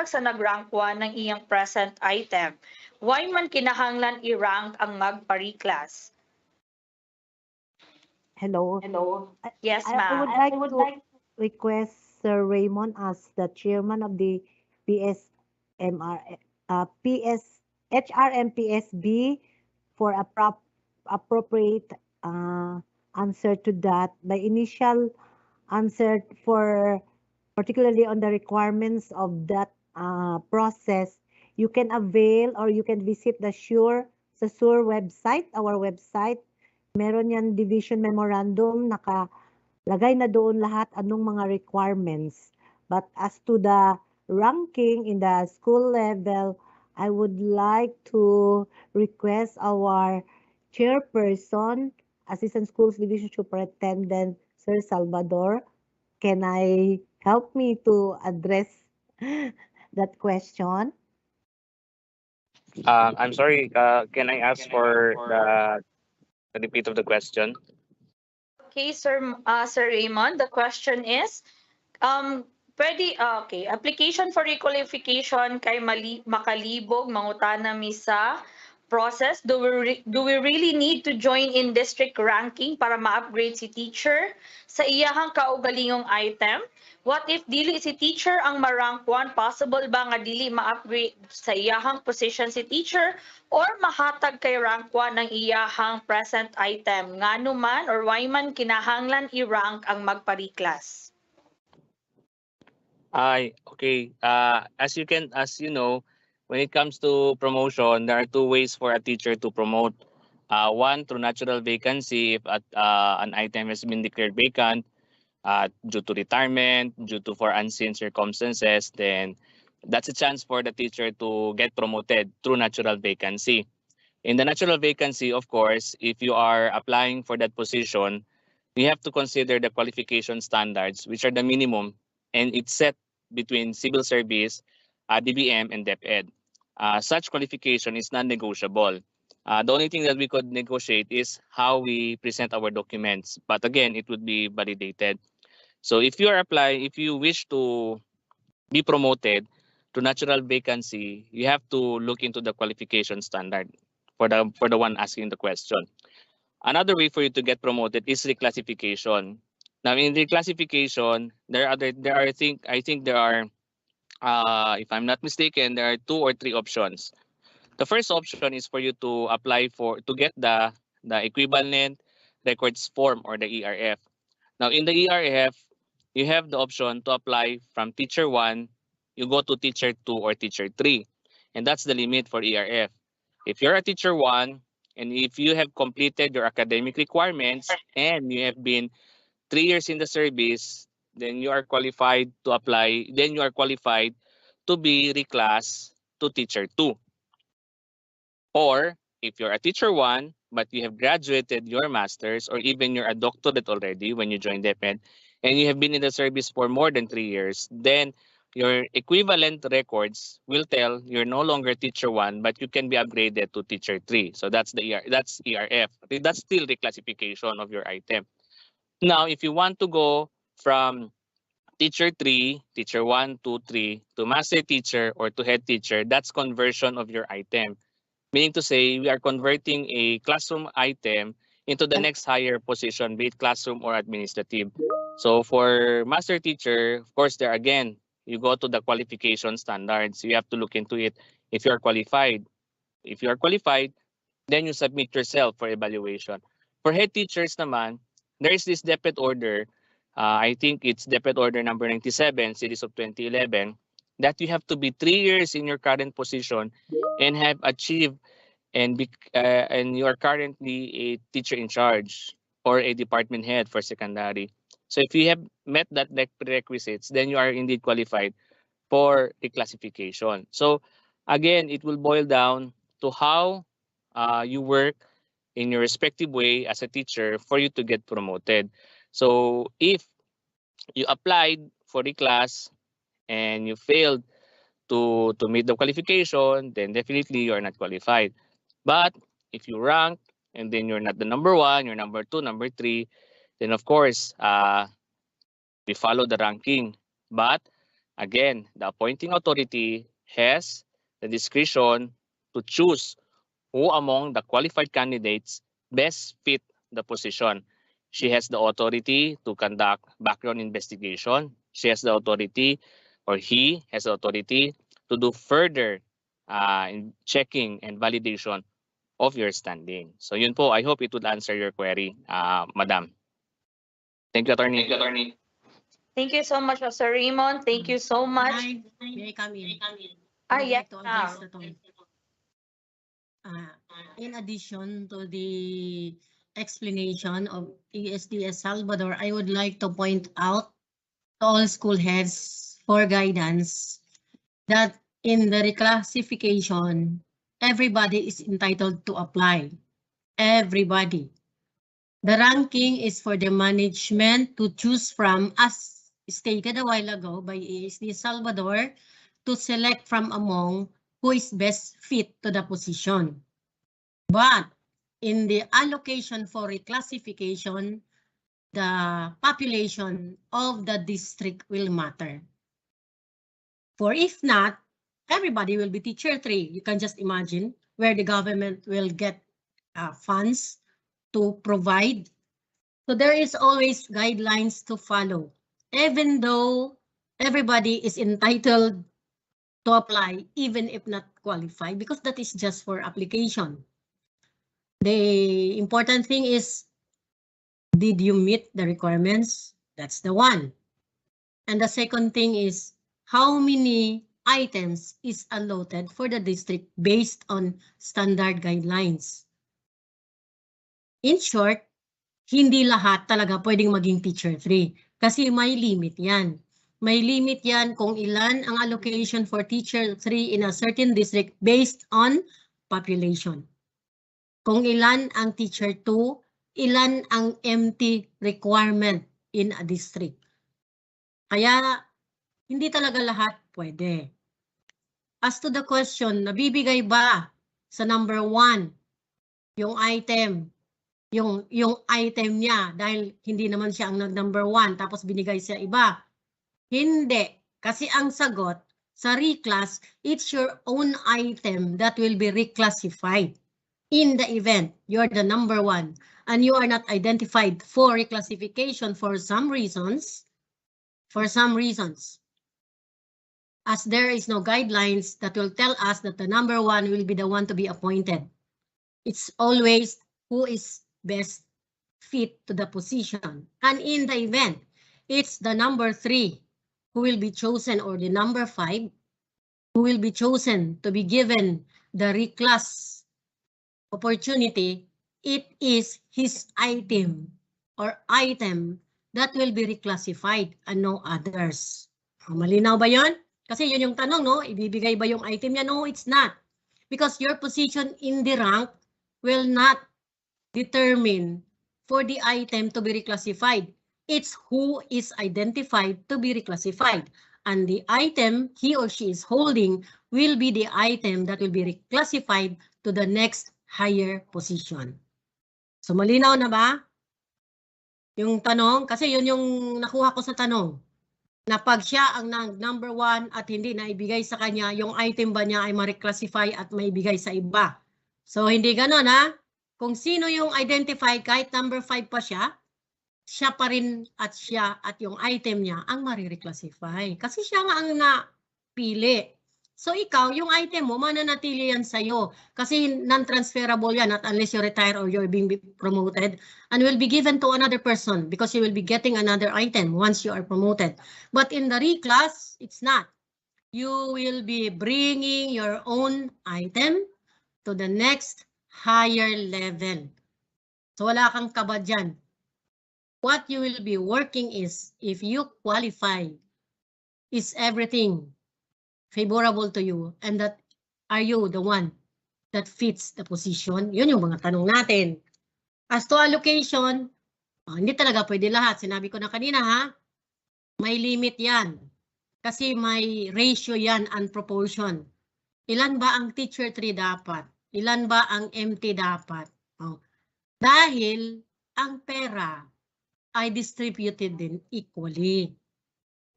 sa nagrangkwan ng iyang present item? Why man kinahanglan i-rank ang magpa-reclass?
Hello.
Yes,
I would
ma'am.
like to request Sir Raymond as the chairman of the PSMR, HRMPSB for appropriate answer to that. My initial answer for particularly on the requirements of that process, you can avail or you can visit the SURE website, our website. Meron yan division memorandum, nakalagay na doon lahat anong mga requirements. But as to the ranking in the school level, I would like to request our chairperson, Assistant Schools Division Superintendent, Sir Salvador. Can I help me to address that question?
I'm sorry, can I ask for the repeat of the question?
Okay, Sir Raymond, the question is, okay, application for requalification kay makalibog mangutana mi sa process. Do we really need to join in district ranking para ma-upgrade si teacher sa iyahang kaugalingong item? What if dili si teacher ang ma-rank 1? Possible ba nga dili ma-upgrade sa iyahang position si teacher or mahatag kay rank 1 ng iyahang present item? Ngano man or why man kinahanglan i-rank ang magpa-reclass?
Okay. As you know, when it comes to promotion, there are two ways for a teacher to promote. One, through natural vacancy, if an item has been declared vacant due to retirement, due to for unseen circumstances, then that's a chance for the teacher to get promoted through natural vacancy. In the natural vacancy, of course, if you are applying for that position, you have to consider the qualification standards, which are the minimum, and it's set between civil service, DBM, and DepEd. Such qualification is non-negotiable. The only thing that we could negotiate is how we present our documents, but again, it would be validated. So if you wish to be promoted to natural vacancy, you have to look into the qualification standard for the one asking the question. Another way for you to get promoted is reclassification. Now, in reclassification, I think there are, if I'm not mistaken, there are 2 or 3 options. The first option is for you to apply to get the equivalent records form or the ERF. Now, in the ERF, you have the option to apply from teacher 1, you go to teacher 2 or teacher 3, and that's the limit for ERF. If you're a teacher 1, and if you have completed your academic requirements and you have been 3 years in the service, then you are qualified to apply, then you are qualified to be reclassed to teacher 2. Or if you're a teacher 1, but you have graduated your master's or even you're a doctorate already when you join DepEd, and you have been in the service for more than 3 years, then your equivalent records will tell you're no longer teacher 1, but you can be upgraded to teacher 3. So that's that's ERF. That's still reclassification of your item. Now, if you want to go from teacher 3, teacher 1, 2, 3 to master teacher or to head teacher, that's conversion of your item. Meaning to say, we are converting a classroom item into the next higher position, be it classroom or administrative. So for master teacher, of course, there again, you go to the qualification standards. You have to look into it if you are qualified. If you are qualified, then you submit yourself for evaluation. For head teachers naman, there is this DepEd order. I think it's DepEd order number 97, series of 2011, that you have to be 3 years in your current position and have achieved and you are currently a teacher in charge or a department head for secondary. So if you have met that prerequisites, then you are indeed qualified for the classification. So again, it will boil down to how you work in your respective way as a teacher for you to get promoted. So if you applied for the class and you failed to meet the qualification, then definitely you are not qualified. But if you rank and then you're not the number 1, you're number 2, number 3, then of course, we follow the ranking. But again, the appointing authority has the discretion to choose who among the qualified candidates best fit the position. She has the authority to conduct background investigation. She has the authority, or he has the authority to do further checking and validation of your standing. So yun po, I hope it would answer your query, Madam. Thank you, Attorney.
Thank you so much, Sir Raymond. Thank you so much.
May I come in?
Ah,
I would
yes,
like to address
ma'am.
the point. In addition to the explanation of ESDS Salvador, I would like to point out to all school heads for guidance that in the reclassification, everybody is entitled to apply. Everybody. The ranking is for the management to choose from, as stated a while ago by ESD Salvador, to select from among who is best fit to the position. But in the allocation for reclassification, the population of the district will matter. For if not, everybody will be teacher 3. You can just imagine where the government will get funds to provide. So there is always guidelines to follow, even though everybody is entitled to apply, even if not qualified, because that is just for application. The important thing is, did you meet the requirements? That's the one. And the second thing is, how many items is allotted for the district based on standard guidelines? In short, hindi lahat talaga pwedeng maging teacher 3 kasi may limit yan. May limit yan kung ilan ang allocation for teacher 3 in a certain district based on population. Kung ilan ang teacher 2, ilan ang empty requirement in a district. Kaya hindi talaga lahat pwede. As to the question, nabibigay ba sa number 1 yung item? Yung item niya dahil hindi naman siya ang nag-number 1 tapos binigay siya iba. Hindi. Kasi ang sagot sa reclass, it's your own item that will be reclassified. In the event you're the number 1 and you are not identified for reclassification for some reasons, as there is no guidelines that will tell us that the number 1 will be the one to be appointed. It's always who is best fit to the position. And in the event, it's the number 3 who will be chosen or the number 5 who will be chosen to be given the reclass opportunity, it is his item or item that will be reclassified and no others. Malinaw ba yon? Kasi yun yung tanong, no? Ibibigay ba yung item niya? No, it's not. because your position in the rank will not determine for the item to be reclassified. It's who is identified to be reclassified. And the item he or she is holding will be the item that will be reclassified to the next higher position. So malinaw na ba? Yung tanong, kasi yun yung nakuha ko sa tanong. Na pag siya ang number 1 at hindi na ibigay sa kanya, yung item ba niya ay ma-reclassify at maibigay sa iba. So hindi gano'n ha. Kung sino yung identified, kahit number 5 pa siya pa rin at siya at yung item niya ang marireclassify. Kasi siya nga ang napili. So ikaw, yung item mo, mananatili yan sa'yo. Kasi non-transferable yan, not unless you retire or you're being promoted, and will be given to another person because you will be getting another item once you are promoted. But in the reclass, it's not. You will be bringing your own item to the next higher level. So wala kang kaba dyan. What you will be working is, if you qualify, is everything favorable to you, and that are you the one that fits the position? Yun yung mga tanong natin. As to allocation, hindi talaga pwede lahat. Sinabi ko na kanina ha, may limit yan. Kasi may ratio yan and proportion. Ilan ba ang teacher 3 dapat? Ilan ba ang MT dapat? Dahil ang pera ay distributed din equally.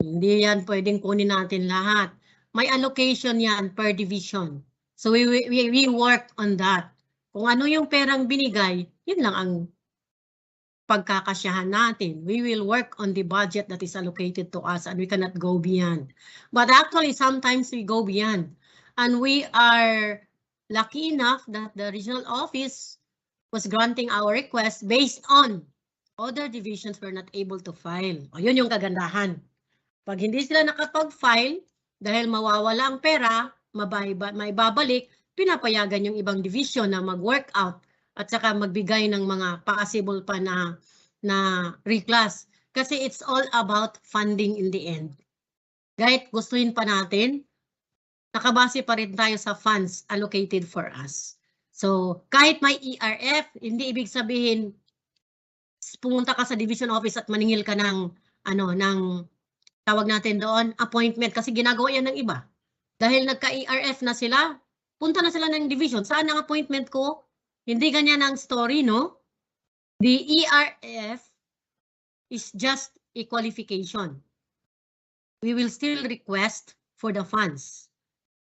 Hindi yan pwedeng kunin natin lahat. May allocation yan per division. So we work on that. Kung ano yung perang binigay, yun lang ang pagkakasyahan natin. We will work on the budget that is allocated to us and we cannot go beyond. But actually, sometimes we go beyond. And we are lucky enough that the regional office was granting our request based on other divisions were not able to file. O yun yung kagandahan. Pag hindi sila nakapag-file, dahil mawawala ang pera, may babalik, pinapayagan yung ibang division na mag-workout at saka magbigay ng mga possible pa na reclass. Kasi it's all about funding in the end. Kahit gustuhin pa natin, nakabase pa rin tayo sa funds allocated for us. So kahit may ERF, hindi ibig sabihin pumunta ka sa division office at maningil ka ng tawag natin doon, appointment, kasi ginagawa yan ng iba. Dahil nagka-ERF na sila, punta na sila ng division. Saan ang appointment ko? Hindi ganyan ang story, no? The ERF is just a qualification. We will still request for the funds.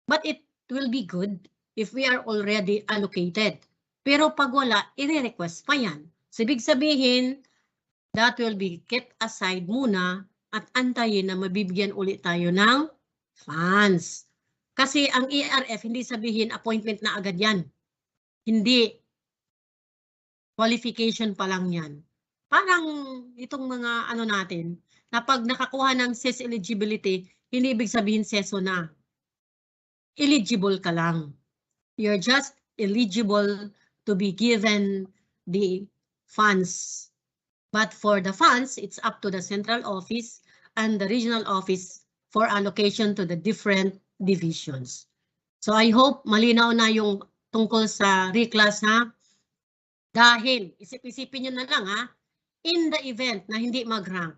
But it will be good if we are already allocated. Pero pag wala, i-request pa yan. So, ibig sabihin, that will be kept aside muna at antayin na mabibigyan ulit tayo ng funds. Kasi ang ERF, hindi sabihin appointment na agad yan. Hindi. Qualification pa lang yan. Parang itong mga natin, na pag nakakuha ng CES eligibility, hindi ibig sabihin CESO na. Eligible ka lang. You're just eligible to be given the funds. But for the funds, it's up to the central office and the regional office for allocation to the different divisions. So I hope malinaw na yung tungkol sa reclass ha. Dahil, isip-isipin nyo na lang ha, in the event na hindi mag-rank,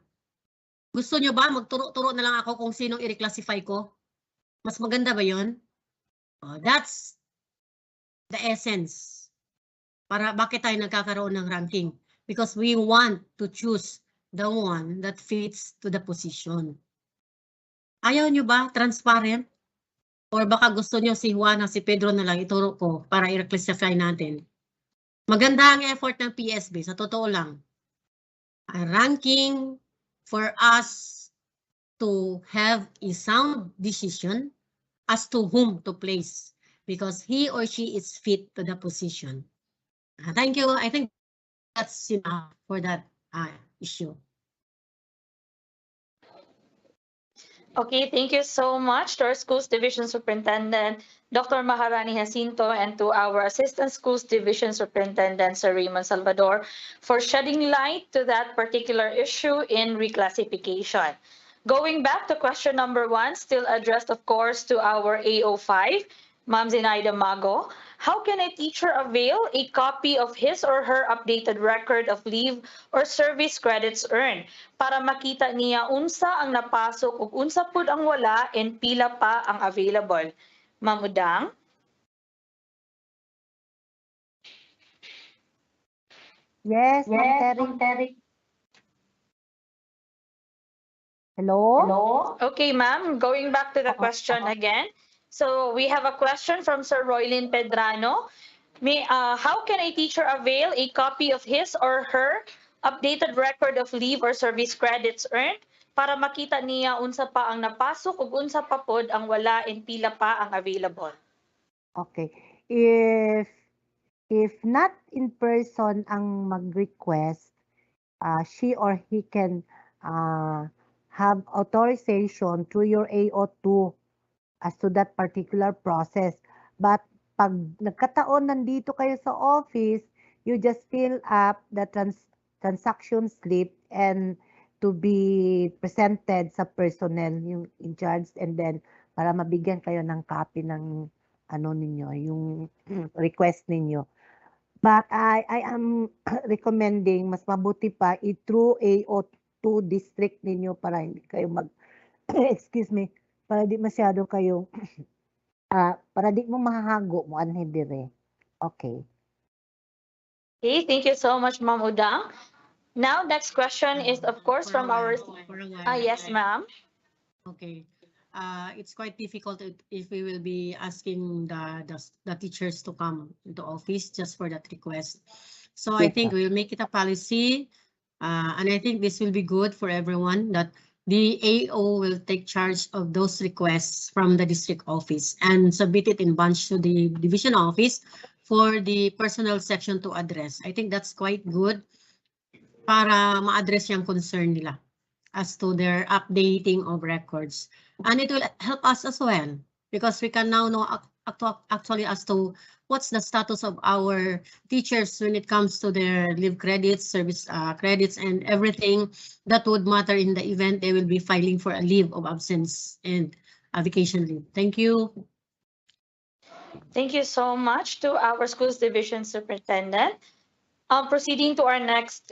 gusto nyo ba magturo-turo na lang ako kung sinong i-reclassify ko? Mas maganda ba yun? That's the essence. Para bakit tayo nagkakaroon ng ranking? Because we want to choose the one that fits to the position. Ayaw nyo ba transparent? Or baka gusto nyo si Juan o si Pedro na lang ituro ko para i-reclassify natin? Maganda ang effort ng PSB, sa totoo lang. A ranking for us to have a sound decision as to whom to place because he or she is fit to the position. Thank you. I think that's enough for that issue.
Okay, thank you so much to our Schools Division Superintendent, Dr. Maharani Jacinto, and to our Assistant Schools Division Superintendent, Sir Raymond Salvador, for shedding light to that particular issue in reclassification. Going back to question number 1, still addressed, of course, to our AO5. Ma'am Zenaida Mago, how can a teacher avail a copy of his or her updated record of leave or service credits earned para makita niya unsa ang napasok ug unsa pud ang wala and pila pa ang available? Ma'am Udang?
Yes, Ma'am Terry. Hello?
Okay, ma'am, going back to the question again. So we have a question from Sir Roylin Pedrano. How can a teacher avail a copy of his or her updated record of leave or service credits earned para makita niya unsa pa ang napasok ug unsa pa pod ang wala and pila pa ang available?
Okay. If not in person ang mag-request, she or he can have authorization through your AO2 as to that particular process. But pag nagkataon nandito kayo sa office, you just fill up the transaction slip and to be presented sa personnel yung in charge, and then para mabigyan kayo ng copy ng ano ninyo, yung request ninyo. But I am recommending mas mabuti pa i-through AO2 district ninyo para hindi kayo excuse me, para di masyado kayo para di mo mahahago mo anhin dire. Okay.
Okay, thank you so much, Ma'am Udang. Now, next question is of course from our yes, ma'am.
Okay. It's quite difficult if we will be asking the teachers to come into office just for that request. So I think we'll make it a policy, and I think this will be good for everyone that the AO will take charge of those requests from the district office and submit it in bunch to the division office for the personnel section to address. I think that's quite good para ma-address yung concern nila as to their updating of records. And it will help us as well because we can now know actually as to what's the status of our teachers when it comes to their leave credits, service credits, and everything that would matter in the event they will be filing for a leave of absence and a vacation leave. Thank you.
Thank you so much to our schools division superintendent. Proceeding to our next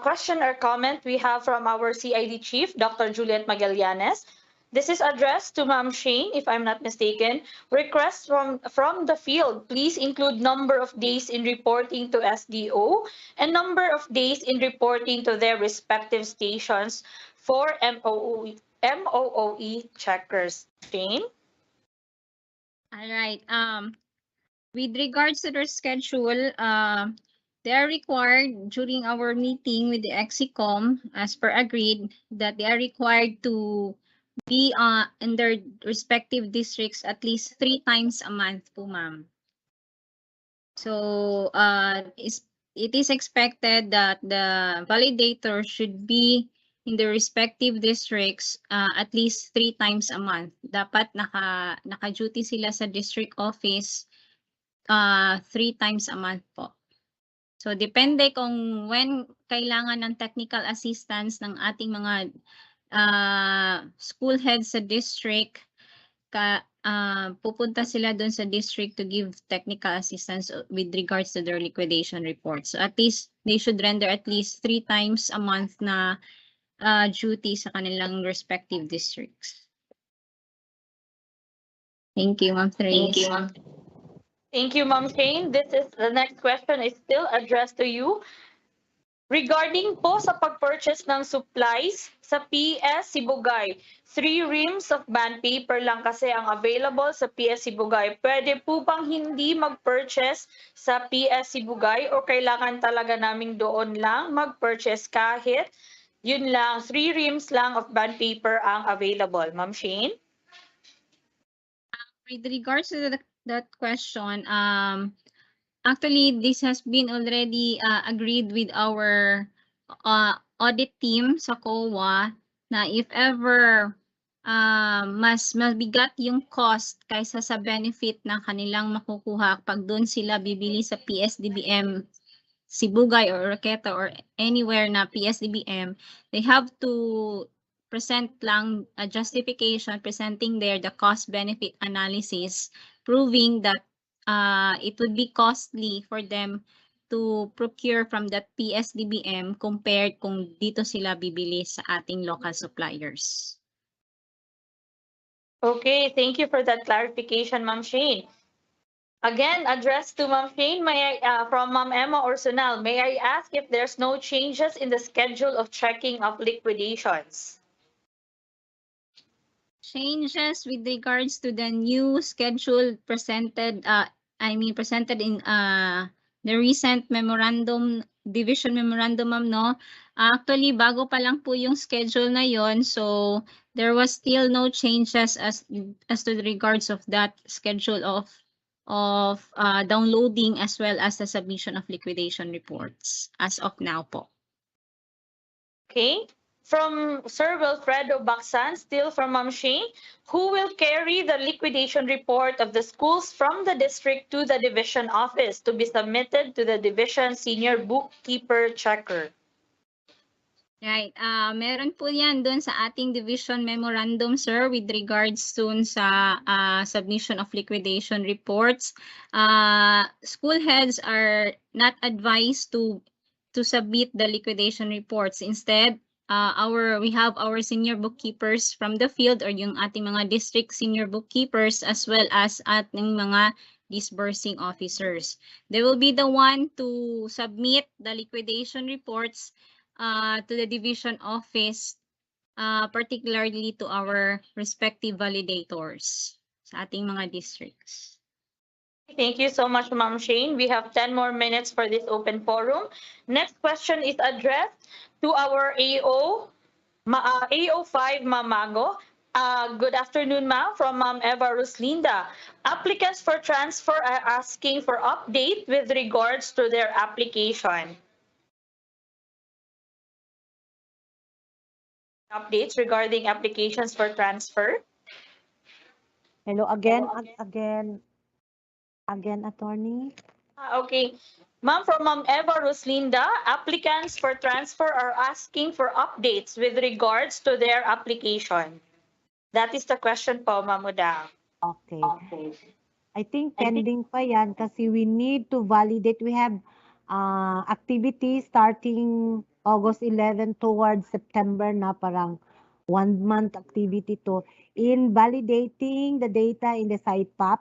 question or comment, we have from our CID chief, Dr. Juliet Magallanes. This is addressed to Ma'am Shane, if I'm not mistaken. Request from the field, please include number of days in reporting to SDO and number of days in reporting to their respective stations for MOOE checkers. Shane?
All right. With regards to their schedule, they are required during our meeting with the EXICOM, as per agreed, that they are required to be in their respective districts at least 3 times a month po, ma'am. So, it is expected that the validator should be in the respective districts at least 3 times a month. Dapat naka-duty sila sa district office 3 times a month po. So, depende kung when kailangan ng technical assistance ng ating mga school heads sa district, pupunta sila doon sa district to give technical assistance with regards to their liquidation report. So, at least, they should render at least 3 times a month na duty sa kanilang respective districts. Thank you, Ma'am Therese.
Thank you, Ma'am. Thank you, Ma'am Shane. The next question is still addressed to you. Regarding po sa pag-purchase ng supplies sa PS Sibugay, 3 reams of bond paper lang kasi ang available sa PS Sibugay. Pwede po bang hindi mag-purchase sa PS Sibugay o kailangan talaga naming doon lang mag-purchase kahit yun lang, 3 reams lang of bond paper ang available? Ma'am Shane?
With regards to that question, actually, this has been already agreed with our audit team sa COA na if ever mas mabigat yung cost kaysa sa benefit na kanilang makukuha pag doon sila bibili sa PSDBM Sibugay or Roqueta or anywhere na PSDBM, they have to present lang a justification presenting there the cost benefit analysis proving that it would be costly for them to procure from that PSDBM compared kung dito sila bibili sa ating local suppliers.
Okay, thank you for that clarification, Ma'am Shane. Again, addressed to Ma'am Shane, from Ma'am Emma or Sunal, may I ask if there's no changes in the schedule of checking of liquidations?
Changes with regards to the new schedule presented, presented in the recent memorandum, division memorandum, ma'am, no? Actually, bago pa lang po yung schedule na yon, so there was still no changes as to the regards of that schedule of downloading as well as the submission of liquidation reports as of now po.
Okay. From Sir Wilfredo Baksan, still from Ma'am Shane, who will carry the liquidation report of the schools from the district to the division office to be submitted to the division senior bookkeeper checker?
Right. Meron po yan doon sa ating division memorandum, sir, with regards dun sa submission of liquidation reports. School heads are not advised to submit the liquidation reports. Instead, we have our senior bookkeepers from the field or yung ating mga district senior bookkeepers as well as ating mga disbursing officers. They will be the one to submit the liquidation reports to the division office, particularly to our respective validators sa ating mga districts.
Thank you so much, Ma'am Shane. We have 10 more minutes for this open forum. Next question is addressed to our AO5 Mamago. Good afternoon, ma'am, from Ma'am Eva Ruslinda. Applicants for transfer are asking for update with regards to their application. Updates regarding applications for transfer?
Hello again, attorney.
Okay. Ma'am, from Ma'am Eva Ruslinda, applicants for transfer are asking for updates with regards to their application. That is the question po, Ma'am Uda.
Okay. I think pending pa yan kasi we need to validate. We have activities starting August 11 towards September na parang 1 month activity to in validating the data in the SIPAP.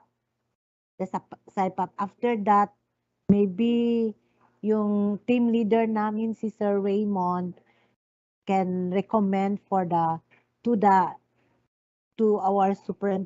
After that, maybe yung team leader namin si Sir Raymond can recommend for to our superintendent